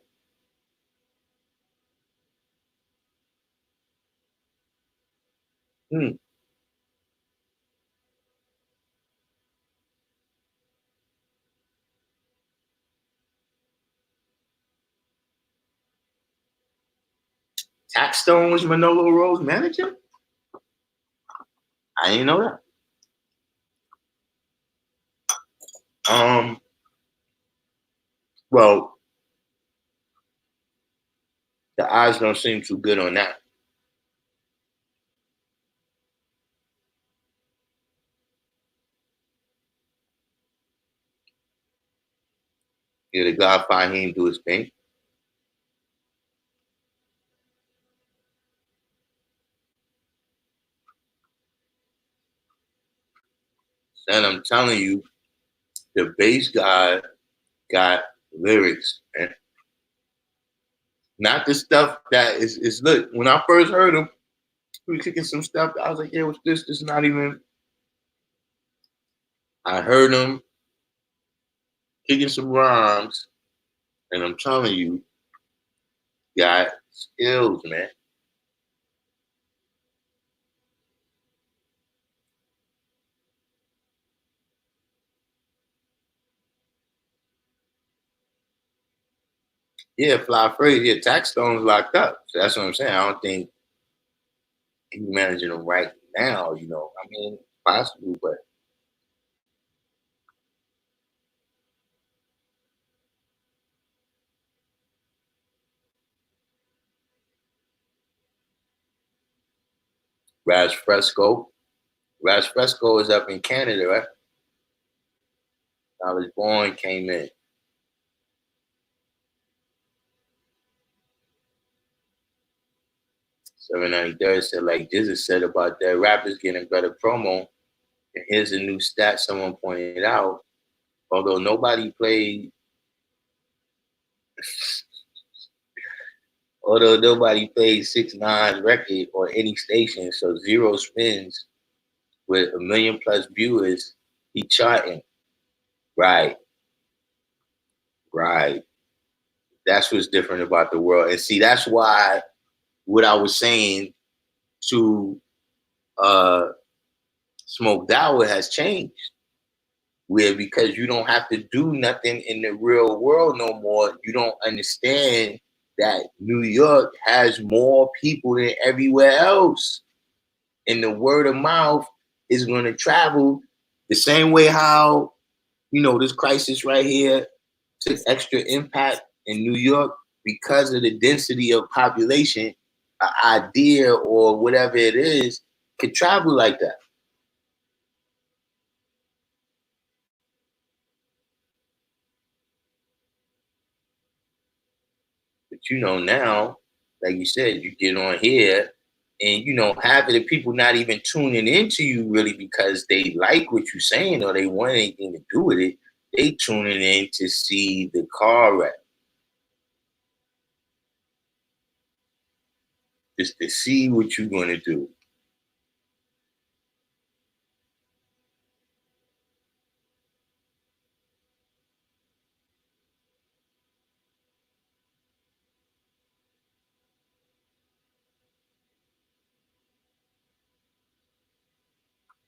Taxstone was Manolo Rose's manager? I didn't know that. Well, the odds don't seem too good on that. Yeah, the God Fahim do his thing. And I'm telling you, the bass guy got lyrics, man. Not the stuff that is look, when I first heard him, he was kicking some stuff. I was like, yeah, what's this? This is not even. I heard him kicking some rhymes, and I'm telling you, got skills, man. Yeah, Fly Freddy, yeah, Taxstone's locked up. So that's what I'm saying. I don't think he's managing them right now, you know. I mean, possible, but Raz Fresco. Raz Fresco is up in Canada, right? I was born, came in. 793 said, like Jesus said about that rappers getting better promo. And here's a new stat someone pointed out. Although nobody played, although nobody played 6ix9ine record or any station, so zero spins with 1 million plus viewers, he charting. Right. Right. That's what's different about the world. And see, that's why what I was saying to Smoke Dawah has changed. Where because you don't have to do nothing in the real world no more, you don't understand that New York has more people than everywhere else. And the word of mouth is going to travel the same way how, this crisis right here took extra impact in New York because of the density of population. An idea or whatever it is could travel like that. But now, like you said, you get on here and half of the people not even tuning into you really because they like what you're saying or they want anything to do with it. They tuning in to see the car wreck. Just to see what you're gonna do.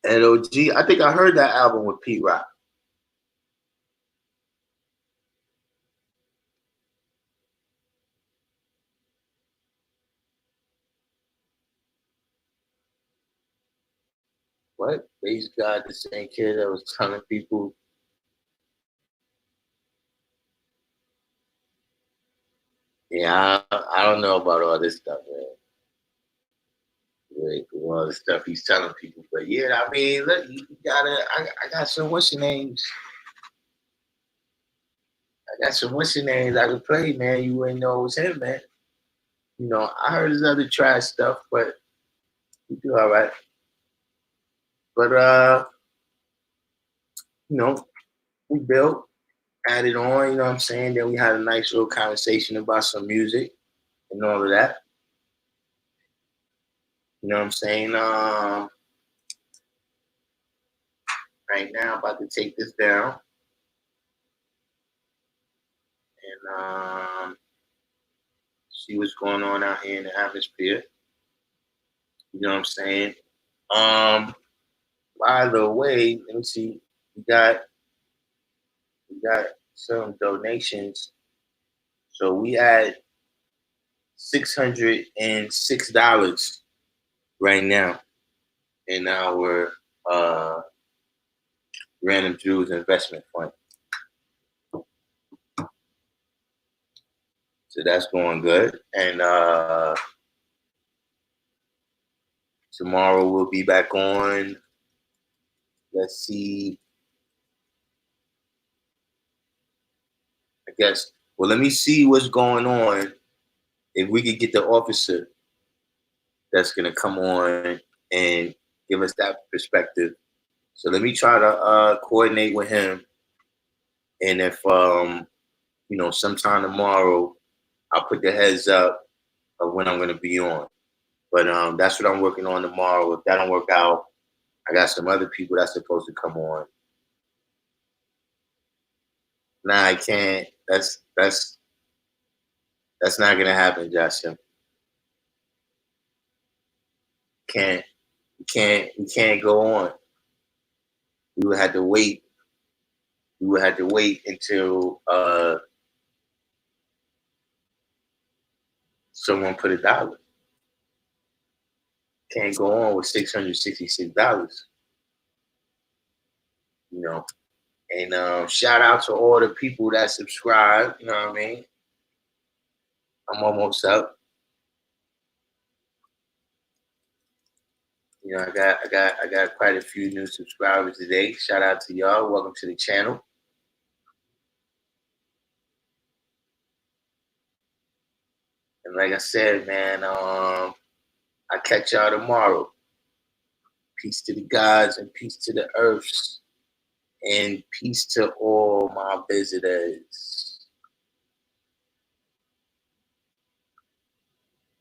LOG, I think I heard that album with Pete Rock. What? Praise God, the same kid that was telling people. Yeah, I don't know about all this stuff, man. Like, all the stuff he's telling people. But yeah, I mean, look, you gotta, I got some what's your names. I got some what's your names I could play, man. You wouldn't know it was him, man. I heard his other trash stuff, but he do all right. But we built, added on, you know what I'm saying? Then we had a nice little conversation about some music and all of that. You know what I'm saying? Right now, about to take this down and see what's going on out here in the atmosphere. You know what I'm saying? By the way, let me see. We got some donations. So we had $606 right now in our Random Jews investment fund. So that's going good. And tomorrow we'll be back on. Let's see. I guess. Well, let me see what's going on. If we could get the officer that's gonna come on and give us that perspective. So let me try to coordinate with him. And if sometime tomorrow, I'll put the heads up of when I'm gonna be on. But that's what I'm working on tomorrow. If that don't work out, I got some other people that's supposed to come on. Nah, I can't. That's not gonna happen, Justin. Can't we can't go on. We would have to wait. We would have to wait until someone put $1. Can't go on with $666. You know. And shout out to all the people that subscribe. You know what I mean? I'm almost up. I got quite a few new subscribers today. Shout out to y'all. Welcome to the channel. And like I said, man, I catch y'all tomorrow. Peace to the gods and peace to the earths and peace to all my visitors.